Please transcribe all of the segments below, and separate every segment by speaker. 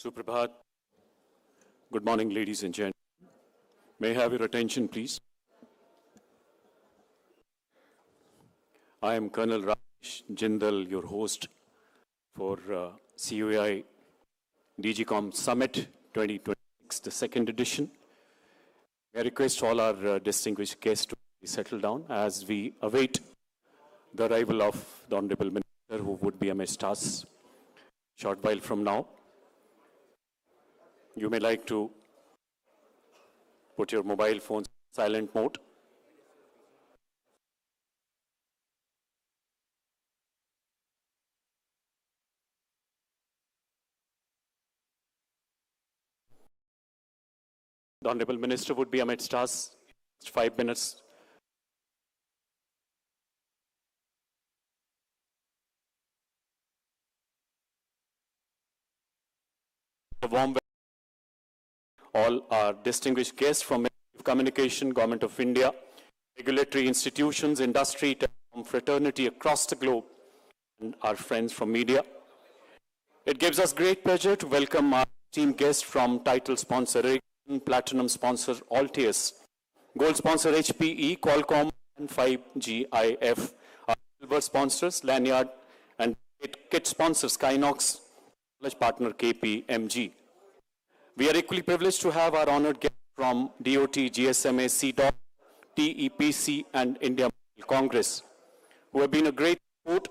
Speaker 1: Suprabhat. Good morning, ladies and gentlemen. May I have your attention, please? I am Colonel Rajesh Jindal, your host for COAI Digicom Summit 2026, the second edition. I request all our distinguished guests to settle down as we await the arrival of the Honorable Minister, who would be amidst us a short while from now. You may like to put your mobile phones in silent mode. The Honorable Minister would be amidst us in 5 minutes. A warm welcome to all our distinguished guests from Ministry of Communication, Government of India, regulatory institutions, industry, telecom fraternity across the globe, and our friends from media. It gives us great pleasure to welcome our esteemed guests from title sponsor Ericsson, platinum sponsor Altius, gold sponsor HPE, Qualcomm, and 5GIF, our silver sponsors Lanyard, and kit sponsors Skynox, college partner KPMG. We are equally privileged to have our honored guests from DOT, GSMA, CDOT, TEPC, and India Congress, who have been a great support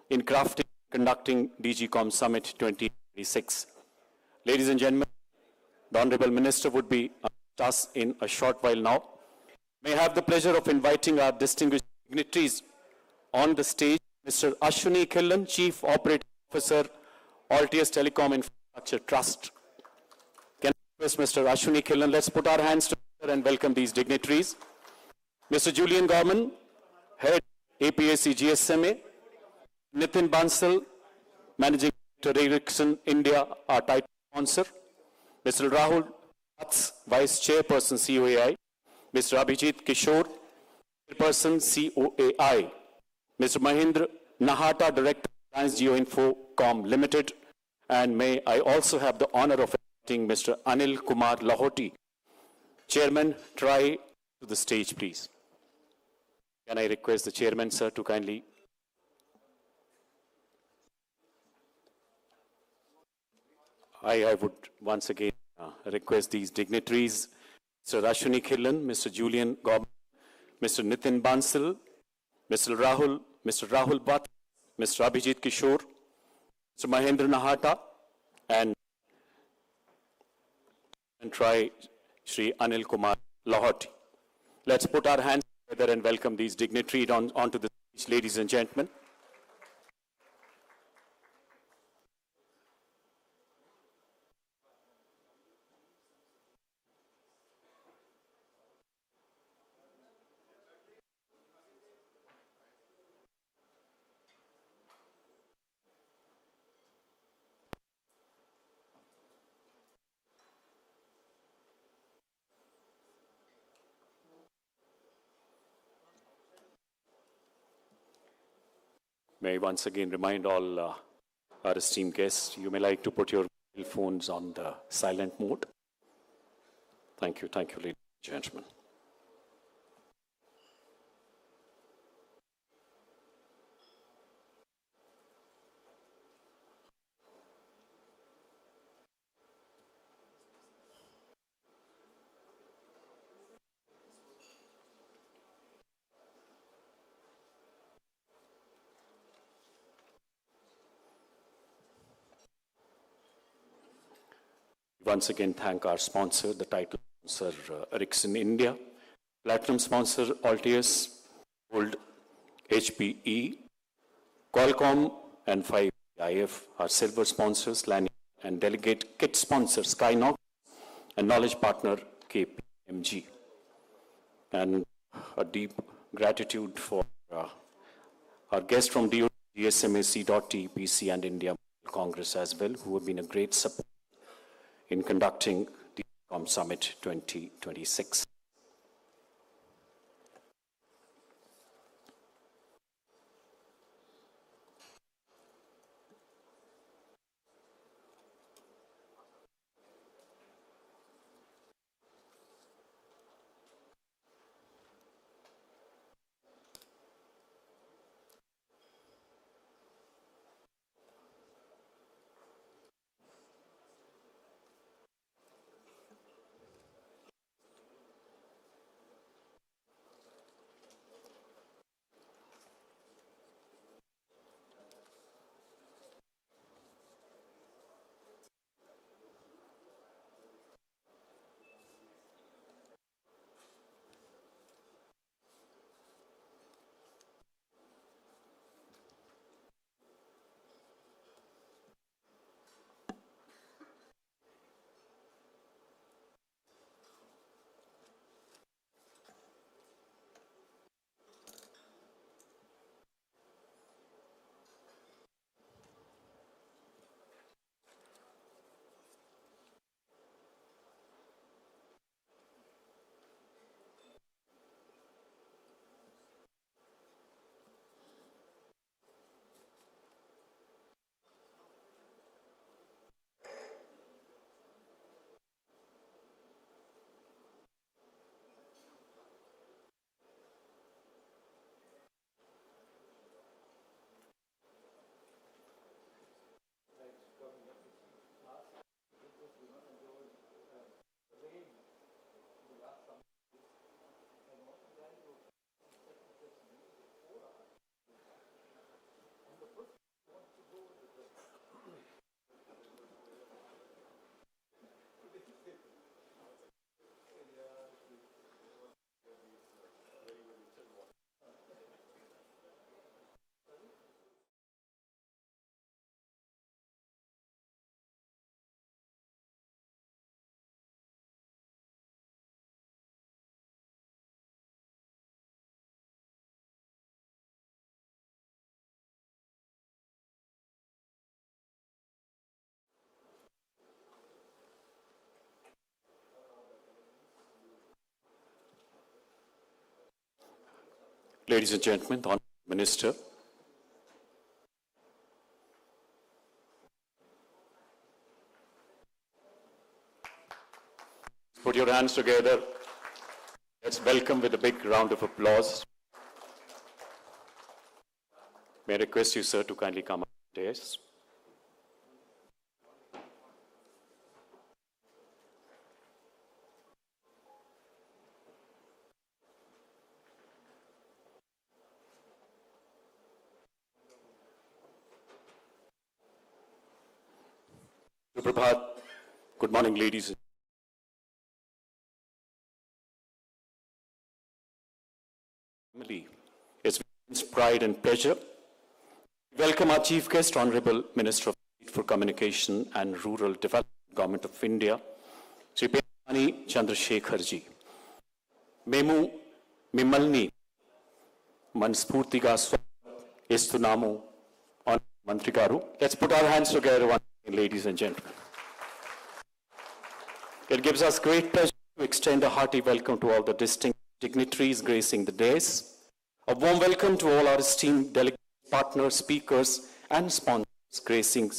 Speaker 1: in crafting and conducting Digicom Summit 2026. Ladies and gentlemen, the Honorable Minister would be with us in a short while now. May I have the pleasure of inviting our distinguished dignitaries on the stage. Mr. Ashwini Khillan, Chief Operating Officer, Altius Telecom Infrastructure Trust. Can I request Mr. Ashwini Khillan? Let's put our hands together and welcome these dignitaries. Mr. Julian Gorman, Head APAC GSMA. Nitin Bansal, Managing Director Ericsson India, our title sponsor. Mr. Rahul Bats, Vice Chairperson COAI. Mr. Abhijit Kishore, Chairperson COAI. Mr. Mahendra Nahata, Director of Science Geoinfocom Limited. And may I also have the honor of inviting Mr. Anil Kumar Lahoti, Chairman, TRI, to the stage, please. Can I request the Chairman, sir, to kindly... I would once again request these dignitaries, Mr. Ashwini Khillan, Mr. Julian Gorman, Mr. Nitin Bansal, Mr. Rahul Bhatt, Mr. Abhijit Kishore, Mr. Mahendra Nahata, and try Shri Anil Kumar Lahoti. Let's put our hands together and welcome these dignitaries onto the stage, ladies and gentlemen. May I once again remind all our esteemed guests, you may like to put your mobile phones on the silent mode. Thank you, ladies and gentlemen. Once again, thank our sponsor, the title sponsor Ericsson India, platinum sponsor Altius, gold HPE, Qualcomm, and 5GIF, our silver sponsors, Lanyard, and delegate kit sponsor Skynox, and knowledge partner KPMG. And a deep gratitude for our guests from DOT, GSMA, CDOT, TEPC, and India Congress as well, who have been a great support in conducting the Digicom Summit 2026. Ladies and gentlemen, the Honourable Minister, put your hands together. Let's welcome with a big round of applause. May I request you, sir, to kindly come up to us. Prabhat, good morning, ladies and family. It's with pride and pleasure. Welcome our chief guest, Honorable Minister of State for Communication and Rural Development, Government of India, Sri Peermani Chandrasekharji. Memu Mimalni Manspurtiga Istunamu on Mantrigaru. Let's put our hands together once again, ladies and gentlemen. It gives us great pleasure to extend a hearty welcome to all the distinct dignitaries gracing the dais. A warm welcome to all our esteemed delegates, partners, speakers, and sponsors gracing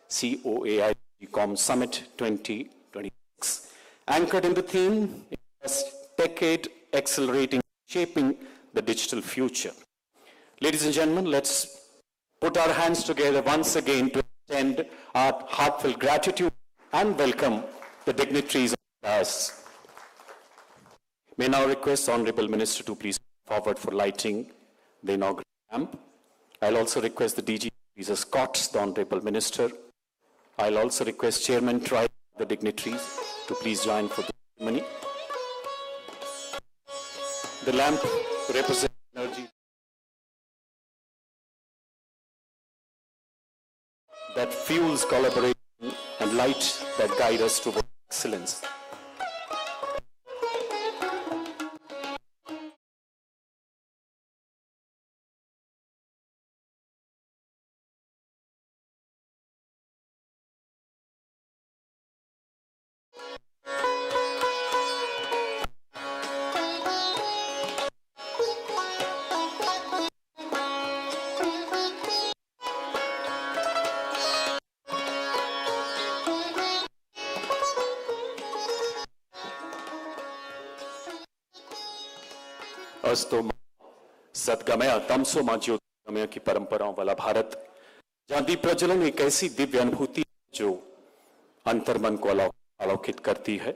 Speaker 1: COAI Digicom Summit 2026. Anchored in the theme, Techade, accelerating, shaping the digital future. Ladies and gentlemen, let's put our hands together once again to extend our heartfelt gratitude and welcome the dignitaries of us. May now request Honorable Minister to please come forward for lighting the inaugural lamp. I'll also request the DG please escort the Honorable Minister. I'll also request Chairman Tribe, the dignitaries, to please join for the ceremony. The lamp represents energy that fuels collaboration and light that guide us toward excellence. अस्तो सदगमय तमसो मा ज्योतिर्गमय की परंपराओं वाला भारत, जहां दीप प्रज्वलन एक ऐसी दिव्य अनुभूति जो अंतर्मन को आलोकित करती है,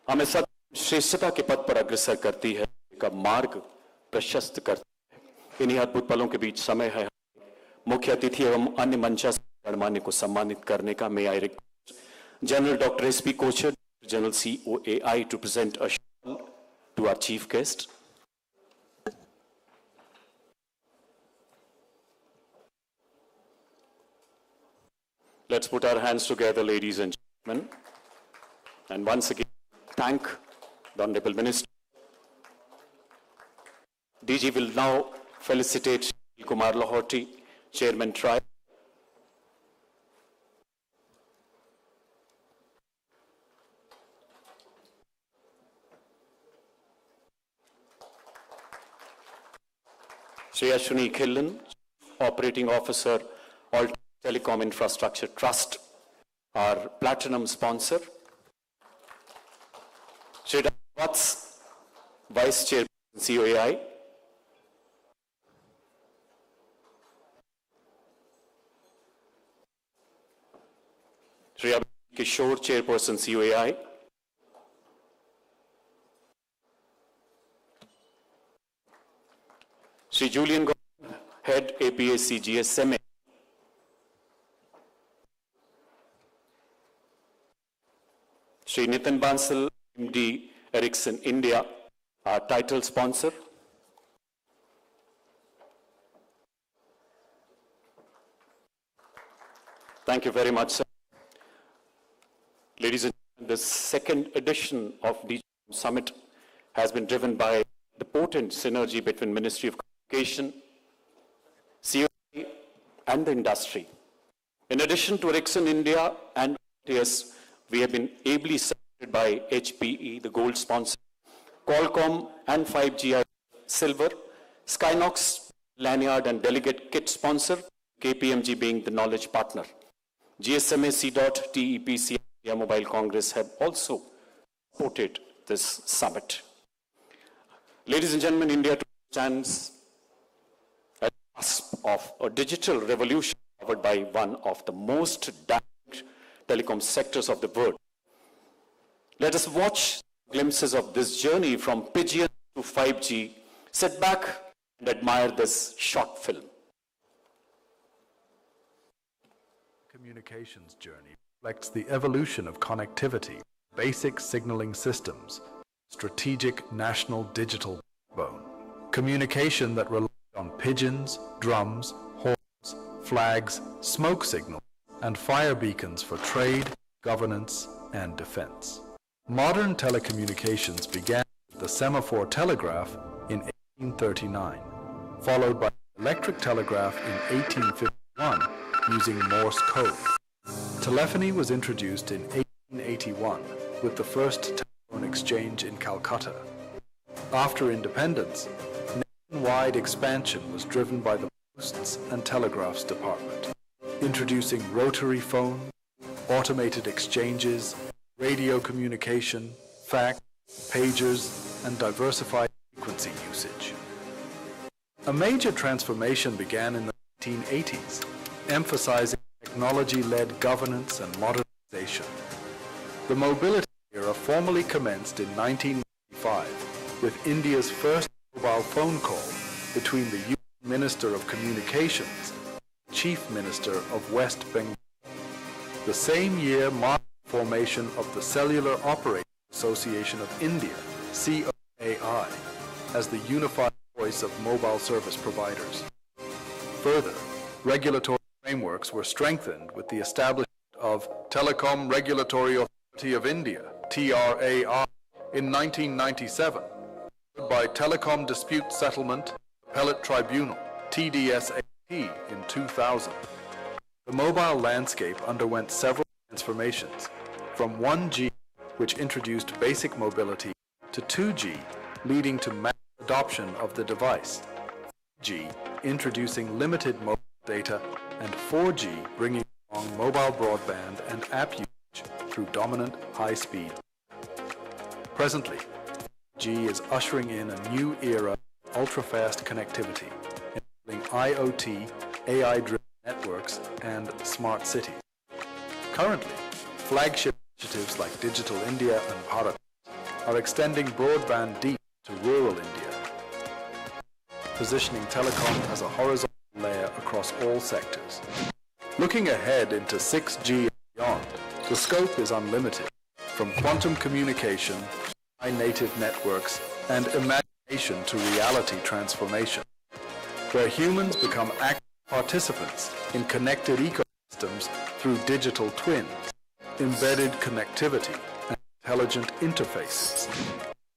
Speaker 1: हमें सत्य श्रेष्ठता के पथ पर अग्रसर करती है, का मार्ग प्रशस्त करती है। इन्हीं अद्भुत पलों के बीच समय है मुख्य अतिथि एवं अन्य मंचासीन गणमान्य को सम्मानित करने का। May I request General Dr. S.P. Kochhar, General COAI, to present a shawl to our chief guest. Let's put our hands together, ladies and gentlemen, and once again thank the Honorable Minister. DG will now felicitate Shri Kumar Lahoti, Chairman Tribe. Shri Ashwini Khillan, Operating Officer, All Telecom Infrastructure Trust, our platinum sponsor. Shri Watts, Vice Chairman COAI. Shri Kishore, Chairperson COAI. Shri Julian Gordon, Head APAC GSMA. Shri Nitin Bansal, MD, Ericsson India, our title sponsor. Thank you very much, sir. Ladies and gentlemen, the second edition of Digicom Summit has been driven by the potent synergy between Ministry of Communication, COAI, and the industry. In addition to Ericsson India and TS, we have been ably supported by HPE, the gold sponsor, Qualcomm and 5G Silver, Skynox, lanyard and delegate kit sponsor, KPMG being the knowledge partner. GSMA, CDOT, TEPC, India Mobile Congress have also supported this summit. Ladies and gentlemen, India stands at the cusp of a digital revolution covered by one of the most dynamic telecom sectors of the world. Let us watch glimpses of this journey from pigeon to 5G. Sit back and admire this short film.
Speaker 2: Communications journey reflects the evolution of connectivity, basic signaling systems, strategic national digital backbone. Communication that relied on pigeons, drums, horns, flags, smoke signals, and fire beacons for trade, governance, and defense. Modern telecommunications began with the semaphore telegraph in 1839, followed by the electric telegraph in 1851 using Morse code. Telephony was introduced in 1881 with the first telephone exchange in Calcutta. After independence, nationwide expansion was driven by the Posts and Telegraphs Department, introducing rotary phone, automated exchanges, radio communication, fax, pagers, and diversified frequency usage. A major transformation began in the 1980s, emphasizing technology-led governance and modernization. The mobility era formally commenced in 1995 with India's first mobile phone call between the Union Minister of Communications and Chief Minister of West Bengal. The same year marked the formation of the Cellular Operator Association of India, COAI, as the unified voice of mobile service providers. Further, regulatory frameworks were strengthened with the establishment of Telecom Regulatory Authority of India, TRAI, in 1997, followed by Telecom Dispute Settlement Appellate Tribunal, TDSAT, in 2000. The mobile landscape underwent several transformations, from 1G, which introduced basic mobility, to 2G, leading to mass adoption of the device, 3G, introducing limited mobile data, and 4G, bringing along mobile broadband and app usage through dominant high-speed. Presently, 5G is ushering in a new era of ultra-fast connectivity, enabling IoT, AI-driven networks, and smart cities. Currently, flagship initiatives like Digital India and Bharat are extending broadband deep to rural India, positioning telecom as a horizontal layer across all sectors. Looking ahead into 6G and beyond, the scope is unlimited, from quantum communication, native networks, and imagination to reality transformation, where humans become active participants in connected ecosystems through digital twins, embedded connectivity, and intelligent interfaces,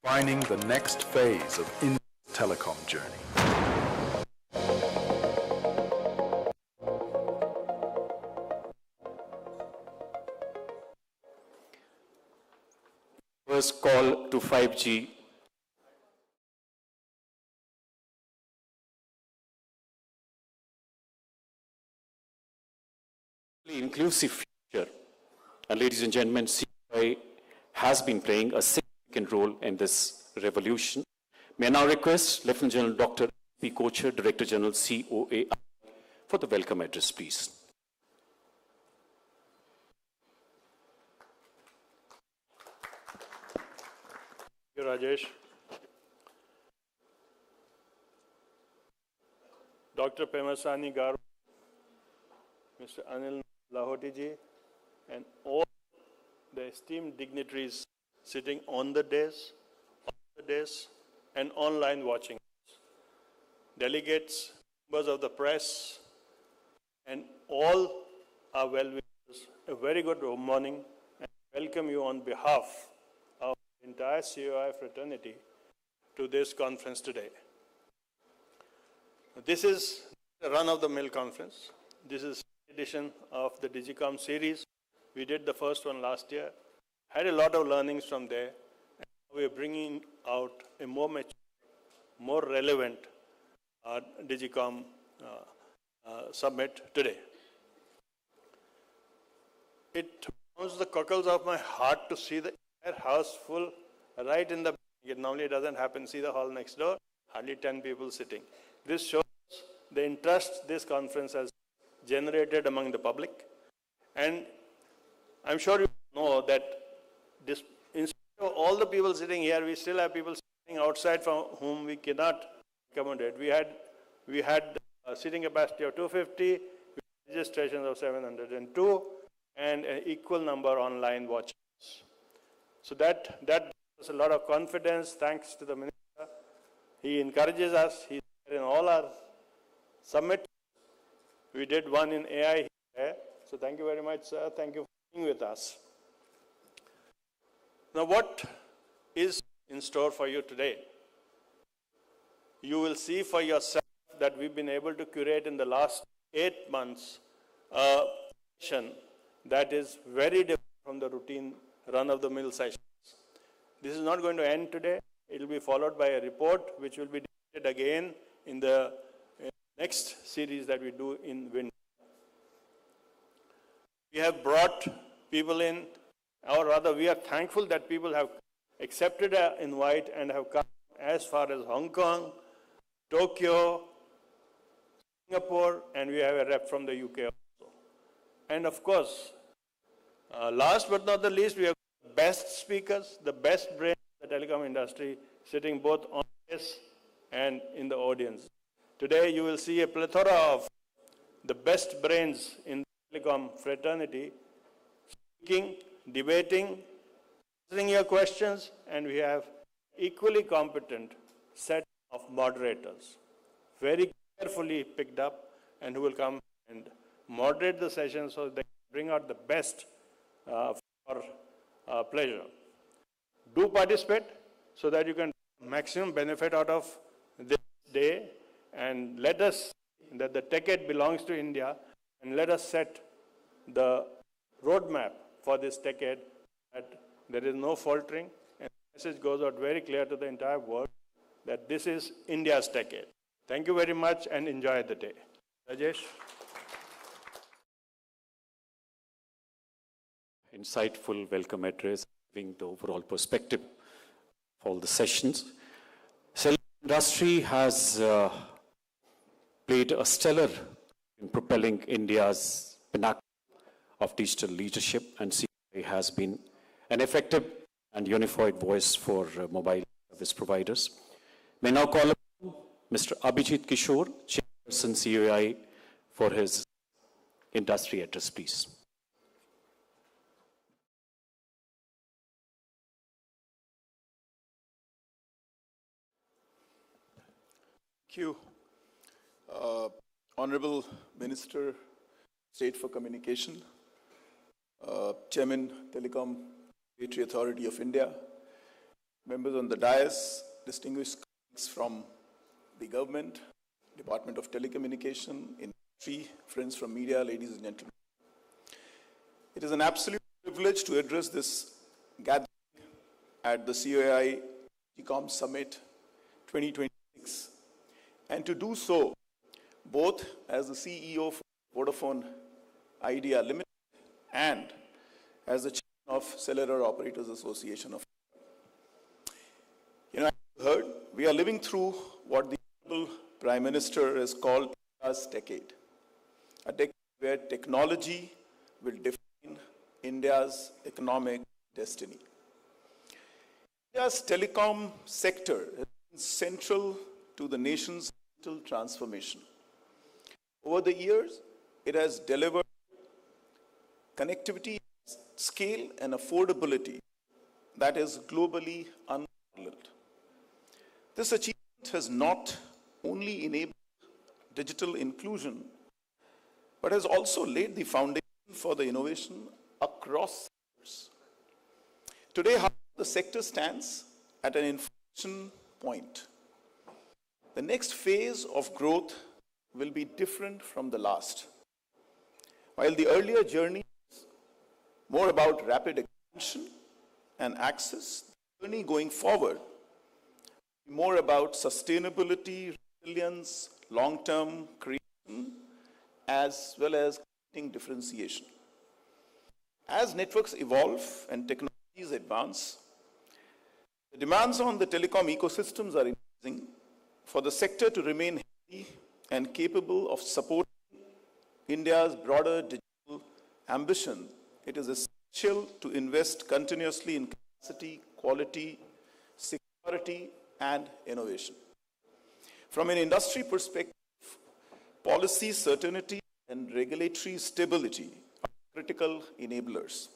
Speaker 2: defining the next phase of India's telecom journey.
Speaker 1: First call to 5G inclusive future. And ladies and gentlemen, COAI has been playing a significant role in this revolution. May I now request Lieutenant General Dr. P. Kocher, Director General, COAI, for the welcome address, please.
Speaker 3: Thank you, Rajesh. Dr. Pemasani Garu, Mr. Anil Lahoti ji, and all the esteemed dignitaries sitting on the dais, and online watching. Delegates, members of the press, and all our well-wishers, a very good morning, and welcome you on behalf of the entire COAI fraternity to this conference today. This is a run-of-the-mill conference. This is an edition of the Digicom series. We did the first one last year, had a lot of learnings from there, and we're bringing out a more mature, more relevant, Digicom Summit today. It warms the cockles of my heart to see the entire house full right in the beginning. It normally doesn't happen. See the hall next door, hardly 10 people sitting. This shows the interest this conference has generated among the public. And I'm sure you know that this, in spite of all the people sitting here, we still have people sitting outside from whom we cannot accommodate. We had sitting capacity of 250, registrations of 702, and an equal number online watchers. So that gives us a lot of confidence. Thanks to the Minister. He encourages us. He's in all our summits. We did one in AI here. So thank you very much, sir. Thank you for being with us. Now, what is in store for you today? You will see for yourself that we've been able to curate in the last 8 months a session that is very different from the routine run-of-the-mill sessions. This is not going to end today. It will be followed by a report which will be debated again in the next series that we do in winter. We have brought people in, or rather we are thankful that people have accepted our invite and have come as far as Hong Kong, Tokyo, Singapore, and we have a rep from the UK also. And of course, last but not the least, we have the best speakers, the best brains in the telecom industry sitting both on this and in the audience. Today you will see a plethora of the best brains in the telecom fraternity speaking, debating, answering your questions, and we have equally competent set of moderators, very carefully picked up, and who will come and moderate the session so they bring out the best for pleasure. Do participate so that you can maximum benefit out of this day, and let us see that the Techade belongs to India, and let us set the roadmap for this Techade, that there is no faltering, and the message goes out very clear to the entire world that this is India's Techade. Thank you very much and enjoy the day. Rajesh.
Speaker 1: Insightful welcome address, giving the overall perspective of all the sessions. Cellular industry has played a stellar in propelling India's pinnacle of digital leadership, and COAI has been an effective and unified voice for mobile service providers. May now call upon Mr. Abhijit Kishore, Chairperson COAI, for his industry address, please.
Speaker 4: Thank you. Honorable Minister, State for Communication, Chairman, Telecom Regulatory Authority of India, members on the dais, distinguished colleagues from the government, Department of Telecommunication, industry, friends from media, ladies and gentlemen. It is an absolute privilege to address this gathering at the COAI Digicom Summit 2026, and to do so both as the CEO of Vodafone Idea Limited and as the Chairman of Cellular Operators Association of India. As you heard, we are living through what the Honorable Prime Minister has called India's Techade, a decade where technology will define India's economic destiny. India's telecom sector has been central to the nation's digital transformation. Over the years, it has delivered connectivity, scale, and affordability that is globally unparalleled. This achievement has not only enabled digital inclusion, but has also laid the foundation for the innovation across sectors. Today, how the sector stands at an inflection point. The next phase of growth will be different from the last. While the earlier journey was more about rapid expansion and access, the journey going forward will be more about sustainability, resilience, long-term creation as well as creating differentiation. As networks evolve and technologies advance, the demands on the telecom ecosystems are increasing. For the sector to remain healthy and capable of supporting India's broader digital ambition, it is essential to invest continuously in capacity, quality, security, and innovation. From an industry perspective, policy certainty and regulatory stability are critical enablers.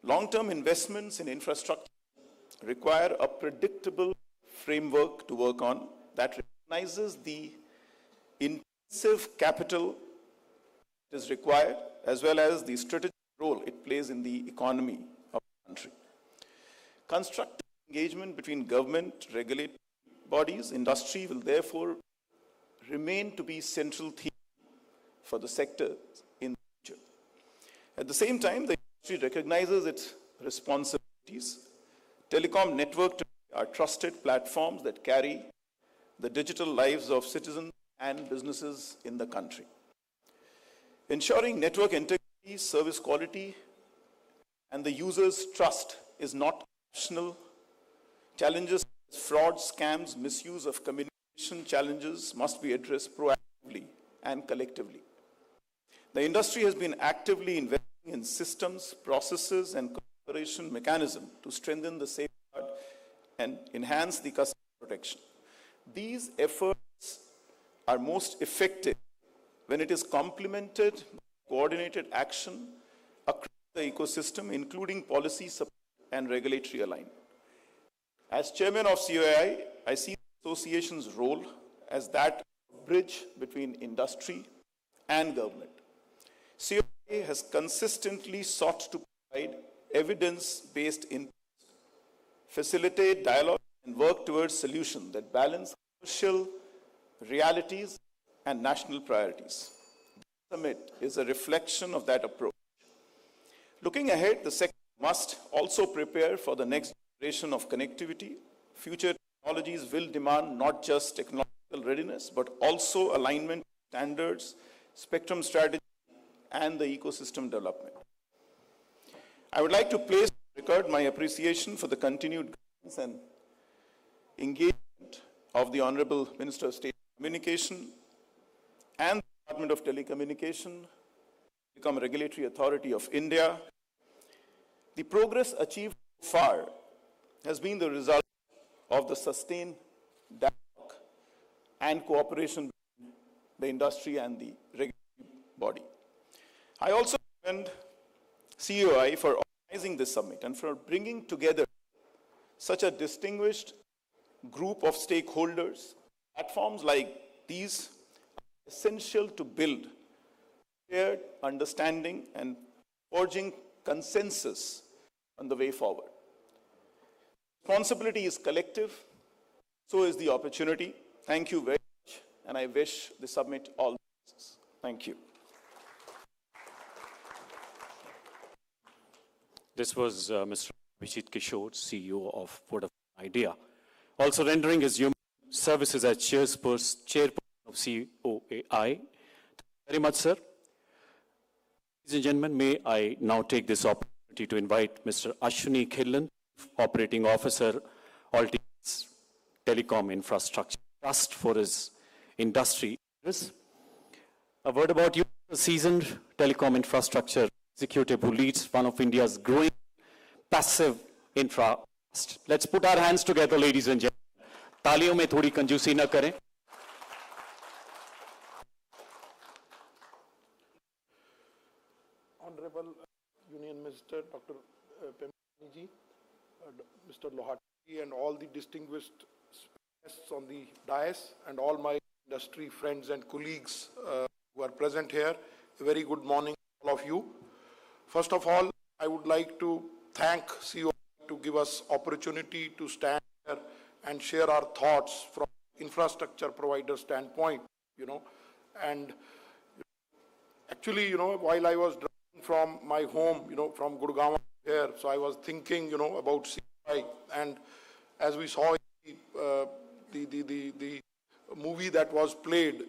Speaker 4: Long-term investments in infrastructure require a predictable framework to work on that recognizes the intensive capital that is required as well as the strategic role it plays in the economy of the country. Constructive engagement between government, regulatory bodies, industry will therefore remain to be central theme for the sector in the future. At the same time, the industry recognizes its responsibilities. Telecom networks are trusted platforms that carry the digital lives of citizens and businesses in the country. Ensuring network integrity, service quality, and the user's trust is not optional. Challenges, fraud, scams, misuse of communication challenges must be addressed proactively and collectively. The industry has been actively investing in systems, processes, and cooperation mechanisms to strengthen the safeguard and enhance the customer protection. These efforts are most effective when it is complemented by coordinated action across the ecosystem, including policy support and regulatory alignment. As chairman of COAI, I see the association's role as that bridge between industry and government. COAI has consistently sought to provide evidence-based inputs, facilitate dialogue, and work towards solutions that balance commercial realities and national priorities. The summit is a reflection of that approach. Looking ahead, the sector must also prepare for the next generation of connectivity. Future technologies will demand not just technological readiness, but also alignment standards, spectrum strategy, and the ecosystem development. I would like to place on record my appreciation for the continued guidance and engagement of the Honorable Minister of State Communication and the Department of Telecommunication, Telecom Regulatory Authority of India. The progress achieved so far has been the result of the sustained dialogue and cooperation between the industry and the regulatory body. I also commend COI for organizing this summit and for bringing together such a distinguished group of stakeholders. Platforms like these are essential to build shared understanding and forging consensus on the way forward. Responsibility is collective, so is the opportunity. Thank you very much, and I wish the summit all the best. Thank you.
Speaker 1: This was Mr. Abhijit Kishore, CEO of Vodafone Idea, also rendering his human services as chairperson of COAI. Thank you very much, sir. Ladies and gentlemen, may I now take this opportunity to invite Mr. Ashwini Khillan, Operating Officer, Altius Telecom Infrastructure Trust, for his industry. A word about you, a seasoned telecom infrastructure executive who leads one of India's growing passive infra. Let's put our hands together, ladies and gentlemen. तालियों में थोड़ी कंजूसी न करें.
Speaker 5: Honorable Union Minister Dr. Pemji, Mr. Lohati, and all the distinguished guests on the dais, and all my industry friends and colleagues who are present here, a very good morning to all of you. First of all, I would like to thank COI to give us opportunity to stand here and share our thoughts from infrastructure provider standpoint, and actually, while I was driving from my home, from Gurgaon here, so I was thinking, about COI, and as we saw the movie that was played,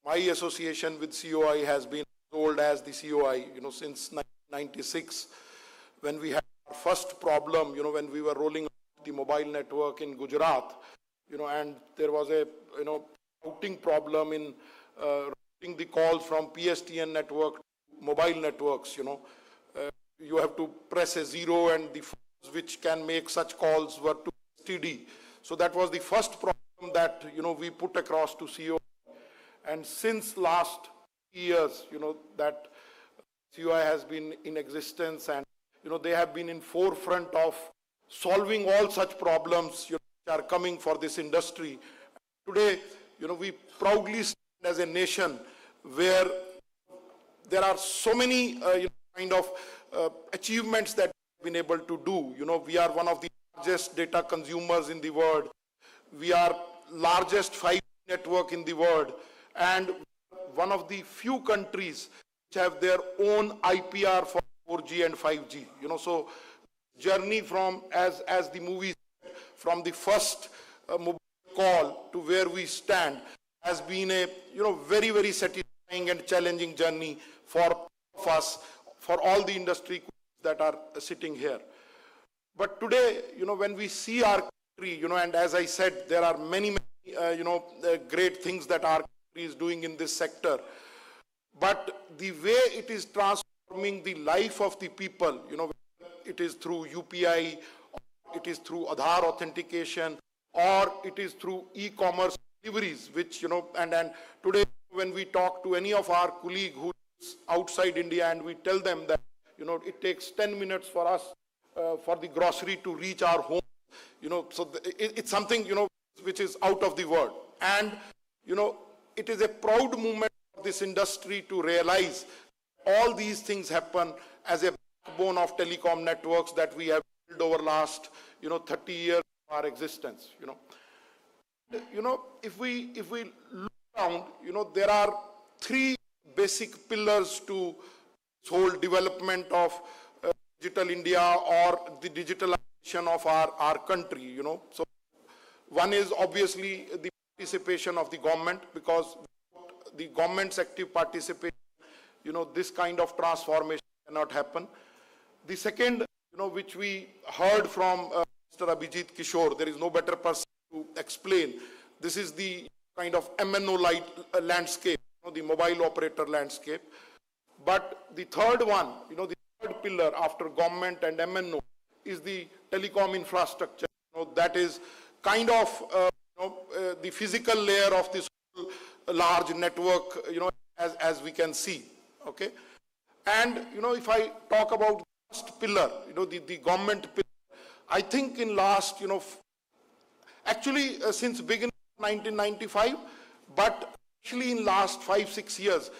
Speaker 5: my association with COI has been old as the COI, since 1996, when we had our first problem, when we were rolling out the mobile network in Gujarat, and there was a, routing problem in routing the calls from PSTN network to mobile networks, you have to press a 0 and the phones which can make such calls were too STD. So that was the first problem that, we put across to COI. And since last years, that COI has been in existence, and, they have been in forefront of solving all such problems, which are coming for this industry. Today, we proudly stand as a nation where there are so many kind of achievements that we've been able to do. We are one of the largest data consumers in the world. We are largest 5G network in the world, and one of the few countries which have their own IPR for 4G and 5G. So journey from, as the movie said, from the first mobile call to where we stand has been a very, very satisfying and challenging journey for us, for all the industry that are sitting here. But today, when we see our country, and as I said, there are many, great things that our country is doing in this sector. But the way it is transforming the life of the people, it is through UPI, or it is through Aadhaar authentication, or it is through e-commerce deliveries, which, and today when we talk to any of our colleague who is outside India and we tell them that, it takes 10 minutes for us for the grocery to reach our home, so it's something, which is out of the world. And, it is a proud moment for this industry to realize all these things happen as a backbone of telecom networks that we have built over last, 30 years of our existence, If we look around, there are three basic pillars to this whole development of digital India or the digitalization of our country, So one is obviously the participation of the government, because the government's active participation, this kind of transformation cannot happen. The second, which we heard from Mr. Abhijit Kishore, there is no better person to explain. This is the kind of MNO landscape, the mobile operator landscape. But the third one, the third pillar after government and MNO is the telecom infrastructure. That is kind of the physical layer of this whole large network, as we can see. Okay, and if I talk about the first pillar, the government pillar, I think in last, actually since beginning of 1995, but actually in last 5-6 years,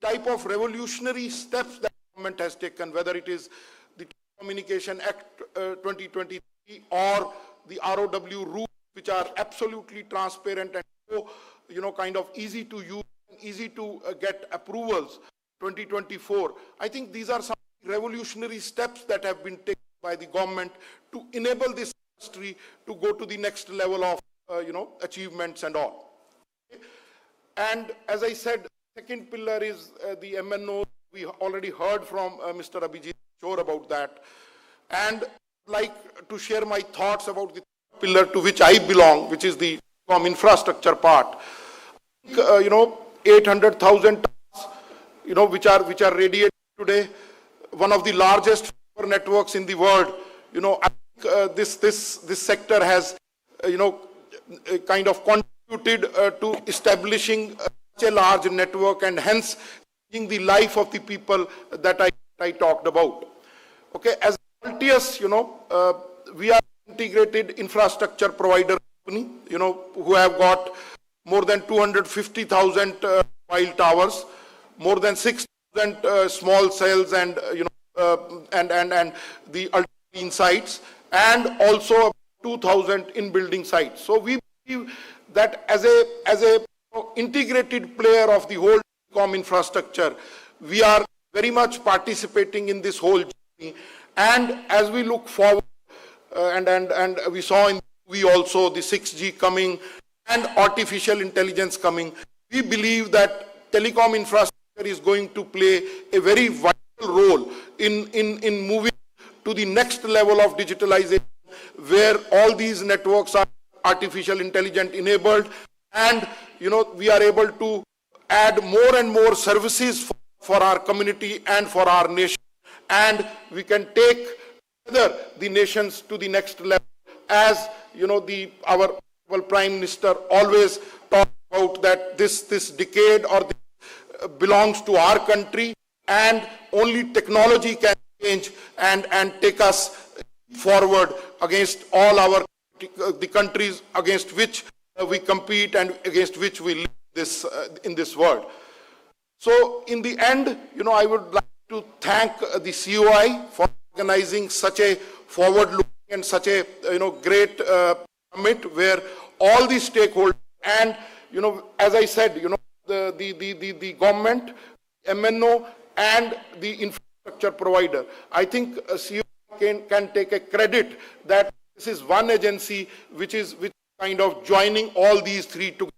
Speaker 5: type of revolutionary steps that government has taken, whether it is the Communication Act 2023 or the ROW rules, which are absolutely transparent and so, kind of easy to use, easy to get approvals, 2024. I think these are some revolutionary steps that have been taken by the government to enable this industry to go to the next level of, achievements and all. Okay. And as I said, second pillar is the MNO. We already heard from Mr. Abhijit Kishore about that. And like to share my thoughts about the pillar to which I belong, which is the telecom infrastructure part. 800,000 tons, which are radiated today, one of the largest fiber networks in the world. I think this sector has, kind of contributed to establishing such a large network and hence changing the life of the people that I talked about. Okay, as Altius, we are integrated infrastructure provider company, who have got more than 250,000 mobile towers, more than 6,000 small cells and and the ultra sites, and also 2,000 in-building sites. So we believe that as a integrated player of the whole telecom infrastructure, we are very much participating in this whole journey. And as we look forward, and we saw in the movie also the 6G coming, and artificial intelligence coming. We believe that telecom infrastructure is going to play a very vital role in moving to the next level of digitalization, where all these networks are artificial intelligence enabled, and we are able to add more and more services for our community and for our nation, and we can take together the nations to the next level, as our Prime Minister always talks about, that this decade or this belongs to our country, and only technology can change and take us forward against all the countries against which we compete and against which we live in this world. So in the end, I would like to thank the COI for organizing such a forward-looking and such a great summit, where all the stakeholders and as I said, the government, MNO, and the infrastructure provider. I think COI can take a credit that this is one agency which is kind of joining all these three together,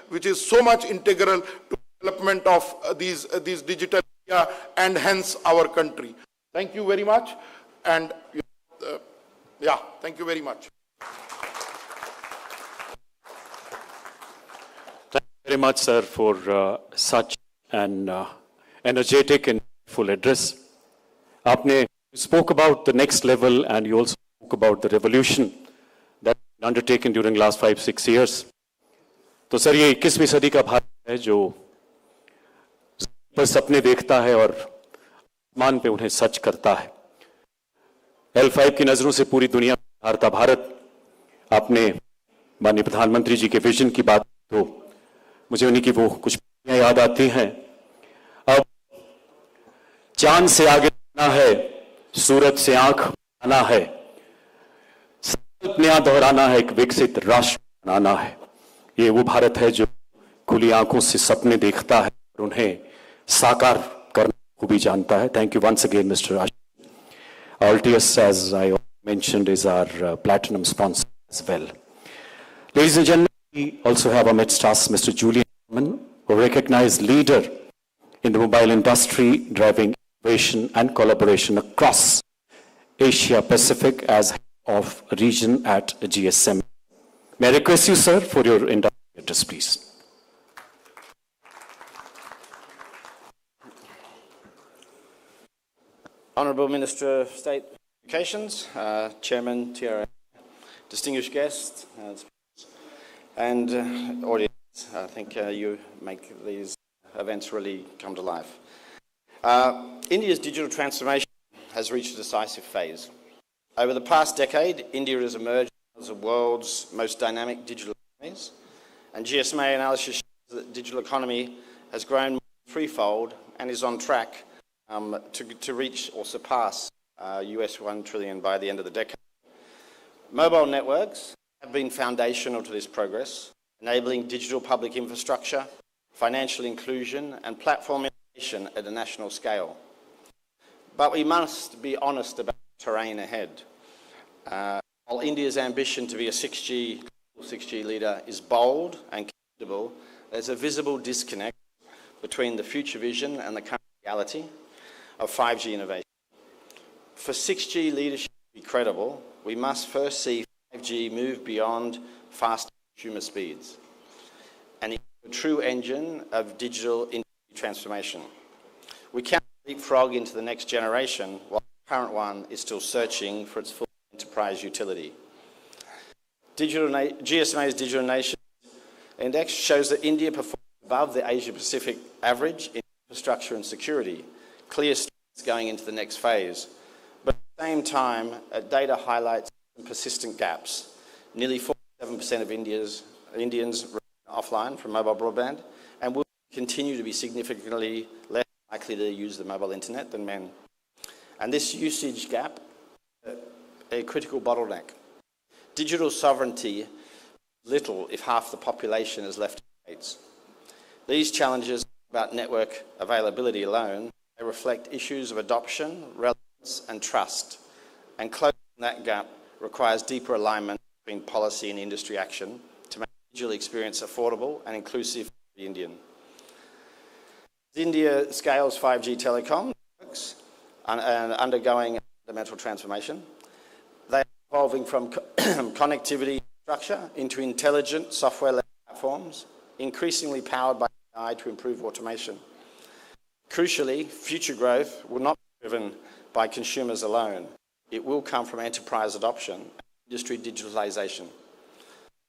Speaker 5: which is so much integral to development of these digital area and hence our country. Thank you very much, and thank you very much.
Speaker 1: Thank you very much, sir, for such an energetic and full address. You spoke about the next level, and you also spoke about the revolution that has been undertaken during the last 5-6 years. तो sir, ये 21वीं सदी का भारत है जो पर सपने देखता है और आसमान पे उन्हें सच करता है। L5 की नजरों से पूरी दुनिया में हारता भारत। आपने माननीय प्रधानमंत्री जी के विजन की बात तो मुझे उन्हीं की वो कुछ याद आती हैं। अब चांद से आगे जाना है, सूरज से आंख बनाना है, नया दोहराना है, एक विकसित राष्ट्र बनाना है। ये वो भारत है जो खुली आंखों से सपने देखता है और उन्हें साकार करना खूबी जानता है। Thank you once again, Mr. Rashid. Altius, as I mentioned, is our platinum sponsor as well. Ladies and gentlemen, we also have amidst us Mr. Julian, a recognized leader in the mobile industry, driving innovation and collaboration across Asia Pacific as head of region at GSMA. May I request you, sir, for your introduction address, please.
Speaker 6: Honourable Minister of State Communications, Chairman, TRA, distinguished guests, and audience, I think you make these events really come to life. India's digital transformation has reached a decisive phase. Over the past decade, India has emerged as the world's most dynamic digital economies, and GSMA analysis shows that the digital economy has grown threefold and is on track to reach or surpass US $1 trillion by the end of the decade. Mobile networks have been foundational to this progress, enabling digital public infrastructure, financial inclusion, and platform innovation at a national scale. But we must be honest about the terrain ahead. While India's ambition to be a 6G leader is bold and commendable, there's a visible disconnect between the future vision and the current reality of 5G innovation. For 6G leadership to be credible, we must first see 5G move beyond fast consumer speeds and into a true engine of digital industry transformation. We cannot leapfrog into the next generation while the current one is still searching for its full enterprise utility. GSMA's Digital Nation Index shows that India performs above the Asia-Pacific average in infrastructure and security, clear strengths going into the next phase. But at the same time, data highlights some persistent gaps. Nearly 47% of Indians remain offline from mobile broadband and will continue to be significantly less likely to use the mobile internet than men. And this usage gap, a critical bottleneck. Digital sovereignty, little if half the population is left in states. These challenges about network availability alone, they reflect issues of adoption, relevance and trust. And closing that gap requires deeper alignment between policy and industry action to make digital experience affordable and inclusive for the Indian. As India scales 5G telecom networks and undergoing fundamental transformation, they are evolving from connectivity infrastructure into intelligent software-led platforms, increasingly powered by AI to improve automation. Crucially, future growth will not be driven by consumers alone. It will come from enterprise adoption and industry digitalisation,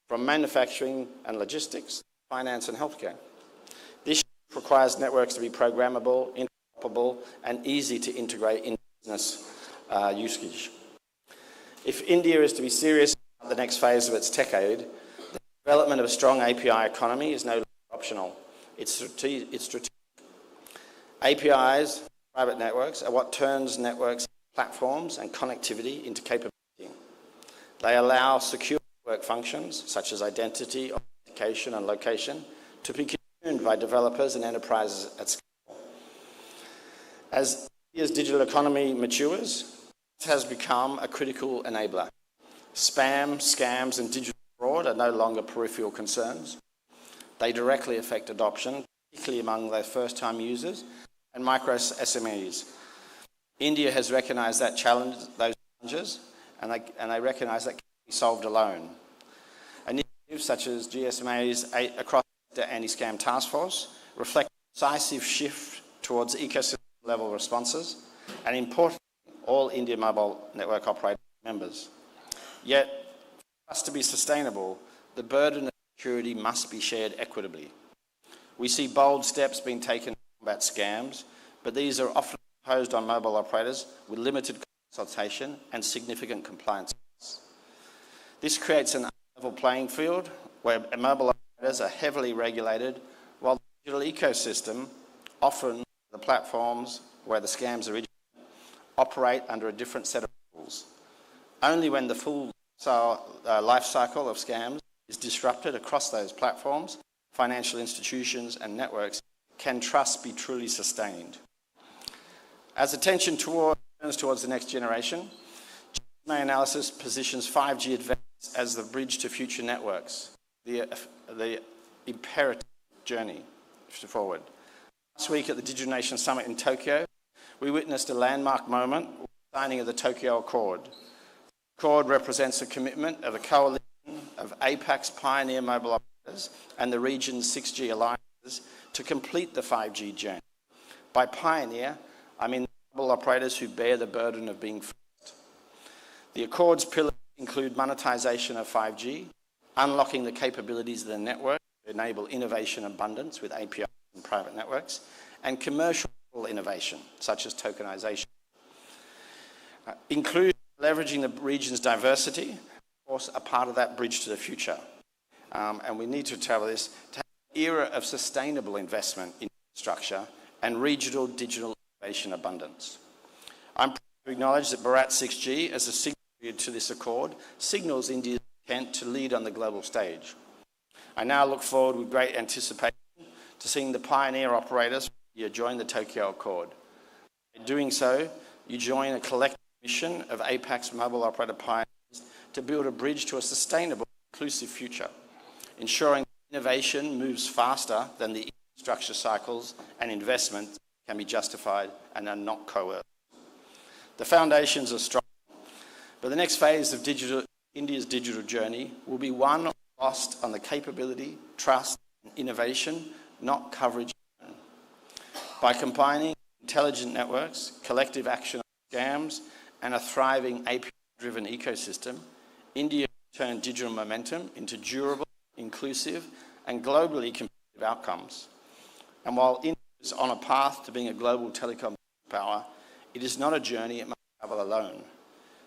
Speaker 6: from manufacturing and logistics, finance and healthcare. This requires networks to be programmable, interoperable and easy to integrate in business usage. If India is to be serious about the next phase of its Techade, the development of a strong API economy is no longer optional. It's strategic. APIs, private networks, are what turns networks, platforms and connectivity into capability. They allow secure network functions such as identity, authentication and location to be consumed by developers and enterprises at scale. As India's digital economy matures, it has become a critical enabler. Spam, scams and digital fraud are no longer peripheral concerns. They directly affect adoption, particularly among their first-time users and micro SMEs. India has recognised those challenges, and they recognise that can't be solved alone. Initiatives such as GSMA's across the anti-scam task force reflect a decisive shift towards ecosystem-level responses, and importantly, all India mobile network operator members. Yet, for us to be sustainable, the burden of security must be shared equitably. We see bold steps being taken to combat scams, but these are often imposed on mobile operators with limited consultation and significant compliance. This creates an unlevel playing field where mobile operators are heavily regulated, while the digital ecosystem, often the platforms where the scams originate, operate under a different set of rules. Only when the full life cycle of scams is disrupted across those platforms, financial institutions and networks can trust be truly sustained. As attention turns towards the next generation, GSMA analysis positions 5G advance as the bridge to future networks, the imperative journey forward. Last week at the Digital Summit in Tokyo, we witnessed a landmark moment with the signing of the Tokyo Accord. The Accord represents a commitment of a coalition of APAC's pioneer mobile operators and the region's 6G alliances to complete the 5G journey. By pioneer, I mean mobile operators who bear the burden of being first. The Accord's pillars include monetisation of 5G, unlocking the capabilities of the network to enable innovation abundance with APIs and private networks, and commercial innovation, such as tokenisation. Include leveraging the region's diversity, of course, a part of that bridge to the future. And we need to travel this to have an era of sustainable investment in infrastructure and regional digital innovation abundance. I'm proud to acknowledge that Bharat 6G, as a signatory to this accord, signals India's intent to lead on the global stage. I now look forward with great anticipation to seeing the pioneer operators from India join the Tokyo Accord. In doing so, you join a collective mission of APAC's mobile operator pioneers to build a bridge to a sustainable, inclusive future, ensuring innovation moves faster than the infrastructure cycles and investment can be justified and are not coerced. The foundations are strong, but the next phase of India's digital journey will be one lost on the capability, trust and innovation, not coverage. By combining intelligent networks, collective action on scams and a thriving API-driven ecosystem, India will turn digital momentum into durable, inclusive and globally competitive outcomes. And while India is on a path to being a global telecom power, it is not a journey it must travel alone.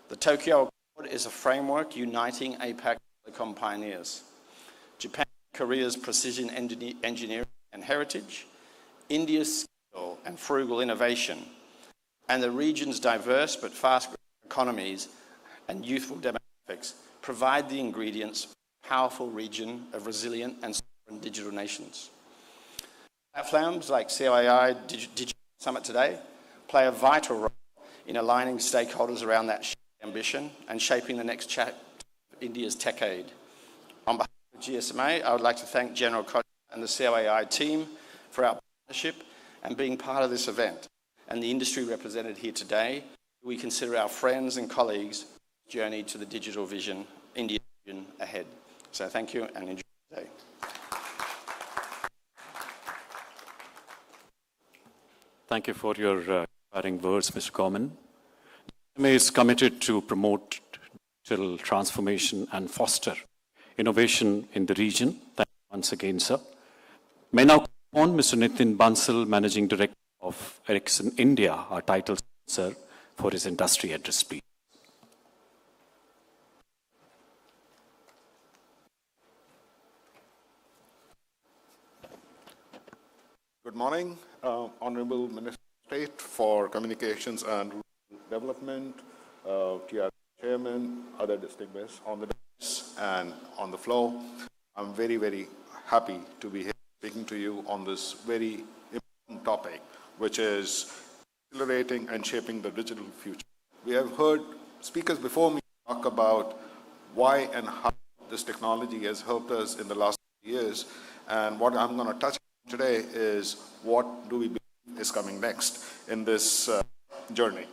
Speaker 6: The Tokyo Accord is a framework uniting APAC telecom pioneers. Japan and Korea's precision engineering and heritage, India's skill and frugal innovation, and the region's diverse but fast-growing economies and youthful demographics provide the ingredients for a powerful region of resilient and sovereign digital nations. Platforms like COAI Digicom Summit today play a vital role in aligning stakeholders around that shared ambition and shaping the next chapter of India's Techade. On behalf of GSMA, I would like to thank General Codger and the COAI team for our partnership and being part of this event, and the industry represented here today. We consider our friends and colleagues' journey to the digital vision, India vision ahead. So thank you and enjoy the day.
Speaker 1: Thank you for your inspiring words, Mr. Gorman. GSMA is committed to promote digital transformation and foster innovation in the region. Thank you once again, sir. May now call on Mr. Nitin Bansal, Managing Director of Ericsson India, our title sponsor, for his industry address, please.
Speaker 7: Good morning, Honorable Minister of State for Communications and Rural Development, TR Chairman, other distinguished on the desk and on the floor. I'm very, very happy to be here speaking to you on this very important topic, which is accelerating and shaping the digital future. We have heard speakers before me talk about why and how this technology has helped us in the last years, and what I'm going to touch on today is what do we believe is coming next in this journey.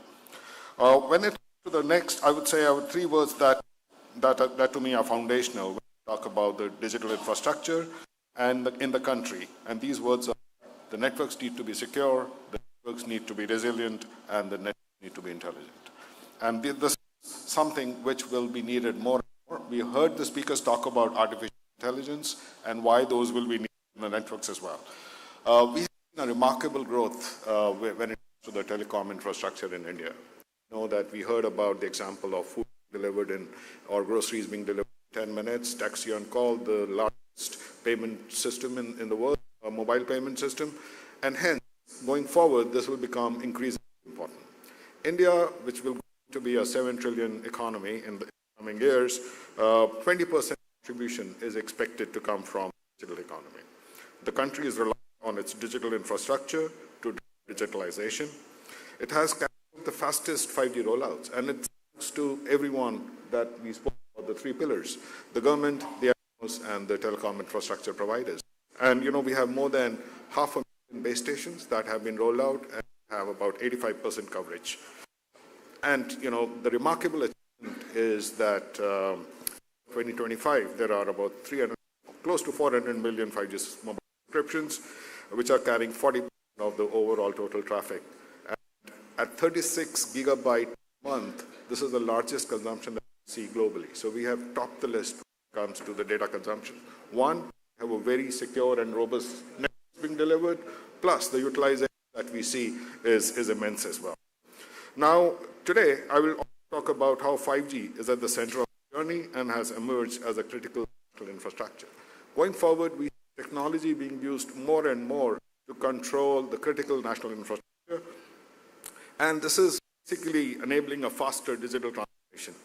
Speaker 7: When it comes to the next, I would say I have three words that to me are foundational when we talk about the digital infrastructure and in the country. And these words are: the networks need to be secure, the networks need to be resilient, and the networks need to be intelligent. And this is something which will be needed more and more. We heard the speakers talk about artificial intelligence and why those will be needed in the networks as well. We have seen a remarkable growth when it comes to the telecom infrastructure in India. You know that we heard about the example of food delivered or groceries being delivered in 10 minutes, taxi on call, the largest payment system in the world, a mobile payment system, and hence, going forward, this will become increasingly important. India, which will to be a 7 trillion economy in the coming years, 20% contribution is expected to come from the digital economy. The country is relying on its digital infrastructure to digitalization. It has the fastest 5G rollouts, and it's to everyone that we spoke about, the three pillars: the government, the MNOs, and the telecom infrastructure providers. And you know, we have more than 500,000 base stations that have been rolled out and have about 85% coverage. And you know, the remarkable achievement is that 2025 there are about close to 400 million 5G mobile subscriptions, which are carrying 40% of the overall total traffic. At 36 gigabyte a month, this is the largest consumption that we see globally. So we have topped the list when it comes to the data consumption. One, we have a very secure and robust network being delivered, plus the utilization that we see is immense as well. Now, today, I will talk about how 5G is at the center of the journey and has emerged as a critical infrastructure. Going forward, we see technology being used more and more to control the critical national infrastructure. And this is basically enabling a faster digital transformation.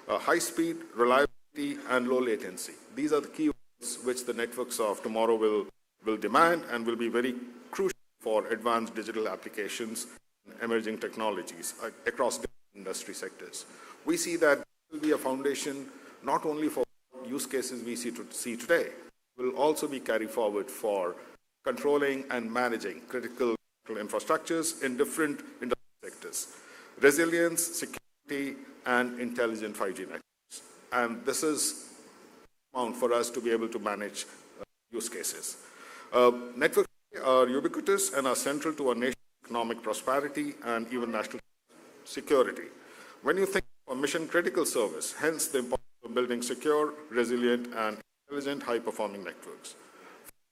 Speaker 7: High speed, reliability, and low latency. These are the keywords which the networks of tomorrow will demand and will be very crucial for advanced digital applications and emerging technologies across different industry sectors. We see that will be a foundation not only for use cases we see today, will also be carried forward for controlling and managing critical infrastructures in different industry sectors: resilience, security, and intelligent 5G networks. And this is bound for us to be able to manage use cases. Networks are ubiquitous and are central to our nation's economic prosperity and even national security. When you think of a mission-critical service, hence the importance of building secure, resilient, and intelligent, high-performing networks.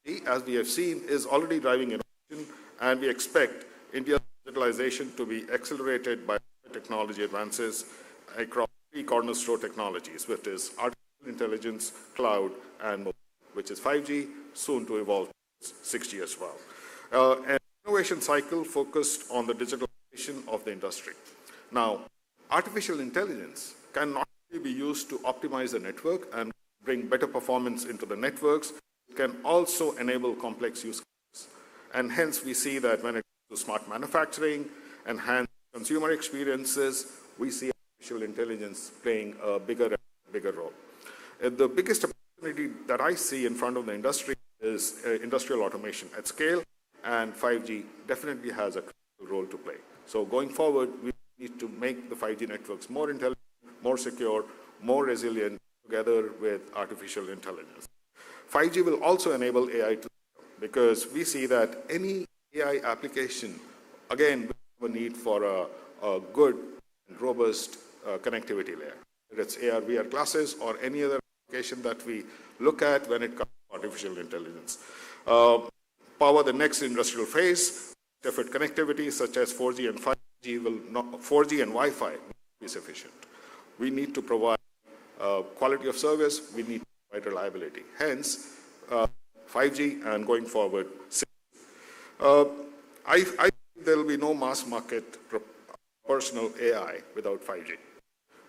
Speaker 7: 5G, as we have seen, is already driving innovation, and we expect India's digitalization to be accelerated by technology advances across three cornerstone technologies, which is artificial intelligence, cloud, and mobile, which is 5G, soon to evolve 6G as well. An innovation cycle focused on the digitalization of the industry. Now, artificial intelligence can not only be used to optimize the network and bring better performance into the networks, it can also enable complex use cases. And hence, we see that when it comes to smart manufacturing, enhanced consumer experiences, we see artificial intelligence playing a bigger role. The biggest opportunity that I see in front of the industry is industrial automation at scale, and 5G definitely has a critical role to play. So going forward, we need to make the 5G networks more intelligent, more secure, more resilient, together with artificial intelligence. 5G will also enable AI to scale, because we see that any AI application, again, will have a need for a good and robust connectivity layer. Whether it's AR, VR glasses, or any other application that we look at when it comes to artificial intelligence. Power the next industrial phase, effort connectivity such as 4G and 5G will not, 4G and Wi-Fi will not be sufficient. We need to provide quality of service, we need to provide reliability. Hence, 5G and going forward, I think there will be no mass market personal AI without 5G.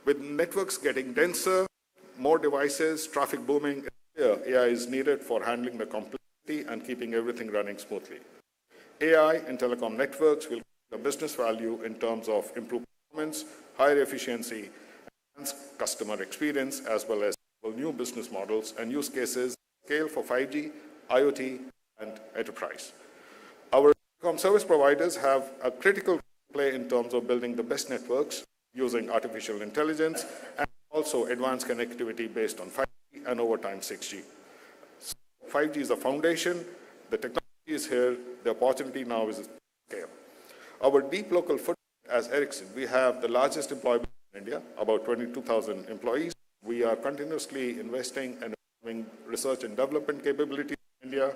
Speaker 7: With networks getting denser, more devices, traffic booming, AI is needed for handling the complexity and keeping everything running smoothly. AI in telecom networks will give the business value in terms of improved performance, higher efficiency, enhanced customer experience, as well as new business models and use cases, scale for 5G, IoT, and enterprise. Our telecom service providers have a critical play in terms of building the best networks using artificial intelligence and also advanced connectivity based on 5G and over time 6G. So 5G is the foundation, the technology is here, the opportunity now is scale. Our deep local footprint, as Eric said, we have the largest employee base in India, about 22,000 employees. We are continuously investing and doing research and development capabilities in India.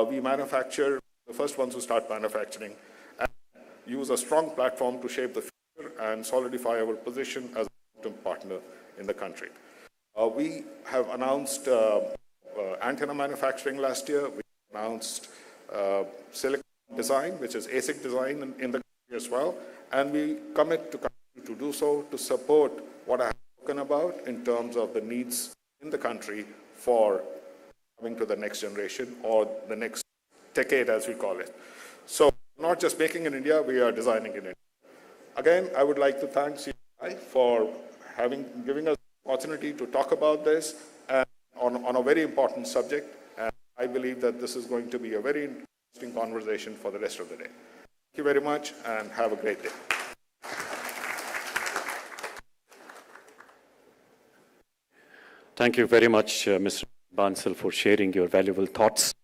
Speaker 7: We manufacture, the first ones to start manufacturing, and use a strong platform to shape the future and solidify our position as a long-term partner in the country. We have announced antenna manufacturing last year. We announced silicon design, which is ASIC design in the country as well, and we commit to continue to do so to support what I have spoken about in terms of the needs in the country for coming to the next generation or the next Techade, as we call it. So not just making in India, we are designing in India. Again, I would like to thank COAI for giving us the opportunity to talk about this and on a very important subject. And I believe that this is going to be a very interesting conversation for the rest of the day. Thank you very much and have a great day.
Speaker 1: Thank you very much, Mr. Bansal, for sharing your valuable thoughts.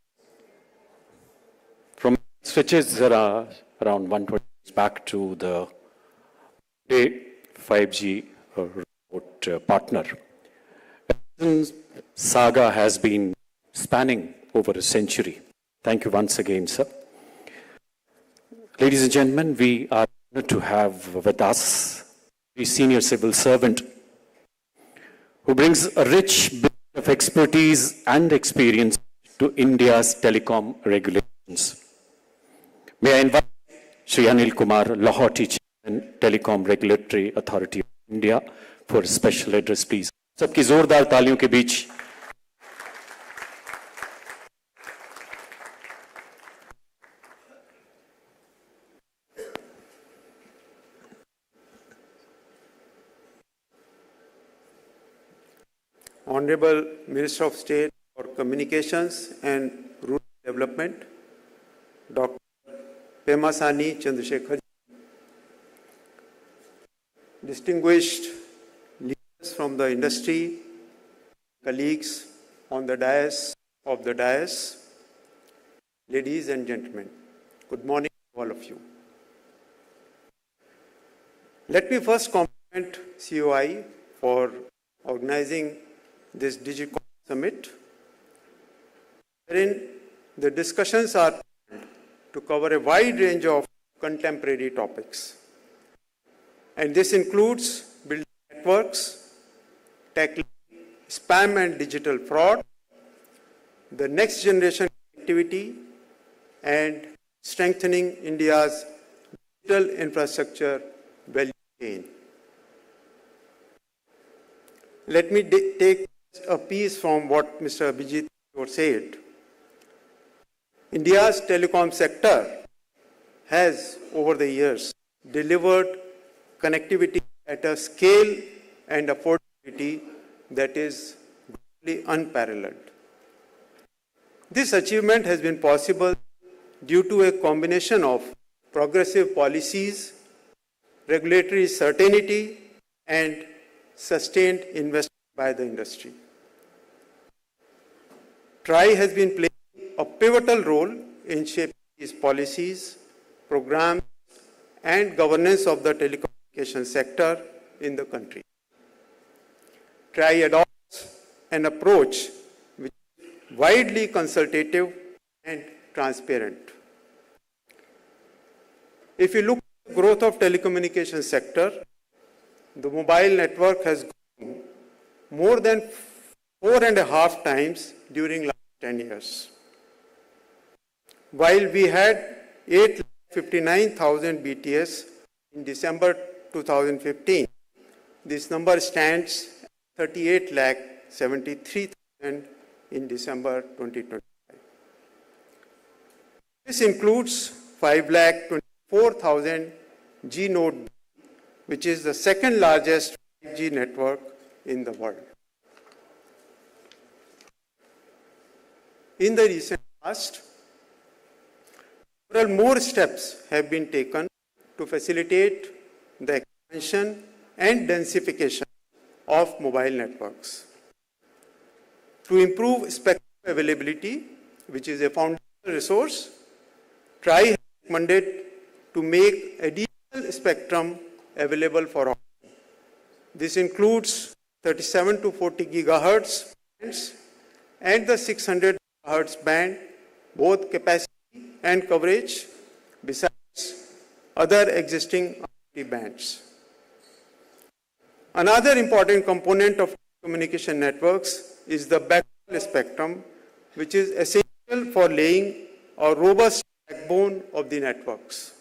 Speaker 1: From switches around 120 back to the 5G remote partner. This saga has been spanning over a century. Thank you once again, sir. Ladies and gentlemen, we are honored to have with us a senior civil servant who brings a rich blend of expertise and experience to India's telecom regulations. May I invite Shri Anil Kumar Lahoti, Chairman, Telecom Regulatory Authority of India, for a special address, please. सबकी जोरदार तालियों के बीच
Speaker 8: Honorable Minister of State for Communications and Rural Development, Dr. Pemasani Chandrasekhar, distinguished leaders from the industry, colleagues on the dais of the dais, ladies and gentlemen, good morning to all of you. Let me first compliment COAI for organizing this Digicom Summit, wherein the discussions are to cover a wide range of contemporary topics. And this includes building networks, tackling spam and digital fraud, the next generation connectivity, and strengthening India's digital infrastructure value chain. Let me take a piece from what Mr. Abhijit said. India's telecom sector has, over the years, delivered connectivity at a scale and affordability that is unparalleled. This achievement has been possible due to a combination of progressive policies, regulatory certainty, and sustained investment by the industry. TRAI has been playing a pivotal role in shaping these policies, programs, and governance of the telecommunication sector in the country. TRAI adopts an approach which is widely consultative and transparent. If you look at the growth of telecommunication sector, the mobile network has grown more than 4.5 times during last 10 years. While we had 859,000 BTS in December 2015, this number stands at 38,73,000 in December 2025. This includes 5,24,000 G-Node, which is the second largest 5G network in the world. In the recent past, several more steps have been taken to facilitate the expansion and densification of mobile networks. To improve spectrum availability, which is a foundational resource, TRAI has recommended to make additional spectrum available for all. This includes 37 to 40 gigahertz bands and the 600 gigahertz band, both capacity and coverage, besides other existing IoT bands. Another important component of communication networks is the backhaul spectrum, which is essential for laying a robust backbone of the networks.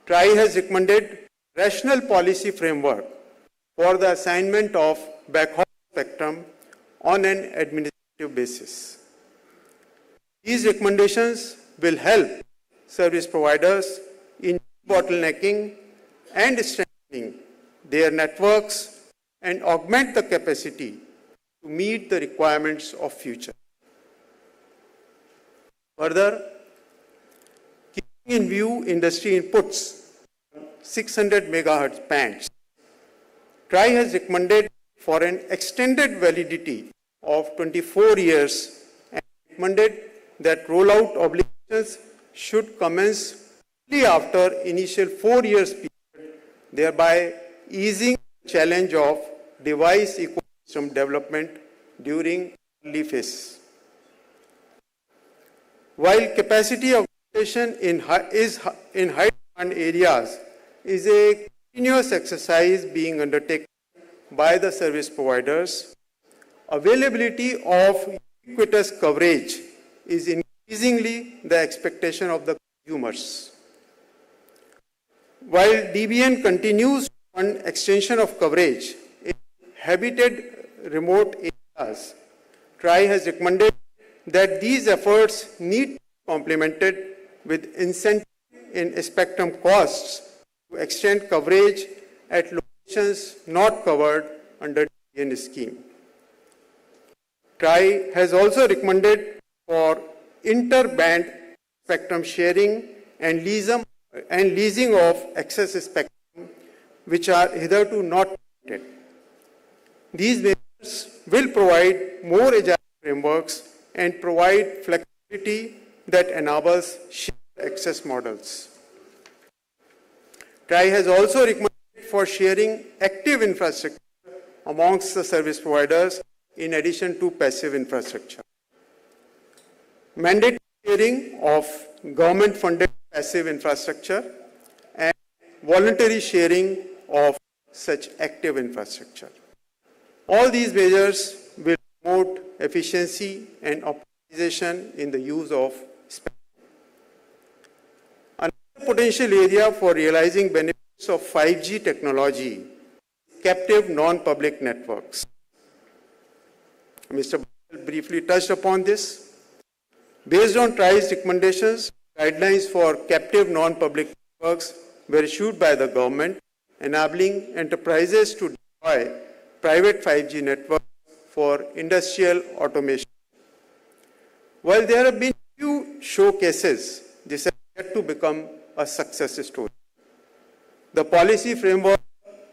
Speaker 8: TRAI has recommended rational policy framework for the assignment of backhaul spectrum on an administrative basis. These recommendations will help service providers in bottlenecking and strengthening their networks and augment the capacity to meet the requirements of future. Further, keeping in view industry inputs on 600 megahertz bands, TRAI has recommended for an extended validity of 24 years and recommended that rollout obligations should commence only after initial 4 years period, thereby easing the challenge of device ecosystem development during early phase. While capacity augmentation in high demand areas is a continuous exercise being undertaken by the service providers, availability of ubiquitous coverage is increasingly the expectation of the consumers. While DBN continues on extension of coverage in habited remote areas, TRAI has recommended that these efforts need to be complemented with incentive in spectrum costs to extend coverage at locations not covered under DBN scheme. TRAI has also recommended for inter-band spectrum sharing and leasing of excess spectrum, which are hitherto not permitted. These measures will provide more agile frameworks and provide flexibility that enables shared access models. TRAI has also recommended for sharing active infrastructure amongst the service providers in addition to passive infrastructure. Mandatory sharing of government-funded passive infrastructure and voluntary sharing of such active infrastructure. All these measures will promote efficiency and optimization in the use of spectrum. Another potential area for realizing benefits of 5G technology is captive non-public networks. Mr. briefly touched upon this. Based on TRAI's recommendations, guidelines for captive non-public networks were issued by the government, enabling enterprises to deploy private 5G networks for industrial automation. While there have been few showcases, this has yet to become a success story. The policy framework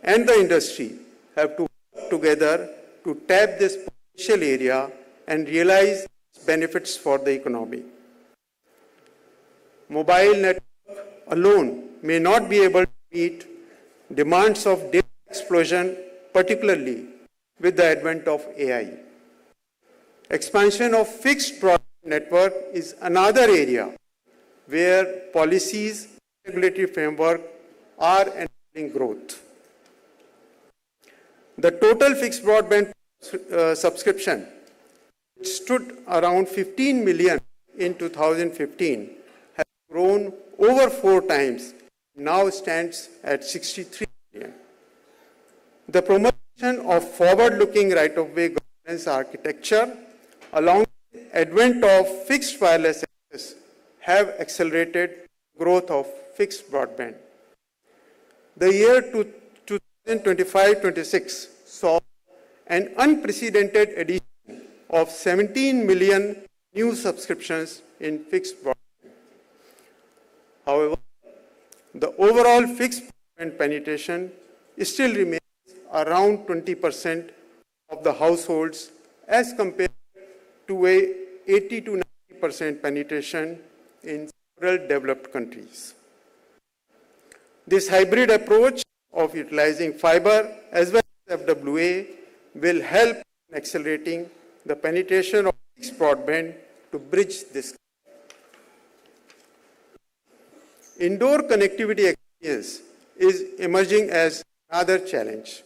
Speaker 8: and the industry have to work together to tap this potential area and realize benefits for the economy. Mobile network alone may not be able to meet demands of data explosion, particularly with the advent of AI. Expansion of fixed broadband network is another area where policies and regulatory framework are enabling growth. The total fixed broadband subscription, which stood around 15 million in 2015, has grown over 4 times, now stands at 63 million. The promotion of forward-looking right-of-way governance architecture, along with the advent of fixed wireless access, have accelerated growth of fixed broadband. The year 2025-26 saw an unprecedented addition of 17 million new subscriptions in fixed broadband. However, the overall fixed broadband penetration still remains around 20% of the households as compared to a 80 to 90% penetration in several developed countries. This hybrid approach of utilizing fiber as well as FWA will help in accelerating the penetration of fixed broadband to bridge this. Indoor connectivity experience is emerging as another challenge.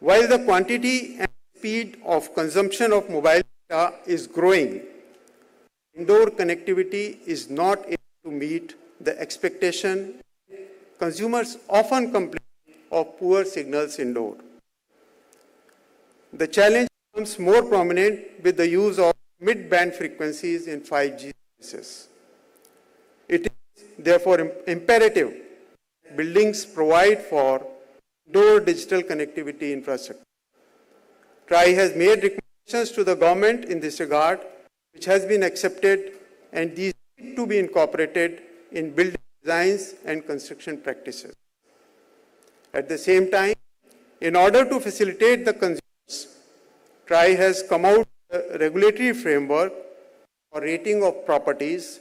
Speaker 8: While the quantity and speed of consumption of mobile data is growing, indoor connectivity is not able to meet the expectation. Consumers often complain of poor signals indoor. The challenge becomes more prominent with the use of mid-band frequencies in 5G services. It is therefore imperative that buildings provide for indoor digital connectivity infrastructure. TRAI has made recommendations to the government in this regard, which has been accepted, and these need to be incorporated in building designs and construction practices. At the same time, in order to facilitate the consumers, TRAI has come out with a regulatory framework for rating of properties,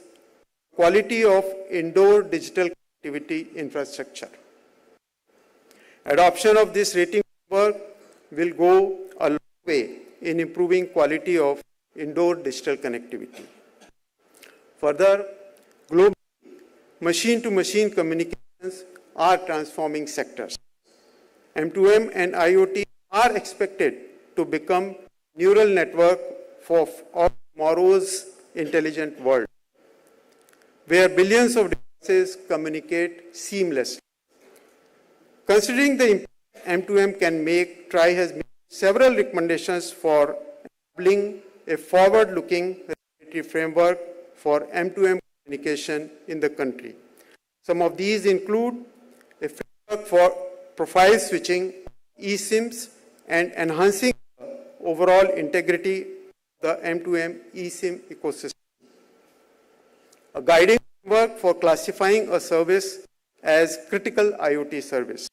Speaker 8: quality of indoor digital connectivity infrastructure. Adoption of this rating framework will go a long way in improving quality of indoor digital connectivity. Further, globally, machine-to-machine communications are transforming sectors. M2M and IoT are expected to become neural network for tomorrow's intelligent world, where billions of devices communicate seamlessly. Considering the impact M2M can make, TRAI has made several recommendations for enabling a forward-looking regulatory framework for M2M communication in the country. Some of these include a framework for profile switching, eSIMs, and enhancing the overall integrity of the M2M eSIM ecosystem. A guiding framework for classifying a service as critical IoT service.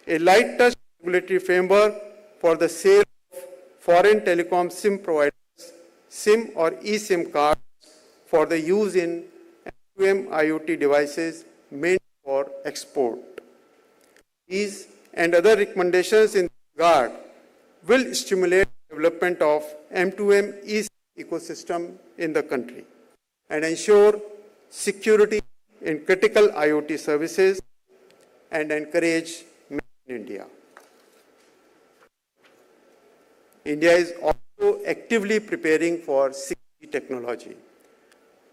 Speaker 8: A light touch regulatory framework for the sale of foreign telecom SIM providers, SIM or eSIM cards for the use in M2M IoT devices meant for export. These and other recommendations in this regard will stimulate development of M2M eSIM ecosystem in the country and ensure security in critical IoT services and encourage Make in India. India is also actively preparing for 6G technology.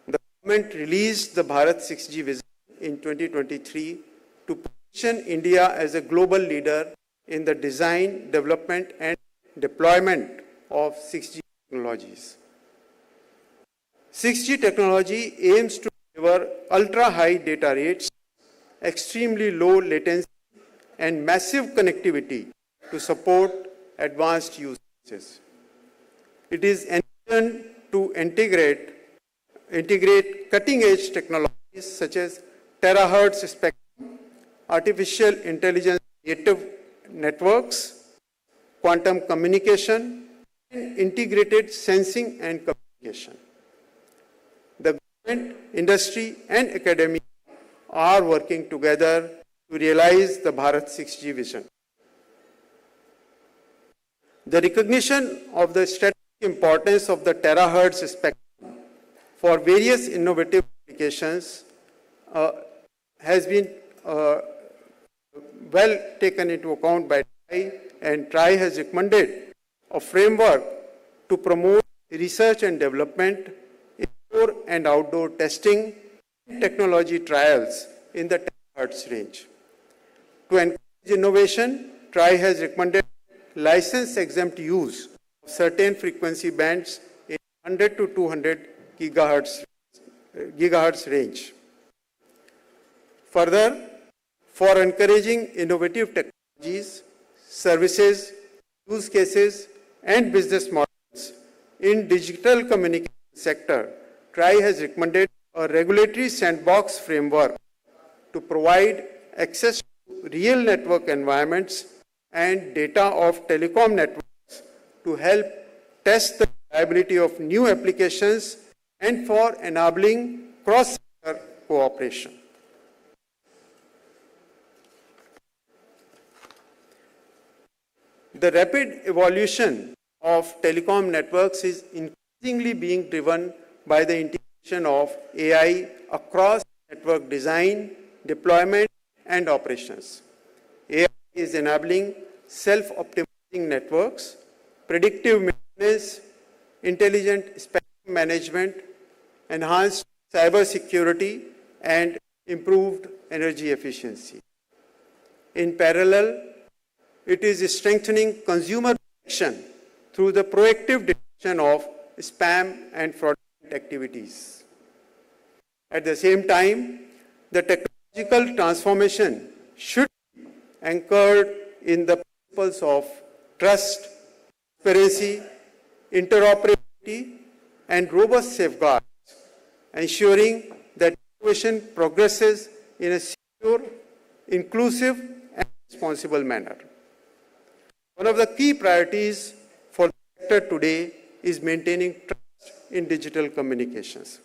Speaker 8: The government released the Bharat 6G vision in 2023 to position India as a global leader in the design, development, and deployment of 6G technologies. 6G technology aims to deliver ultra-high data rates, extremely low latency, and massive connectivity to support advanced use cases. It is envisioned to integrate cutting-edge technologies such as terahertz spectrum, artificial intelligence native networks, quantum communication, and integrated sensing and communication. The government, industry, and academia are working together to realize the Bharat 6G vision. The recognition of the strategic importance of the terahertz spectrum for various innovative applications has been well taken into account by TRI, and TRI has recommended a framework to promote research and development, indoor and outdoor testing, and technology trials in the terahertz range. To encourage innovation, TRI has recommended license-exempt use of certain frequency bands in 100 to 200 gigahertz range. Further, for encouraging innovative technologies, services, use cases, and business models in digital communication sector, TRI has recommended a regulatory sandbox framework to provide access to real network environments and data of telecom networks to help test the reliability of new applications and for enabling cross-sector cooperation. The rapid evolution of telecom networks is increasingly being driven by the integration of AI across network design, deployment, and operations. AI is enabling self-optimizing networks, predictive maintenance, intelligent spectrum management, enhanced cybersecurity, and improved energy efficiency. In parallel, it is strengthening consumer protection through the proactive detection of spam and fraudulent activities. At the same time, the technological transformation should be anchored in the principles of trust, transparency, interoperability, and robust safeguards, ensuring that innovation progresses in a secure, inclusive, and responsible manner. One of the key priorities for the sector today is maintaining trust in digital communications.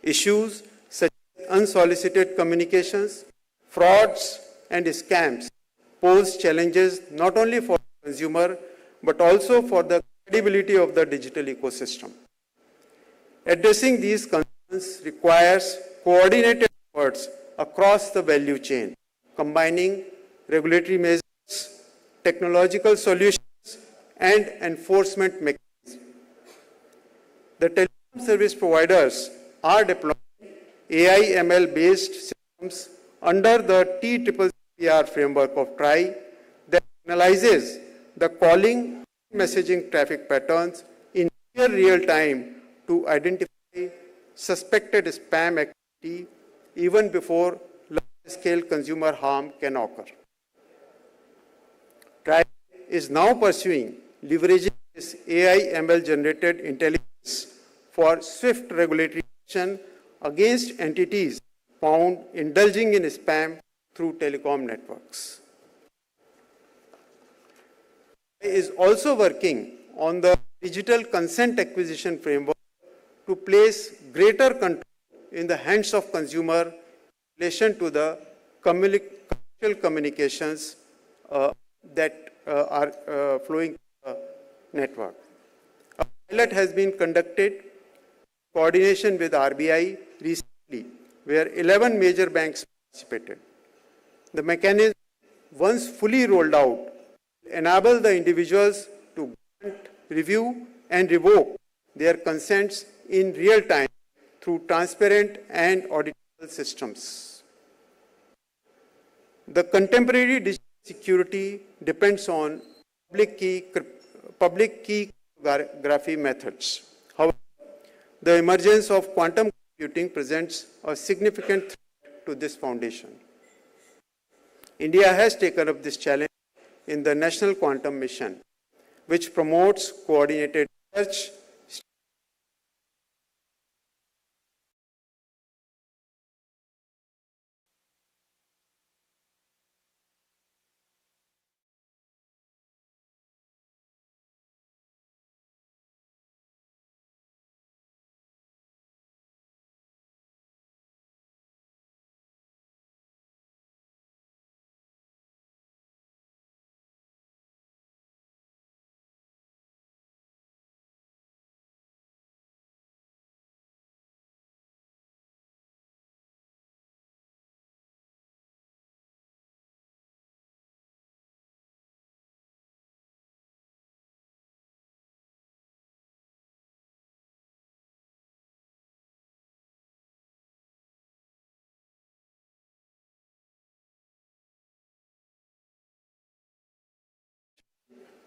Speaker 8: Issues such as unsolicited communications, frauds, and scams pose challenges not only for the consumer but also for the credibility of the digital ecosystem. Addressing these concerns requires coordinated efforts across the value chain, combining regulatory measures, technological solutions, and enforcement mechanisms. The telecom service providers are deploying AI/ML-based systems under the TCCCR framework of TRI that analyzes the calling and messaging traffic patterns in near real time to identify suspected spam activity even before large-scale consumer harm can occur. TRI is now pursuing leveraging this AI/ML-generated intelligence for swift regulatory action against entities found indulging in spam through telecom networks. TRI is also working on the digital consent acquisition framework to place greater control in the hands of consumer in relation to the commercial communications that are flowing through the network. A pilot has been conducted in coordination with RBI recently, where 11 major banks participated. The mechanism, once fully rolled out, will enable the individuals to grant, review, and revoke their consents in real time through transparent and auditable systems. The contemporary digital security depends on public key cryptography methods. However, the emergence of quantum computing presents a significant threat to this foundation. India has taken up this challenge in the National Quantum Mission, which promotes coordinated research,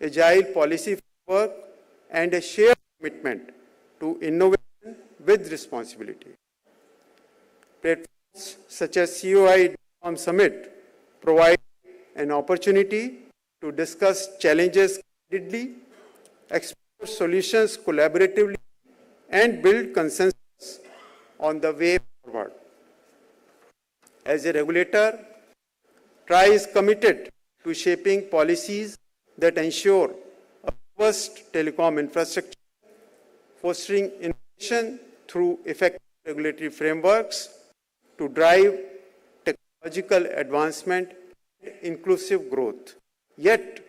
Speaker 8: agile policy framework, and a shared commitment to innovation with responsibility. Platforms such as COAI Digicom Summit provide an opportunity to discuss challenges candidly, explore solutions collaboratively, and build consensus on the way forward. As a regulator, TRAI is committed to shaping policies that ensure a robust telecom infrastructure, fostering innovation through effective regulatory frameworks to drive technological advancement and inclusive growth, yet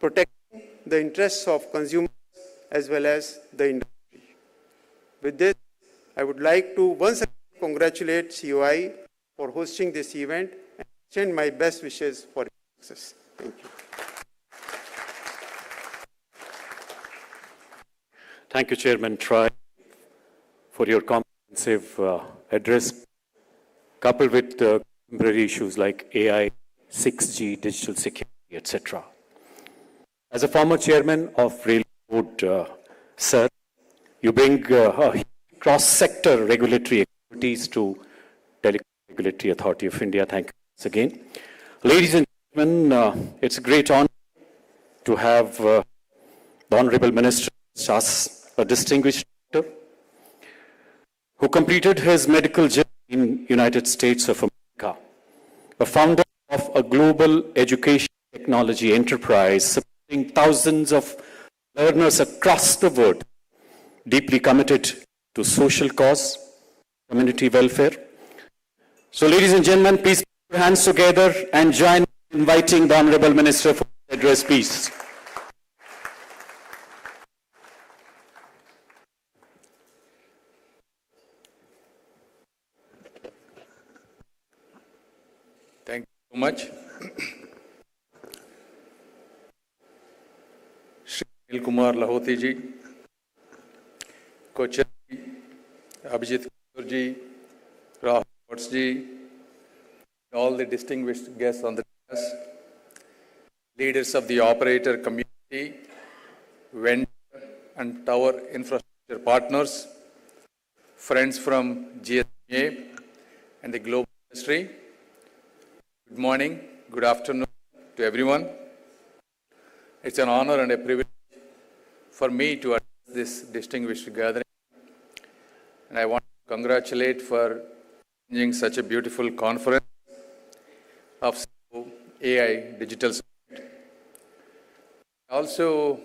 Speaker 8: protecting the interests of consumers as well as the industry. With this, I would like to once again congratulate COI for hosting this event and extend my best wishes for its success. Thank you.
Speaker 1: Thank you, Chairman TRAI, for your comprehensive address, coupled with contemporary issues like AI, 6G, digital security, etc. As a former chairman of Rail Board, sir, you bring cross-sector regulatory expertise to Telecom Regulatory Authority of India. Thank you once again. Ladies and gentlemen, it's a great honor to have the Honorable Minister us, a distinguished doctor who completed his medical journey in United States of America, a founder of a global education technology enterprise supporting thousands of learners across the world, deeply committed to social cause, community welfare. So, ladies and gentlemen, please put your hands together and join in inviting the Honorable Minister for his address, please.
Speaker 9: Thank you so much. Shri Anil Kumar Lahoti ji, Co-Chair ji, Abhijit Kaur ji, Rahul Watts ji, all the distinguished guests on the dais, leaders of the operator community, vendor and tower infrastructure partners, friends from GSMA and the global industry. Good morning, good afternoon to everyone. It's an honor and a privilege for me to address this distinguished gathering. And I want to congratulate for arranging such a beautiful conference of AI Digital Summit. I also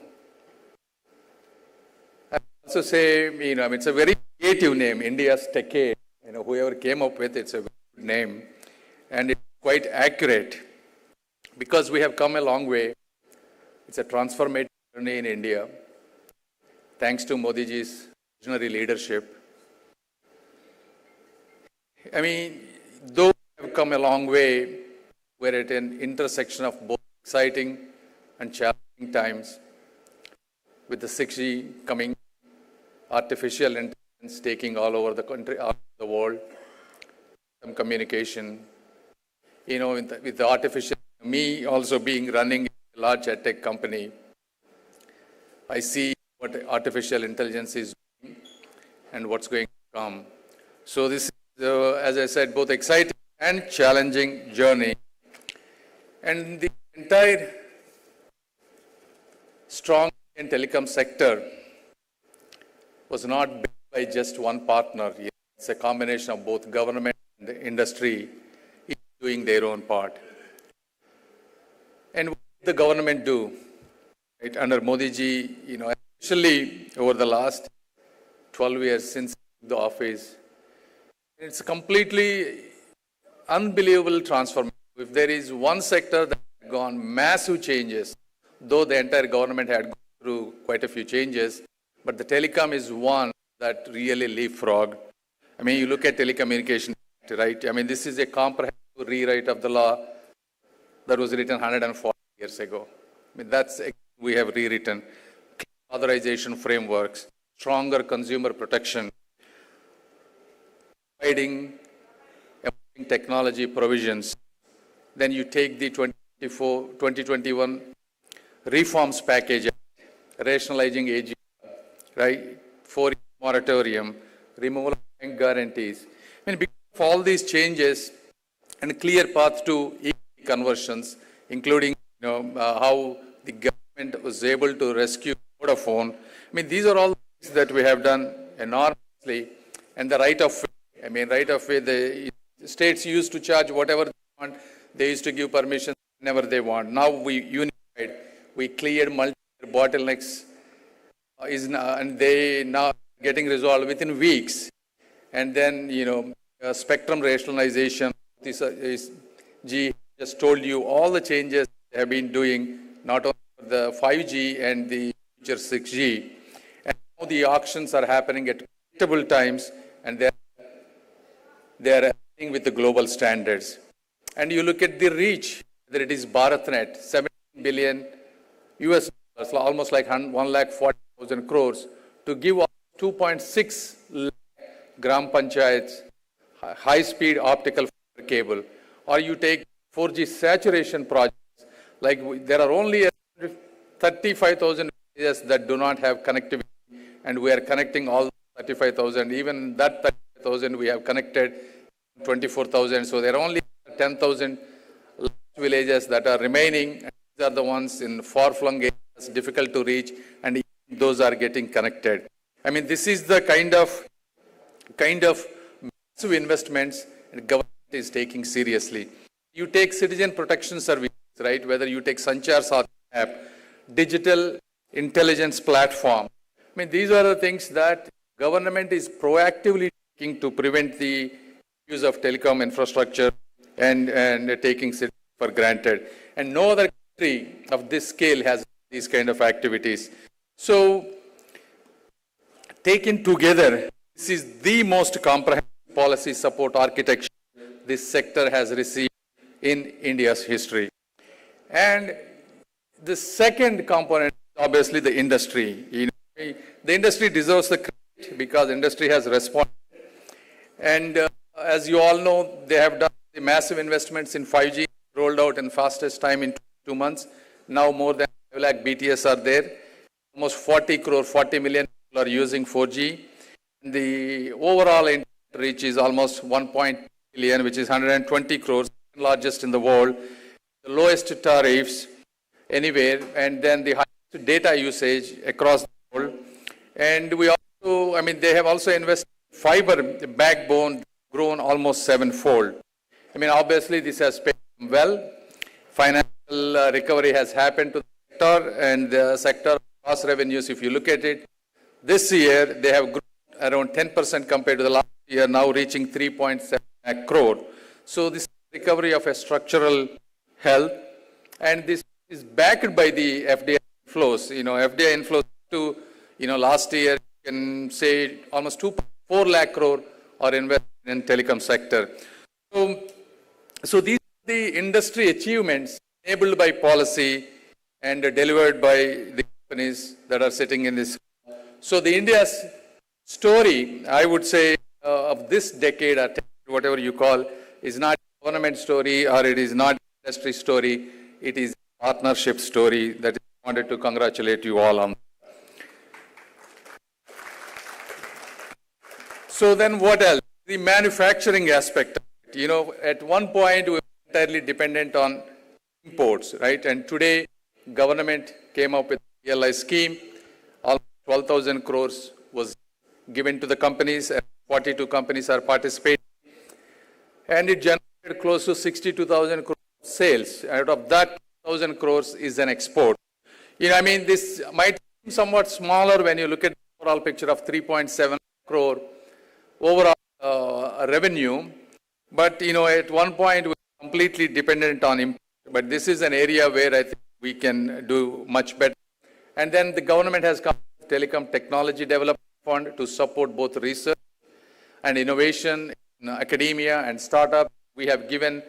Speaker 9: say, it's a very creative name, India's Techade. Whoever came up with it's a very good name. And it's quite accurate because we have come a long way. It's a transformative journey in India, thanks to Modi ji's visionary leadership. Though we have come a long way, we're at an intersection of both exciting and challenging times, with the 6G coming, artificial intelligence taking all over the country, all over the world, some communication. With the artificial, me also running a large tech company, I see what artificial intelligence is doing and what's going to come. So this is, as I said, both exciting and challenging journey. And the entire strong Indian telecom sector was not built by just one partner. It's a combination of both government and the industry doing their own part. And what did the government do? Right, under Modi ji, especially over the last 12 years since the office, it's a completely unbelievable transformation. If there is one sector that has gone massive changes, though the entire government had gone through quite a few changes, but the telecom is one that really leapfrogged. I mean, you look at Telecommunication Act, right? I mean, this is a comprehensive rewrite of the law that was written 140 years ago. I mean, that's we have rewritten. Authorization frameworks, stronger consumer protection, providing technology provisions. Then you take the 2021 reforms package, rationalizing AG, right? 4-year moratorium, removal of bank guarantees. I mean, because of all these changes and clear path to conversions, including how the government was able to rescue Vodafone. I mean, these are all things that we have done enormously. And the right of way, I mean, right of way, the states used to charge whatever they want. They used to give permission whenever they want. Now we unified. We cleared multiple bottlenecks, and they now getting resolved within weeks. And then, spectrum rationalization. G just told you all the changes they have been doing, not only for the 5G and the future 6G. And now the auctions are happening at predictable times, and they are acting with the global standards. And you look at the reach, whether it is BharatNet, 17 billion US dollars, almost like 1,40,000 crores, to give 2.6 lakh gram panchayats high-speed optical fiber cable. Or you take 4G saturation projects, like there are only 35,000 areas that do not have connectivity, and we are connecting all 35,000. Even that 35,000 we have connected 24,000. So there are only 10,000 villages that are remaining. And these are the ones in far-flung areas, difficult to reach, and those are getting connected. I mean, this is the kind of massive investments the government is taking seriously. You take citizen protection services, right? Whether you take Sanchar Saathi app, digital intelligence platform. I mean, these are the things that government is proactively taking to prevent the use of telecom infrastructure and taking it for granted. And no other country of this scale has these kind of activities. So, taken together, this is the most comprehensive policy support architecture this sector has received in India's history. And the second component is obviously the industry. The industry deserves the credit because industry has responded. And as you all know, they have done the massive investments in 5G, rolled out in fastest time in 2 months. Now more than 5 lakh BTS are there. Almost 40 million people are using 4G. The overall reach is almost 1.2 billion, which is 120 crores, largest in the world. The lowest tariffs anywhere, and then the highest data usage across the world. And we also, I mean, they have also invested in fiber backbone, grown almost 7-fold. I mean, obviously this has paid well. Financial recovery has happened to the sector, and the sector cost revenues, if you look at it, this year they have grown around 10% compared to the last year, now reaching 3.7 lakh crore. So this recovery of a structural health, and this is backed by the FDI inflows. FDI inflows to, last year, you can say almost 2.4 lakh crore are invested in telecom sector. So these are the industry achievements enabled by policy and delivered by the companies that are sitting in this. So the India's story, I would say, of this decade, or whatever you call, is not a government story or it is not industry story. It is a partnership story that I wanted to congratulate you all on. So then what else? The manufacturing aspect. At one point we were entirely dependent on imports, right? And today government came up with PLI scheme. Almost 12,000 crores was given to the companies, and 42 companies are participating. And it generated close to 62,000 crores sales. Out of that, 1,000 crores is an export. I mean, this might seem somewhat smaller when you look at the overall picture of 3.7 crore overall revenue. But, at one point, we're completely dependent on import. But this is an area where I think we can do much better. And then the government has come with Telecom Technology Development Fund to support both research and innovation in academia and startup. We have given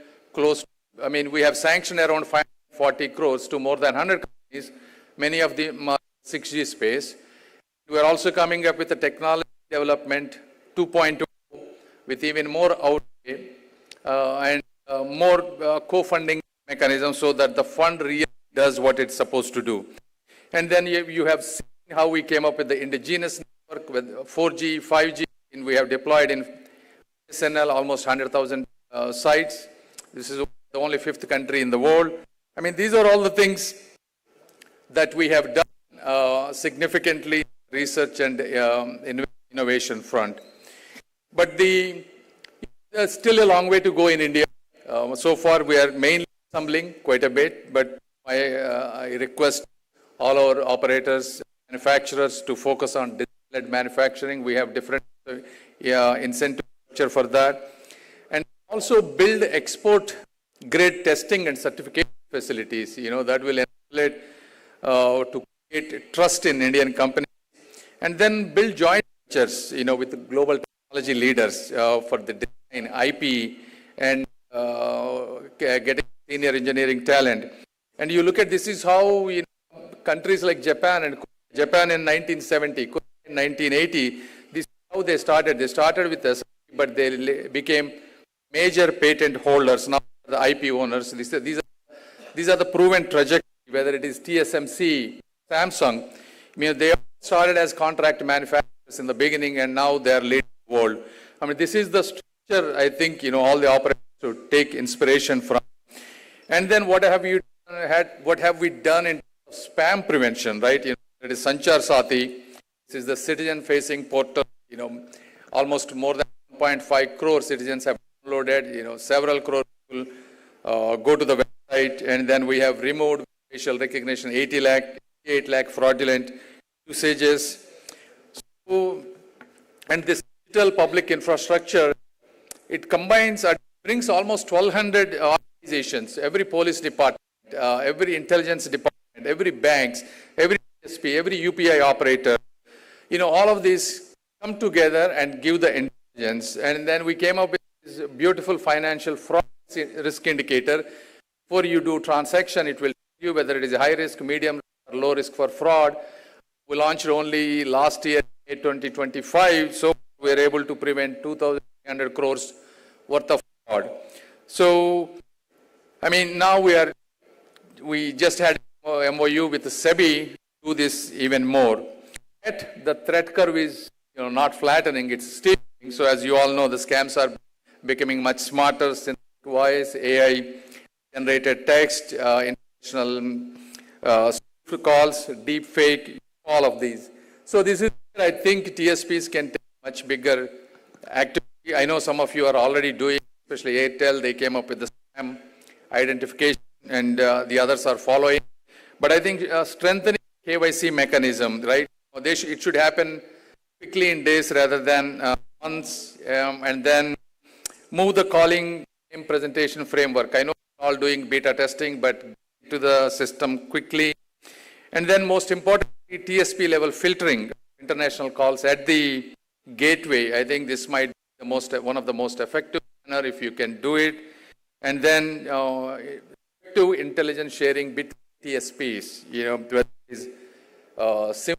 Speaker 9: we have sanctioned around 540 crores to more than 100 companies, many of them are 6G space. We are also coming up with a technology development 2.2 with even more outlay and more co-funding mechanism so that the fund really does what it's supposed to do. And then you have seen how we came up with the indigenous network with 4G, 5G, and we have deployed in SNL almost 100,000 sites. This is the only 5th country in the world. I mean, these are all the things that we have done significantly research and innovation front. But there's still a long way to go in India. So far, we are mainly stumbling quite a bit, but I request all our operators, manufacturers to focus on digital-led manufacturing. We have different incentive structure for that. And also build export-grade testing and certification facilities, that will enable it to create trust in Indian companies. And then build joint ventures, with the global technology leaders for the design, IP, and getting senior engineering talent. And you look at this is how countries like Japan in 1970, in 1980, this is how they started. They started with us, but they became major patent holders, now the IP owners. These are the proven trajectory, whether it is TSMC, Samsung. They started as contract manufacturers in the beginning, and now they are leading the world. This is the structure, I think, all the operators should take inspiration from. And then what have we done in spam prevention, right? That is Sanchar Sati. This is the citizen-facing portal. Almost more than 1.5 crore citizens have downloaded. Several crore people go to the website, and then we have removed facial recognition, 88 lakh fraudulent usages. So, and this digital public infrastructure, it brings almost 1,200 organizations, every police department, every intelligence department, every banks, every DSP, every UPI operator. All of these come together and give the intelligence. And then we came up with this beautiful financial fraud risk indicator. Before you do transaction, it will tell you whether it is high risk, medium, or low risk for fraud. We launched only last year, 2025, so we are able to prevent 2,300 crores worth of fraud. So, now we just had a MOU with the SEBI to do this even more. Yet the threat curve is, not flattening, it's steepening. So as you all know, the scams are becoming much smarter, synthetic voice, AI generated text, international calls, deep fake, all of these. So this is where I think TSPs can take much bigger activity. I know some of you are already doing, especially Airtel, they came up with the spam identification, and the others are following. But I think strengthening KYC mechanism, right? It should happen quickly in days rather than months, and then move the calling presentation framework. I know we're all doing beta testing, but to the system quickly. And then most importantly, TSP level filtering international calls at the gateway. I think this might be one of the most effective manner if you can do it. And then effective intelligence sharing between TSPs, whether it is SIM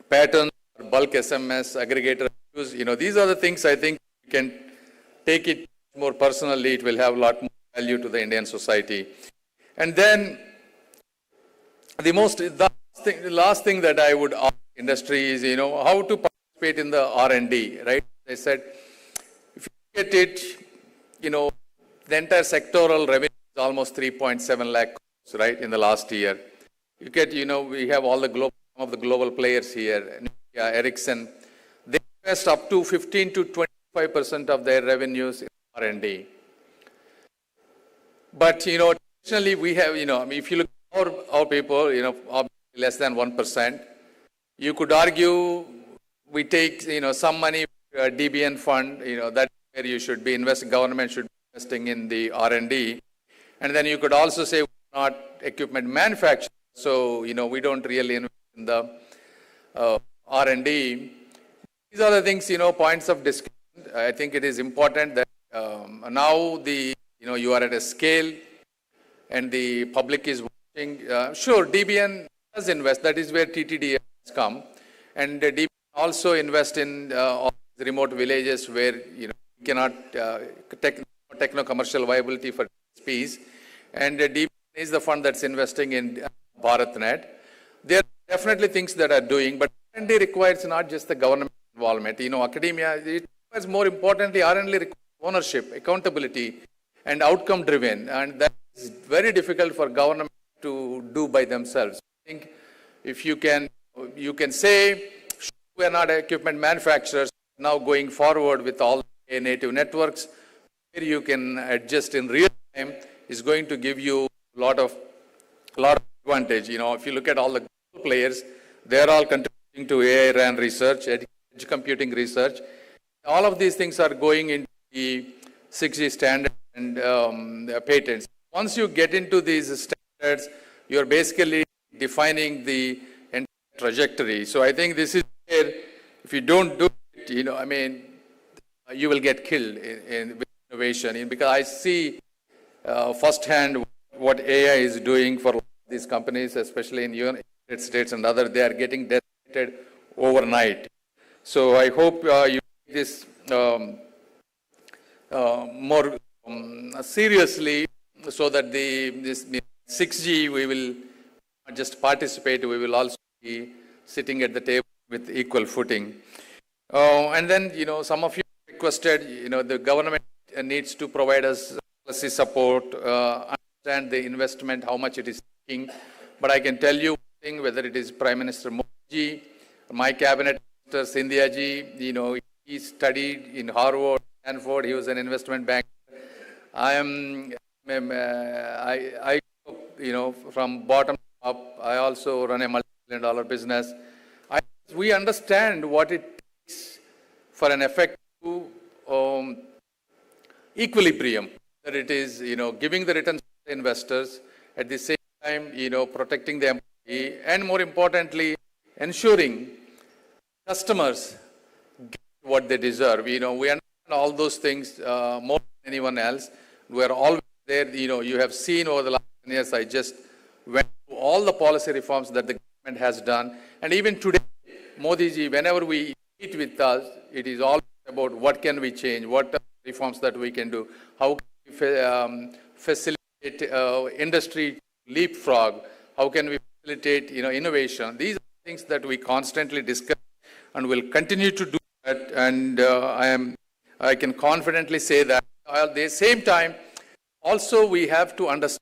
Speaker 9: patterns, or bulk SMS, aggregator use, these are the things I think you can take it more personally. It will have a lot more value to the Indian society. And then the last thing that I would ask industry is, how to participate in the R&D, right? I said, if you get it, the entire sectoral revenue is almost 3.7 lakh crores, right, in the last year. You get, we have all the some of the global players here, Nokia, Ericsson. They invest up to 15 to 25% of their revenues in R&D. But, traditionally we have, if you look at our people, less than 1%. You could argue we take, some money, DBN fund, that's where you should be investing, government should be investing in the R&D. And then you could also say we're not equipment manufacturers, so, we don't really invest in the R&D. These are the things, points of discussion. I think it is important that now you are at a scale and the public is watching. Sure, DBN does invest. That is where TTD has come. And DBN also invest in all these remote villages where, you cannot techno-commercial viability for DSPs. And DBN is the fund that's investing in BharatNet. There are definitely things that are doing, but R&D requires not just the government involvement. Academia, it requires more importantly, R&D requires ownership, accountability, and outcome-driven. And that is very difficult for government to do by themselves. I think if you can say, we are not equipment manufacturers, now going forward with all native networks, where you can adjust in real time, is going to give you a lot of advantage. If you look at all the players, they're all contributing to AI RAN research, edge computing research. All of these things are going into the 6G standard and patents. Once you get into these standards, you're basically defining the entire trajectory. So I think this is where, if you don't do it, you will get killed with innovation. Because I see firsthand what AI is doing for these companies, especially in United States and other. They are getting decimated overnight. So I hope you take this more seriously, so that this 6G, we will not just participate, we will also be sitting at the table with equal footing. And then, some of you requested, the government needs to provide us policy support, understand the investment, how much it is taking. But I can tell you one thing, whether it is Prime Minister Modi, my cabinet minister Sindhya ji, he studied in Harvard, Stanford, he was an investment banker. I from bottom up, I also run a multi-billion-dollar business. We understand what it takes for an effective equilibrium, that it is, giving the returns to the investors, at the same time, protecting the employee, and more importantly, ensuring customers get what they deserve. We understand all those things more than anyone else. We are always there. You have seen over the last 10 years, I just went through all the policy reforms that the government has done. And even today, Modi ji, whenever we meet with us, it is all about what can we change, what are the reforms that we can do, how can we facilitate industry leapfrog, how can we facilitate innovation. These are things that we constantly discuss and will continue to do that. And I can confidently say that. At the same time, also we have to understand,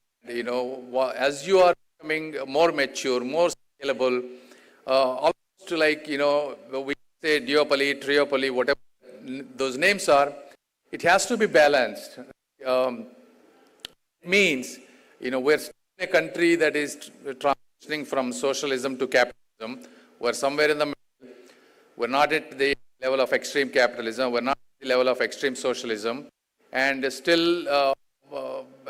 Speaker 9: as you are becoming more mature, more scalable, almost like, we say duopoly, triopoly, whatever those names are, it has to be balanced. It means, we're in a country that is transitioning from socialism to capitalism. We're somewhere in the middle. We're not at the level of extreme capitalism. We're not at the level of extreme socialism. And still,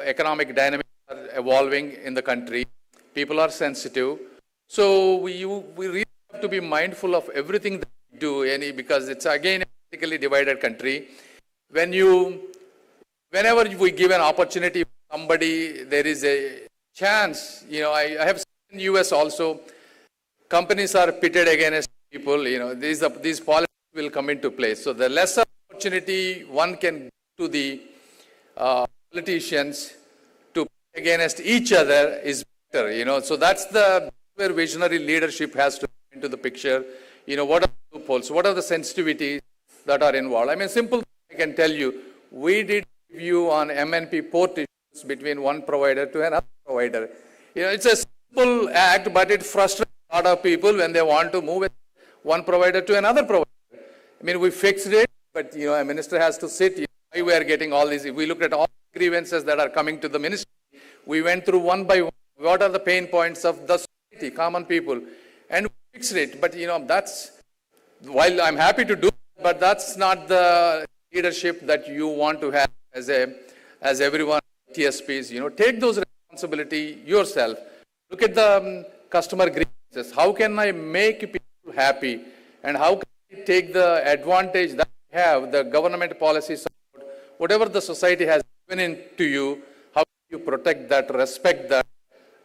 Speaker 9: economic dynamics are evolving in the country. People are sensitive. So we really have to be mindful of everything that we do, because it's again a politically divided country. Whenever we give an opportunity to somebody, there is a chance. I have seen in US also, companies are pitted against people. These policies will come into place. So the lesser opportunity one can give to the politicians to pit against each other is better. So that's where visionary leadership has to come into the picture. What are the loopholes? What are the sensitivities that are involved? Simple, I can tell you, we did review on MNP port issues between one provider to another provider. It's a simple act, but it frustrates a lot of people when they want to move one provider to another provider. I mean, we fixed it, but a minister has to sit. Why we are getting all these? If we look at all the grievances that are coming to the ministry, we went through one by one. What are the pain points of the society, common people, and we fixed it. But that's, while I'm happy to do it, but that's not the leadership that you want to have as everyone TSPs. Take those responsibility yourself. Look at the customer grievances. How can I make people happy, and how can I take the advantage that we have, the government policy support, whatever the society has given in to you, how you protect that, respect that,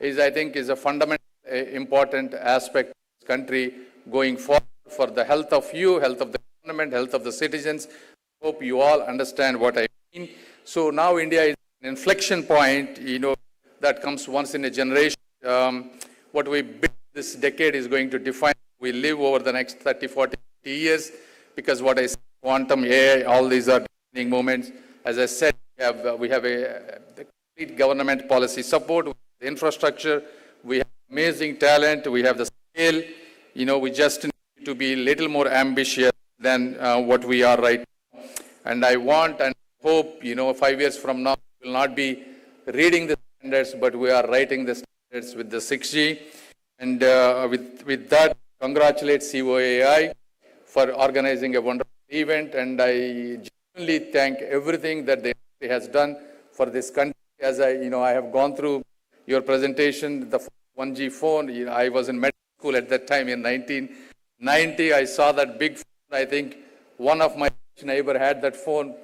Speaker 9: I think is a fundamental important aspect of this country going forward for the health of you, health of the government, health of the citizens. Hope you all understand what I mean. So now India is an inflection point, that comes once in a generation. What we build this decade is going to define we live over the next 30, 40, 50 years, because what I said, quantum, AI, all these are defining moments. As I said, we have a complete government policy support, the infrastructure, we have amazing talent, we have the scale, we just need to be a little more ambitious than what we are right now. And I want and hope, 5 years from now, we will not be reading the standards, but we are writing the standards with the 6G. And with that, congratulate COAI for organizing a wonderful event. And I genuinely thank everything that the industry has done for this country. As I have gone through your presentation, the 1G phone, I was in medical school at that time in 1990. I saw that big phone. I think one of my neighbor had that phone.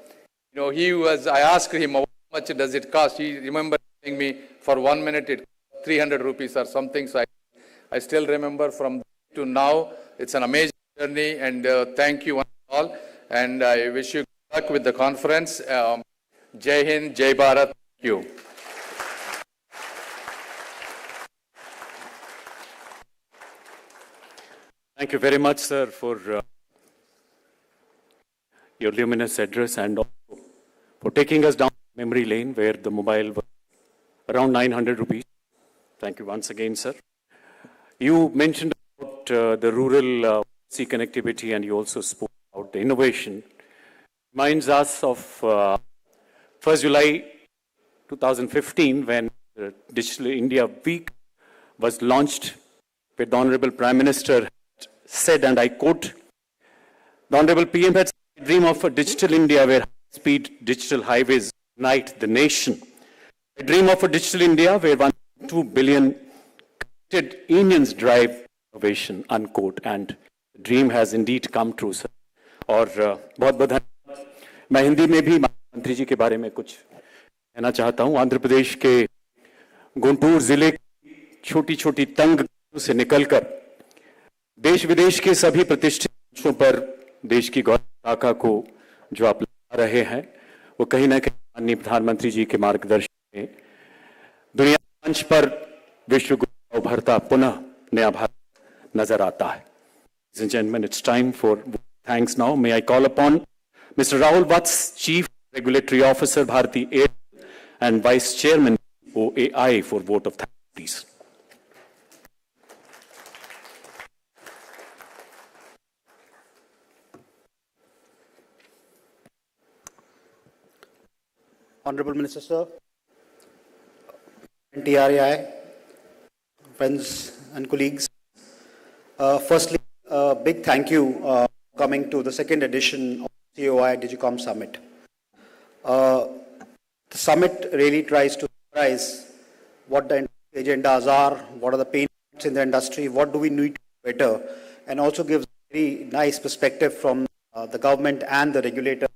Speaker 9: I asked him, how much does it cost? He remembered telling me for 1 minute, it 300 rupees or something. So I still remember from to now. It's an amazing journey, and thank you all. And I wish you good luck with the conference. Jai Hind, Jai Bharat. Thank you.
Speaker 1: Thank you very much, sir, for your luminous address, and also for taking us down memory lane where the mobile was around 900 rupees. Thank you once again, sir. You mentioned about the rural sea connectivity, and you also spoke about the innovation. Reminds us of 1st July 2015 when the Digital India Week was launched, where the Honorable Prime Minister said, and I quote, the Honorable PM had said, "I dream of a digital India where high-speed digital highways unite the nation. I dream of a digital India where 1.2 billion connected Indians drive innovation," unquote. And the dream has indeed come true, sir. और बहुत बहुत धन्यवाद. मैं हिंदी में भी मंत्री जी के बारे में कुछ कहना चाहता हूँ. आंध्र प्रदेश के गुंटूर जिले की छोटी छोटी तंग से निकलकर देश विदेश के सभी प्रतिष्ठित मंचों पर देश की गौरव पताका को जो आप ला रहे हैं, वो कहीं ना कहीं माननीय प्रधानमंत्री जी के मार्गदर्शन में दुनिया मंच पर विश्व को उभरता पुनः नया भारत नजर आता है. Ladies and gentlemen, it's time for thanks now. May I call upon Mr. Rahul Vats, Chief Regulatory Officer, Bharti Airtel, and Vice Chairman, OAI, for vote of thanks, please.
Speaker 10: Honorable Minister, sir, TRAI, friends and colleagues. Firstly, a big thank you coming to the second edition of COAI Digicom Summit. The summit really tries to summarize what the agendas are, what are the pain points in the industry, what do we need to do better, and also gives a very nice perspective from the government and the regulator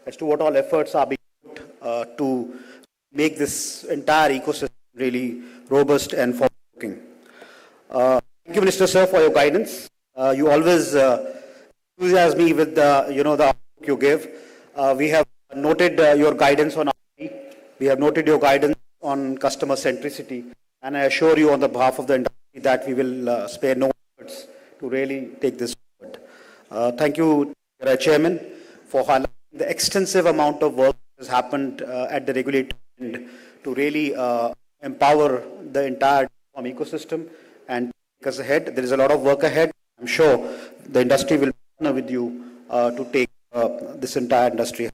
Speaker 10: as to what all efforts are being put to make this entire ecosystem really robust and forward-looking. Thank you, Minister, sir, for your guidance. You always enthusiasm me with the outlook you give. We have noted your guidance on R&D. We have noted your guidance on customer centricity, and I assure you on the behalf of the industry that we will spare no efforts to really take this forward. Thank you, Chairman, for highlighting the extensive amount of work that has happened at the regulatory end to really empower the entire ecosystem and take us ahead. There is a lot of work ahead. I'm sure the industry will partner with you to take this entire industry.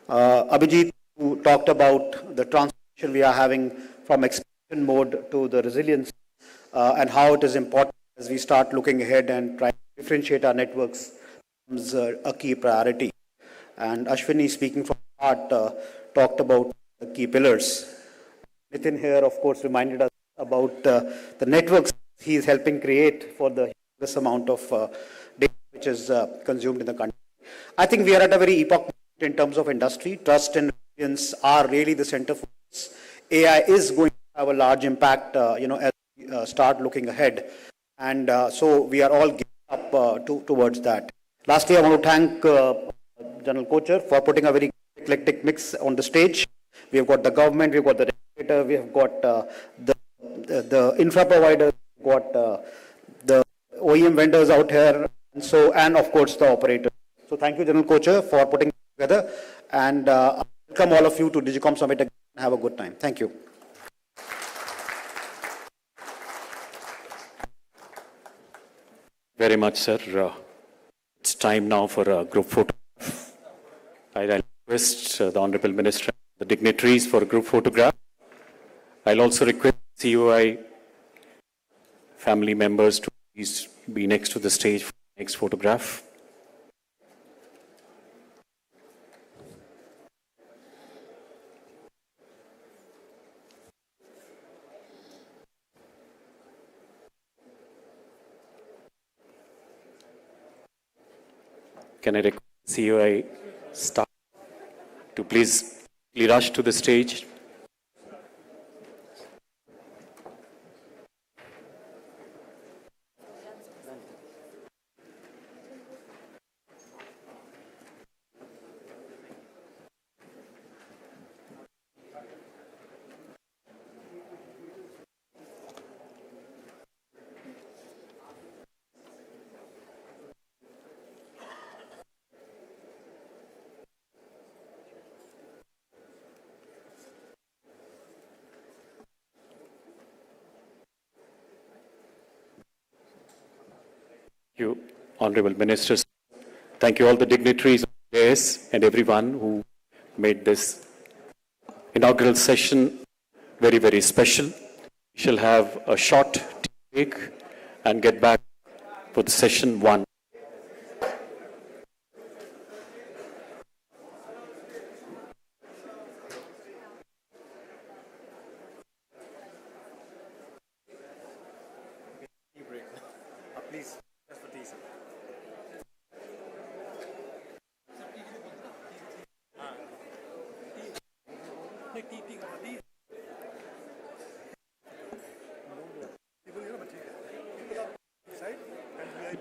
Speaker 10: Abhijit, who talked about the transformation we are having from expansion mode to the resilience and how it is important as we start looking ahead and try to differentiate our networks becomes a key priority. And Ashwini, speaking from heart, talked about the key pillars. Nitin here, of course, reminded us about the networks he is helping create for the humongous amount of data which is consumed in the country. I think we are at a very epoch moment in terms of industry. Trust and resilience are really the center for this. AI is going to have a large impact, as we start looking ahead. And so we are all gearing up towards that. Lastly, I want to thank General Kocher for putting a very eclectic mix on the stage. We have got the government, we've got the regulator, we have got the infra providers, we've got the OEM vendors out here, and of course the operators. So thank you, General Kocher, for putting it together, and welcome all of you to Digicom Summit again. Have a good time. Thank you.
Speaker 1: Very much, sir. It's time now for a group photo. I request the Honorable Minister, the dignitaries for a group photograph. I'll also request COI family members to please be next to the stage for the next photograph. Can I request COI staff to please rush to the stage? Thank you, Honorable Ministers. Thank you all the dignitaries, and everyone who made this inaugural session very, very special. We shall have a short tea break and get back for the session 1.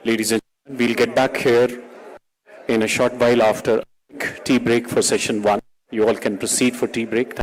Speaker 1: Ladies and gentlemen, we'll get back here in a short while after tea break for session 1. You all can proceed for tea break.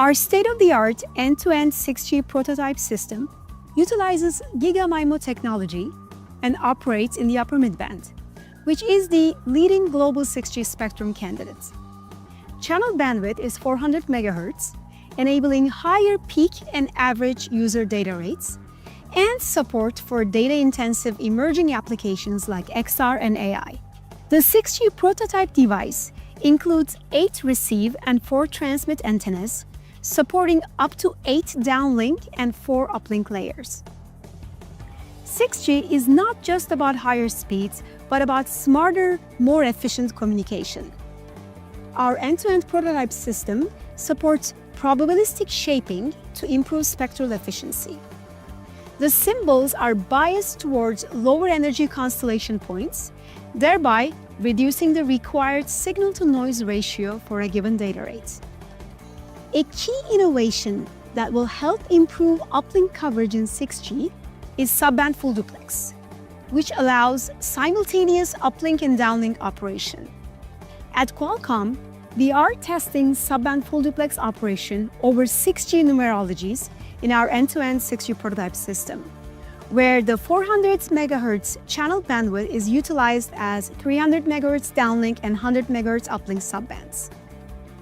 Speaker 11: Our state-of-the-art end-to-end 6G prototype system utilizes GigaMIMO technology and operates in the upper mid-band, which is the leading global 6G spectrum candidate. Channel bandwidth is 400 MHz, enabling higher peak and average user data rates, and support for data-intensive emerging applications like XR and AI. The 6G prototype device includes 8 receive and 4 transmit antennas, supporting up to 8 downlink and 4 uplink layers. 6G is not just about higher speeds, but about smarter, more efficient communication. Our end-to-end prototype system supports probabilistic shaping to improve spectral efficiency. The symbols are biased towards lower energy constellation points, thereby reducing the required signal-to-noise ratio for a given data rate. A key innovation that will help improve uplink coverage in 6G is subband full duplex, which allows simultaneous uplink and downlink operation. At Qualcomm, we are testing subband full duplex operation over 6G numerologies in our end-to-end 6G prototype system, where the 400 MHz channel bandwidth is utilized as 300 MHz downlink and 100 MHz uplink subbands.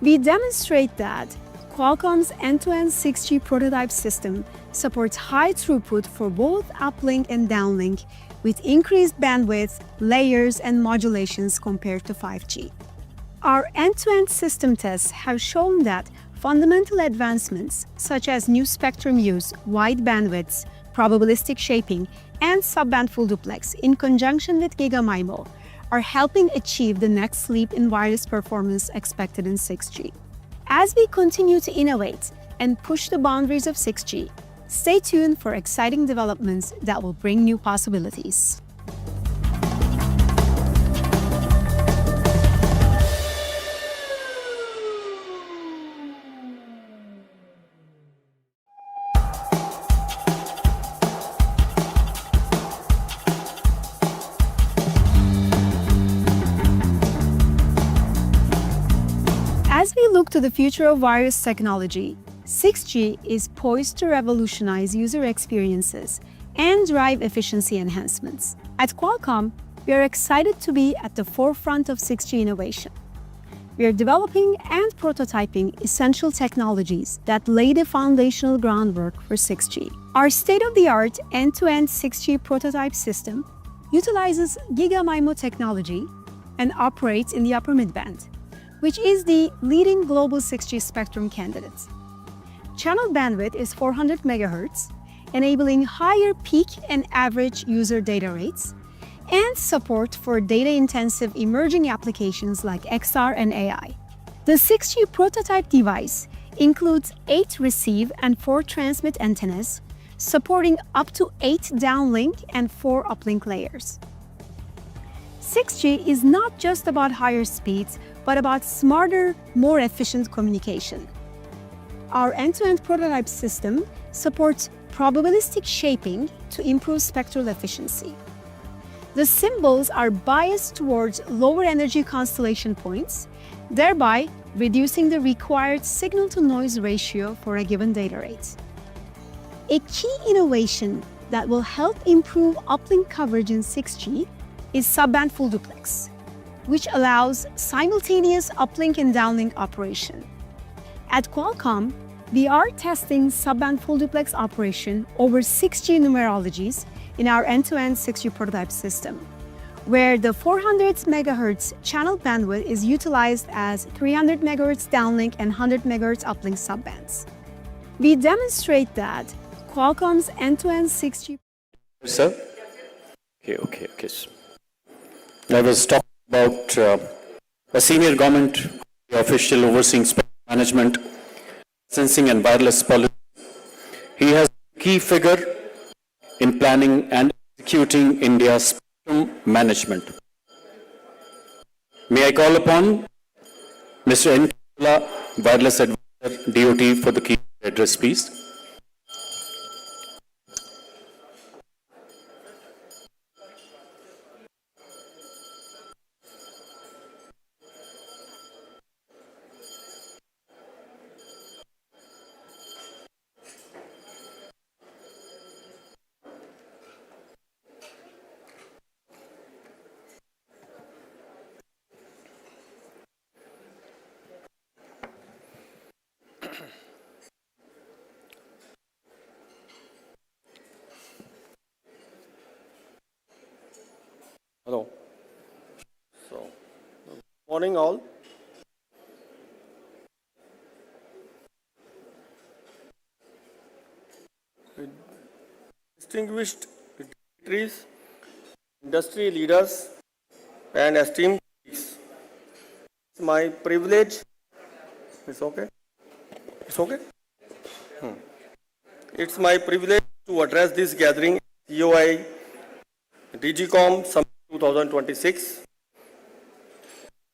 Speaker 11: We demonstrate that Qualcomm's end-to-end 6G prototype system supports high throughput for both uplink and downlink with increased bandwidth, layers, and modulations compared to 5G. Our end-to-end system tests have shown that fundamental advancements such as new spectrum use, wide bandwidths, probabilistic shaping, and subband full duplex in conjunction with GigaMIMO are helping achieve the next leap in wireless performance expected in 6G. As we continue to innovate and push the boundaries of 6G, stay tuned for exciting developments that will bring new possibilities. As we look to the future of wireless technology, 6G is poised to revolutionize user experiences and drive efficiency enhancements. At Qualcomm, we are excited to be at the forefront of 6G innovation. We are developing and prototyping essential technologies that lay the foundational groundwork for 6G. Our state-of-the-art end-to-end 6G prototype system utilizes GigaMIMO technology and operates in the upper mid-band, which is the leading global 6G spectrum candidate. Channel bandwidth is 400 MHz, enabling higher peak and average user data rates, and support for data-intensive emerging applications like XR and AI. The 6G prototype device includes 8 receive and 4 transmit antennas, supporting up to 8 downlink and 4 uplink layers. 6G is not just about higher speeds, but about smarter, more efficient communication. Our end-to-end prototype system supports probabilistic shaping to improve spectral efficiency. The symbols are biased towards lower energy constellation points, thereby reducing the required signal-to-noise ratio for a given data rate. A key innovation that will help improve uplink coverage in 6G is subband full duplex, which allows simultaneous uplink and downlink operation. At Qualcomm, we are testing subband full duplex operation over 6G numerologies in our end-to-end 6G prototype system, where the 400 MHz channel bandwidth is utilized as 300 MHz downlink and 100 MHz uplink subbands. We demonstrate that Qualcomm's end-to-end 6G...
Speaker 1: Sir? Okay. I was talking about a senior government official overseeing spectrum management, licensing and wireless policy. He has a key figure in planning and executing India's spectrum management. May I call upon Mr. N. Wireless Advisor, DOT, for the key address, please.
Speaker 12: morning all. Distinguished dignitaries, industry leaders, and esteemed colleagues. It's my privilege. It's okay? It's okay? It's my privilege to address this gathering, COAI Digicom Summit 2026,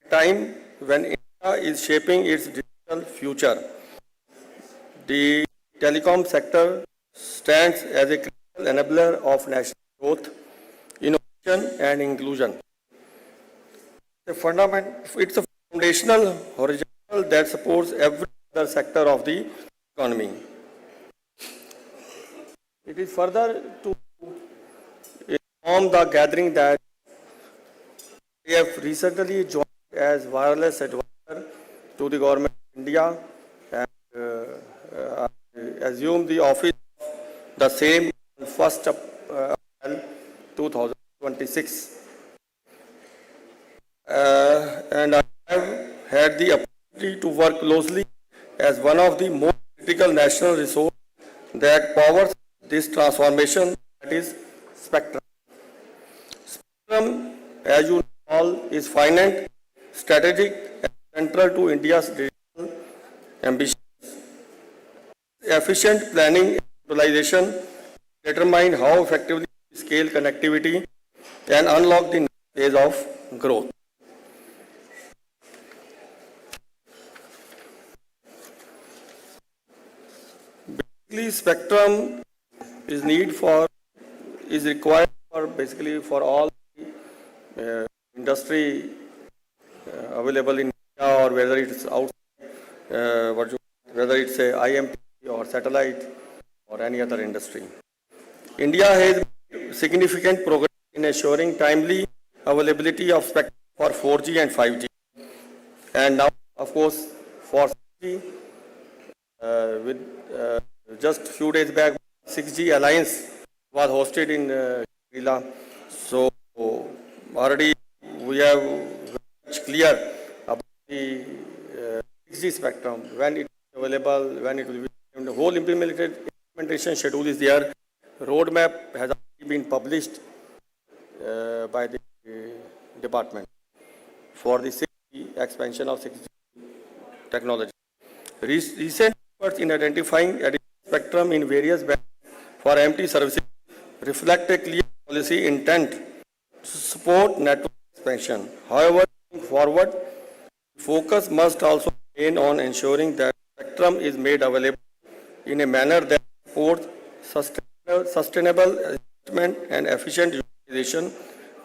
Speaker 12: a time when India is shaping its digital future. The telecom sector stands as a critical enabler of national growth, innovation, and inclusion. It's a foundational horizontal that supports every other sector of the economy. It is further to inform the gathering that we have recently joined as wireless advisor to the Government of India and assumed the office of the same on 1st April 2026. And I have had the opportunity to work closely as one of the most critical national resources that powers this transformation, that is spectrum. Spectrum, as you know all, is finite, strategic, and central to India's digital ambitions. Efficient planning and utilization determine how effectively we scale connectivity and unlock the next phase of growth. Basically, spectrum is required for basically for all industry available in India, or whether it's outside, whether it's a IMT or satellite or any other industry. India has made significant progress in assuring timely availability of spectrum for 4G and 5G, and now, of course, for 6G, with just a few days back, 6G Alliance was hosted in Shangri-La. So already we have very much clear about the 6G spectrum, when it is available, when it will be. The whole implementation schedule is there. Roadmap has already been published by the department for the 6G expansion of 6G technology. Recent efforts in identifying spectrum in various bands for MT services reflect a clear policy intent to support network expansion. However, going forward, focus must also remain on ensuring that spectrum is made available in a manner that supports sustainable investment and efficient utilization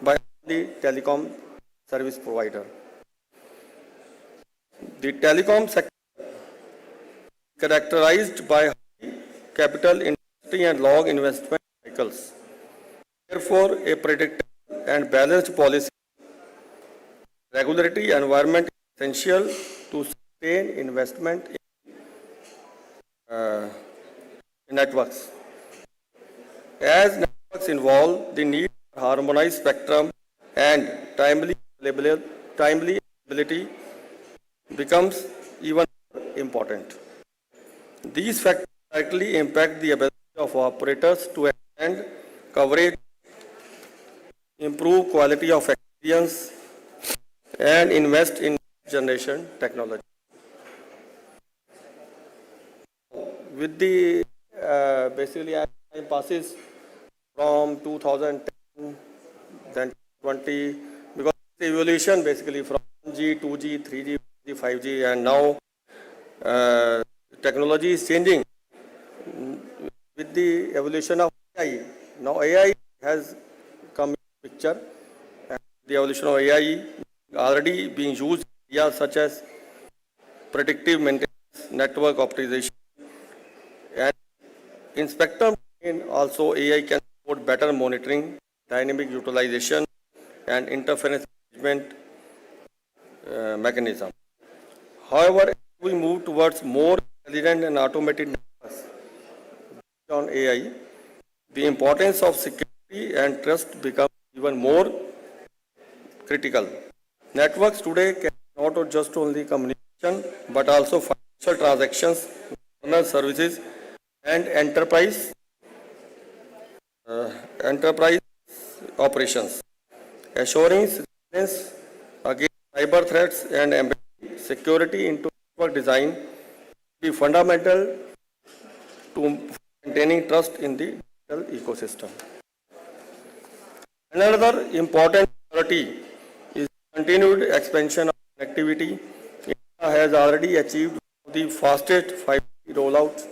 Speaker 12: by the telecom service provider. The telecom sector is characterized by high capital intensity and long investment cycles. Therefore, a predictable and balanced policy regulatory environment is essential to sustain investment in networks. As networks involve the need for harmonized spectrum and timely availability becomes even more important. These factors directly impact the ability of operators to expand coverage, improve quality of experience, and invest in next-generation technology. With the basically as time passes from 2010, then 20, because the evolution basically from 1G, 2G, 3G, 5G, and now technology is changing with the evolution of AI. Now AI has come into the picture, and the evolution of AI already being used in areas such as predictive maintenance, network optimization, and in spectrum also AI can support better monitoring, dynamic utilization, and interference management mechanism. However, as we move towards more intelligent and automated networks on AI, the importance of security and trust becomes even more critical. Networks today can not just only communication, but also financial transactions, government services, and enterprise operations, assuring resilience against cyber threats and embedding security into network design be fundamental to maintaining trust in the digital ecosystem. Another important priority is continued expansion of connectivity. India has already achieved the fastest 5G rollout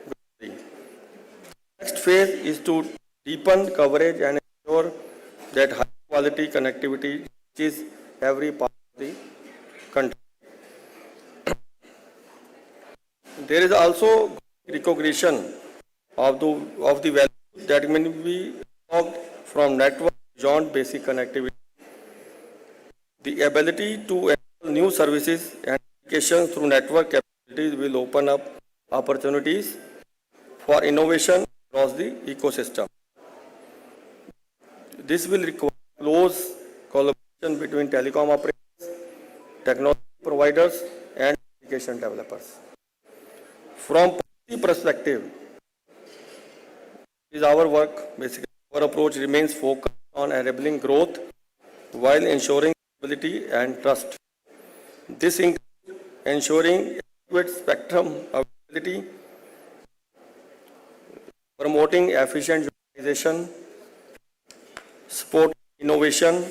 Speaker 12: globally. Next phase is to deepen coverage and ensure that high quality connectivity reaches every part of the country. There is also recognition of the value that may be unlocked from network beyond basic connectivity. The ability to enable new services and applications through network capabilities will open up opportunities for innovation across the ecosystem. This will require close collaboration between telecom operators, technology providers, and application developers. From policy perspective, is our work. Basically, our approach remains focused on enabling growth while ensuring stability and trust. This includes ensuring adequate spectrum availability, promoting efficient utilization, supporting innovation,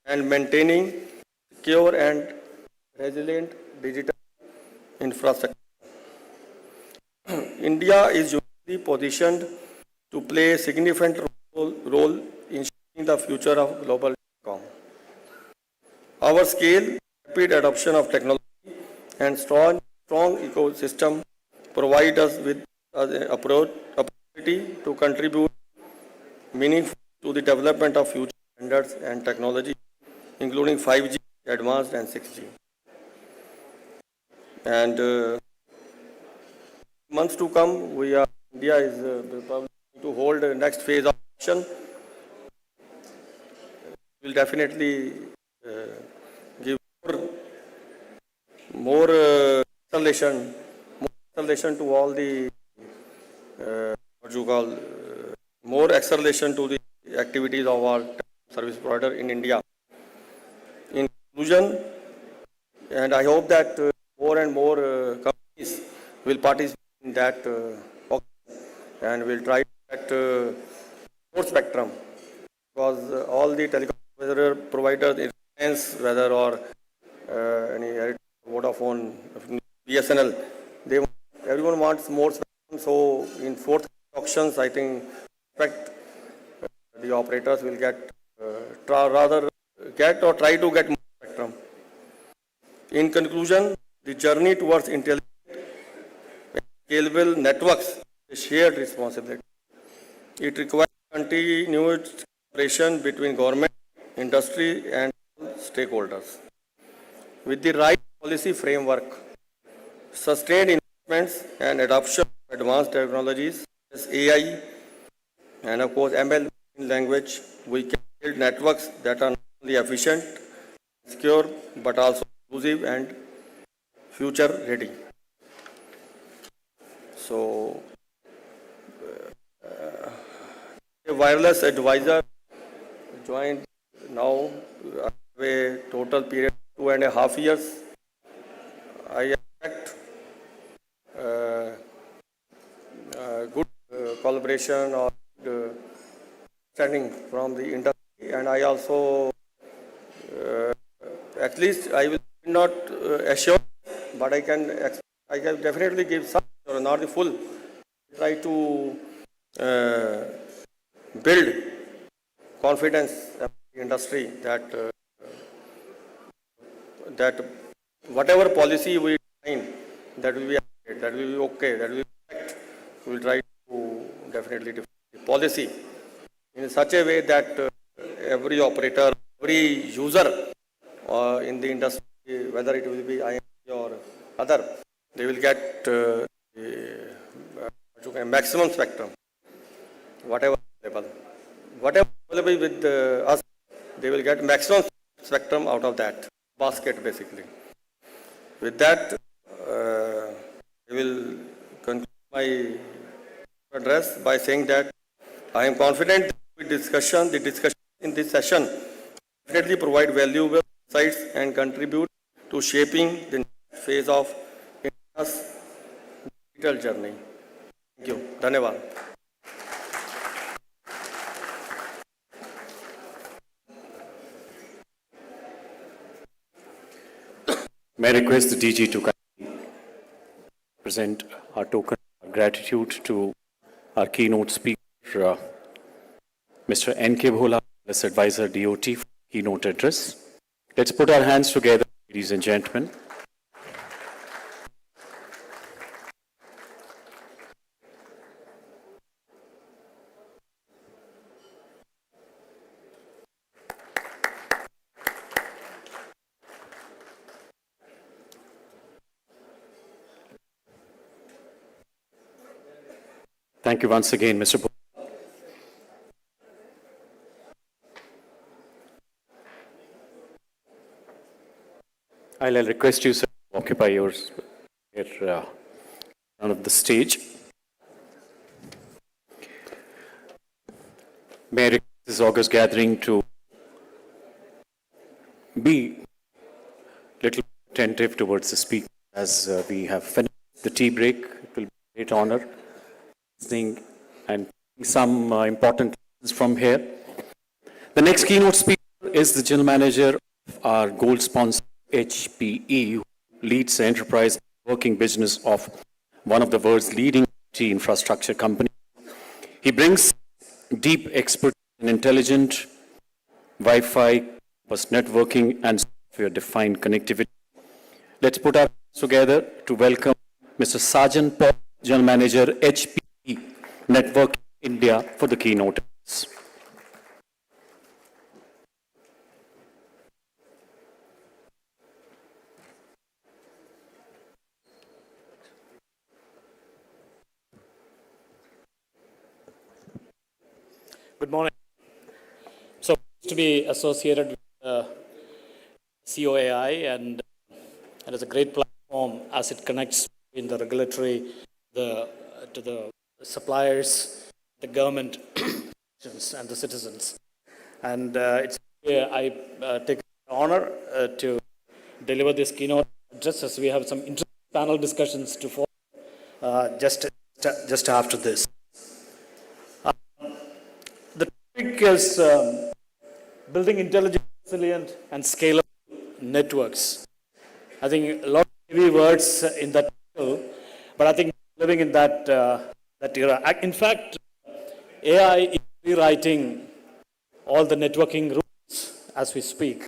Speaker 12: and maintaining secure and resilient digital infrastructure. India is uniquely positioned to play a significant role in shaping the future of global telecom. Our scale, rapid adoption of technology, and strong ecosystem provide us with an opportunity to contribute meaningfully to the development of future standards and technology, including 5G, advanced, and 6G. And months to come, India is probably to hold the next phase of action. Will definitely give more acceleration to all the more acceleration to the activities of our service provider in India. In conclusion, and I hope that more and more companies will participate in that and will try to get more spectrum, because all the telecom providers, whether or any Vodafone, BSNL, everyone wants more spectrum. So in fourth auctions, I think the operators will try to get more spectrum. In conclusion, the journey towards intelligent and scalable networks is a shared responsibility. It requires continued cooperation between government, industry, and stakeholders. With the right policy framework, sustained investments, and adoption of advanced technologies as AI and, of course, ML language, we can build networks that are not only efficient, secure, but also inclusive and future ready. So, a wireless advisor joined now a total period of 2.5 years. I expect good collaboration or understanding from the industry, and I also at least I will not assure, but I can definitely give some, or not the full. Try to build confidence in the industry that whatever policy we find, that will be okay, that will be correct. We will try to definitely define the policy in such a way that every operator, every user in the industry, whether it will be IMT or other, they will get maximum spectrum, whatever available. Whatever available with us, they will get maximum spectrum out of that basket, basically. With that, I will conclude my address by saying that I am confident that the discussion in this session definitely provide valuable insights and contribute to shaping the next phase of India's digital journey. Thank you. Dhanyavad.
Speaker 1: May I request the DG to present our token of gratitude to our keynote speaker, Mr. N.K. Bhola, as Advisor DOT for keynote address. Let's put our hands together, ladies and gentlemen. Thank you once again, Mr. Bhola. I'll request you, sir, to occupy yours here on of the stage. May I request this august gathering to be a little attentive towards the speaker as we have finished the tea break. It will be a great honor listening and some important lessons from here. The next keynote speaker is the General Manager of our gold sponsor, HPE, who leads the enterprise working business of one of the world's leading IT infrastructure companies. He brings deep expertise in intelligent Wi-Fi, networking, and software-defined connectivity. Let's put our hands together to welcome Mr. Sajan Paul, General Manager, HPE Network India, for the keynote.
Speaker 13: Good morning. So, to be associated with COAI, and it's a great platform as it connects in the regulatory, to the suppliers, the government, and the citizens. And I take the honor to deliver this keynote just as we have some interesting panel discussions to follow just after this. Is building intelligent, resilient, and scalable networks. I think a lot of heavy words in that title, but I think living in that era. In fact, AI is rewriting all the networking rules as we speak,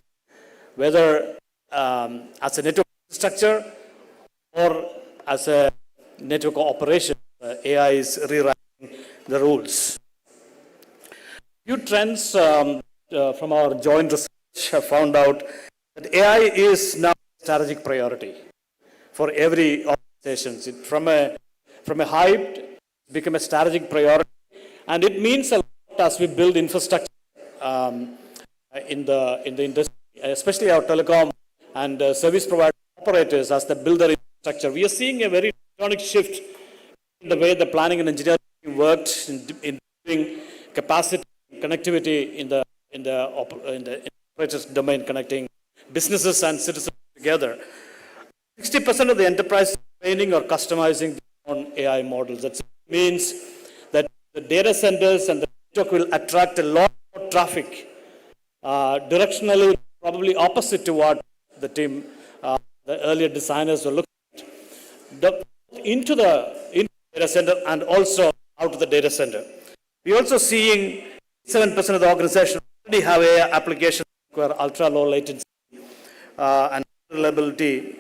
Speaker 13: whether as a network structure or as a network operation. AI is rewriting the rules. Few trends from our joint research have found out that AI is now a strategic priority for every organization. From a hype, become a strategic priority, and it means a lot as we build infrastructure in the industry, especially our telecom and service provider operators as they build their infrastructure. We are seeing a very tectonic shift in the way the planning and engineering worked in building capacity. Connectivity in the operators domain, connecting businesses and citizens together. 60% of the enterprise training or customizing on AI models. That means that the data centers and the network will attract a lot more traffic, directionally probably opposite to what the team, the earlier designers were looking at. Into the data center and also out of the data center. We're also seeing 7% of the organization already have AI applications require ultra-low latency and reliability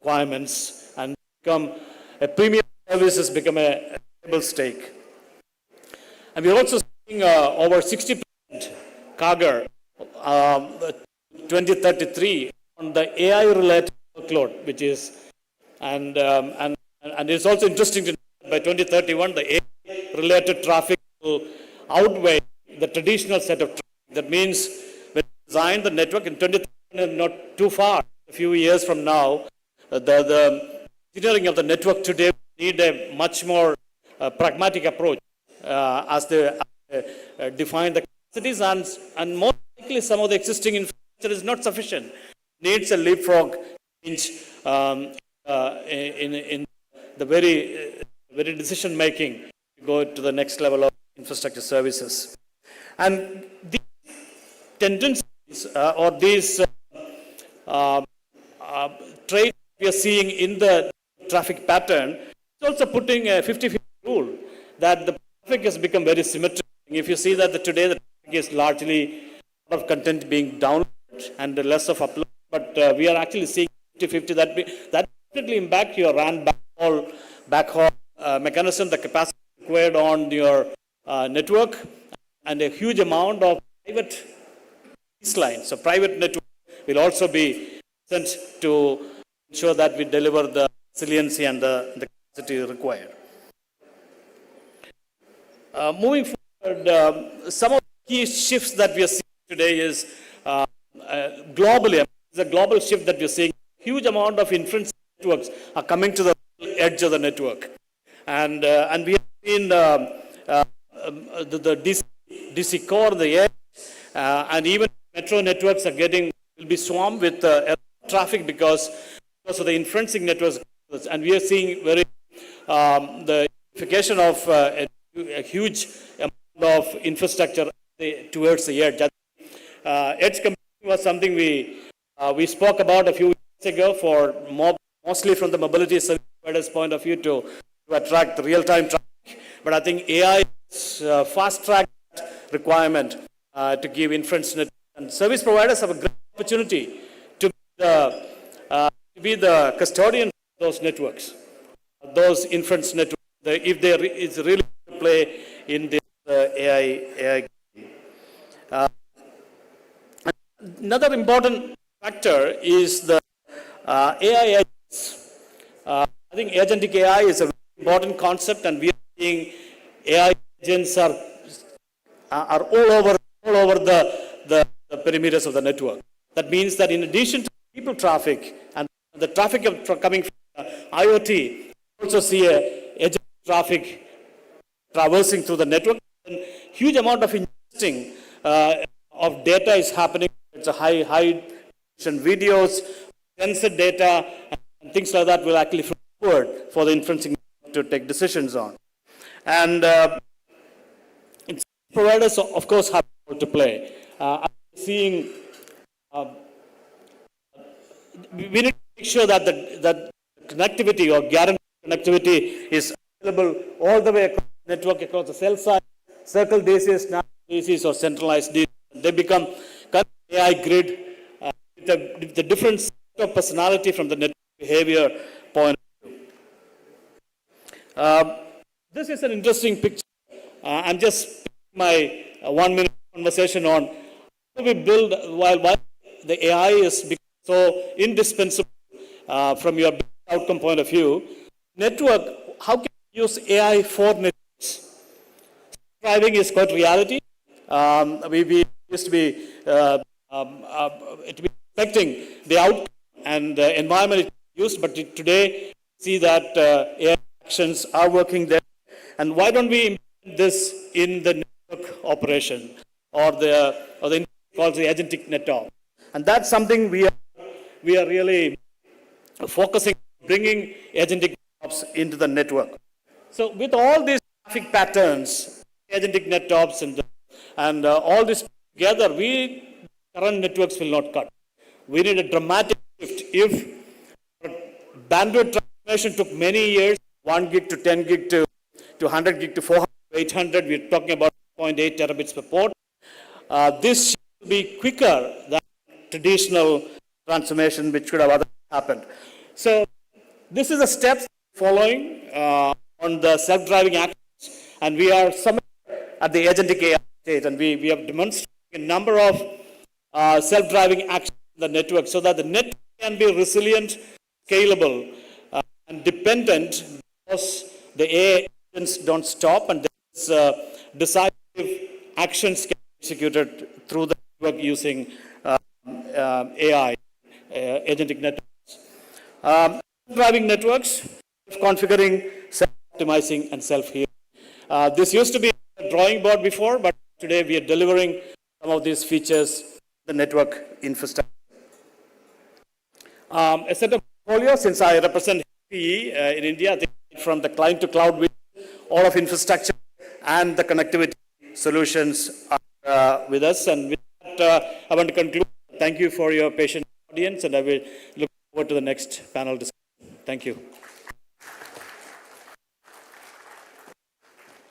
Speaker 13: requirements, and become a premium services become a table stake. And we're also seeing over 60% CAGR 2033 on the AI-related workload, which is and it's also interesting to know by 2031 the AI-related traffic will outweigh the traditional set of traffic. That means when we design the network in 2030, not too far, a few years from now, the engineering of the network today need a much more pragmatic approach as they define the capacities, and more likely some of the existing infrastructure is not sufficient. Needs a leapfrog change in the very decision making to go to the next level of infrastructure services. And these tendencies or these traits we are seeing in the traffic pattern is also putting a 50-50 rule that the traffic has become very symmetric. If you see that today the traffic is largely a lot of content being downloaded and less of upload, but we are actually seeing 50-50. That definitely impact your RAN backhaul mechanism, the capacity required on your network, and a huge amount of private lines. So private network will also be sent to ensure that we deliver the resiliency and the capacity required. Moving forward, some of the key shifts that we are seeing today is globally. It's a global shift that we are seeing. Huge amount of inference networks are coming to the edge of the network, and we have seen the DC core, the edge, and even metro networks will be swarmed with traffic because of the inferencing networks, and we are seeing the unification of a huge amount of infrastructure towards the edge. Edge computing was something we spoke about a few weeks ago for mostly from the mobility service providers' point of view to attract real-time traffic. But I think AI is fast-track requirement to give inference network. And service providers have a great opportunity to be the custodian of those networks, those inference networks, if there is really to play in this AI. Another important factor is the AI agents. I think agentic AI is a very important concept, and we are seeing AI agents are all over the perimeters of the network. That means that in addition to people traffic and the traffic coming from IoT, we also see agent traffic traversing through the network. And huge amount of ingesting of data is happening. It's a high definition videos, sensor data, and things like that will actually forward for the inferencing to take decisions on. And providers, of course, have a role to play. I'm seeing we need to make sure that the connectivity or guaranteed connectivity is available all the way across the network, across the cell site, circle DCs, national DCs, or centralized DCs. They become kind of AI grid with the different set of personality from the network behavior point of view. This is an interesting picture. I'm just my 1 minute conversation on how we build while the AI is so indispensable from your outcome point of view. Network, how can you use AI for networks? Driving is quite reality. We used to be expecting the outcome and the environment used, but today see that AI actions are working there. And why don't we implement this in the network operation or the called the agentic network? And that's something we are really focusing on, bringing agentic networks into the network. So with all these traffic patterns, agentic networks and all this together, current networks will not cut. We need a dramatic shift. If bandwidth transformation took many years, 1 gig to 10 gig to 100 gig to 400 to 800, we're talking about 0.8 terabits per port. This should be quicker than traditional transformation which could have otherwise happened. So this is the steps following on the self-driving actions, and we are somewhere at the agentic AI stage, and we have demonstrated a number of self-driving actions in the network so that the network can be resilient, scalable, and dependent, because the AI agents don't stop, and decisive actions can be executed through the network using AI, agentic networks. Driving networks, configuring, self-optimizing, and self-healing. This used to be a drawing board before, but today we are delivering some of these features, the network infrastructure. A set of portfolio, since I represent HPE in India, I think from the client to cloud, all of infrastructure and the connectivity solutions are with us. And with that, I want to conclude. Thank you for your patient audience, and I will look forward to the next panel discussion. Thank you.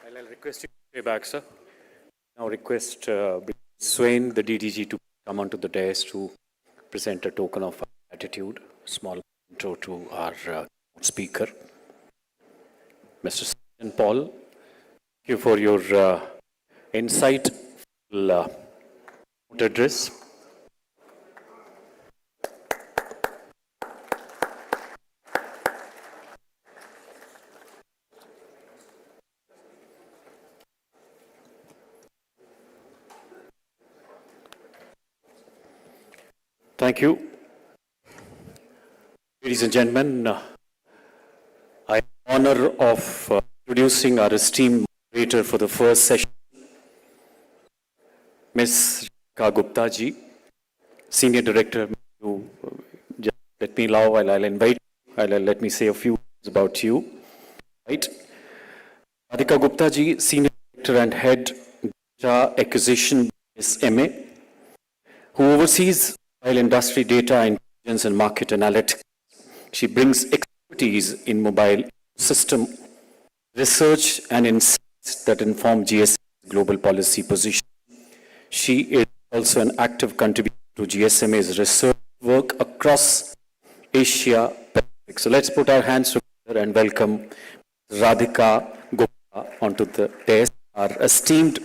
Speaker 1: I'll request you to stay back, sir. Now request Swain, the DDG, to come onto the dais to present a token of gratitude, small intro to our speaker. Mr. St. Paul, thank you for your insightful address. Thank you. Ladies and gentlemen, I have the honor of introducing our esteemed moderator for the first session, Ms. Rekha Gupta ji, Senior Director. Just let me allow while let me say a few words about you. Right. Radhika Gupta ji, Senior Director and Head Data Acquisition GSMA, who oversees mobile industry data intelligence and market analytics. She brings expertise in mobile system research and insights that inform GSMA's global policy position. She is also an active contributor to GSMA's research work across Asia Pacific. So let's put our hands together and welcome Radhika Gupta onto the dais, our esteemed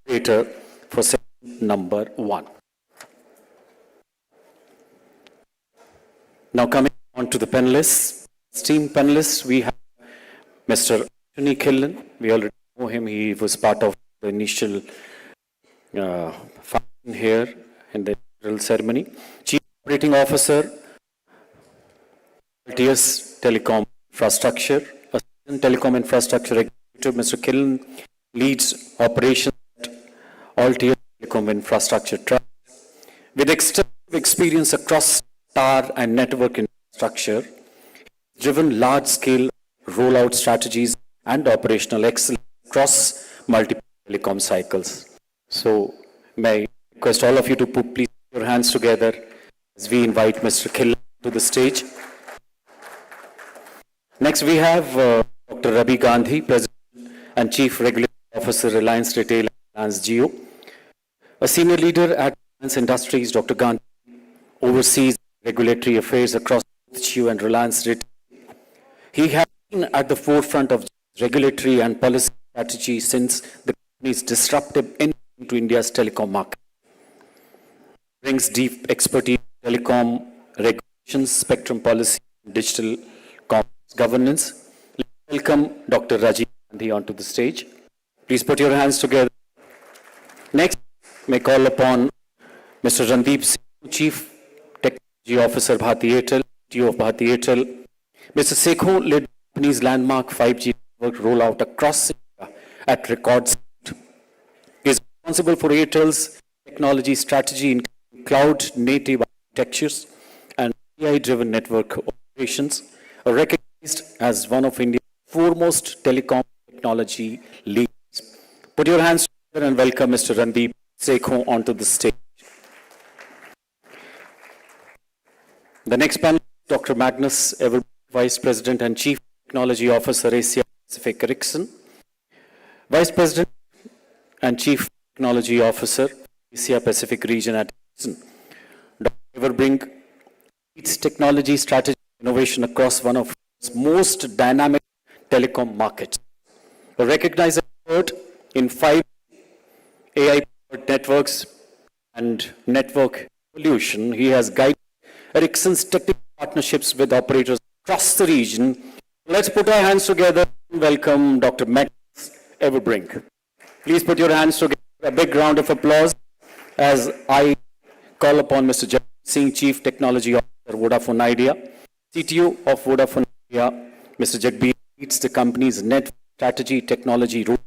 Speaker 1: moderator for session number 1. Now coming on to the panelists, esteemed panelists, we have Mr. Anthony Killen. We already know him. He was part of the initial function here in the inaugural ceremony. Chief Operating Officer, Altius Telecom Infrastructure, Assistant Telecom Infrastructure Executive. Mr. Killen leads operations at Altius Telecom Infrastructure Trust. With extensive experience across tower and network infrastructure, driven large-scale rollout strategies and operational excellence across multiple telecom cycles. So, may I request all of you to please put your hands together as we invite Mr. Killen to the stage. Next, we have Dr. Ravi Gandhi, President and Chief Regulatory Officer, Reliance Retail and Reliance Jio. A senior leader at Reliance Industries, Dr. Gandhi oversees regulatory affairs across Jio and Reliance Retail. He has been at the forefront of regulatory and policy strategy since the company's disruptive entry into India's telecom market. Brings deep expertise in telecom regulations, spectrum policy, and digital governance. Let's welcome Dr. Rajiv Gandhi onto the stage. Please put your hands together. Next, may call upon Mr. Randeep Singh, Chief Officer Bharti Airtel, TO of Bharti Airtel. Mr. Sekho led the company's landmark 5G network rollout across India at record speed. He is responsible for Airtel's technology strategy in cloud-native architectures and AI-driven network operations, recognized as one of India's foremost telecom technology leaders. Put your hands together and welcome Mr. Randeep Sekho onto the stage. The next panel, Dr. Magnus Everbrink, Vice President and Chief Technology Officer, Asia Pacific Ericsson. Vice President and Chief Technology Officer, Asia Pacific Region at Ericsson. Dr. Everbrink leads technology strategy innovation across one of its most dynamic telecom markets. A recognized expert in 5 AI-powered networks and network evolution, he has guided Ericsson's technical partnerships with operators across the region. Let's put our hands together and welcome Dr. Magnus Everbrink. Please put your hands together. A big round of applause as I call upon Mr. Jagmeet Singh, Chief Technology Officer, Vodafone Idea, CTO of Vodafone India, Mr. Jagbeer, leads the company's net strategy, technology, roadmap,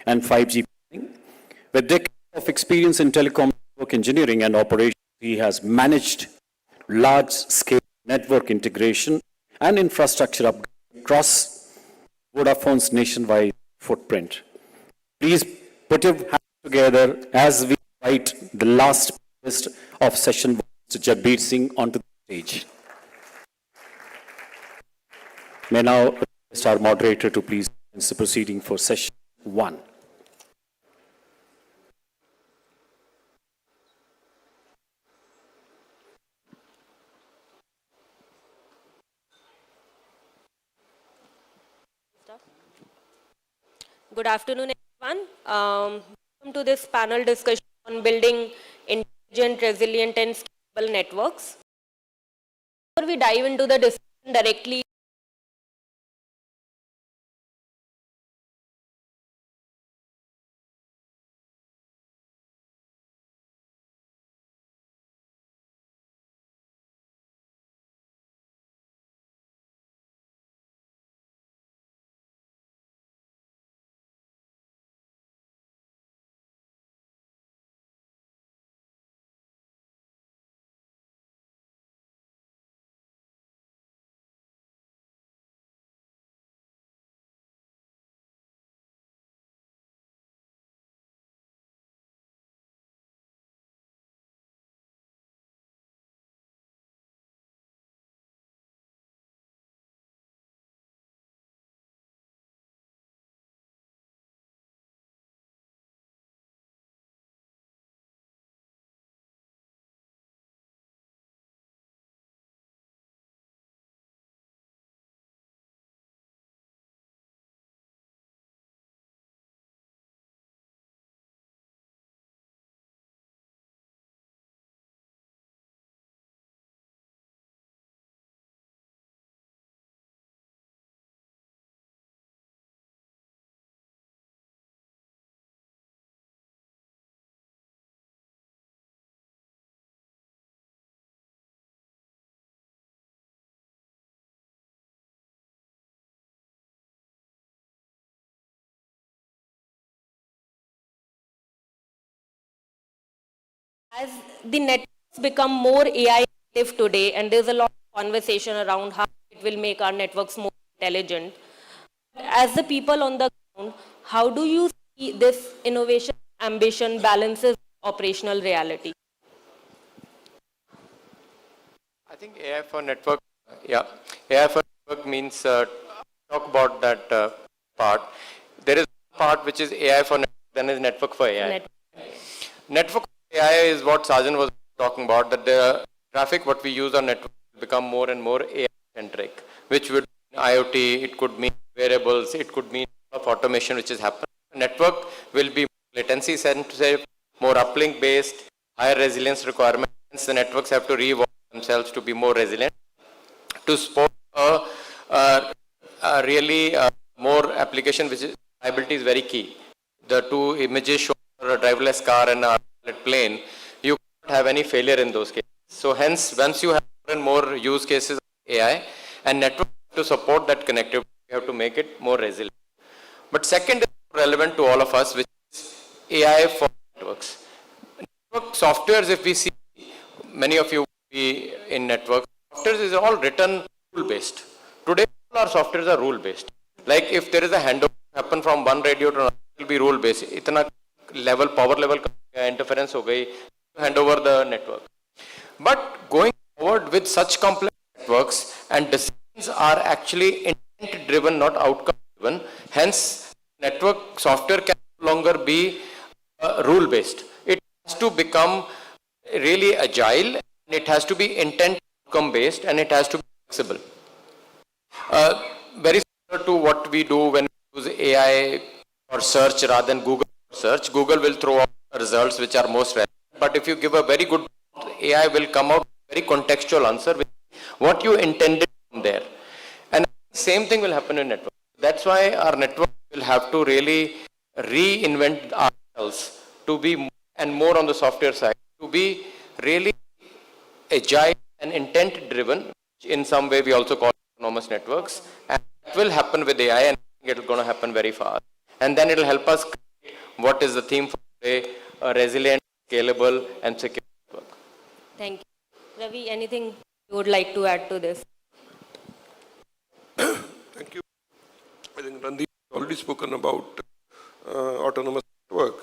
Speaker 1: and 5G planning. With decades of experience in telecom network engineering and operations, he has managed large-scale network integration and infrastructure upgrades across Vodafone's nationwide footprint. Please put your hands together as we invite the last panelist of session 1, Mr. Jagbeer Singh, onto the stage. May now request our moderator to please commence the proceeding for session 1.
Speaker 14: Good afternoon, everyone. Welcome to this panel discussion on building intelligent, resilient, and scalable networks. Before we dive into the discussion directly, as the networks become more AI native today, and there's a lot of conversation around how it will make our networks more intelligent. As the people on the ground, how do you see this innovation ambition balances operational reality?
Speaker 15: I think AI for network, AI for network means, talk about that part. There is one part which is AI for network, then is network for AI. Network for AI is what Sajan was talking about, that the traffic what we use on network will become more and more AI-centric, which would mean IoT, it could mean wearables, it could mean of automation which is happening. Network will be latency sensitive, more uplink based, higher resilience requirements. The networks have to re-evolve themselves to be more resilient, to support really more application, which is reliability is very key. The two images show a driverless car and a plane, you can't have any failure in those cases. So hence, once you have more and more use cases of AI and network to support that connectivity, you have to make it more resilient. But second is relevant to all of us, which is AI for networks. Network softwares, if we see, many of you be in network, softwares is all written rule-based. Today, all our softwares are rule-based. Like if there is a handover happen from one radio to another, it will be rule-based. Itna level, power level interference ho gayi, hand over the network. But going forward with such complex networks, and decisions are actually intent-driven, not outcome-driven. Hence, network software can no longer be rule-based. It has to become really agile, and it has to be intent outcome based, and it has to be flexible. Very similar to what we do when we use AI for search rather than Google search. Google will throw out results which are most relevant. But if you give a very good prompt, AI will come out with a very contextual answer with what you intended from there. And same thing will happen in network. That's why our network will have to really reinvent ourselves to be and more on the software side, to be really agile and intent driven, in some way we also call it autonomous networks, and it will happen with AI, and I think it's going to happen very fast. And then it will help us create what is the theme for today, a resilient, scalable, and secure network.
Speaker 14: Thank you. Ravi, anything you would like to add to this?
Speaker 16: Thank you. I think Randeep has already spoken about autonomous network.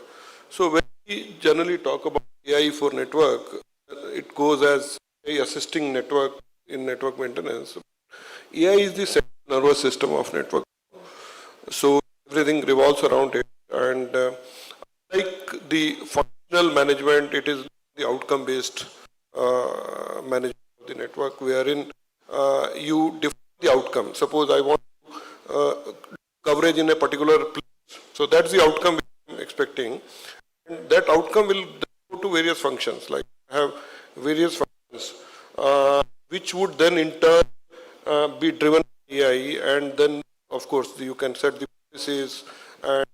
Speaker 16: So when we generally talk about AI for network, it goes as a assisting network in network maintenance. AI is the central nervous system of network. So everything revolves around it. And like the functional management, it is the outcome-based management of the network, wherein you define the outcome. Suppose I want coverage in a particular place. So that's the outcome which I'm expecting. And that outcome will go to various functions, like have various functions, which would then in turn be driven by AI, and then of course you can set the policies and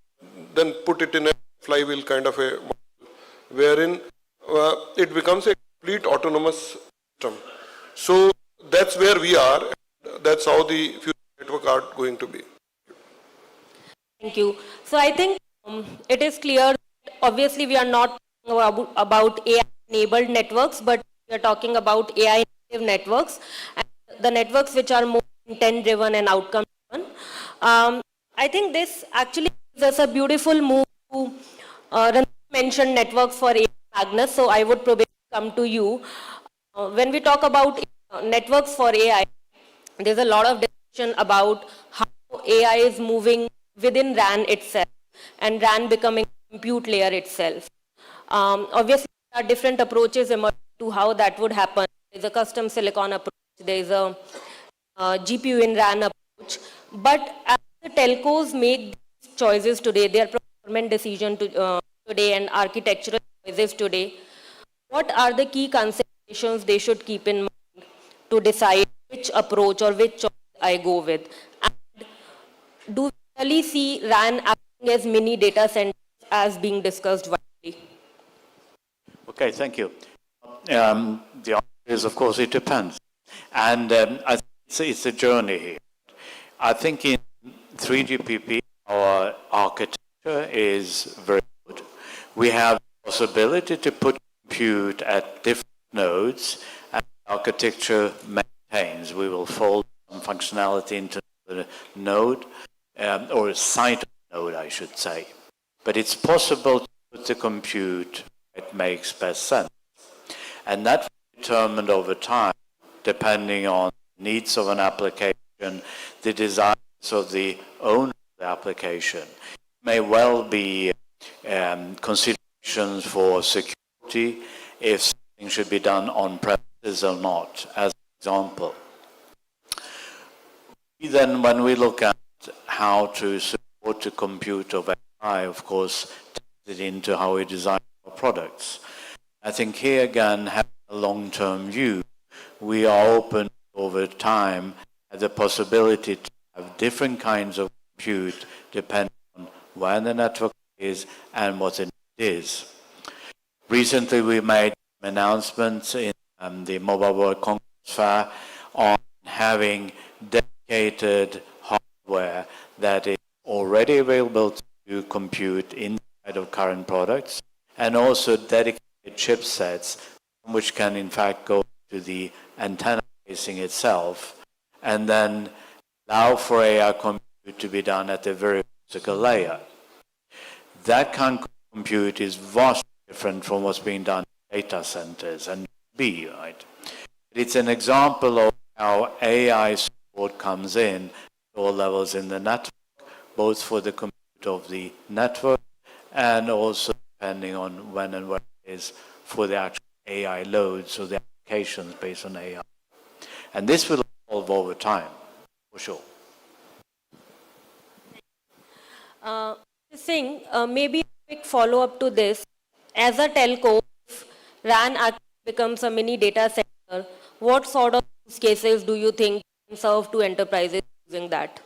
Speaker 16: then put it in a flywheel kind of a model, wherein it becomes a complete autonomous system. So that's where we are, and that's how the future network are going to be.
Speaker 14: Thank you. So I think it is clear that obviously we are not talking about AI-enabled networks, but we are talking about AI-native networks, and the networks which are more intent-driven and outcome-driven. I think this actually gives us a beautiful move to mention networks for AI, Magnus, so I would probably come to you. When we talk about networks for AI, there's a lot of discussion about how AI is moving within RAN itself, and RAN becoming compute layer itself. Obviously, there are different approaches emerging to how that would happen. There's a custom silicon approach, there's a GPU in RAN approach. But as the telcos make these choices today, their procurement decision today and architectural choices today, what are the key considerations they should keep in mind to decide which approach or which choice I go with? And do we really see RAN acting as mini data centers as being discussed widely?
Speaker 17: Okay, thank you. The answer is, of course, it depends. And I think it's a journey here. I think in 3GPP, our architecture is very good. We have the possibility to put compute at different nodes, and the architecture maintains. We will fold some functionality into the node, or a site node, I should say. But it's possible to put the compute where it makes best sense. And that will be determined over time, depending on the needs of an application, the desires of the owner of the application. It may well be considerations for security, if something should be done on premises or not, as an example. Then when we look at how to support the compute of AI, of course, takes it into how we design our products. I think here again, having a long-term view, we are open over time at the possibility to have different kinds of compute depending on where the network is and what the need is. Recently, we made announcements in the Mobile World Congress Fair on having dedicated hardware that is already available to compute inside of current products, and also dedicated chipsets which can in fact go to the antenna casing itself, and then allow for AI compute to be done at the very physical layer. That kind of compute is vastly different from what's being done in data centers and B, right? It's an example of how AI support comes in at all levels in the network, both for the compute of the network and also depending on when and where it is for the actual AI loads or the applications based on AI. And this will evolve over time, for sure.
Speaker 14: Singh, maybe a quick follow-up to this. As a telco, if RAN actually becomes a mini data center, what sort of use cases do you think can serve to enterprises using that?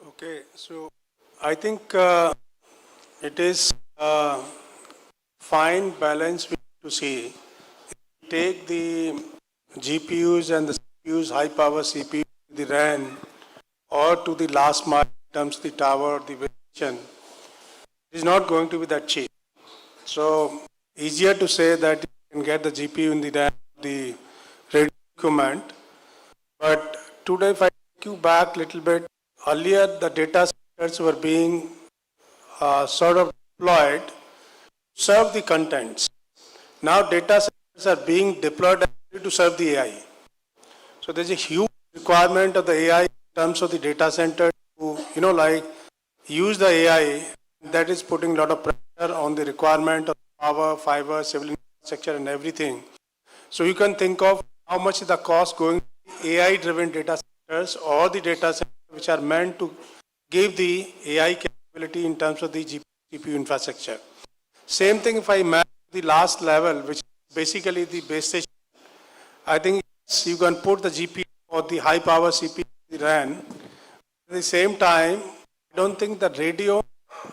Speaker 18: Okay, so I think it is fine balance we need to see. Take the GPUs and the CPUs, high power CPU, the RAN, or to the last mile in terms of the tower or the station, is not going to be that cheap. So easier to say that you can get the GPU in the RAM, the radio equipment. But today, if I take you back a little bit, earlier the data centers were being sort of deployed to serve the contents. Now data centers are being deployed to serve the AI. So there's a huge requirement of the AI in terms of the data center to, like use the AI. That is putting a lot of pressure on the requirement of power, fiber, civil infrastructure and everything. So you can think of how much is the cost going to AI-driven data centers or the data centers which are meant to give the AI capability in terms of the GPU infrastructure. Same thing if I map the last level, which is basically the base station. I think you can put the GPU or the high power CPU, the RAN. At the same time, I don't think the radio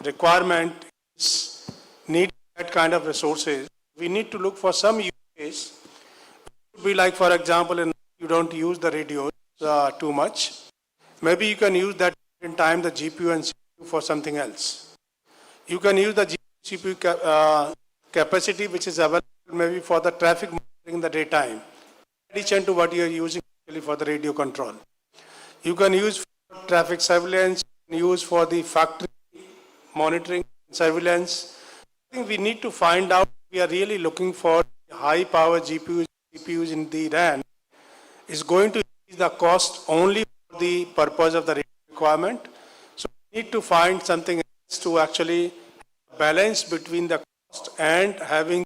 Speaker 18: requirement is need that kind of resources. We need to look for some use case. It would be like, for example, you don't use the radio too much. Maybe you can use that in time the GPU and CPU for something else. You can use the GPU CPU capacity which is available maybe for the traffic monitoring in the daytime, in addition to what you are using for the radio control. You can use for traffic surveillance, use for the factory monitoring surveillance. I think we need to find out, we are really looking for high power GPUs in the RAN is going to increase the cost only for the purpose of the radio requirement. So we need to find something else to actually balance between the cost and having,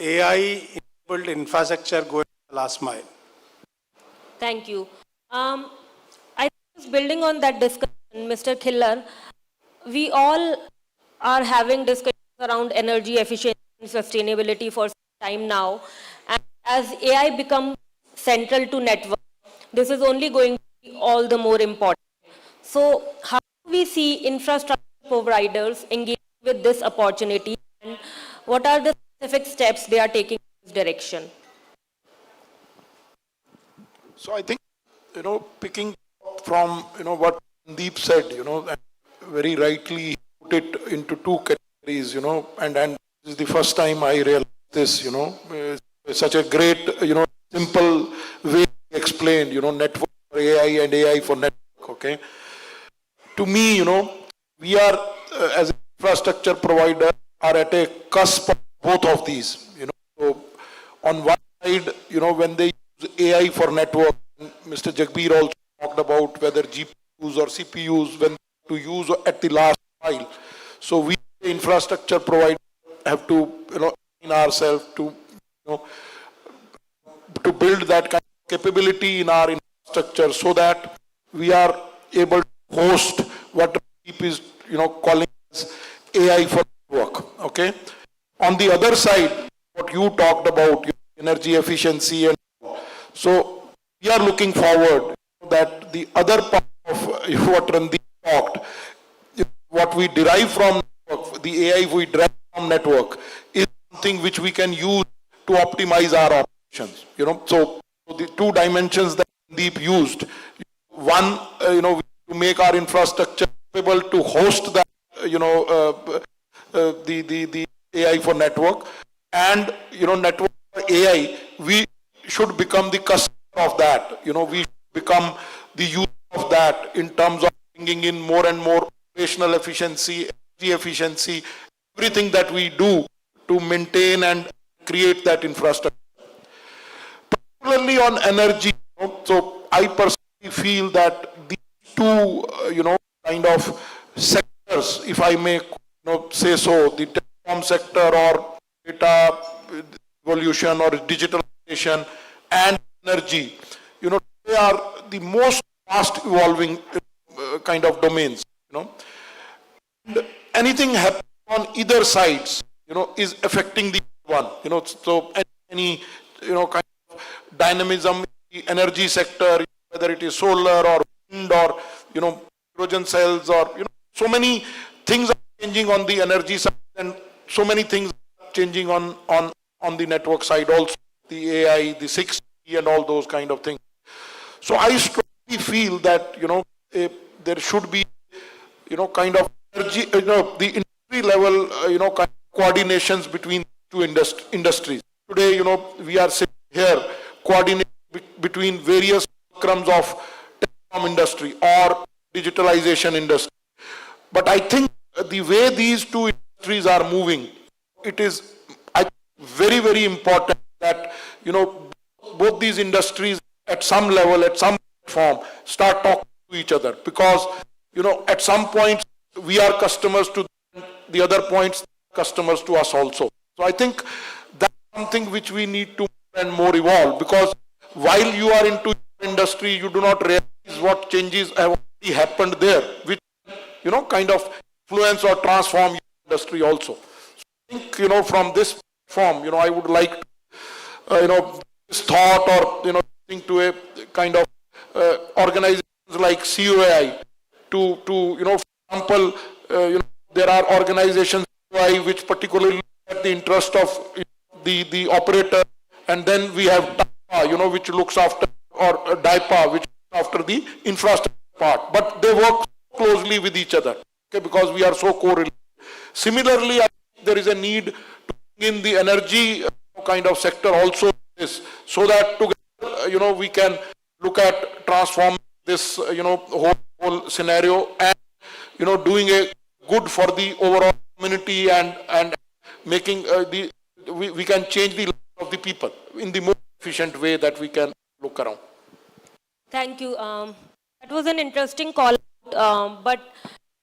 Speaker 18: AI-enabled infrastructure going the last mile.
Speaker 14: Thank you. I think building on that discussion, Mr. Khillar, we all are having discussions around energy efficiency and sustainability for some time now. And as AI becomes central to network, this is only going to be all the more important. So how do we see infrastructure providers engaging with this opportunity, and what are the specific steps they are taking in this direction?
Speaker 5: So I think, picking from, what Deep said, and very rightly put it into two categories, and this is the first time I realized this, such a great, simple way to explain, network for AI and AI for network, okay? To me, we are, as an infrastructure provider, are at a cusp of both of these, So on one side, when they use AI for network, Mr. Jagbir also talked about whether GPUs or CPUs, when to use at the last mile. So we, the infrastructure provider, have to, in ourselves to, to build that kind of capability in our infrastructure so that we are able to host what Deep is, calling as AI for network, okay? On the other side, what you talked about, energy efficiency, and so we are looking forward that the other part of what Randeep talked, what we derive from network, the AI we derive from network, is something which we can use to optimize our operations. So the two dimensions that Randeep used, one, to make our infrastructure able to host that, the AI for network, and network for AI, we should become the customer of that. We should become the user of that in terms of bringing in more and more operational efficiency, energy efficiency, everything that we do to maintain and create that infrastructure. Particularly on energy, so I personally feel that these two, kind of sectors, if I may, say so, the telecom sector or data evolution or digitalization and energy, they are the most fast evolving kind of domains, And anything happening on either sides, is affecting the one, so any, kind of dynamism in the energy sector, whether it is solar or wind or, hydrogen cells or, so many things are changing on the energy side and so many things are changing on the network side also.
Speaker 19: the AI, the 6G and all those kind of things. So I strongly feel that, there should be, kind of energy, the industry level, kind of coordinations between two industries. Today, we are sitting here coordinating between various crumbs of telecom industry or digitalization industry. But I think the way these two industries are moving, it is very, very important that, both these industries at some level, at some form, start talking to each other. Because, at some points, we are customers to them, the other points, customers to us also. So I think that's something which we need to more and more evolve, because while you are into industry, you do not realize what changes have already happened there, which, kind of influence or transform your industry also. So I think, from this form, I would like to, this thought or, think to a kind of organizations like COAI to, for example, there are organizations which particularly look at the interest of the operator, and then we have DAPA, which looks after, or DIPA, which looks after the infrastructure part. But they work closely with each other, okay, because we are so correlated. Similarly, I think there is a need to bring in the energy kind of sector also, so that together, we can look at transforming this, whole scenario and, doing a good for the overall community and making we can change the life of the people in the most efficient way that we can look around.
Speaker 14: Thank you. That was an interesting call, but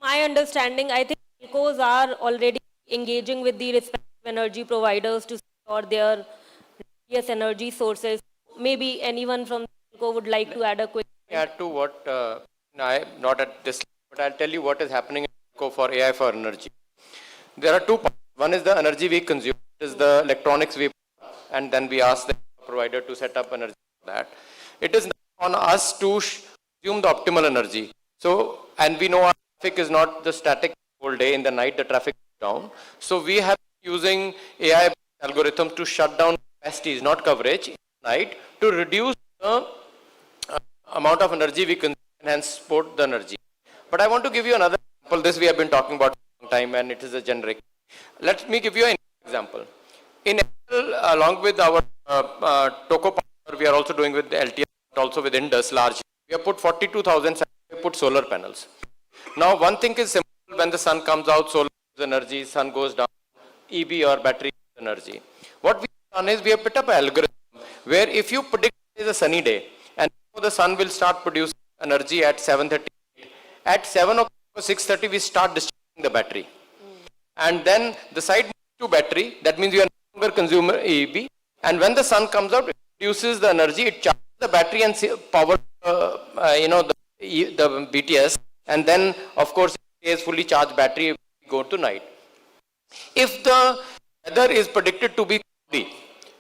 Speaker 14: my understanding, I think telcos are already engaging with the respective energy providers to secure their various energy sources. Maybe anyone from telco would like to add a quick.
Speaker 15: Add to what, not at this, but I'll tell you what is happening in telco for AI for energy. There are two parts. One is the energy we consume, is the electronics we, and then we ask the provider to set up energy for that. It is on us to consume the optimal energy. So, and we know our traffic is not the static whole day. In the night, the traffic is down. So we have using AI algorithms to shut down capacities, not coverage, at night, to reduce the amount of energy we consume and hence support the energy. But I want to give you another example. This we have been talking about for a long time, and it is a generic. Let me give you an example. In along with our Toco partner, we are also doing with LTS, but also with Indus large. We have put 42,000, we put solar panels. Now one thing is simple, when the sun comes out, solar energy, sun goes down, EB or battery energy. What we have done is we have put up an algorithm where if you predict it is a sunny day and the sun will start producing energy at 7:30, at 7 o'clock or 6:30 we start discharging the battery. And then the side to battery, that means you are no longer consumer EEB, and when the sun comes out, it produces the energy, it charges the battery and power, the BTS, and then of course it is fully charged battery, we go to night. If the weather is predicted to be cloudy,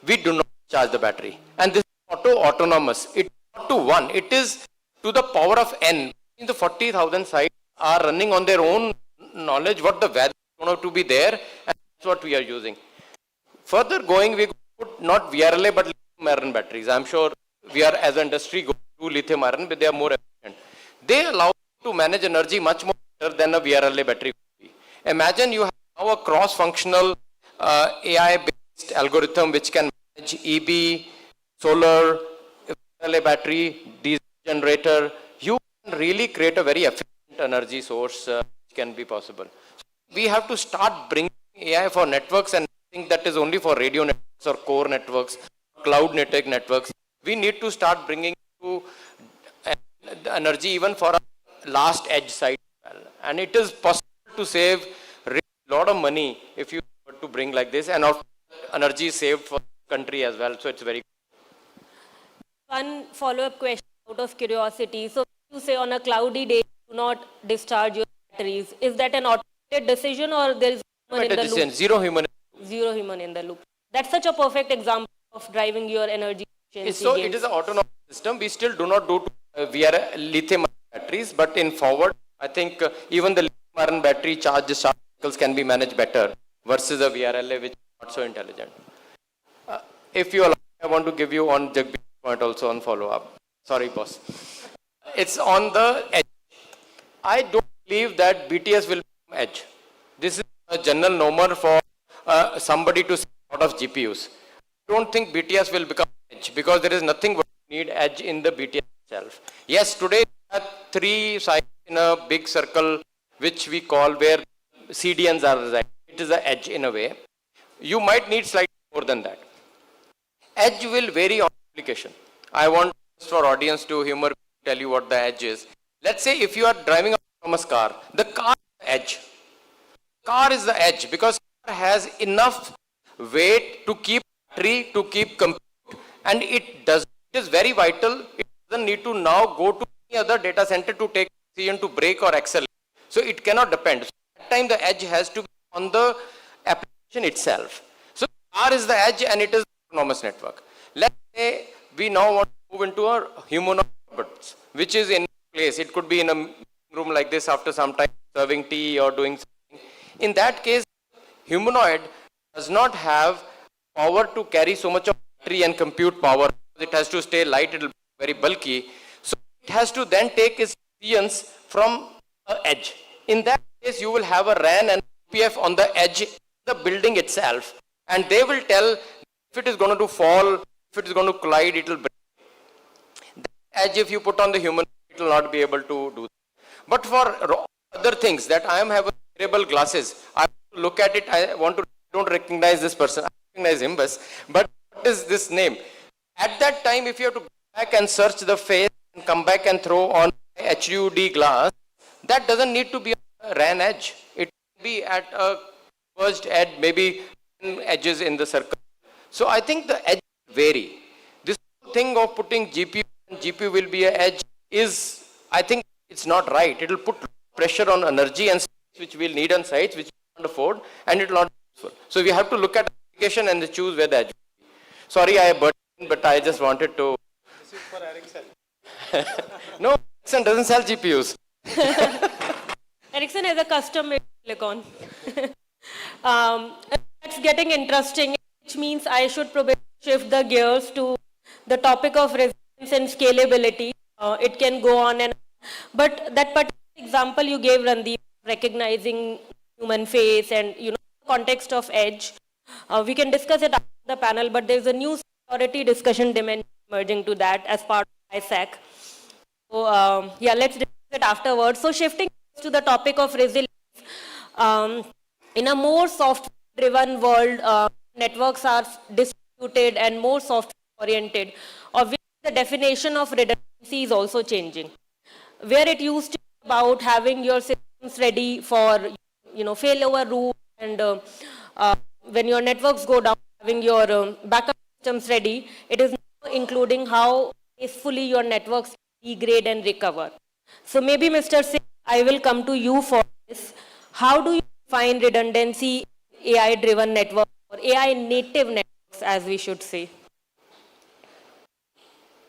Speaker 15: we do not charge the battery, and this is autonomous. It is not to 1, it is to the power of n. The 40,000 sites are running on their own knowledge what the weather is going to be there, and that's what we are using. Further going, we put not VRLA but lithium iron batteries. I'm sure we are as an industry go to lithium iron, but they are more efficient. They allow you to manage energy much more better than a VRLA battery would be. Imagine you have now a cross-functional AI-based algorithm which can manage EB, solar, VRLA battery, diesel generator. You can really create a very efficient energy source which can be possible. So we have to start bringing AI for networks, and I think that is only for radio networks or core networks, cloud networks. We need to start bringing to energy even for a last edge site. And it is possible to save a lot of money if you were to bring like this, and energy is saved for the country as well. So it's very good.
Speaker 14: One follow-up question out of curiosity. So you say on a cloudy day, do not discharge your batteries. Is that an automated decision, or there is human in the loop?
Speaker 15: Zero human.
Speaker 14: Zero human in the loop. That's such a perfect example of driving your energy efficiency.
Speaker 15: So it is an autonomous system. We still do not do via lithium batteries, but in forward, I think even the lithium iron battery charge discharge cycles can be managed better versus a VRLA which is not so intelligent. If you allow I want to give you on Jagbir's point also on follow-up. Sorry, boss. It's on the edge. I don't believe that BTS will become edge. This is a general normer for somebody to see a lot of GPUs. I don't think BTS will become edge because there is nothing what you need edge in the BTS itself. Yes, today there are 3 sites in a big circle which we call where CDNs are residing. It is an edge in a way. You might need slightly more than that. Edge will vary on application. I want for audience to humor tell you what the edge is. Let's say if you are driving an autonomous car, the car is the edge. Car is the edge because car has enough weight to keep battery, to keep compute, and it is very vital. It doesn't need to now go to any other data center to take decision to brake or accelerate. So it cannot depend. So at that time the edge has to be on the application itself. So car is the edge and it is autonomous network. Let's say we now want to move into a humanoid robots, which is in place. It could be in a room like this after some time serving tea or doing something. In that case, humanoid does not have power to carry so much of battery and compute power. It has to stay light, it will be very bulky. So it has to then take its decisions from the edge. In that case, you will have a RAN and UPF on the edge of the building itself. And they will tell if it is going to fall, if it is going to collide, it will break. That edge, if you put on the human, it will not be able to do that. But for other things that I am having wearable glasses, I look at it, I don't recognize this person, I recognize him, but what is this name? At that time, if you have to go back and search the face and come back and throw on HUD glass, that doesn't need to be a RAN edge. It can be at a converged edge, maybe 10 edges in the circle. So I think the edge will vary. This thing of putting GPU and GPU will be an edge is, I think it's not right. It will put pressure on energy and space which we'll need on sites which we can't afford, and it will not be useful. So we have to look at application and choose where the edge will be. Sorry, I burst in, but I just wanted to.
Speaker 18: This is for Ericsson.
Speaker 15: No, Ericsson doesn't sell GPUs.
Speaker 14: Ericsson has a custom-made silicon. It's getting interesting, which means I should probably shift the gears to the topic of resilience and scalability. It can go on and on. But that particular example you gave, Randeep, recognizing human face and context of edge, we can discuss it after the panel, but there's a new security discussion dimension emerging to that as part of ISAC. So yeah, let's discuss it afterwards. So shifting to the topic of resilience, in a more software-driven world, networks are distributed and more software-oriented. Obviously, the definition of redundancy is also changing. Where it used to be about having your systems ready for, failover route, and when your networks go down, having your backup systems ready, it is now including how gracefully your networks degrade and recover. So maybe, Mr. Singh, I will come to you for this. How do you find redundancy AI-driven networks or AI-native networks, as we should say?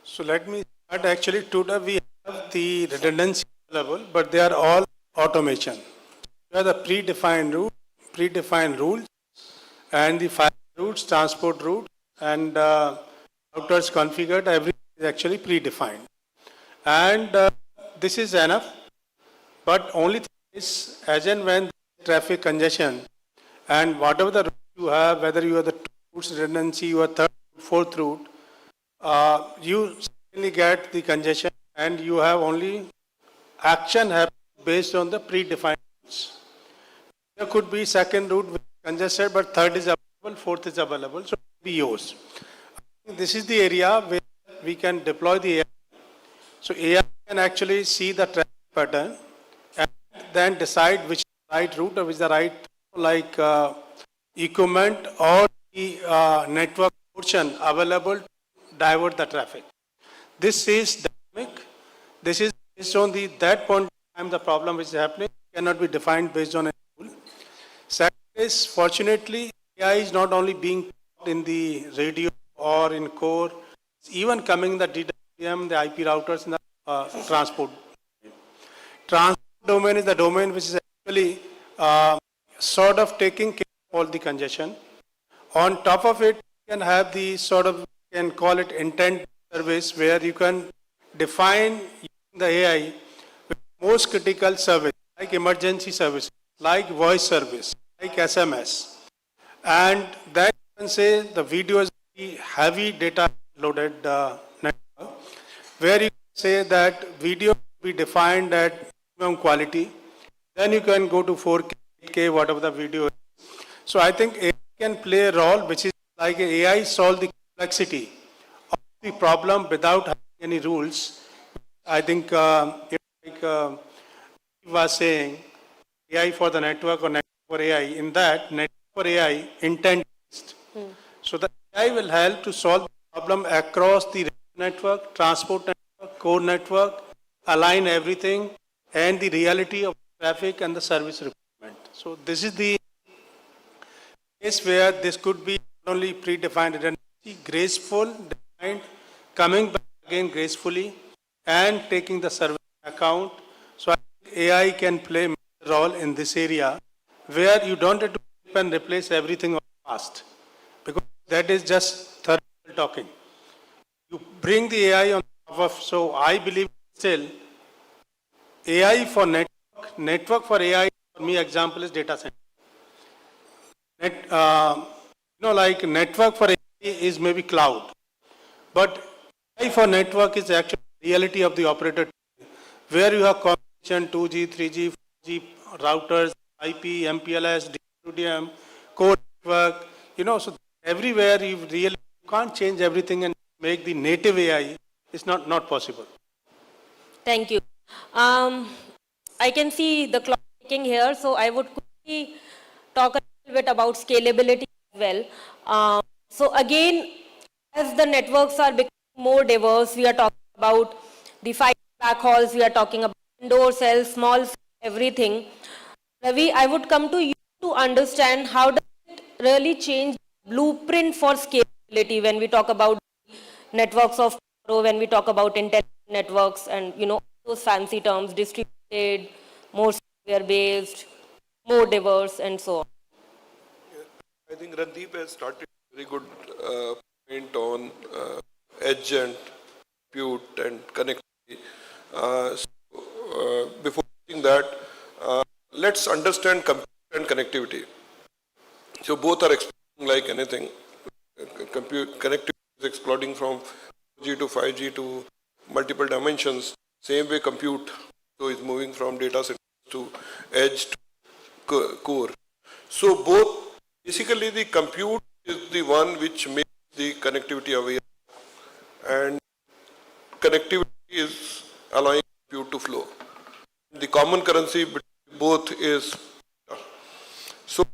Speaker 18: So let me start. Actually, today we have the redundancy level, but they are all automation. You have the predefined rules, and the file routes, transport route, and routers configured. Everything is actually predefined, and this is enough. But only thing is, as and when traffic congestion, and whatever the route you have, whether you have the two routes redundancy, you have third, fourth route, you suddenly get the congestion, and you have only action happen based on the predefined routes. There could be second route with congested, but third is available, fourth is available, so it will be yours. This is the area where we can deploy the AI. So AI can actually see the traffic pattern and then decide which is the right route or which is the right, like equipment or the network portion available to divert the traffic. This is dynamic. This is based on that point in time, the problem which is happening cannot be defined based on a rule. Second is, fortunately, AI is not only being taught in the radio or in core, it's even coming in the DWDM, the IP routers, in the transport. Transport domain is the domain which is actually sort of taking care of all the congestion. On top of it, you can have the sort of can call it intent service, where you can define using the AI most critical service, like emergency services, like voice service, like SMS. And then you can say the video is heavy data loaded network, where you can say that video will be defined at minimum quality. Then you can go to 4K, 8K, whatever the video is. So I think AI can play a role, which is like AI solve the complexity of the problem without having any rules. I think he was saying AI for the network or network for AI. In that, network for AI intent-based. So the AI will help to solve the problem across the network, transport network, core network, align everything, and the reality of traffic and the service requirement. So this is the case where this could be not only predefined redundancy, graceful, defined, coming back again gracefully, and taking the service account. So I think AI can play a role in this area, where you don't have to flip and replace everything fast, because that is just theoretical talking. You bring the AI on top of, so I believe still AI for network for AI, for me example is data center. Like network for AI is maybe cloud, but AI for network is actually reality of the operator, where you have combination 2G, 3G, 4G routers, IP, MPLS, DWDM, core network, so everywhere you really can't change everything and make the native AI. It's not possible.
Speaker 14: Thank you. I can see the clock ticking here, so I would quickly talk a little bit about scalability as well. So again, as the networks are becoming more diverse, we are talking about the 5 backhauls, we are talking about indoor cells, small cells, everything. Ravi, I would come to you to understand how does it really change the blueprint for scalability when we talk about networks of tomorrow, when we talk about intelligent networks and those fancy terms, distributed, more software based, more diverse, and so on.
Speaker 16: I think Randeep has started a very good point on edge and compute and connectivity. Before doing that, let's understand compute and connectivity. So both are exploding like anything. Connectivity is exploding from 4G to 5G to multiple dimensions. Same way compute is moving from data center to edge to core. So both, basically the compute is the one which makes the connectivity aware, and connectivity is allowing compute to flow. The common currency between both is data. So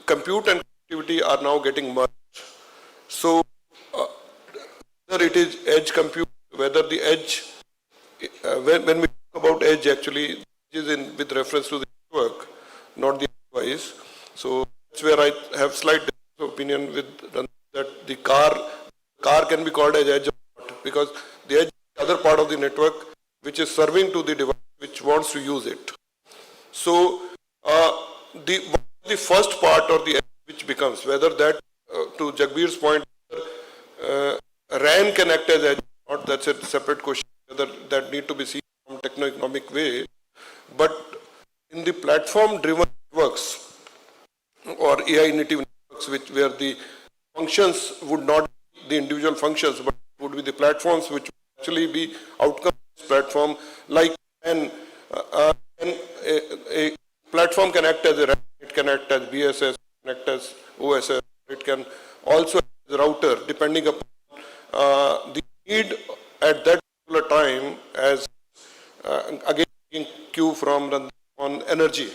Speaker 16: compute and connectivity are now getting merged. So whether it is edge compute, whether the edge, when we talk about edge, actually it is with reference to the network, not the device. So that's where I have slight opinion with that the car can be called as edge or not, because the edge is the other part of the network which is serving to the device which wants to use it. So the first part or the edge which becomes, whether that to Jagbir's point, RAN can act as edge or not, that's a separate question, whether that need to be seen from techno-economic way. But in the platform-driven networks or AI-native networks, where the functions would not be the individual functions, but would be the platforms which would actually be outcome-based platform, like a platform can act as a RAN, it can act as BSS, it can act as OSS, it can also act as a router, depending upon the need at that particular time, as again in Q from on energy.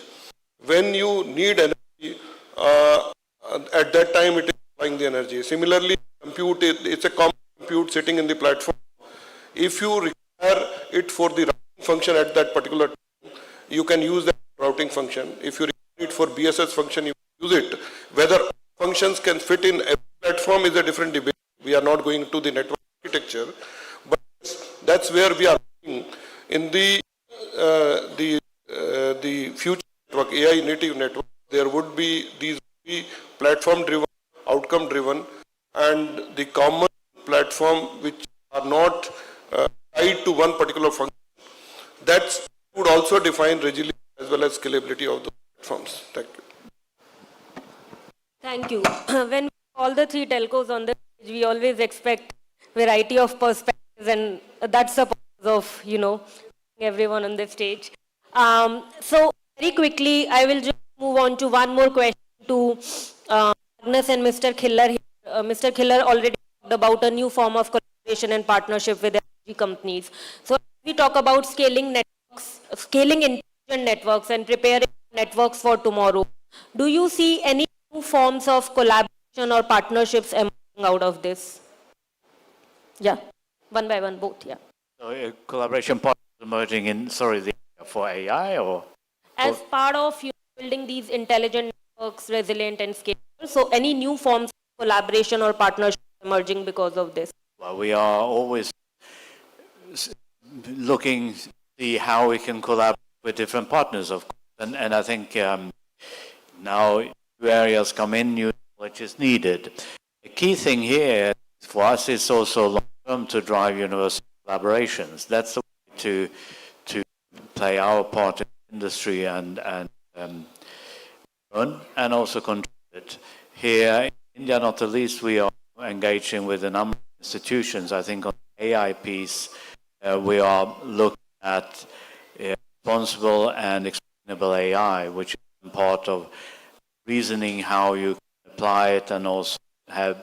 Speaker 16: When you need energy, at that time it is supplying the energy. Similarly, compute, it's a common compute sitting in the platform. If you require it for the routing function at that particular time, you can use that routing function. If you require it for BSS function, you use it. Whether functions can fit in every platform is a different debate. We are not going to the network architecture, but that's where we are looking in the future network, AI native network. There would be these platform driven, outcome driven, and the common platform which are not tied to one particular function. That would also define resilience as well as scalability of the platforms. Thank you.
Speaker 14: Thank you. When all the three telcos on the stage, we always expect variety of perspectives, and that's the purpose of, everyone on the stage. So very quickly, I will just move on to one more question to Agnes and Mr. Khillar. Mr. Khillar already talked about a new form of collaboration and partnership with energy companies. So we talk about scaling networks, scaling intelligent networks and preparing networks for tomorrow. Do you see any new forms of collaboration or partnerships emerging out of this? Yeah, one by one, both, yeah.
Speaker 17: So collaboration partners emerging in, for AI or?
Speaker 14: As part of building these intelligent networks, resilient and scalable, so any new forms of collaboration or partnership emerging because of this?
Speaker 17: Well, we are always looking to see how we can collaborate with different partners, of course. And I think now new areas come in, new knowledge is needed. The key thing here for us is also long-term to drive universal collaborations. That's the way to play our part in the industry and run and also contribute. Here in India, not the least, we are engaging with a number of institutions. I think on the AI piece, we are looking at responsible and explainable AI, which is part of reasoning how you can apply it and also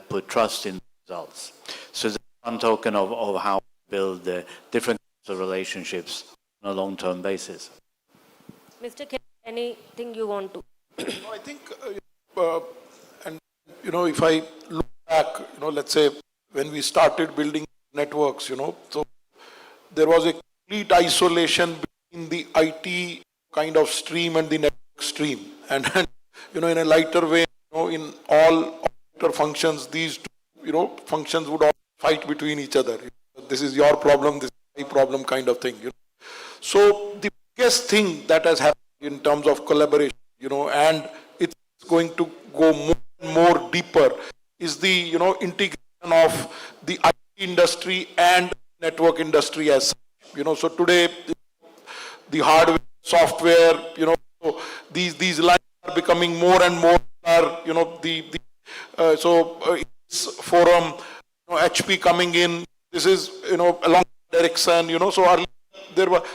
Speaker 17: put trust in the results. So that's one token of how we build the different kinds of relationships on a long-term basis.
Speaker 14: Mr. K, anything you want to?
Speaker 19: I think, if I look back, let's say when we started building networks, so there was a complete isolation between the IT kind of stream and the network stream. And in a lighter way, in all operator functions, these two, functions would all fight between each other. This is your problem, this is my problem kind of thing. So the biggest thing that has happened in terms of collaboration, and it's going to go more and more deeper, is the, integration of the IT industry and network industry as such. So today, the hardware, software, so these lines are becoming more and more, this forum, HP coming in, this is, along direction,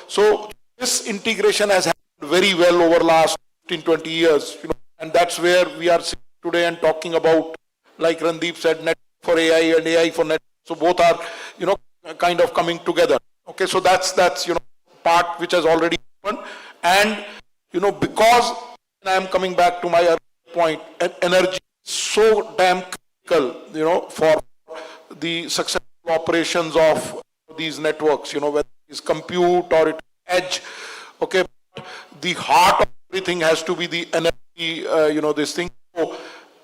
Speaker 19: so this integration has happened very well over last 15-20 years, and that's where we are sitting today and talking about, like Randeep said, net for AI and AI for net. So both are, kind of coming together. Okay, so that's part which has already happened. And, because I am coming back to my earlier point, energy is so damn critical, for the successful operations of these networks, whether it's compute or it's edge. Okay, but the heart of everything has to be the energy, this thing. So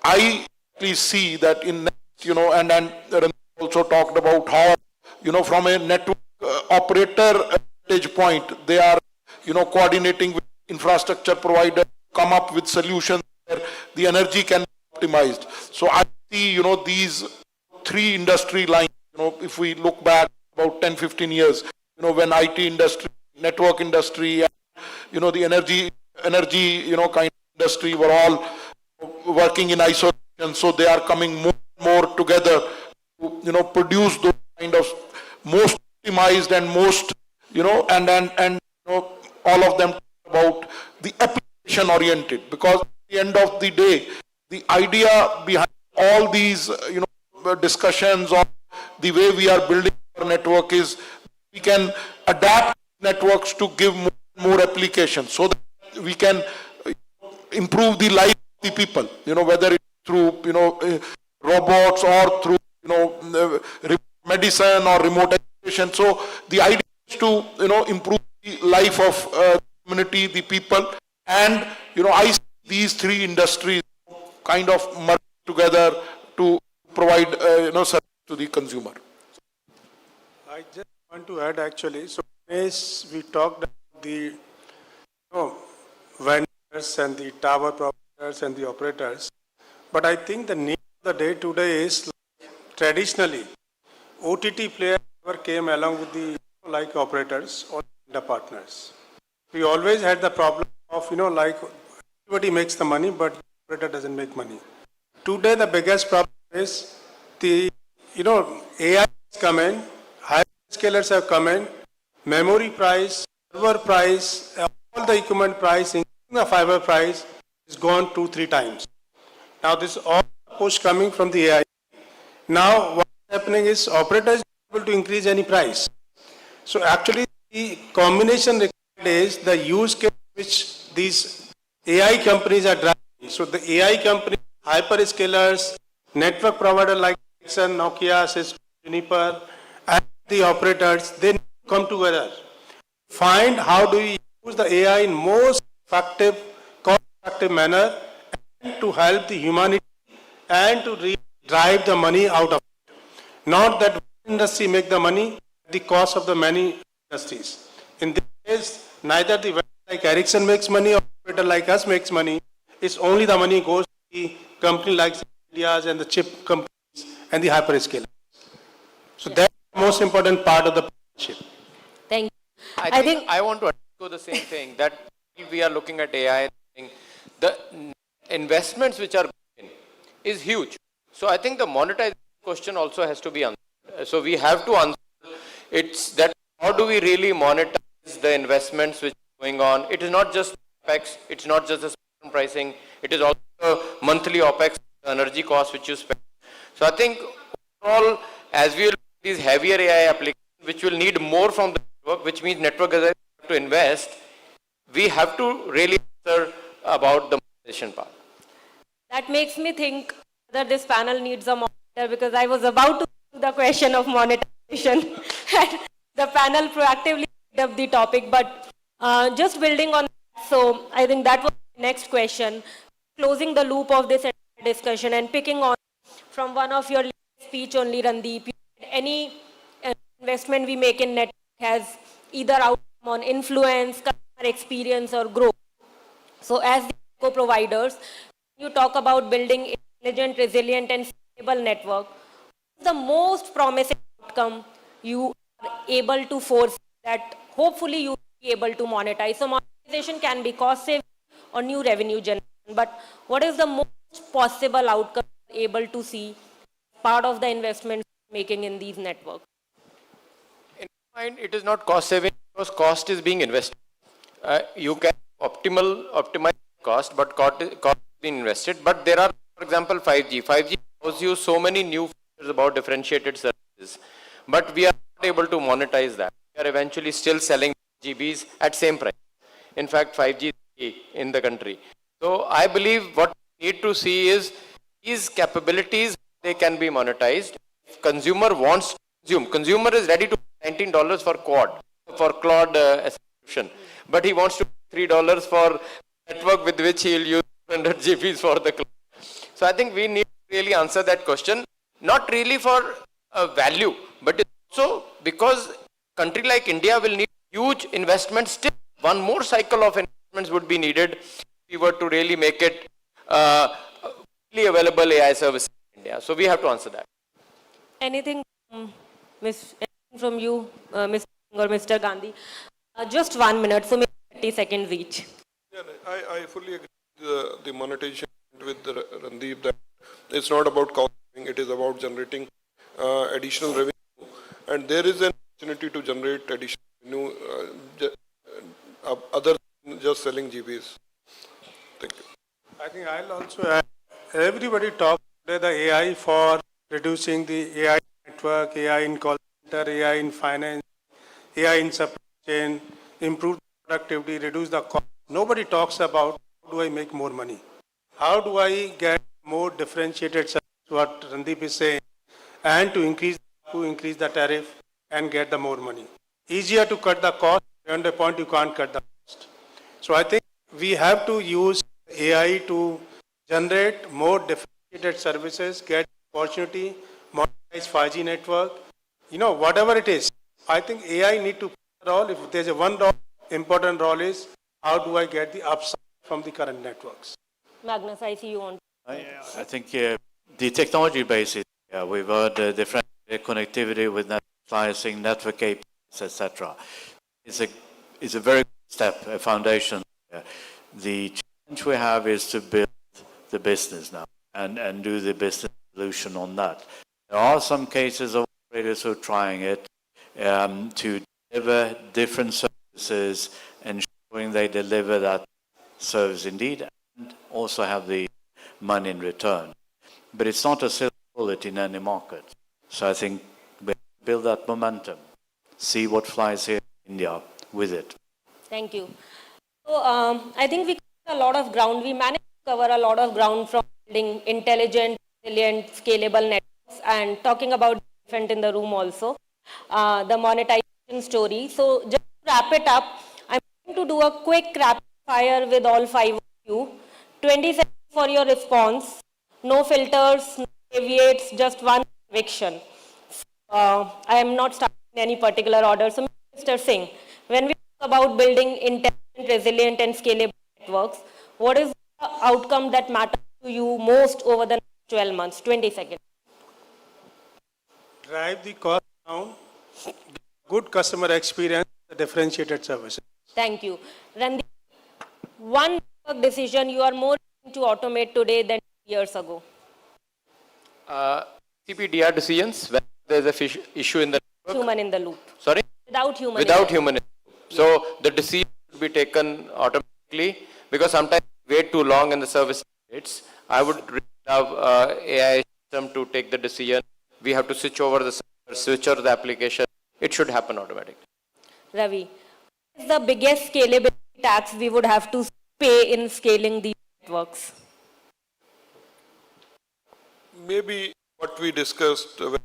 Speaker 19: I please see that in next, and Randeep also talked about how, from a network operator vantage point, they are, coordinating with infrastructure provider, come up with solutions where the energy can be optimized. So I see, these three industry lines, if we look back about 10-15 years, when IT industry, network industry, and, the energy, kind of industry were all working in isolation. So they are coming more and more together to, produce those kind of most optimized and most, and all of them about the application oriented, because at the end of the day, the idea behind all these, discussions on the way we are building our network is we can adapt networks to give more applications so that we can improve the life of the people, whether it's through, robots or through, medicine or remote education. So the idea is to, improve the life of community, the people, and, I see these three industries kind of merge together to provide, service to the consumer.
Speaker 18: I just want to add actually, so as we talked about the vendors and the tower providers and the operators, but I think the need of the day today is like, traditionally OTT players never came along with the like operators or the partners. We always had the problem of, like everybody makes the money, but the operator doesn't make money. Today, the biggest problem is the, AI has come in, hyperscalers have come in, memory price, server price, all the equipment price, including the fiber price, is gone 2-3 times. Now, this is all push coming from the AI. Now, what's happening is operators are able to increase any price. So actually, the combination required is the use case which these AI companies are driving. So the AI companies, hyperscalers, network provider like Ericsson, Nokia, Cisco, Juniper, and the operators, they need to come together. Find how do we use the AI in most effective, cost-effective manner and to help the humanity and to drive the money out of it. Not that one industry make the money at the cost of the many industries. In this case, neither the vendor like Ericsson makes money or operator like us makes money. It's only the money goes to the company like India's and the chip companies and the hyperscalers. So that's the most important part of the partnership.
Speaker 14: Thank you.
Speaker 15: I think I want to echo the same thing, that we are looking at AI, the investments which are going in is huge. So I think the monetization question also has to be answered. So we have to answer it's that how do we really monetize the investments which are going on? It is not just OPEX, it's not just the spectrum pricing, it is also monthly OPEX, energy costs which you spend. So I think overall, as we look at these heavier AI applications, which will need more from the network, which means network has to invest, we have to really answer about the monetization part.
Speaker 14: That makes me think that this panel needs a monitor, because I was about to ask the question of monetization. The panel proactively picked up the topic, but just building on that, so I think that was the next question. Closing the loop of this discussion and picking on from one of your speech only, Randeep, any investment we make in network has either outcome on influence, customer experience, or growth. So as the co-providers, you talk about building intelligent, resilient, and scalable network. The most promising outcome you are able to force that hopefully you will be able to monetize. So monetization can be cost saving or new revenue generation. But what is the most possible outcome you are able to see part of the investment making in these networks?
Speaker 15: In my mind, it is not cost saving because cost is being invested. You can optimize cost, but cost is being invested. But there are, for example, 5G. 5G allows you so many new features about differentiated services, but we are not able to monetize that. We are eventually still selling GBs at same price. In fact, 5G is in the country. So I believe what we need to see is these capabilities, they can be monetized. If consumer wants to consume, consumer is ready to pay $19 for cloud subscription, but he wants to pay $3 for network with which he will use 100 GBs for the cloud. So I think we need to really answer that question, not really for value, but also because a country like India will need huge investments. Still, one more cycle of investments would be needed if we were to really make it fully available AI services in India. So we have to answer that.
Speaker 14: Anything from you, Mr. or Mr. Gandhi? Just 1 minute, so maybe 30 seconds each.
Speaker 16: Yeah, I fully agree with the monetization with Randeep that it's not about cost saving, it is about generating additional revenue. And there is an opportunity to generate additional revenue other than just selling GBs. Thank you.
Speaker 18: I think I'll also add, everybody talks today the AI for reducing the AI network, AI in call center, AI in finance, AI in supply chain, improve productivity, reduce the cost. Nobody talks about how do I make more money? How do I get more differentiated service, what Randeep is saying, and to increase the tariff and get the more money. Easier to cut the cost, beyond the point you can't cut the cost. So I think we have to use AI to generate more differentiated services, get opportunity, monetize 5G network, whatever it is. I think AI need to play a role. If there's a one role, important role is how do I get the upside from the current networks.
Speaker 14: Magnus, I see you on.
Speaker 17: I think the technology basis, we've heard different connectivity with network slicing, network APIs, etc. It's a very good step, a foundation. The challenge we have is to build the business now and do the business solution on that. There are some cases of operators who are trying it to deliver different services, ensuring they deliver that service indeed and also have the money in return. But it's not a silver bullet in any market. So I think we build that momentum, see what flies here in India with it.
Speaker 14: Thank you. So I think we covered a lot of ground. We managed to cover a lot of ground from building intelligent, resilient, scalable networks and talking about different in the room also, the monetization story. So just to wrap it up, I'm going to do a quick rapid fire with all 5 of you. 20 seconds for your response. No filters, no caveats, just one conviction. I am not starting in any particular order. So Mr. Singh, when we talk about building intelligent, resilient and scalable networks, what is the outcome that matters to you most over the next 12 months? 20 seconds.
Speaker 18: Drive the cost down, good customer experience, differentiated services.
Speaker 14: Thank you. Randeep, one network decision you are more willing to automate today than years ago?
Speaker 15: CPDR decisions, when there is an issue in the network.
Speaker 14: Human in the loop.
Speaker 15: Sorry?
Speaker 14: Without human
Speaker 15: Without human in the loop. So the decision should be taken automatically because sometimes we wait too long in the service states. I would really love AI system to take the decision. We have to switch over the server, switch over the application. It should happen automatically.
Speaker 14: Ravi, what is the biggest scalability tax we would have to pay in scaling these networks?
Speaker 16: Maybe what we discussed, the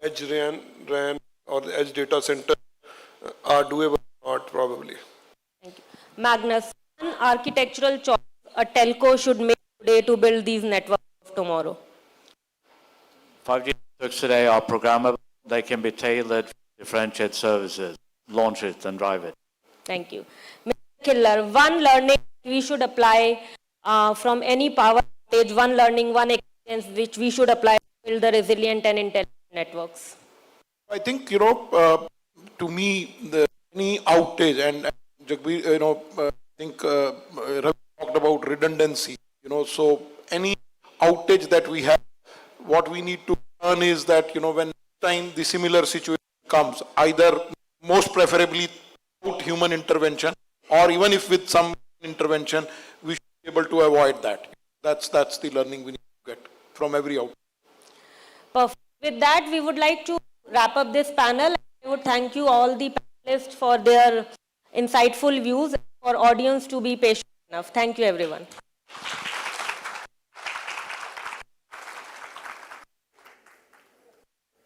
Speaker 16: edge RAN or the edge data center are doable or not, probably.
Speaker 14: Thank you. Magnus, one architectural choice a telco should make today to build these networks of tomorrow?
Speaker 17: 5G networks today are programmable. They can be tailored for differentiated services. Launch it and drive it.
Speaker 14: Thank you. Mr. Killer, one learning we should apply from any power outage, one learning, one experience which we should apply to build the resilient and intelligent networks.
Speaker 19: I think, to me, any outage and Jagbir, I think Ravi talked about redundancy, so any outage that we have, what we need to learn is that, when time the similar situation comes, either most preferably without human intervention, or even if with some intervention, we should be able to avoid that. That's the learning we need to get from every outage.
Speaker 14: Perfect. With that, we would like to wrap up this panel. I would thank you all the panelists for their insightful views, for audience to be patient enough. Thank you, everyone.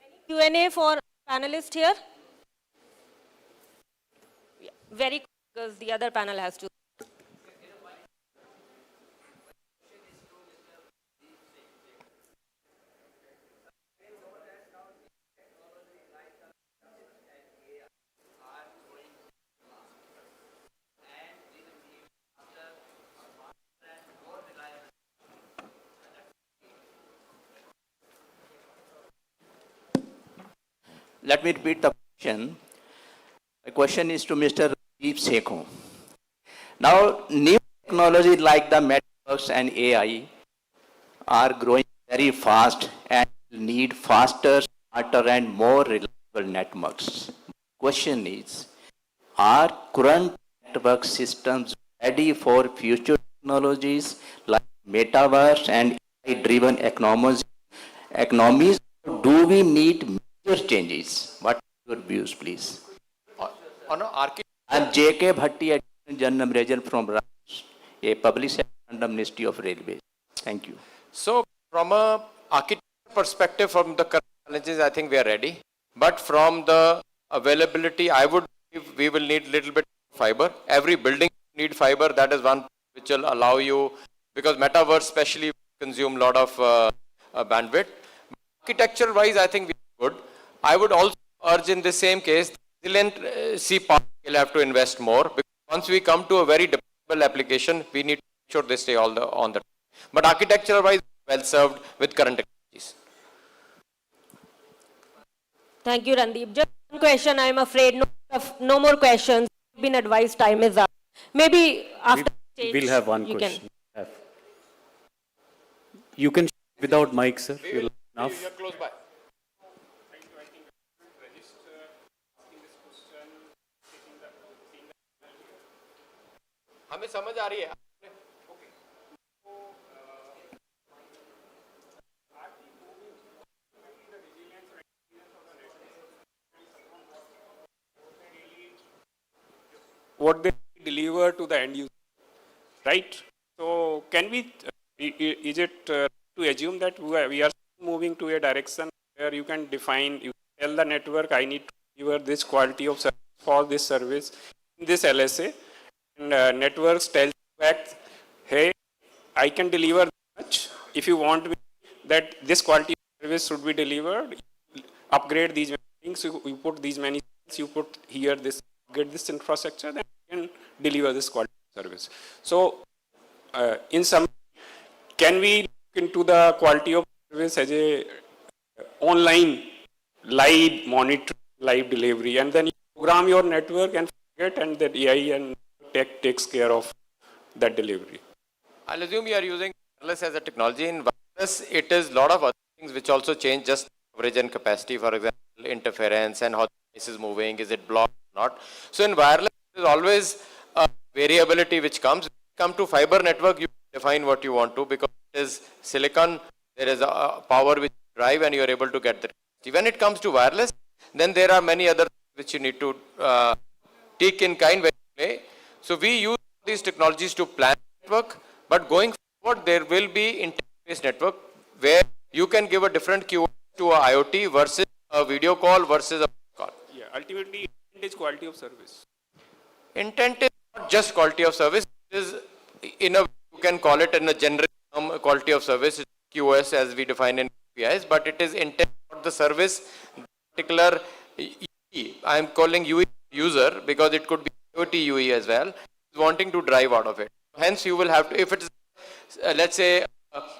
Speaker 14: Any Q&A for panelists here? Yeah, very quick, because the other panel has to.
Speaker 20: Let me repeat the question. The question is to Mr. Rajiv Sekho. Now, new technologies like the metaverse and AI are growing very fast and need faster, smarter, and more reliable networks. Question is, are current network systems ready for future technologies like metaverse and AI-driven economies? Do we need major changes? What are your views, please?
Speaker 15: On architecture,
Speaker 20: I'm J.K. Bhatti, General Manager from a public sector under Ministry of Railways. Thank you.
Speaker 15: So, from a architecture perspective, from the current challenges, I think we are ready. But from the availability, I would believe we will need a little bit of fiber. Every building need fiber. That is one which will allow you, because metaverse especially consume a lot of bandwidth. Architecture-wise, I think we are good. I would also urge in the same case, resilient CPaaS will have to invest more, because once we come to a very dependable application, we need to make sure they stay on the time. But architecture-wise, well served with current technology. technologies.
Speaker 14: Thank you, Randeep. Just one question, I'm afraid. No more questions. You've been advised time is up. Maybe after
Speaker 21: We'll have one question. You can without mic, sir. You'll enough.
Speaker 15: You're close by. हमें समझ आ रही है.
Speaker 22: What they deliver to the end user, right? So can we, is it to assume that we are moving to a direction where you can define, you tell the network, I need to deliver this quality of service for this service in this LSA, and networks tell back, hey, I can deliver much. If you want that this quality of service should be delivered, upgrade these things, you put these many, you put here this, get this infrastructure, then you can deliver this quality of service. So, in some, can we look into the quality of service as a online live monitoring, live delivery, and then you program your network and forget, and that AI and tech takes care of that delivery?
Speaker 15: I'll assume you are using wireless as a technology. In wireless, it is a lot of other things which also change, just coverage and capacity, for example, interference and how the device is moving, is it blocked or not. So in wireless, there is always a variability which comes. When you come to fiber network, you define what you want to, because it is silicon, there is a power which you drive and you are able to get the capacity. When it comes to wireless, then there are many other things which you need to take in kind when you play. So we use these technologies to plan network, but going forward, there will be intent-based network where you can give a different QoS to a IoT versus a video call versus a call.
Speaker 22: Yeah, ultimately, intent is quality of service.
Speaker 15: Intent is not just quality of service. It is, in a, you can call it in a generic term, quality of service, QoS as we define in APIs, but it is intent for the service, particular UE. I am calling UE user because it could be IoT UE as well, wanting to drive out of it. Hence, you will have to, if it's, let's say,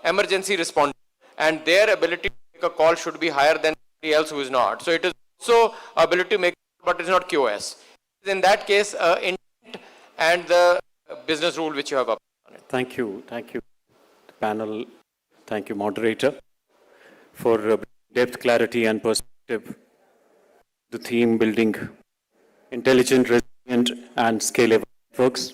Speaker 15: emergency responder, and their ability to make a call should be higher than somebody else who is not. So it is also ability to make, but it's not QoS. In that case, intent and the business rule which you have up on it.
Speaker 21: Thank you. Thank you, panel. Thank you, moderator, for depth, clarity, and perspective. The theme building intelligent, resilient, and scalable networks.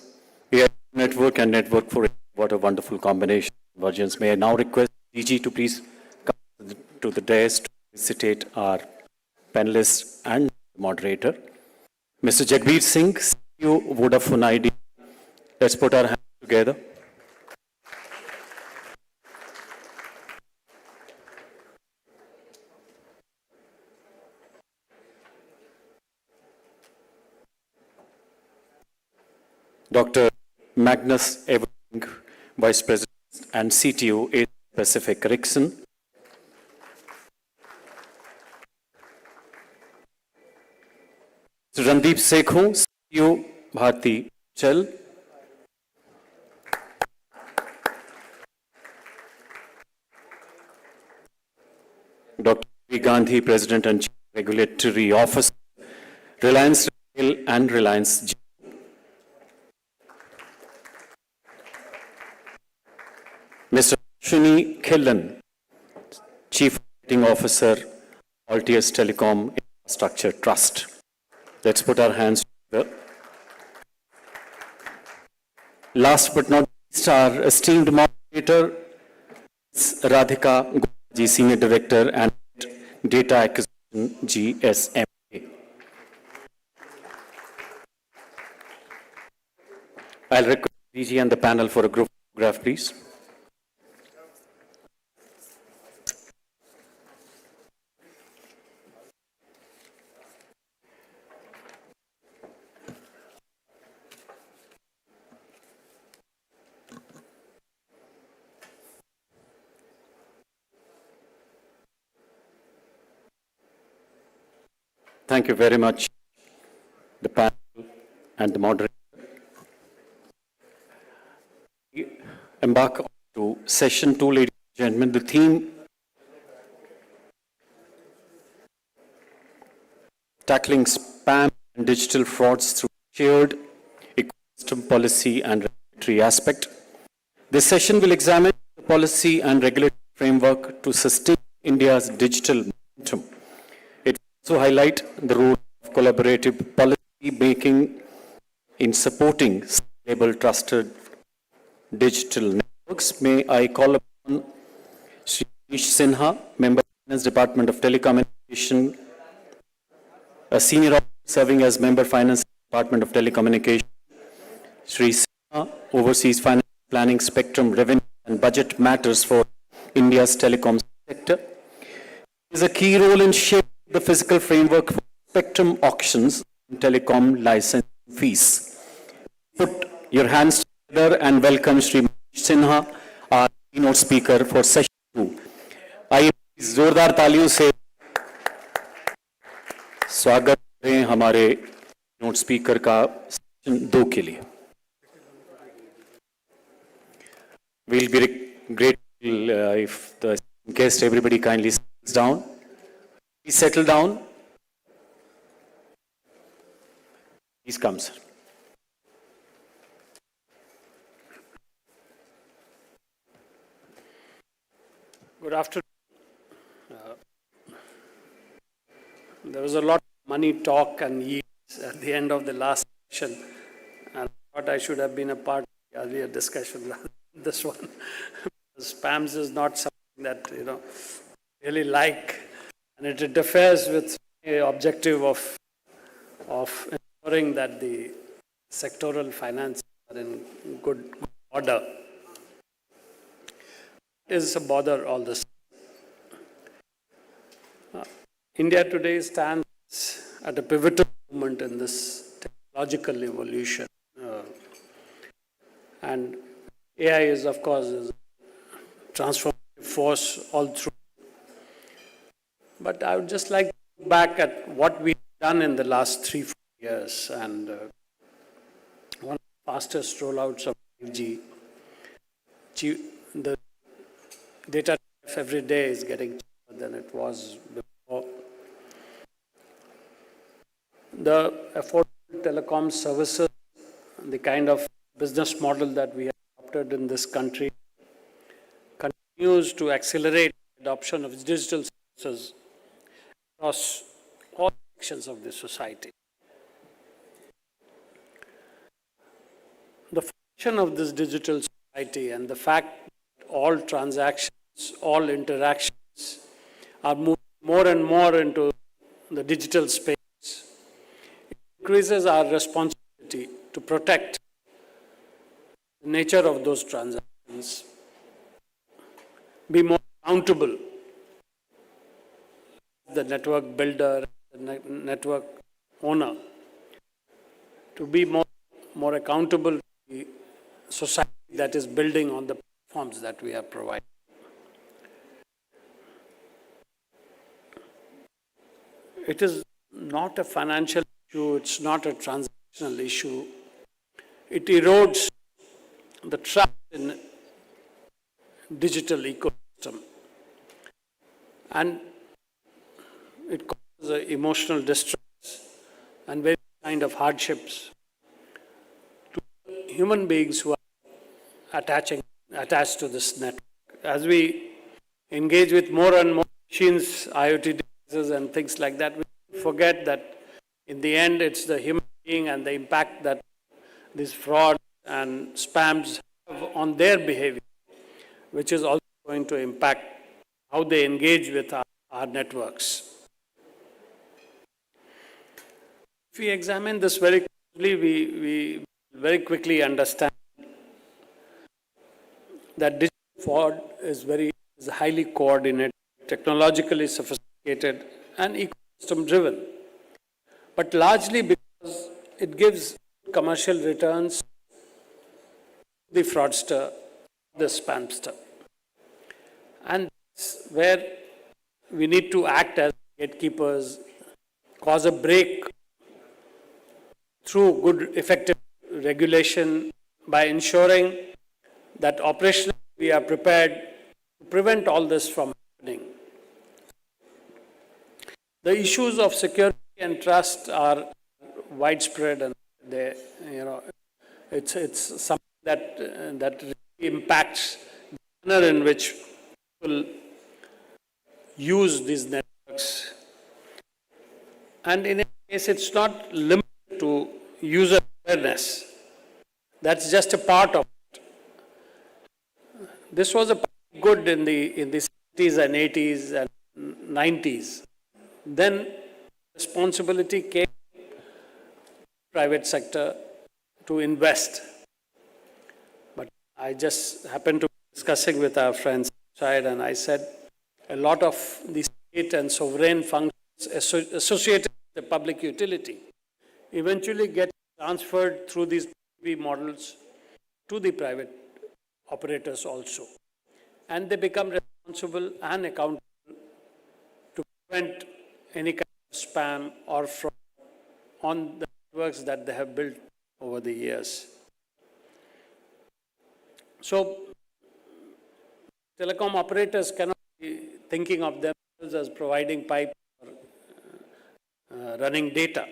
Speaker 21: AI network and network for what a wonderful combination. Virgins, may I now request DG to please come to the dais to felicitate our panelists and moderator. Mr. Jagbir Singh, CEO, Vodafone Idea. Let's put our hands together. Dr. Magnus Evering, Vice President and CTO, Asia Pacific Ericsson. Randeep Sekho, CEO, Bharti Chal. Dr. V. Gandhi, President and Chief Regulatory Officer, Reliance Retail and Reliance Jio. Mr. Shuni Khillan, Chief Operating Officer, Altius Telecom Infrastructure Trust. Let's put our hands together. Last but not least, our esteemed moderator, Radhika Goji, Senior Director and Data Acquisition, GSMA. I'll request DG and the panel for a group photograph, please. Thank you very much, the panel and the moderator. We embark to session 2, ladies and gentlemen. The theme tackling spam and digital frauds through shared ecosystem policy and regulatory aspect. This session will examine the policy and regulatory framework to sustain India's digital momentum. It will also highlight the role of collaborative policy making in supporting scalable, trusted digital networks. May I call upon Sri Manish Sinha, Member of the Finance Department of Telecommunication, a senior officer serving as Member Finance Department of Telecommunication. Sri Sinha oversees finance planning, spectrum, revenue and budget matters for India's telecom sector. He has a key role in shaping the physical framework for spectrum auctions and telecom license fees. Put your hands together and welcome Sri Manish Sinha, our keynote speaker for session 2. आइए जोरदार तालियों से स्वागत करें हमारे note speaker का session 2 के लिए. We'll be grateful if the guest, everybody kindly sits down. Please settle down. Please come, sir.
Speaker 2: Good afternoon. There was a lot of money talk and yields at the end of the last session, and I thought I should have been a part of the earlier discussion rather than this one. Spams is not something that really like, and it interferes with the objective of ensuring that the sectoral finances are in good order. It is a bother all this. India today stands at a pivotal moment in this technological evolution. And AI is, of course, a transformative force all through. But I would just like to look back at what we've done in the last 3-4 years. And one of the fastest rollouts of 5G, the data every day is getting cheaper than it was before. The affordable telecom services, the kind of business model that we have adopted in this country, continues to accelerate the adoption of digital services across all sections of the society. The function of this digital society and the fact that all transactions, all interactions are moving more and more into the digital space increases our responsibility to protect the nature of those transactions, be more accountable, the network builder, the network owner, to be more accountable to the society that is building on the platforms that we are providing. It is not a financial issue, it's not a transactional issue. It erodes the trust in digital ecosystem. And it causes emotional distress and various kind of hardships to human beings who are attached to this network. As we engage with more and more machines, IoT devices and things like that, we forget that in the end it's the human being and the impact that these fraud and spams have on their behavior, which is also going to impact how they engage with our networks. If we examine this very closely, we very quickly understand that digital fraud is highly coordinated, technologically sophisticated, and ecosystem driven, but largely because it gives commercial returns to the fraudster, the spamster. And that's where we need to act as gatekeepers, cause a break through good, effective regulation by ensuring that operationally we are prepared to prevent all this from happening. The issues of security and trust are widespread, and they, it's something that really impacts the manner in which people use these networks. And in a case, it's not limited to user awareness. That's just a part of it. This was a good in the 70s and 80s and 90s. Then responsibility came to the private sector to invest. But I just happened to be discussing with our friends outside, and I said a lot of the state and sovereign functions associated with the public utility eventually get transferred through these PPP models to the private operators also. And they become responsible and accountable to prevent any kind of spam or fraud on the networks that they have built over the years. So, telecom operators cannot be thinking of themselves as providing pipe or running data.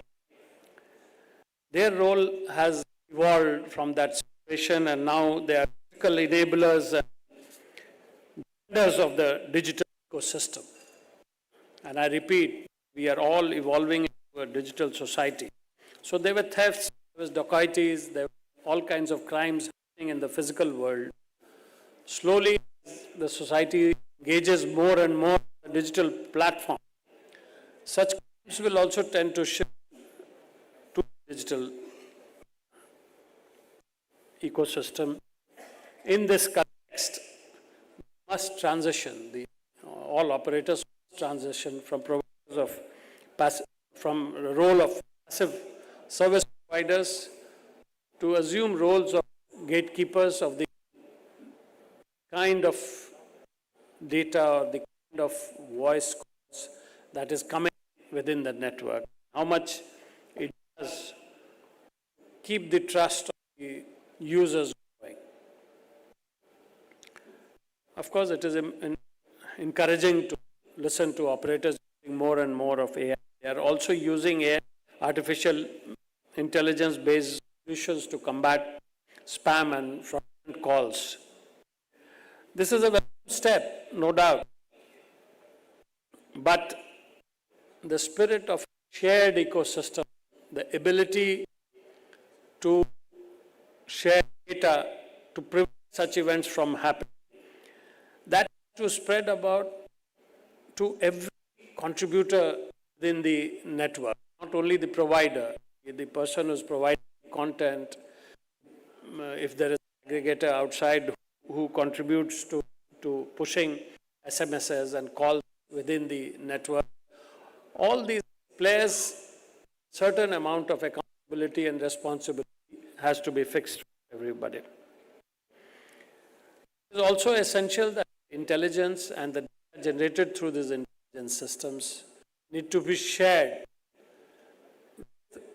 Speaker 2: Their role has evolved from that situation, and now they are critical enablers and vendors of the digital ecosystem. And I repeat, we are all evolving into a digital society. So there were thefts, there was dacoities, there were all kinds of crimes happening in the physical world. Slowly, the society engages more and more in the digital platform. Such crimes will also tend to shift to digital ecosystem. In this context, we must transition, all operators must transition from providers of from the role of passive service providers to assume roles of gatekeepers of the kind of data or the kind of voice calls that is coming within the network. How much it does keep the trust of the users going. Of course, it is encouraging to listen to operators using more and more of AI. They are also using AI, artificial intelligence-based solutions to combat spam and fraudulent calls. This is a welcome step, no doubt. But the spirit of shared ecosystem, the ability to share data to prevent such events from happening, that to spread about to every contributor within the network, not only the provider, the person who's providing content, if there is an aggregator outside who contributes to pushing SMSs and calls within the network. All these players, certain amount of accountability and responsibility has to be fixed for everybody. It is also essential that intelligence and the data generated through these intelligence systems need to be shared.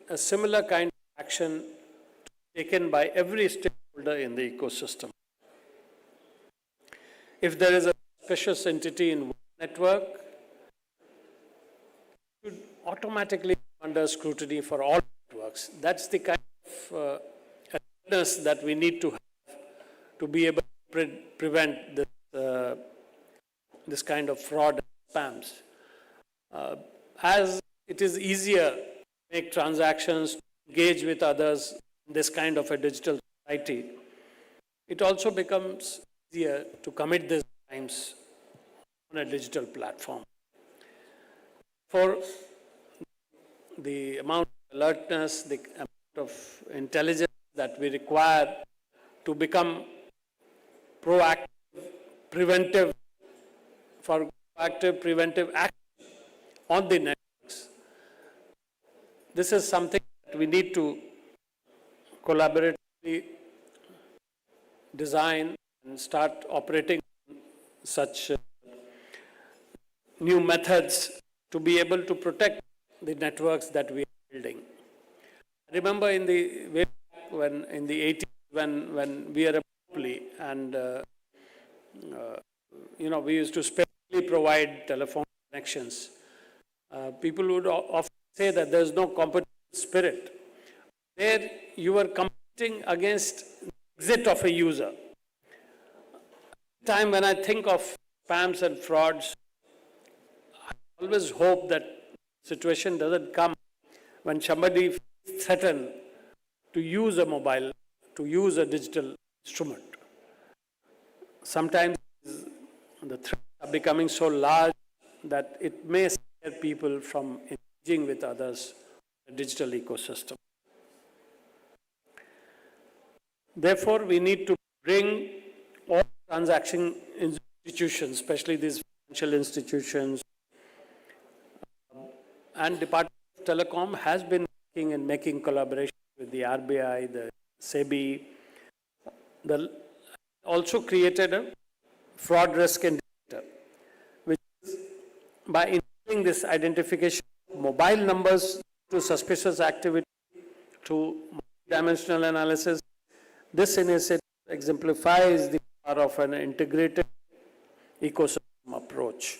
Speaker 2: A similar kind of action taken by every stakeholder in the ecosystem. If there is a suspicious entity in one network, it should automatically come under scrutiny for all networks. That's the kind of awareness that we need to have to be able to prevent this, this kind of fraud and spams. As it is easier to make transactions, engage with others in this kind of a digital society, it also becomes easier to commit these crimes on a digital platform. For the amount of alertness, the amount of intelligence that we require to become proactive, preventive, for proactive, preventive action on the networks. This is something that we need to collaboratively design and start operating such new methods to be able to protect the networks that we are building. I remember in the way back when in the 80s when we were a monopoly and we used to specially provide telephone connections. People would often say that there is no competitive spirit. There you are competing against the exit of a user. Time when I think of spams and frauds, I always hope that situation doesn't come when somebody feels threatened to use a mobile, to use a digital instrument. Sometimes the threats are becoming so large that it may scare people from engaging with others in the digital ecosystem. Therefore, we need to bring all transaction institutions, especially these financial institutions, and Department of Telecom has been working and making collaboration with the RBI, the SEBI, also created a fraud risk indicator, which is by enabling this identification of mobile numbers to suspicious activity, to dimensional analysis. This initiative exemplifies the power of an integrated ecosystem approach.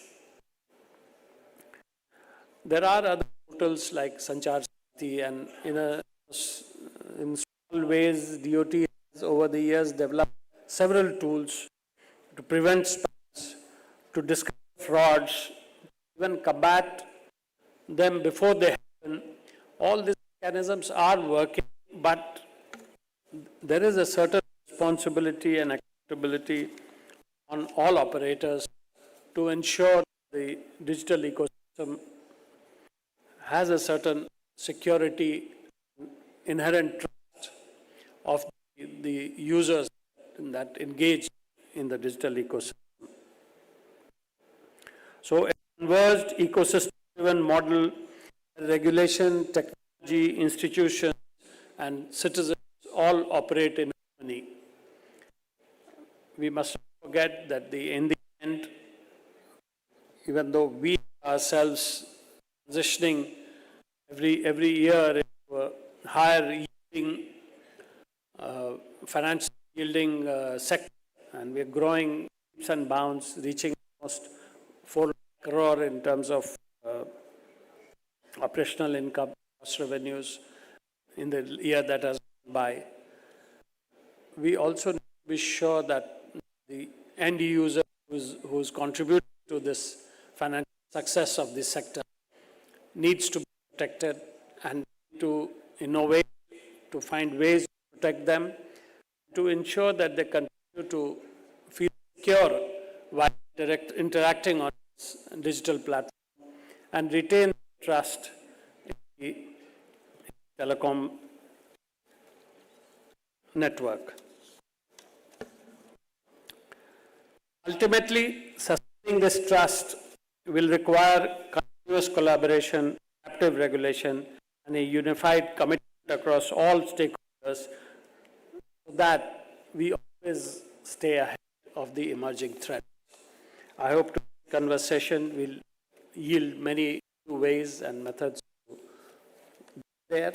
Speaker 2: There are other portals like Sanchar Sati, and in small ways, DOT has over the years developed several tools to prevent spams, to discover frauds, even combat them before they happen. All these mechanisms are working, but there is a certain responsibility and accountability on all operators to ensure the digital ecosystem has a certain security, inherent trust of the users that engage in the digital ecosystem. So, a converged ecosystem-driven model, regulation, technology, institutions, and citizens all operate in harmony. We must not forget that in the end, even though we ourselves transitioning every year into a higher yielding, financial yielding sector, and we are growing leaps and bounds, reaching almost 4 crore in terms of operational income, cost revenues in the year that has gone by. We also need to be sure that the end user who's contributing to this financial success of this sector needs to be protected, and to innovate, to find ways to protect them, to ensure that they continue to feel secure while interacting on this digital platform, and retain trust in the telecom network. Ultimately, sustaining this trust will require continuous collaboration, active regulation, and a unified commitment across all stakeholders so that we always stay ahead of the emerging threats. I hope today's conversation will yield many ways and methods to be there.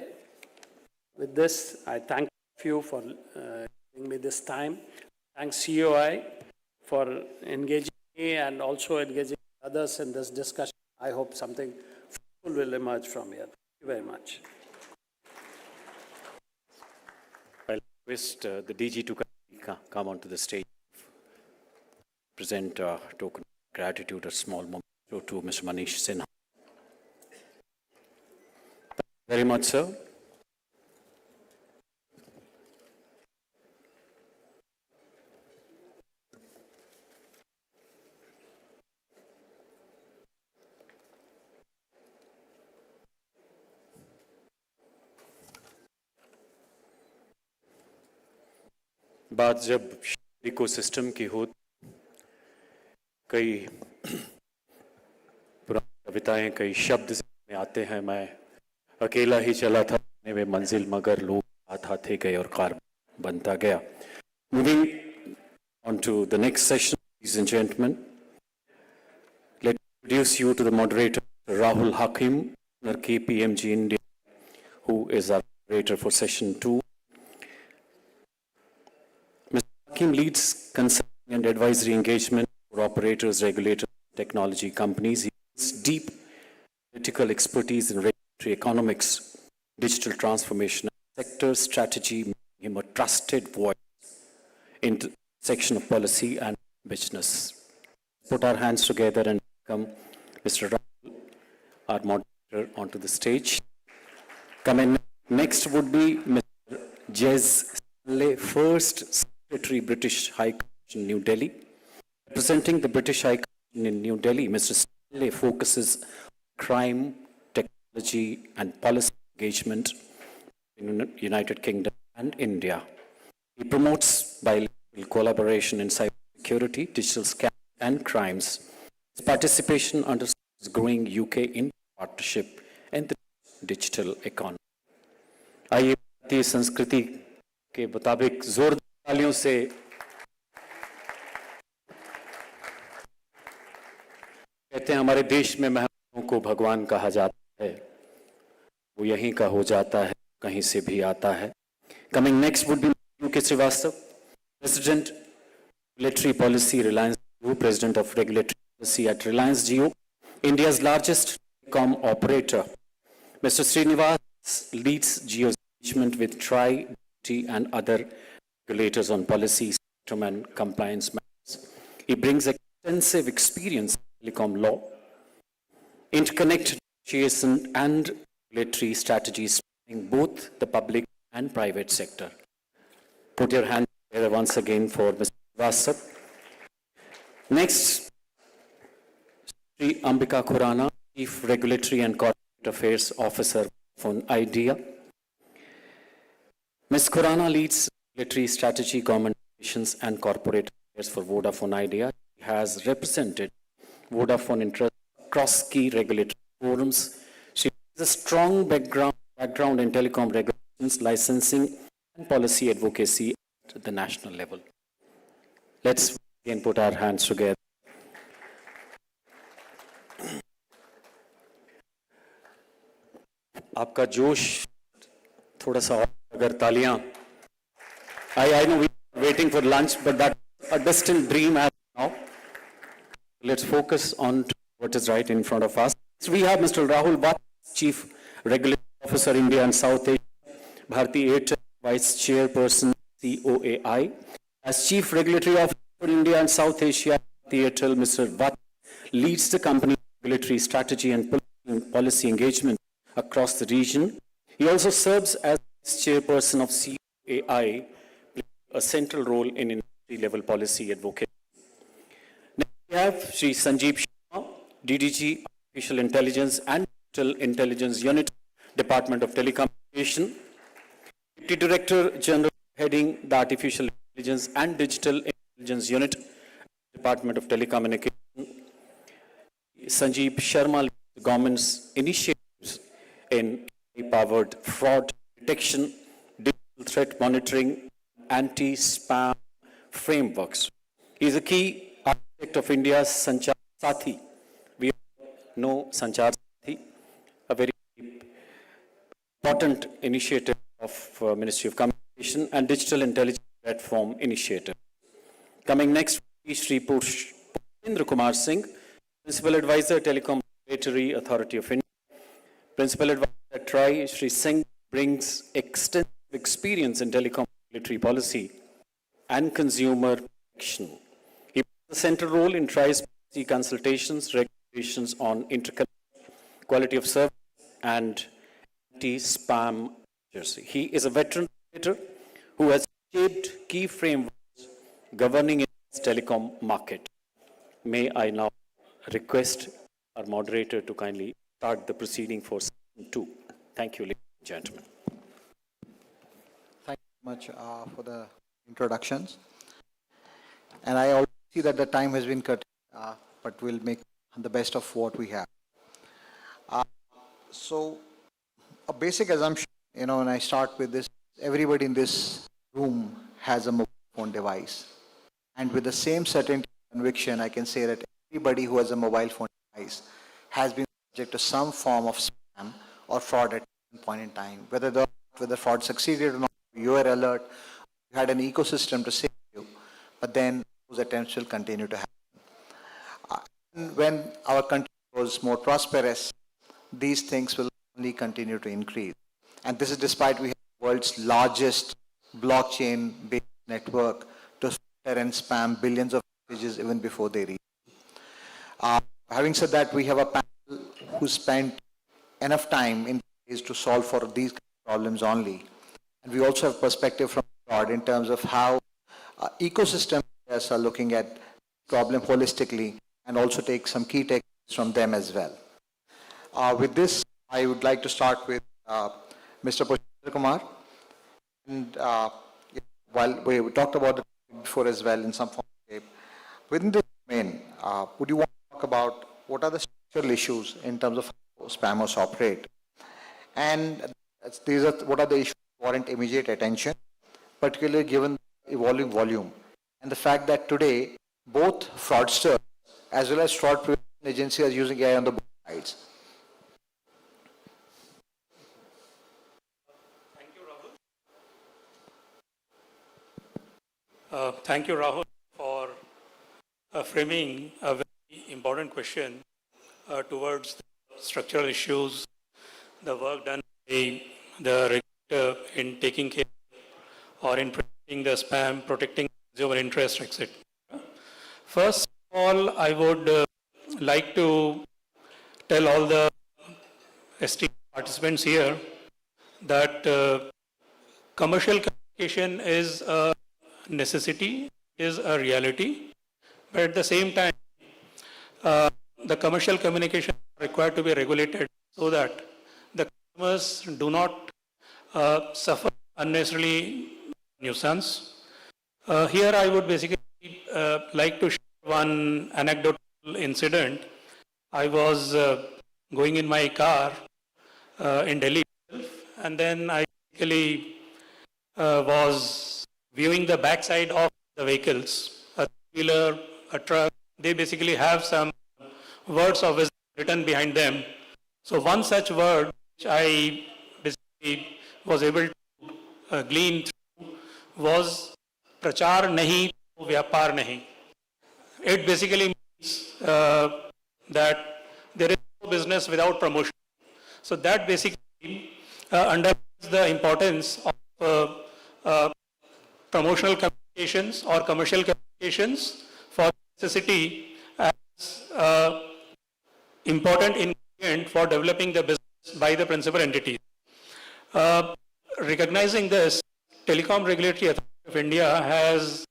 Speaker 2: With this, I thank you for giving me this time. Thanks COI for engaging me and also engaging others in this discussion. I hope something fruitful will emerge from here. Thank you very much.
Speaker 21: I'll request the DG to come onto the stage, present a token of gratitude, a small moment to Mr. Manish Sinha. Thank you very much, sir. बात जब ecosystem की हो, कई पुरानी कविताएं, कई शब्द में आते हैं। मैं अकेला ही चला था वे मंजिल, मगर लोग आता थे गए और कार बनता गया. Moving on to the next session, ladies and gentlemen, let me introduce you to the moderator, Rahul Hakim, KPMG India, who is our moderator for session 2. Hakim leads consulting and advisory engagement for operators, regulators, technology companies. He has deep political expertise in regulatory economics, digital transformation, sector strategy, making him a trusted voice in the section of policy and business. Put our hands together and welcome Mr. Rahul, our moderator, onto the stage. Coming next would be Mr. GSMA, First Secretary, British High Commission, New Delhi. Representing the British High Commission in New Delhi, Mr. Stanley focuses on crime, technology, and policy engagement in the United Kingdom and India. He promotes bilateral collaboration in cybersecurity, digital scams, and crimes. His participation underscores growing UK-India partnership in the digital economy. आइए भारतीय संस्कृति के मुताबिक जोरदार तालियों से कहते हैं हमारे देश में मेहमानों को भगवान कहा जाता है, वो यहीं का हो जाता है, कहीं से भी आता है. Coming next would be UK Srivastav, President Regulatory Policy, Reliance Jio, President of Regulatory Policy at Reliance Jio, India's largest telecom operator. Mr. Srinivas leads Jio's engagement with TRAI, DT, and other regulators on policy, spectrum, and compliance matters. He brings extensive experience in telecom law, interconnect negotiation, and regulatory strategies spanning both the public and private sector. Put your hands together once again for Mr. Srivastav. Next, Sri Ambika Khurana, Chief Regulatory and Corporate Affairs Officer on IDEA. Ms. Khurana leads regulatory strategy, government relations, and corporate affairs for Vodafone Idea. She has represented Vodafone interests across key regulatory forums. She has a strong background in telecom regulations, licensing, and policy advocacy at the national level. Let's again put our hands together. आपका जोश थोड़ा सा और अगर तालियां I know we are waiting for lunch, but that's a distant dream as now. Let's focus on what is right in front of us. So we have Mr. Rahul Bhatt, Chief Regulatory Officer, India and South Asia, Bharti Airtel, Vice Chairperson, COAI. As Chief Regulatory Officer for India and South Asia, Bharti Airtel, Mr. Bhatt leads the company regulatory strategy and policy engagement across the region. He also serves as Chairperson of COAI, a central role in industry-level policy advocacy. Next, we have Sri Sanjeev Sharma, DDG, Artificial Intelligence and Digital Intelligence Unit, Department of Telecommunication. Deputy Director General heading the Artificial Intelligence and Digital Intelligence Unit, Department of Telecommunication. Sanjeev Sharma leads the government's initiatives in AI-powered fraud detection, digital threat monitoring, anti-spam frameworks. He is a key architect of India's Sanchar Sathi. We know Sanchar Sathi, a very important initiative of Ministry of Communication and Digital Intelligence Platform Initiative. Coming next is Sri Pushendra Kumar Singh, Principal Advisor, Telecom Regulatory Authority of India. Principal Advisor at TRAI, Sri Singh brings extensive experience in telecom regulatory policy and consumer protection. He plays a central role in TRAI's policy consultations, regulations on interconnect, quality of service, and anti-spam measures. He is a veteran regulator who has shaped key frameworks governing its telecom market. May I now request our moderator to kindly start the proceeding for session 2. Thank you, ladies and gentlemen.
Speaker 3: Thank you very much for the introductions. And I already see that the time has been cut, but we'll make the best of what we have. So, a basic assumption, when I start with this, everybody in this room has a mobile phone device. And with the same certainty and conviction, I can say that everybody who has a mobile phone device has been subject to some form of spam or fraud at some point in time. Whether fraud succeeded or not, you were alert, you had an ecosystem to save you, but then those attempts will continue to happen. And when our country was more prosperous, these things will only continue to increase. And this is despite we have the world's largest blockchain-based network to filter and spam billions of messages even before they reach. Having said that, we have a panel who spent enough time in ways to solve for these problems only. And we also have perspective from God in terms of how ecosystem players are looking at problem holistically and also take some key takeaways from them as well. With this, I would like to start with Mr. Pushpendra Kumar. And while we talked about it before as well in some form, within this domain, would you want to talk about what are the structural issues in terms of how spammers operate? And these are what are the issues that warrant immediate attention, particularly given the evolving volume and the fact that today both fraudsters as well as fraud prevention agencies are using AI on the both sides.
Speaker 4: Thank you, Rahul, for framing a very important question towards the structural issues, the work done by the regulator in taking care or in preventing the spam, protecting consumer interest, etc. First of all, I would like to tell all the esteemed participants here that commercial communication is a necessity, is a reality, but at the same time, the commercial communication is required to be regulated so that the customers do not suffer unnecessarily nuisance. Here I would basically like to share one anecdotal incident. I was going in my car in Delhi and then I basically was viewing the backside of the vehicles, a two-wheeler, a truck. They basically have some words of wisdom written behind them. So one such word which I basically was able to glean through was prachar nahi, vyapar nahi. It basically means that there is no business without promotion. So that basically underlines the importance of promotional communications or commercial communications for necessity as important ingredient for developing the business by the principal entities. Recognizing this, Telecom Regulatory Authority of India has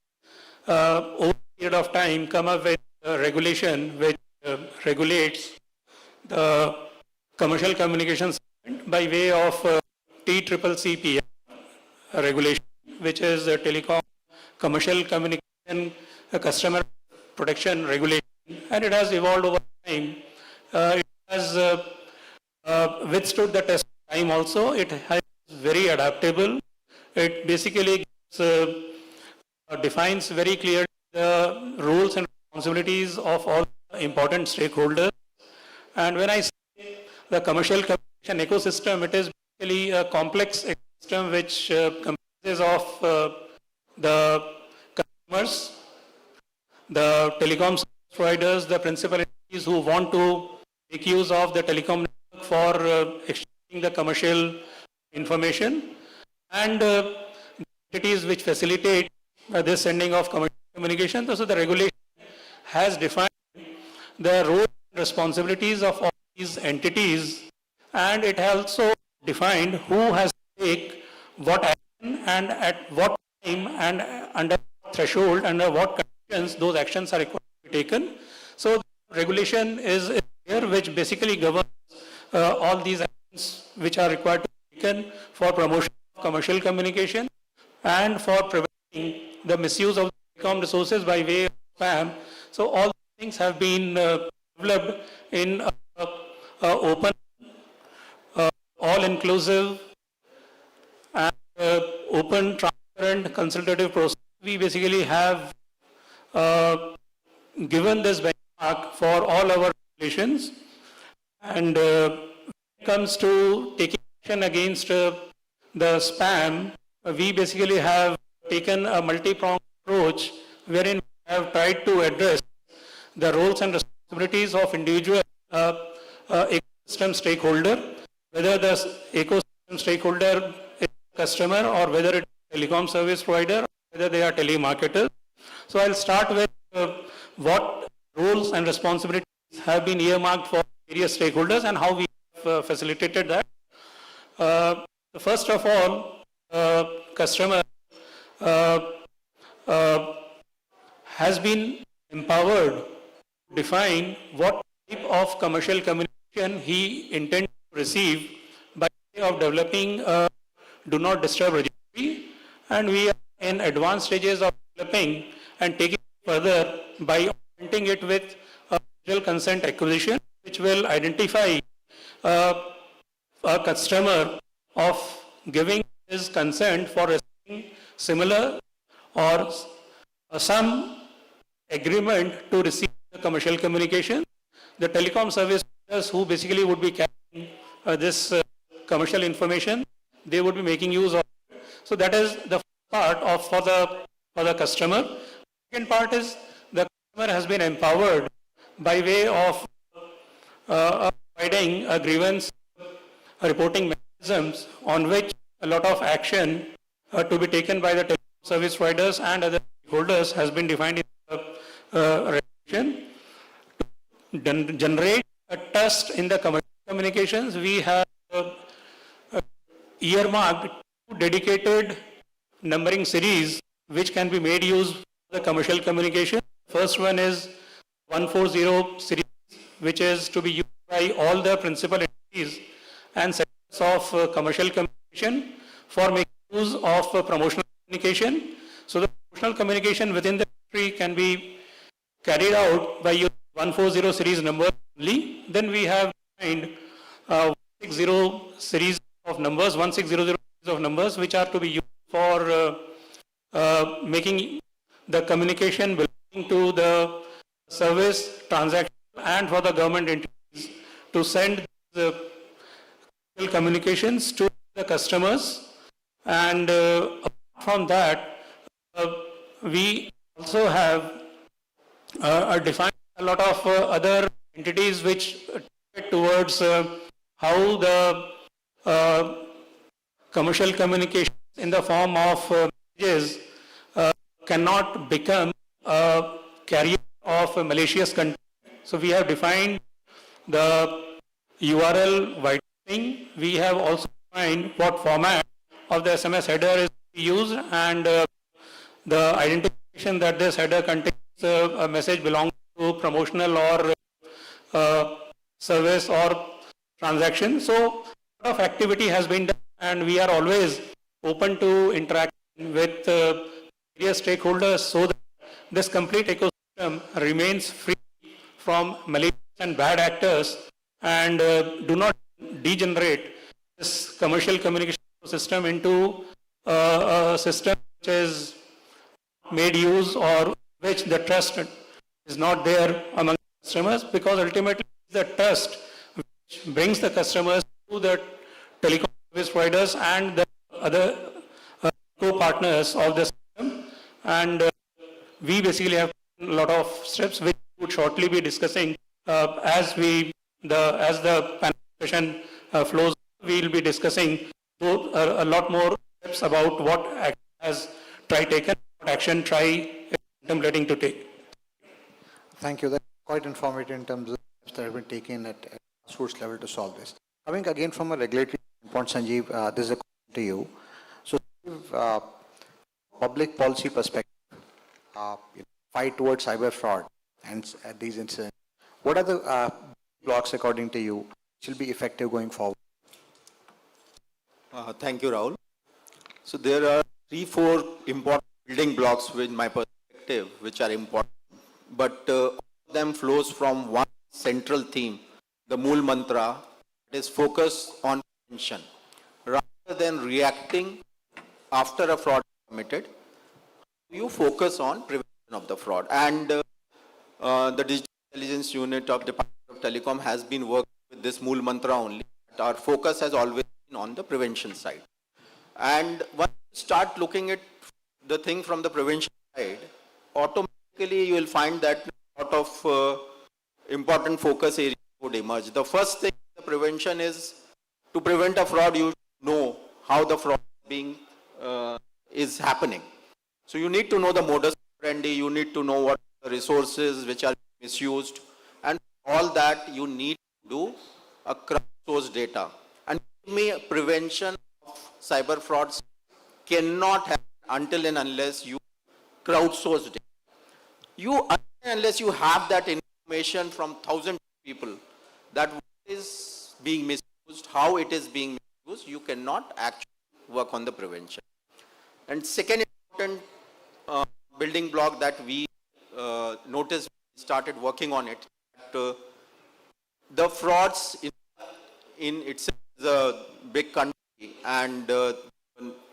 Speaker 4: over a period of time come up with a regulation which regulates the commercial communication segment by way of TCCP regulation, which is the Telecom Commercial Communication Customer Protection Regulation, and it has evolved over time. It has withstood the test of time also. It is very adaptable. It basically defines very clearly the roles and responsibilities of all important stakeholders. And when I say the commercial communication ecosystem, it is basically a complex ecosystem which of the customers, the telecom providers, the principal entities who want to make use of the telecom network for exchanging the commercial information, and entities which facilitate this sending of commercial communication. So the regulation has defined the roles and responsibilities of all these entities, and it also defined who has to take what action and at what time and under what threshold, under what conditions those actions are required to be taken. So the regulation is here which basically governs all these actions which are required to be taken for promotion of commercial communication and for preventing the misuse of telecom resources by way of spam. So all things have been developed in open, all-inclusive and open, transparent, consultative process. We basically have given this benchmark for all our regulations, and when it comes to taking action against the spam, we basically have taken a multi-pronged approach wherein we have tried to address the roles and responsibilities of individual ecosystem stakeholder. whether the ecosystem stakeholder is a customer or whether it is a telecom service provider, or whether they are telemarketers. So I'll start with what roles and responsibilities have been earmarked for various stakeholders and how we have facilitated that. First of all, customer has been empowered to define what type of commercial communication he intends to receive by way of developing a do not disturb registry, and we are in advanced stages of developing and taking it further by augmenting it with a digital consent acquisition, which will identify a customer of giving his consent for receiving similar or some agreement to receive the commercial communication. The telecom service providers who basically would be carrying this commercial information, they would be making use of it. So that is the first part of for the customer. Second part is the customer has been empowered by way of providing a grievance reporting mechanisms on which a lot of action to be taken by the telecom service providers and other stakeholders has been defined in the regulation. To generate a trust in the commercial communications, we have earmarked two dedicated numbering series which can be made use for the commercial communication. First one is 140 series, which is to be used by all the principal entities and sectors of commercial communication for making use of promotional communication. So the promotional communication within the country can be carried out by using 140 series number only. Then we have defined 160 series of numbers, 1600 series of numbers, which are to be used for making the communication belonging to the service transaction and for the government entities to send the communications to the customers. And apart from that, we also have defined a lot of other entities which target towards how the commercial communication in the form of messages cannot become a carrier of malicious content. So we have defined the URL whitelisting. We have also defined what format of the SMS header is used and the identification that this header contains a message belongs to promotional or service or transaction. So a lot of activity has been done and we are always open to interact with various stakeholders so that this complete ecosystem remains free from malicious and bad actors and do not degenerate this commercial communication system into a system which is made use or which the trust is not there among customers, because ultimately the trust which brings the customers to the telecom service providers and the other co-partners of the system. And we basically have a lot of steps which we would shortly be discussing as the panel session flows. We will be discussing a lot more steps about what action has TRI taken, what action TRI is contemplating to take.
Speaker 3: Thank you. That's quite informative in terms of steps that have been taken at grassroots level to solve this. Coming again from a regulatory point, Sanjeev, this is a question to you. So, public policy perspective, fight towards cyber fraud and these incidents, what are the blocks according to you which will be effective going forward?
Speaker 6: Thank you, Rahul. So there are 3-4 important building blocks in my perspective which are important, but all of them flows from one central theme, the Mool Mantra, that is focus on prevention. Rather than reacting after a fraud is committed, you focus on prevention of the fraud. And the Digital Intelligence Unit of Department of Telecom has been working with this Mool Mantra only. Our focus has always been on the prevention side. And once you start looking at the thing from the prevention side, automatically you will find that a lot of important focus areas would emerge. The first thing, the prevention is To prevent a fraud, you know how the fraud is happening. So you need to know the modus operandi, you need to know what the resources which are misused, and all that you need to do a crowdsourced data. And prevention of cyber frauds cannot happen until and unless you crowdsource data. Unless you have that information from thousands of people, that what is being misused, how it is being misused, you cannot actually work on the prevention. And second important building block that we noticed, we started working on it, that, the frauds in itself is a big country, and the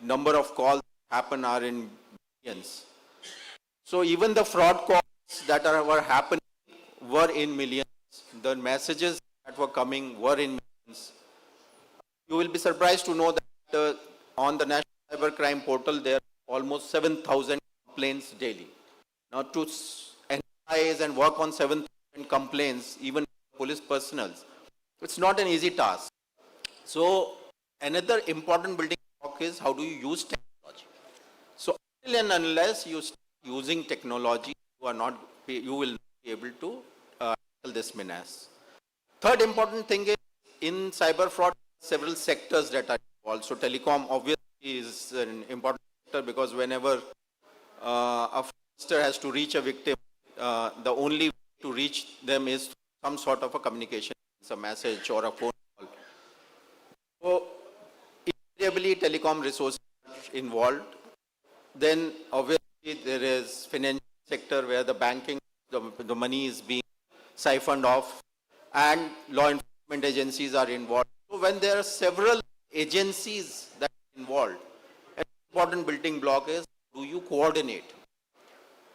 Speaker 6: number of calls happen are in billions. So even the fraud calls that were happening were in millions. The messages that were coming were in millions. You will be surprised to know that on the National Cybercrime Portal, there are almost 7,000 complaints daily. Now to analyze and work on 7,000 complaints, even police personnel, it's not an easy task. So another important building block is how do you use technology. So until and unless you start using technology, you will not be able to handle this menace. Third important thing is in cyber fraud, several sectors that are involved. So telecom obviously is an important sector, because whenever a fraudster has to reach a victim, the only way to reach them is some sort of a communication, a message or a phone call. So invariably telecom resources are involved. Then obviously there is financial sector where the banking, the money is being siphoned off, and law enforcement agencies are involved. So when there are several agencies that are involved, an important building block is, do you coordinate?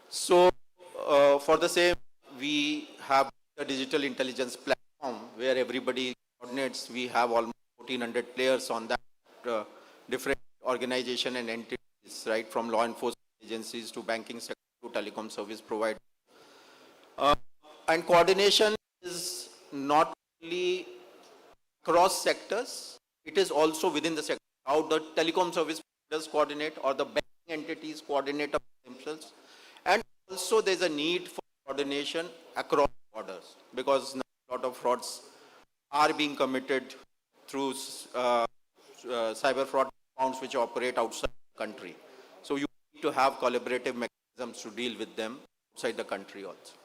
Speaker 6: So for the same, we have a digital intelligence platform where everybody coordinates. We have almost 1,400 players on that, different organization and entities, right, from law enforcement agencies to banking sector to telecom service providers. And coordination is not only across sectors, it is also within the sector. How the telecom service providers coordinate or the banking entities coordinate themselves. And also there's a need for coordination across borders, because a lot of frauds are being committed through cyber fraud accounts which operate outside the country. So you need to have collaborative mechanisms to deal with them outside the country also.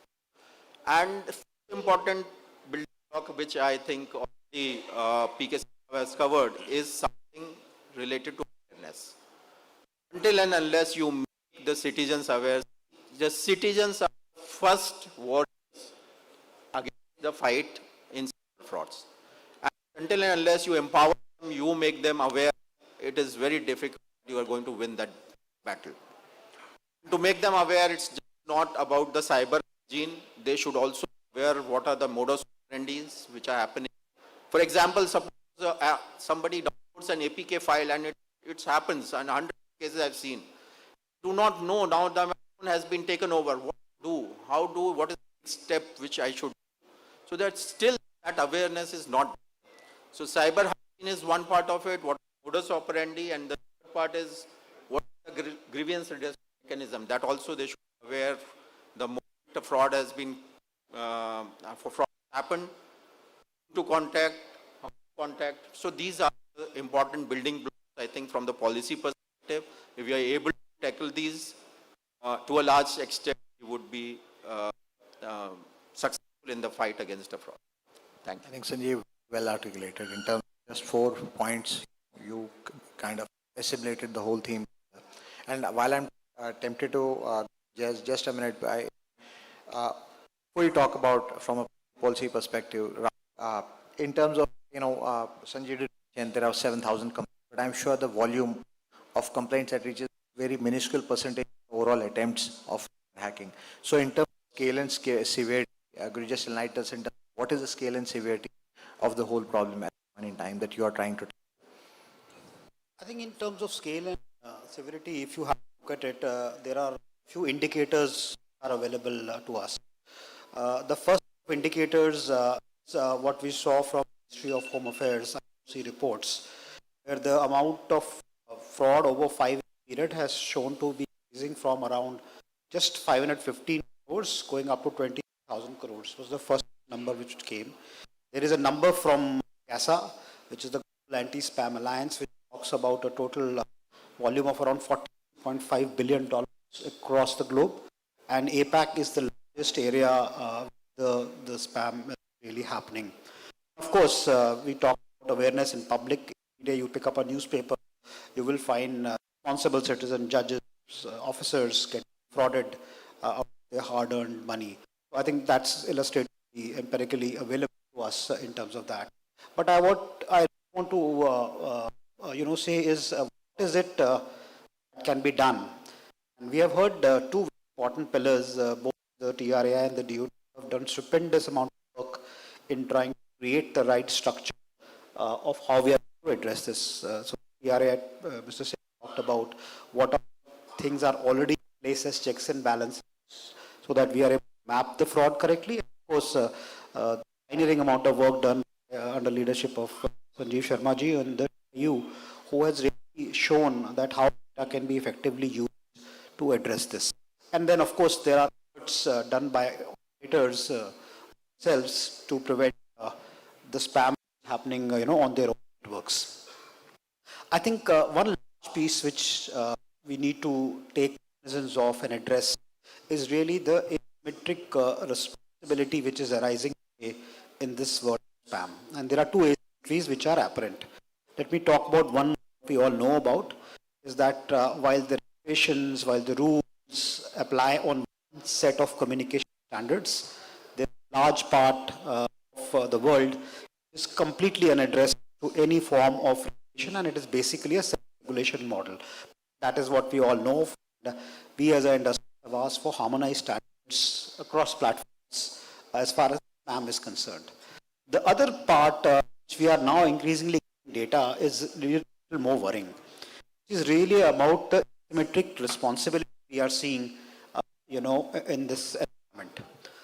Speaker 6: And important building block which I think the PK has covered is something related to awareness. Until and unless you make the citizens aware, the citizens are first warriors against the fight in frauds. And until and unless you empower them, you make them aware, it is very difficult. You are going to win that battle. To make them aware, it's just not about the cyber gene. They should also be aware what are the modus operandi which are happening. For example, suppose somebody downloads an APK file and it happens, and 100 cases I've seen. Do not know now the phone has been taken over. What to do? What is the next step which I should do? So that still that awareness is not. So cyber hygiene is one part of it. What modus operandi, and the third part is what is the grievance redress mechanism. That also they should be aware. The moment a fraud has been fraud happened, to contact. So these are the important building blocks, I think, from the policy perspective. If we are able to tackle these to a large extent, we would be successful in the fight against the fraud. Thank you.
Speaker 3: I think Sanjeev well articulated in terms of just 4 points. You kind of assimilated the whole theme. And while I'm tempted to just a minute, before you talk about from a policy perspective, in terms of, Sanjay did mention there are 7,000 complaints, but I'm sure the volume of complaints that reaches very minuscule percentage of overall attempts of hacking. So in terms of scale and severity, could you just enlighten us in terms of what is the scale and severity of the whole problem at one in time that you are trying to?
Speaker 10: I think in terms of scale and severity, if you have to look at it, there are few indicators are available to us. The first indicators, what we saw from Ministry of Home Affairs, see reports, where the amount of fraud over 5 period has shown to be increasing from around just 515 crores going up to 20,000 crores was the first number which came. There is a number from CASA, which is the Global Anti-Spam Alliance, which talks about a total volume of around $40.5 billion across the globe. And APAC is the largest area the spam is really happening. Of course, we talk about awareness in public. Every day you pick up a newspaper, you will find responsible citizen, judges, officers get frauded of their hard-earned money. So I think that's illustrated empirically available to us in terms of that. But what I want to say is what is it that can be done? And we have heard two important pillars, both the TRAI and the DOT have done stupendous amount of work in trying to create the right structure of how we are going to address this. So TRAI, Mr. Singh talked about what things are already in place as checks and balances so that we are able to map the fraud correctly. Of course, the pioneering amount of work done under leadership of Sanjeev Sharma ji and the EU, who has really shown that how data can be effectively used to address this. And then, of course, there are efforts done by operators themselves to prevent the spam happening, on their own networks. I think one large piece which we need to take cognizance of and address is really the asymmetric responsibility which is arising in this world of spam. And there are two asymmetries which are apparent. Let me talk about one we all know about, is that while the regulations, while the rules apply on one set of communication standards, the large part of the world is completely unaddressed to any form of regulation, and it is basically a self-regulation model. That is what we all know. We as an industry have asked for harmonized standards across platforms as far as spam is concerned. The other part which we are now increasingly getting data is a little more worrying. It is really about the asymmetric responsibility we are seeing in this environment.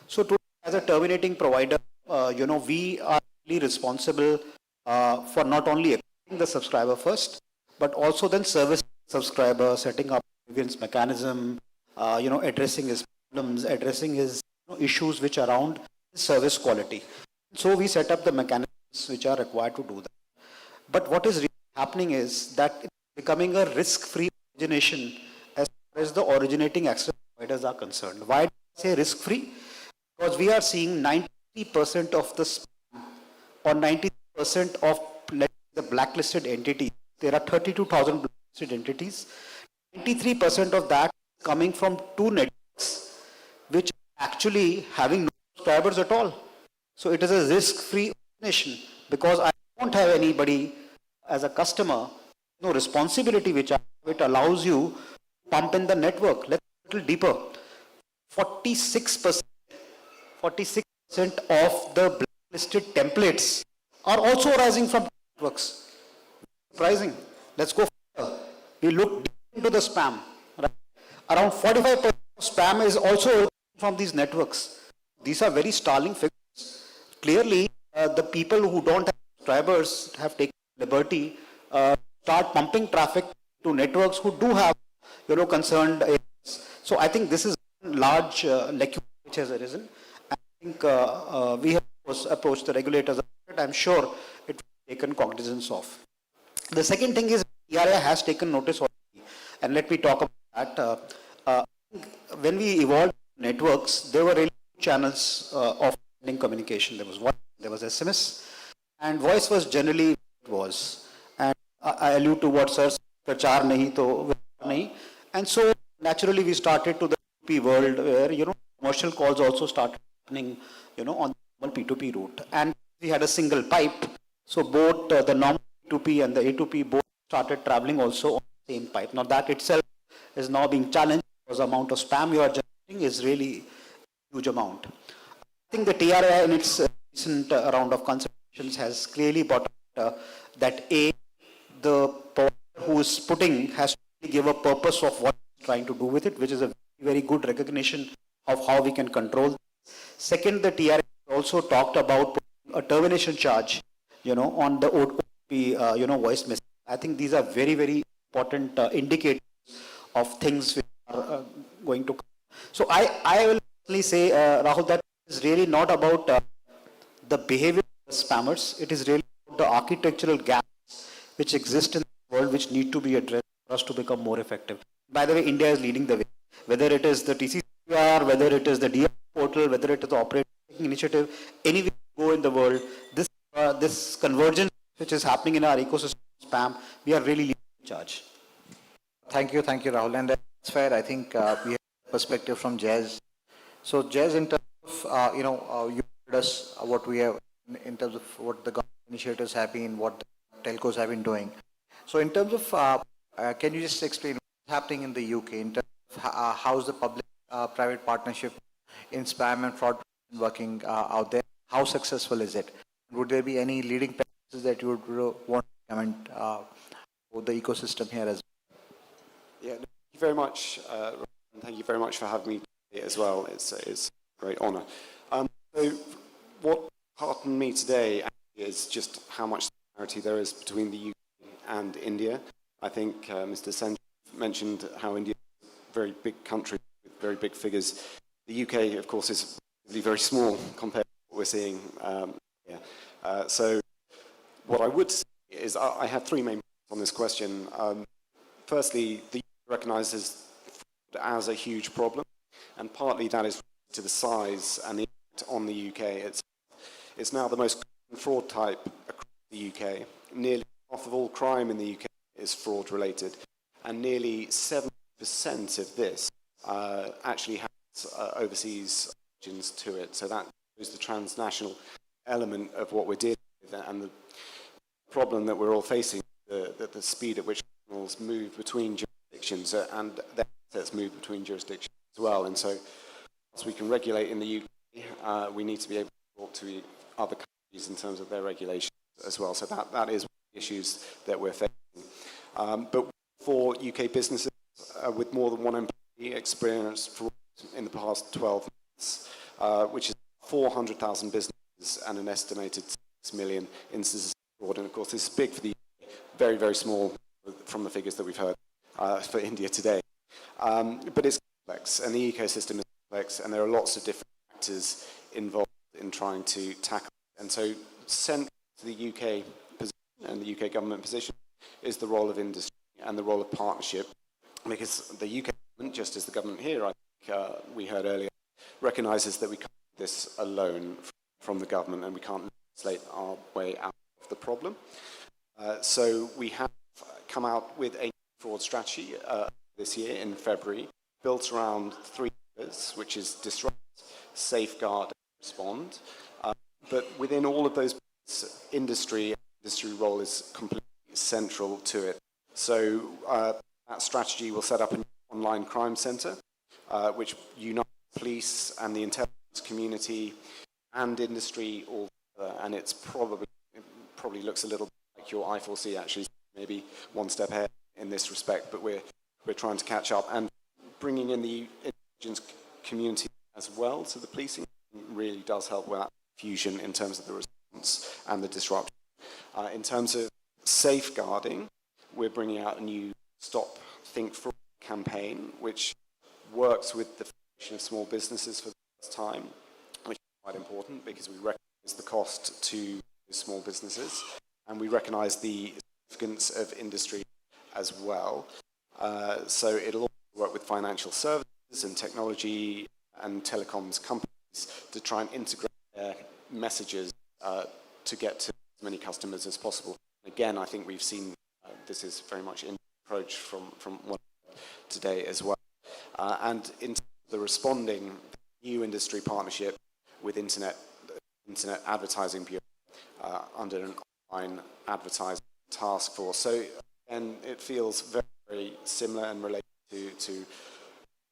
Speaker 10: So today, as a terminating provider, we are really responsible for not only acquiring the subscriber first, but also then servicing the subscriber, setting up grievance mechanism, addressing his problems, addressing his issues which are around service quality. So we set up the mechanisms which are required to do that. But what is really happening is that it's becoming a risk-free origination as far as the originating access providers are concerned. Why do I say risk-free? Because we are seeing 90% of the spam or 90% of the blacklisted entities. There are 32,000 blacklisted entities. 93% of that is coming from two networks which are actually having no subscribers at all. So it is a risk-free origination because I don't have anybody as a customer, no responsibility which it allows you to pump in the network. Let's go a little deeper. 46% of the blacklisted templates are also arising from networks. Surprising. Let's go further. We look deep into the spam. Right? Around 45% of spam is also from these networks. These are very startling figures. Clearly, the people who don't have subscribers have taken liberty start pumping traffic to networks who do have, concerned areas. So I think this is a large lacuna which has arisen. I think we have approached the regulators. I'm sure it will be taken cognizance of. The second thing is TRAI has taken notice already, and let me talk about that. When we evolved networks, there were really two channels of communication. There was one, there was SMS, and voice was generally what it was. And I allude to what sir, prachar nahi to nahi. And so naturally we started to the P2P world where commercial calls also started happening on the P2P route, and we had a single pipe. So both the normal P2P and the A2P both started traveling also on the same pipe. Now that itself is now being challenged because the amount of spam you are generating is really a huge amount. I think the TRAI in its recent round of consultations has clearly brought out that the provider who is putting has to give a purpose of what it's trying to do with it, which is a very, very good recognition of how we can control. Second, the TRAI also talked about a termination charge, on the OTP be, voice message. I think these are very, very important indicators of things which are going to come. So I will personally say, Rahul, that it's really not about the behavior of spammers. It is really about the architectural gaps which exist in the world which need to be addressed for us to become more effective. By the way, India is leading the way. Whether it is the TCCR, whether it is the DR portal, whether it is the operator initiative, anywhere you go in the world, this convergence which is happening in our ecosystem spam, we are really leading the charge.
Speaker 3: Thank you, Rahul. And that's fair. I think we have perspective from Jazz. So Jazz, in terms of, you told us what we have in terms of what the government initiatives have been, what the telcos have been doing. So in terms of, can you just explain what's happening in the UK in terms of how's the public-private partnership in spam and fraud working out there? How successful is it? Would there be any leading practices that you would want to comment for the ecosystem here as well?
Speaker 7: Yeah, thank you very much. Thank you very much for having me here as well. It's a great honour. So what heartened me today is just how much similarity there is between the UK and India. I think Mr. Sanjeev mentioned how India is a very big country with very big figures. The UK, of course, is very small compared to what we're seeing here. So what I would say is I have three main points on this question. Firstly, the UK recognises fraud as a huge problem, and partly that is to the size and the impact on the UK. It's now the most common fraud type across the UK. Nearly half of all crime in the UK is fraud related, and nearly 70% of this actually has overseas origins to it. So that is the transnational element of what we're dealing with, and the problem that we're all facing, the speed at which criminals move between jurisdictions and their assets move between jurisdictions as well. And so, as we can regulate in the UK, we need to be able to talk to other countries in terms of their regulations as well. So that is one of the issues that we're facing. But for UK businesses with more than one employee experienced fraud in the past 12 months, which is 400,000 businesses and an estimated 6 million instances of fraud. And of course, this is big for the UK, very, very small from the figures that we've heard for India today. But it's complex, and the ecosystem is complex, and there are lots of different actors involved in trying to tackle it. And so, central to the UK position and the UK government position is the role of industry and the role of partnership, because the UK government, just as the government here, I think we heard earlier, recognises that we can't do this alone from the government, and we can't legislate our way out of the problem. So we have come out with a fraud strategy this year in February, built around 3 pillars, which is disrupt, safeguard, and respond. But within all of those pillars, industry role is completely central to it. So that strategy will set up an online crime centre, which unites police and the intelligence community and industry all together, and it probably looks a little like your I4C, actually, maybe one step ahead in this respect, but we're trying to catch up, and bringing in the intelligence community as well to the policing really does help with that fusion in terms of the response and the disruption. In terms of safeguarding, we're bringing out a new Stop Think Fraud campaign, which works with the Federation of Small Businesses for the first time, which is quite important because we recognise the cost to small businesses, and we recognise the significance of industry as well. So it'll also work with financial services and technology and telecoms companies to try and integrate their messages to get to as many customers as possible. Again, I think we've seen this is very much an approach from one today as well. And in terms of the responding, the new industry partnership with Internet Advertising Bureau under an online advertising task force. So, and it feels very, very similar and related to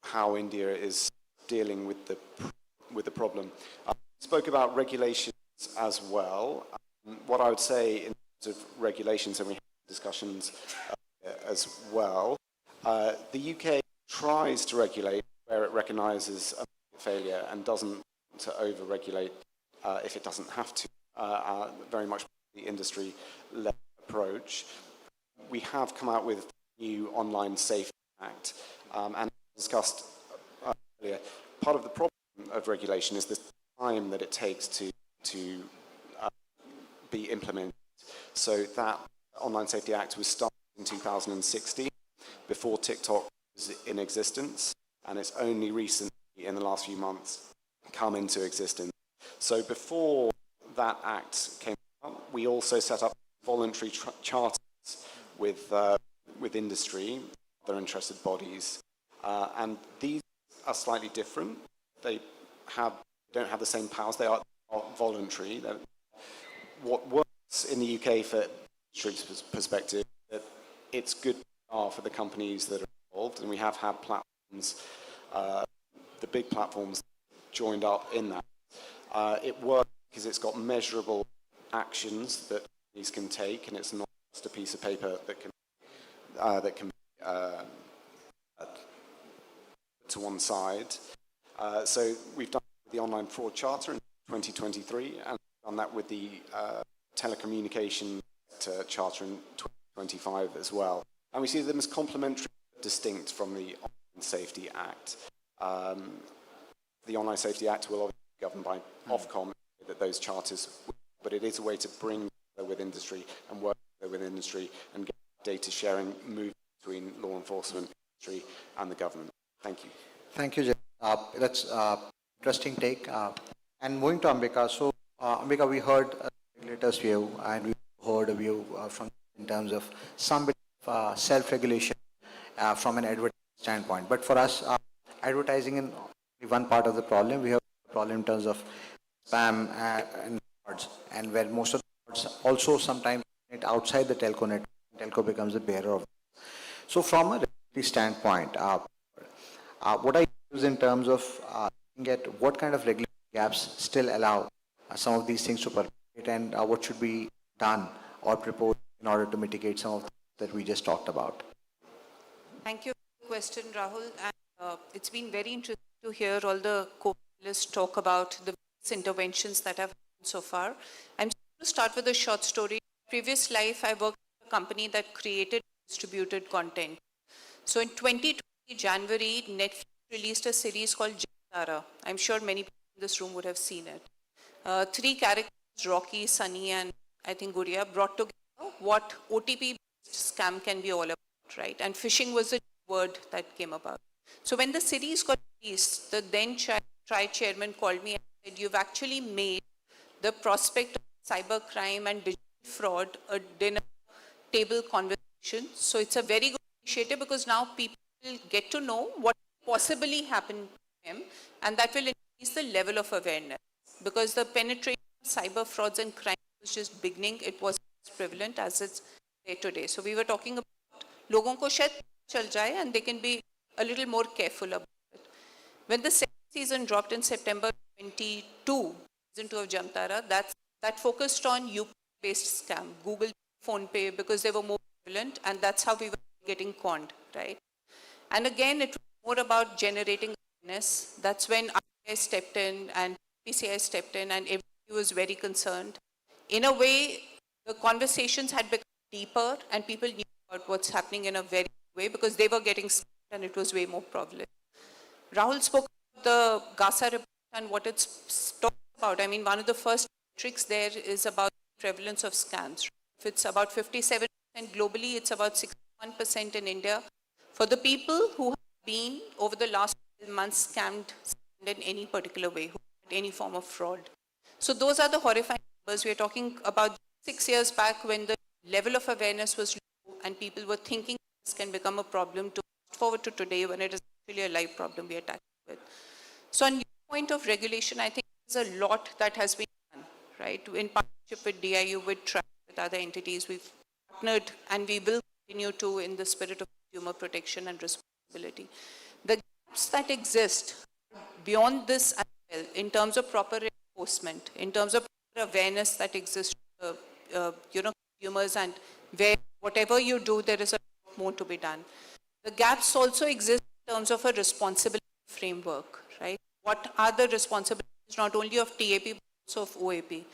Speaker 7: how India is dealing with the problem. Spoke about regulations as well. What I would say in terms of regulations, and we have discussions as well, the UK tries to regulate where it recognises a failure and doesn't want to over-regulate if it doesn't have to. Very much the industry-led approach. We have come out with a new Online Safety Act, and discussed earlier, part of the problem of regulation is the time that it takes to be implemented. So that Online Safety Act was started in 2016, before TikTok was in existence, and it's only recently, in the last few months, come into existence. So before that act came out, we also set up voluntary charters with industry, other interested bodies, and these are slightly different. They don't have the same powers. They are voluntary. What works in the UK for industry's perspective, that it's good for the companies that are involved, and we have had platforms, the big platforms joined up in that. It works because it's got measurable actions that companies can take, and it's not just a piece of paper that can be put to one side. So we've done the Online Fraud Charter in 2023, and done that with the Telecommunication Charter in 2025 as well. And we see them as complementary, distinct from the Online Safety Act. The Online Safety Act will obviously be governed by Ofcom, that those charters, but it is a way to bring together with industry and work together with industry and get data sharing moving between law enforcement, industry, and the government. Thank you.
Speaker 3: Thank you, Jay. That's interesting take. And moving to Ambika, so Ambika, we heard the regulator's view, and we heard a view from in terms of some bit of self-regulation from an advertising standpoint. But for us, advertising in one part of the problem, we have a problem in terms of spam and frauds, and where most of the frauds also sometimes outside the telco network, telco becomes the bearer of. So from a regulatory standpoint, what are you in terms of looking at what kind of regulatory gaps still allow some of these things to perpetuate, and what should be done or proposed in order to mitigate some of that we just talked about?
Speaker 8: Thank you for the question, Rahul. And it's been very interesting to hear all the co-panelists talk about the interventions that have happened so far. I'm just going to start with a short story. In previous life, I worked at a company that created distributed content. So in 2020, January, Netflix released a series called Jantara. I'm sure many people in this room would have seen it. 3 characters, Rocky, Sunny, and I think Guria, brought together what OTP scam can be all about, right? And phishing was the word that came about. So when the series got released, the then chairman called me and said, you've actually made the prospect of cybercrime and digital fraud a dinner table conversation. So it's a very good initiative, because now people will get to know what possibly happened to them, and that will increase the level of awareness, because the penetration of cyber frauds and crime was just beginning. It wasn't as prevalent as it's there today. So we were talking about logon ko shayad chal jaye and they can be a little more careful about it. When the second season dropped in September 22, season 2 of Jantara, that focused on UPI-based scam, Google, Phone Pay, because they were more prevalent, and that's how we were getting conned, right? And again, it was more about generating awareness. That's when RBI stepped in and PCI stepped in, and everybody was very concerned. In a way, the conversations had become deeper, and people knew about what's happening in a very way, because they were getting scared and it was way more prevalent. Rahul spoke about the GASA report and what it's talking about. I mean, one of the first metrics there is about the prevalence of scams. If it's about 57% globally, it's about 61% in India. For the people who have been, over the last 12 months, scammed in any particular way, who had any form of fraud. So those are the horrifying numbers. We are talking about 6 years back, when the level of awareness was low and people were thinking this can become a problem, to fast forward to today when it is actually a live problem we are tackling with. So on your point of regulation, I think there's a lot that has been done, right? In partnership with DIU, with TRAC, with other entities, we've partnered, and we will continue to, in the spirit of consumer protection and responsibility. The gaps that exist beyond this as well, in terms of proper enforcement, in terms of proper awareness that exists, consumers, and where whatever you do, there is a lot more to be done. The gaps also exist in terms of a responsibility framework, right? What are the responsibilities not only of TAP but also of OAP?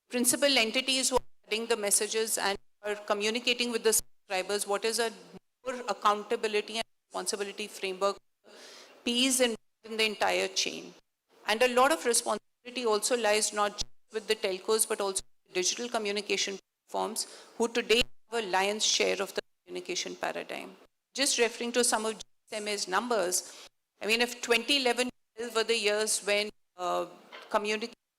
Speaker 8: Principal entities who are adding the messages and are communicating with the subscribers, what is a more accountability and responsibility framework, P's in the entire chain. And a lot of responsibility also lies not just with the telcos, but also digital communication platforms, who today have a lion's share of the communication paradigm. Just referring to some of GSMA's numbers, I mean, if 2011 were the years when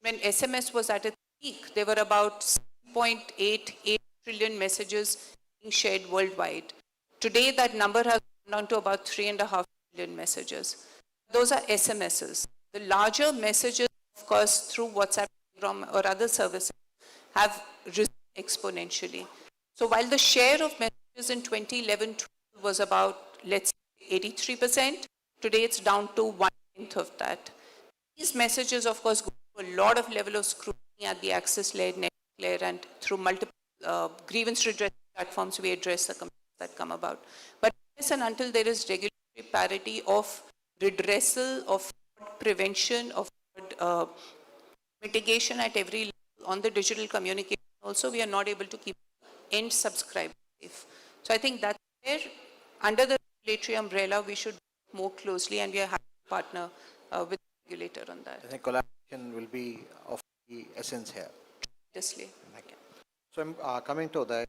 Speaker 8: when SMS was at its peak, there were about 6.88 trillion messages being shared worldwide. Today, that number has gone down to about 3.5 trillion messages. Those are SMSs. The larger messages, of course, through WhatsApp or other services, have risen exponentially. So while the share of messages in 2011 was about, let's say, 83%, today it's down to 1/10 of that. These messages, of course, go through a lot of level of scrutiny at the access layer, network layer, and through multiple grievance redress platforms, we address the complaints that come about. But unless and until there is regulatory parity of redressal, of prevention, of mitigation at every level on the digital communication, also we are not able to keep end subscriber safe. So I think that's where, under the regulatory umbrella, we should work more closely, and we are happy to partner with the regulator on that.
Speaker 3: I think collaboration will be of the essence here.
Speaker 8: Obviously.
Speaker 3: So I'm coming to that.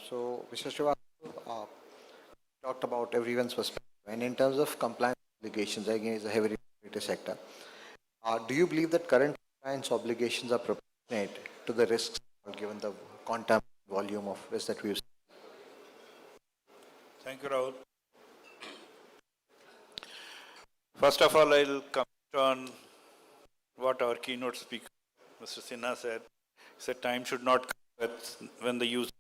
Speaker 3: So Mr. Srivastava talked about everyone's perspective, and in terms of compliance obligations, again, is a heavy regulated sector. Do you believe that current compliance obligations are proportionate to the risks given the quantum volume of risk that we've seen?
Speaker 9: Thank you, Rahul. First of all, I'll comment on what our keynote speaker, Mr. Sinha, said. He said time should not come with when the user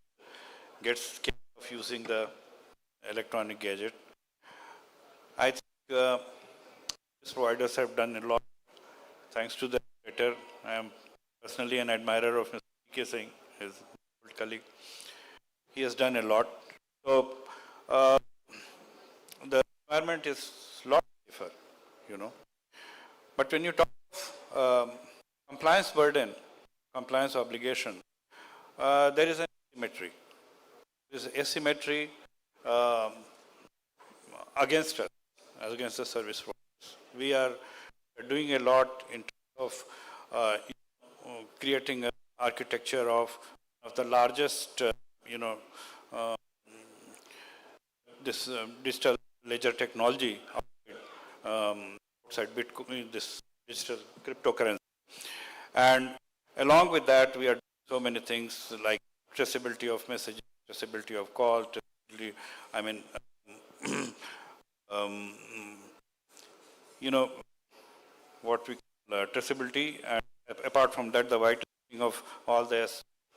Speaker 9: gets scared of using the electronic gadget. I think these providers have done a lot. Thanks to the regulator, I am personally an admirer of Mr. P.K. Singh, his old colleague. He has done a lot. So the environment is a lot safer, you know. But when you talk of compliance burden, compliance obligation, there is an asymmetry. There is asymmetry against us, against the service providers. We are doing a lot in terms of creating an architecture of the largest, this digital ledger technology outside Bitcoin, this digital cryptocurrency. And along with that, we are doing so many things like traceability of messages, traceability of calls, what we call traceability, and apart from that, the whitelisting of all the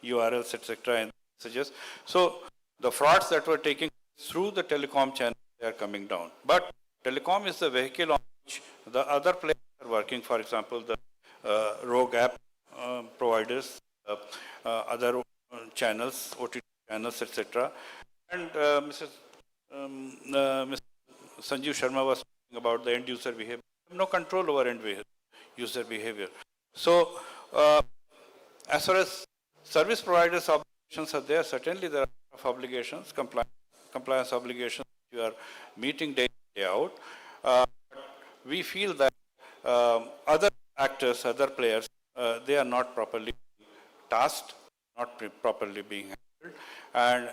Speaker 9: URLs, etc., and messages. So the frauds that were taking through the telecom channel, they are coming down. But telecom is the vehicle on which the other players are working. For example, the rogue app providers, other channels, OTT channels, etc. And Mr. Sanjeev Sharma was talking about the end user behavior. We have no control over end user behavior. So as far as service providers' obligations are there, certainly there are obligations, compliance obligations you are meeting day in, day out. We feel that other actors, other players, they are not properly tasked, not properly being handled, and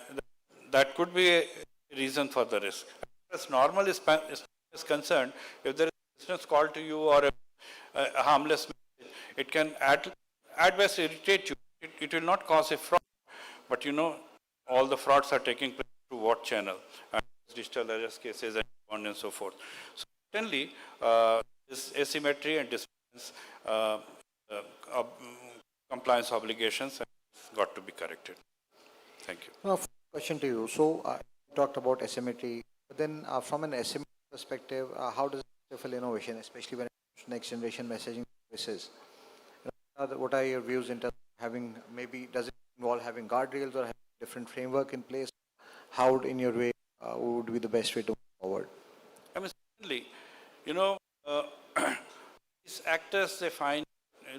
Speaker 9: that could be a reason for the risk. As normal is concerned, if there is a business call to you or a harmless message, it can at best irritate you. It will not cause a fraud, but you know, all the frauds are taking place through what channel, and digital arrest cases and so on and so forth. So certainly, this asymmetry and distance, compliance obligations have got to be corrected. Thank you.
Speaker 3: Now, question to you. So you talked about asymmetry, but then from an asymmetry perspective, how does it fulfill innovation, especially when it comes to next generation messaging services? What are your views in terms of having, maybe does it involve having guardrails or having a different framework in place? How, in your way, would be the best way to move forward?
Speaker 9: I mean, certainly, you know, these actors, they find,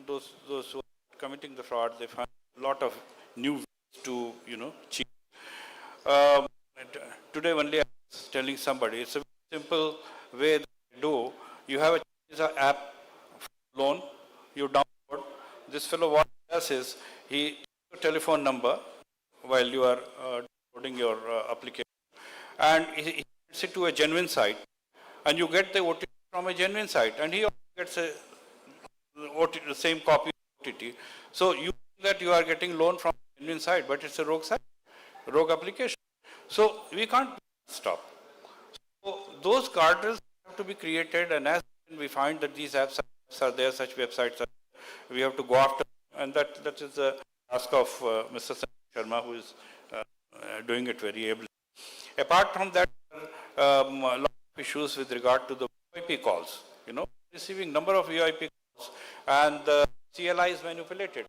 Speaker 9: those who are committing the fraud, they find a lot of new ways to, you know, cheat. today only I was telling somebody, it's a simple way that you do. You have a app loan, you download. This fellow what he does is, he takes your telephone number while you are downloading your application, and he sends it to a genuine site, and you get the OTP from a genuine site, and he also gets the same copy of OTP. So you think that you are getting loan from a genuine site, but it's a rogue site, rogue application. So we can't stop. So those guardrails have to be created, and as we find that these apps are there, such websites are there, we have to go after, and that is the task of Mr. Sharma, who is doing it very ably. Apart from that, a lot of issues with regard to the VoIP calls, receiving number of VoIP calls, and the CLI is manipulated.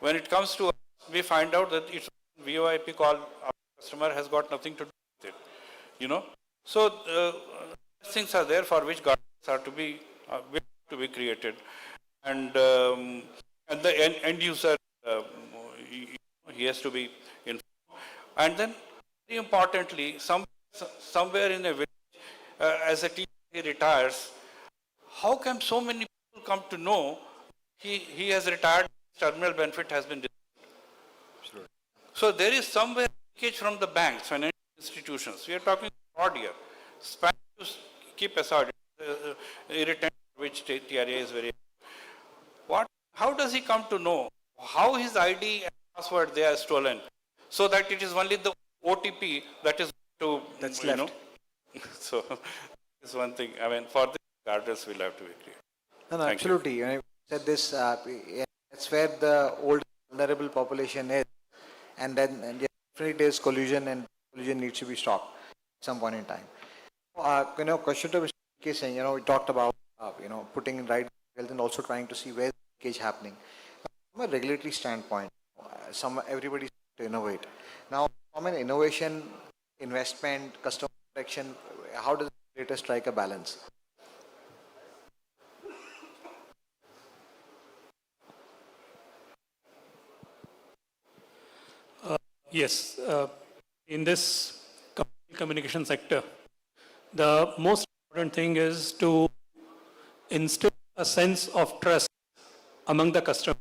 Speaker 9: When it comes to us, we find out that it's VoIP call, our customer has got nothing to do with it, So things are there for which guardrails are to be created, and the end user, he has to be informed. And then, very importantly, somewhere in a village, as a teacher he retires, how can so many people come to know he has retired, terminal benefit has been distributed? So there is somewhere leakage from the banks, financial institutions. We are talking fraud here. Span to keep aside, irritant which TRA is very. How does he come to know how his ID and password they are stolen, so that it is only the OTP that is
Speaker 3: That's left.
Speaker 9: So this is one thing. I mean, for the guardrails will have to be created.
Speaker 3: No,
Speaker 9: Thank
Speaker 3: absolutely. You said this. That's where the old vulnerable population is, and then definitely there's collusion, and collusion needs to be stopped at some point in time. Question to Mr. K. saying, we talked about putting in right health and also trying to see where the leakage happening. From a regulatory standpoint, everybody's to innovate. Now, from an innovation, investment, customer protection, how does the regulator strike a balance?
Speaker 4: Yes, in this communication sector, the most important thing is to instill a sense of trust among the customers.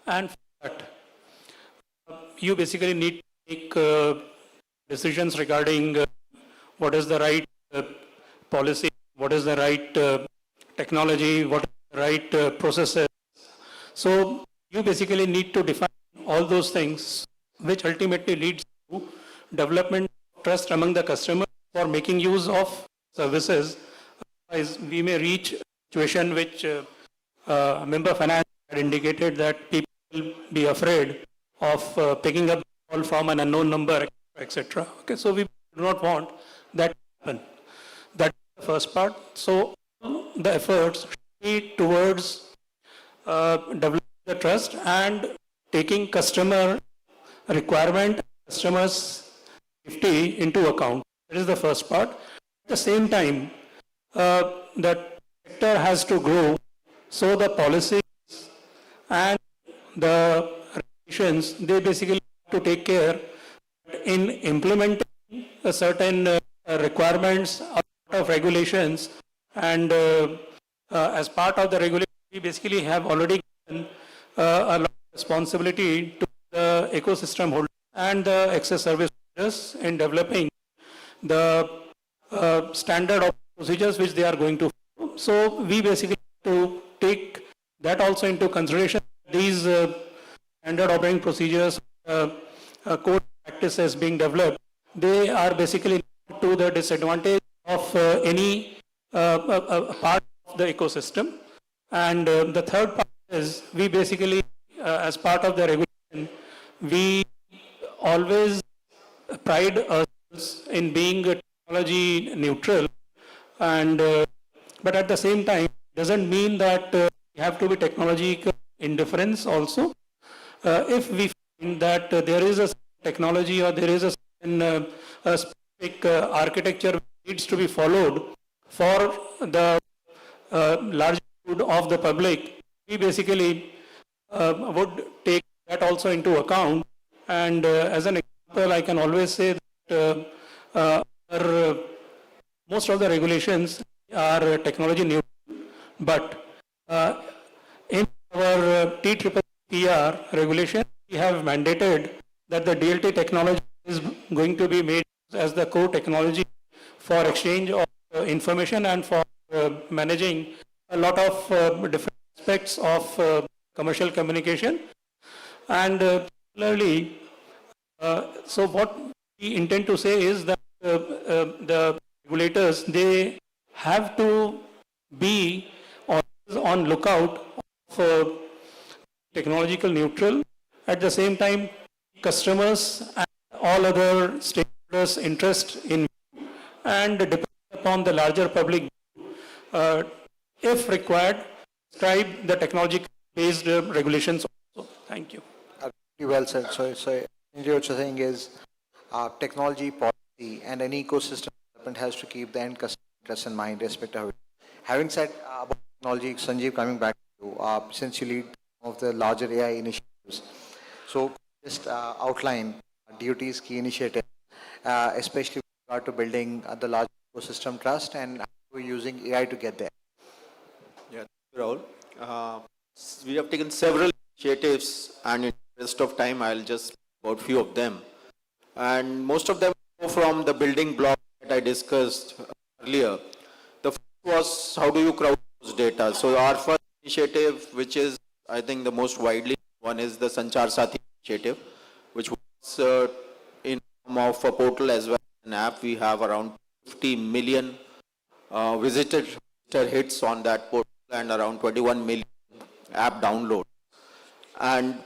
Speaker 4: And for that, you basically need to make decisions regarding what is the right policy, what is the right technology, what is the right processes. So you basically need to define all those things, which ultimately leads to development of trust among the customers for making use of services. Otherwise, we may reach a situation which Member Finance had indicated that people will be afraid of picking up a call from an unknown number, etc. Okay, so we do not want that to happen. That's the first part. So the efforts should be towards developing the trust and taking customer requirement, customers' safety into account. That is the first part. At the same time, the sector has to grow, so the policies and the regulations, they basically have to take care in implementing a certain requirements of regulations, and as part of the regulation, we basically have already given a lot of responsibility to the ecosystem holders and the access service holders in developing the standard of procedures which they are going to follow. So we basically have to take that also into consideration. These standard operating procedures, code practices being developed, they are basically not to the disadvantage of any part of the ecosystem. And the third part is we basically, as part of the regulation, we always pride ourselves in being technology neutral, and but at the same time doesn't mean that we have to be technology indifference also. If we find that there is a technology or there is a specific architecture which needs to be followed for the large good of the public, we basically would take that also into account. And as an example, I can always say that most of the regulations are technology neutral, but in our TPPR regulation, we have mandated that the DLT technology is going to be made as the core technology for exchange of information and for managing a lot of different aspects of commercial communication. And similarly, so what we intend to say is that the regulators, they have to be on lookout for technological neutral. At the same time, customers and all other stakeholders' interest in and depend upon the larger public, if required, describe the technology-based regulations also. Thank you.
Speaker 3: Very well said. So what you're saying is technology policy and an ecosystem development has to keep the end customer interest in mind, irrespective of it. Having said about technology, Sanjeev, coming back to you, since you lead some of the larger AI initiatives, so just outline DOT's key initiative, especially with regard to building the large ecosystem trust and how we're using AI to get there.
Speaker 6: Yeah, Rahul. We have taken several initiatives, and in the rest of time, I'll just about few of them. And most of them go from the building block that I discussed earlier. The first was how do you crowd those data? So our first initiative, which is I think the most widely one, is the Sanchar Sathi initiative, which was in form of a portal as well as an app. We have around 50 million visitor hits on that portal and around 21 million app downloads. And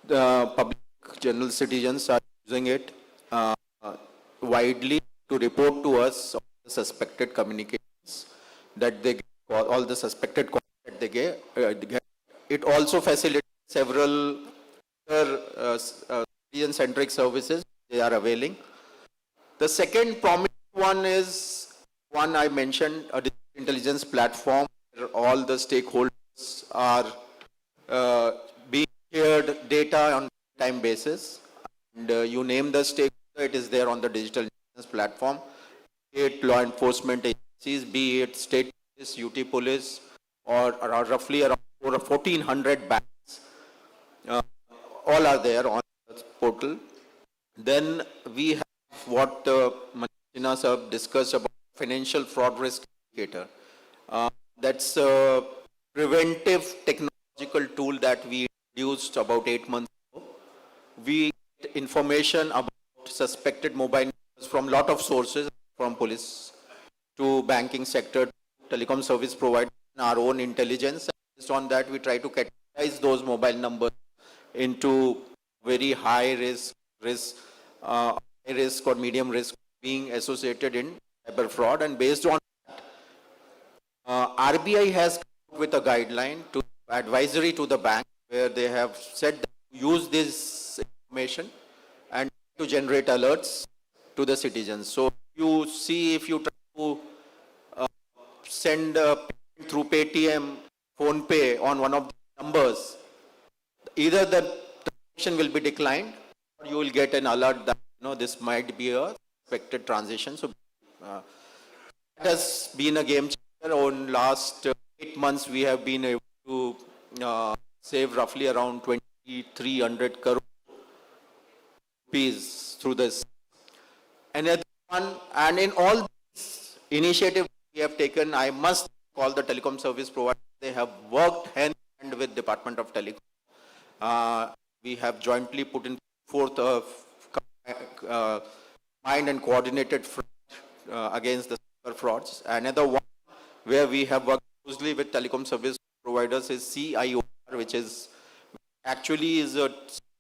Speaker 6: the public general citizens are using it widely to report to us all the suspected communications that they get, all the suspected calls that they get. It also facilitates several other citizen-centric services they are availing. The second prominent one is one I mentioned, a digital intelligence platform where all the stakeholders are being shared data on a time basis. And you name the stakeholder, it is there on the digital intelligence platform. Be it law enforcement agencies, be it state police, UT police, or roughly around 1,400 banks. All are there on the portal. Then we have what Manina sir discussed about financial fraud risk indicator. That's a preventive technological tool that we introduced about 8 months ago. We get information about suspected mobile numbers from lot of sources, from police to banking sector, telecom service provider, our own intelligence. Based on that, we try to categorize those mobile numbers into very high risk or medium risk being associated in cyber fraud. And based on that, RBI has come up with a guideline to advisory to the bank where they have said that use this information and to generate alerts to the citizens. So you see, if you try to send a payment through Paytm, PhonePe on one of the numbers, either the transaction will be declined or you will get an alert that this might be a suspected transaction. So that has been a game changer. On last 8 months, we have been able to save roughly around 2,300 crore rupees through this. Another one, and in all these initiatives we have taken, I must call the telecom service provider. They have worked hand in hand with Department of Telecom. We have jointly put in forth a combined and coordinated front against the cyber frauds. Another one where we have worked closely with telecom service providers is CIOR, which is actually is a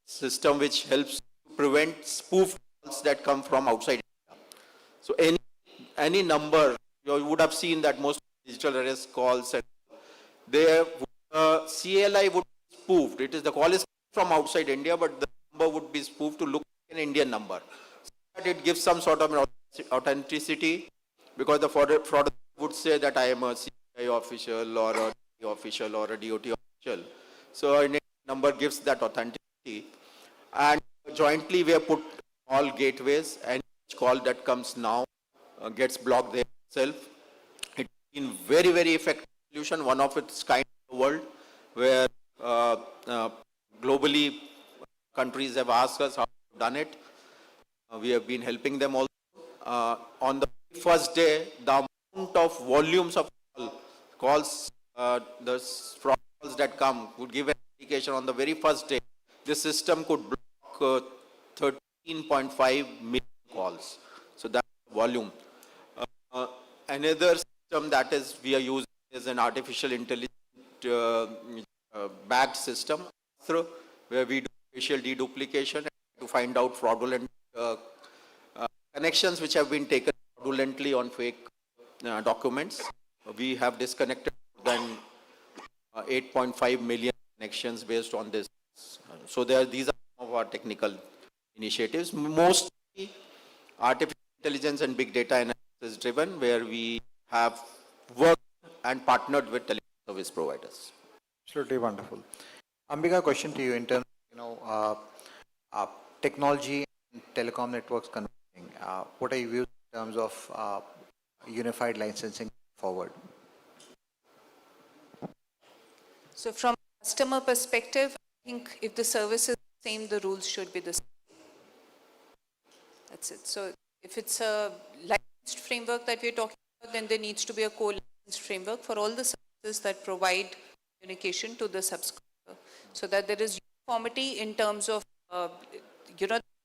Speaker 6: system which helps to prevent spoof calls that come from outside India. So any number, you would have seen that most digital arrest calls, and their CLI would be spoofed. It is the call is from outside India, but the number would be spoofed to look like an Indian number. So that it gives some sort of authenticity, because the fraud would say that I am a CIO official or a DOT official or a DOT official. So a number gives that authenticity. And jointly we have put all gateways, and each call that comes now gets blocked there itself. It's been very, very effective solution, one of its kind in the world, where globally countries have asked us how we've done it. We have been helping them also. On the first day, the amount of volumes of calls, the fraud calls that come would give an indication on the very first day. This system could block 13.5 million calls. So that's the volume. Another system that is we are using is an artificial intelligence backed system, where we do facial deduplication to find out fraudulent connections which have been taken fraudulently on fake documents. We have disconnected more than 8.5 million connections based on this. So these are some of our technical initiatives. Mostly artificial intelligence and big data analysis driven, where we have worked and partnered with telecom service providers.
Speaker 3: Absolutely wonderful. Ambika, question to you in terms of technology and telecom networks converging. What are your views in terms of unified licensing forward?
Speaker 8: So from a customer perspective, I think if the service is the same, the rules should be the same. That's it. So if it's a licensed framework that we're talking about, then there needs to be a co-licensed framework for all the services that provide communication to the subscriber, so that there is uniformity in terms of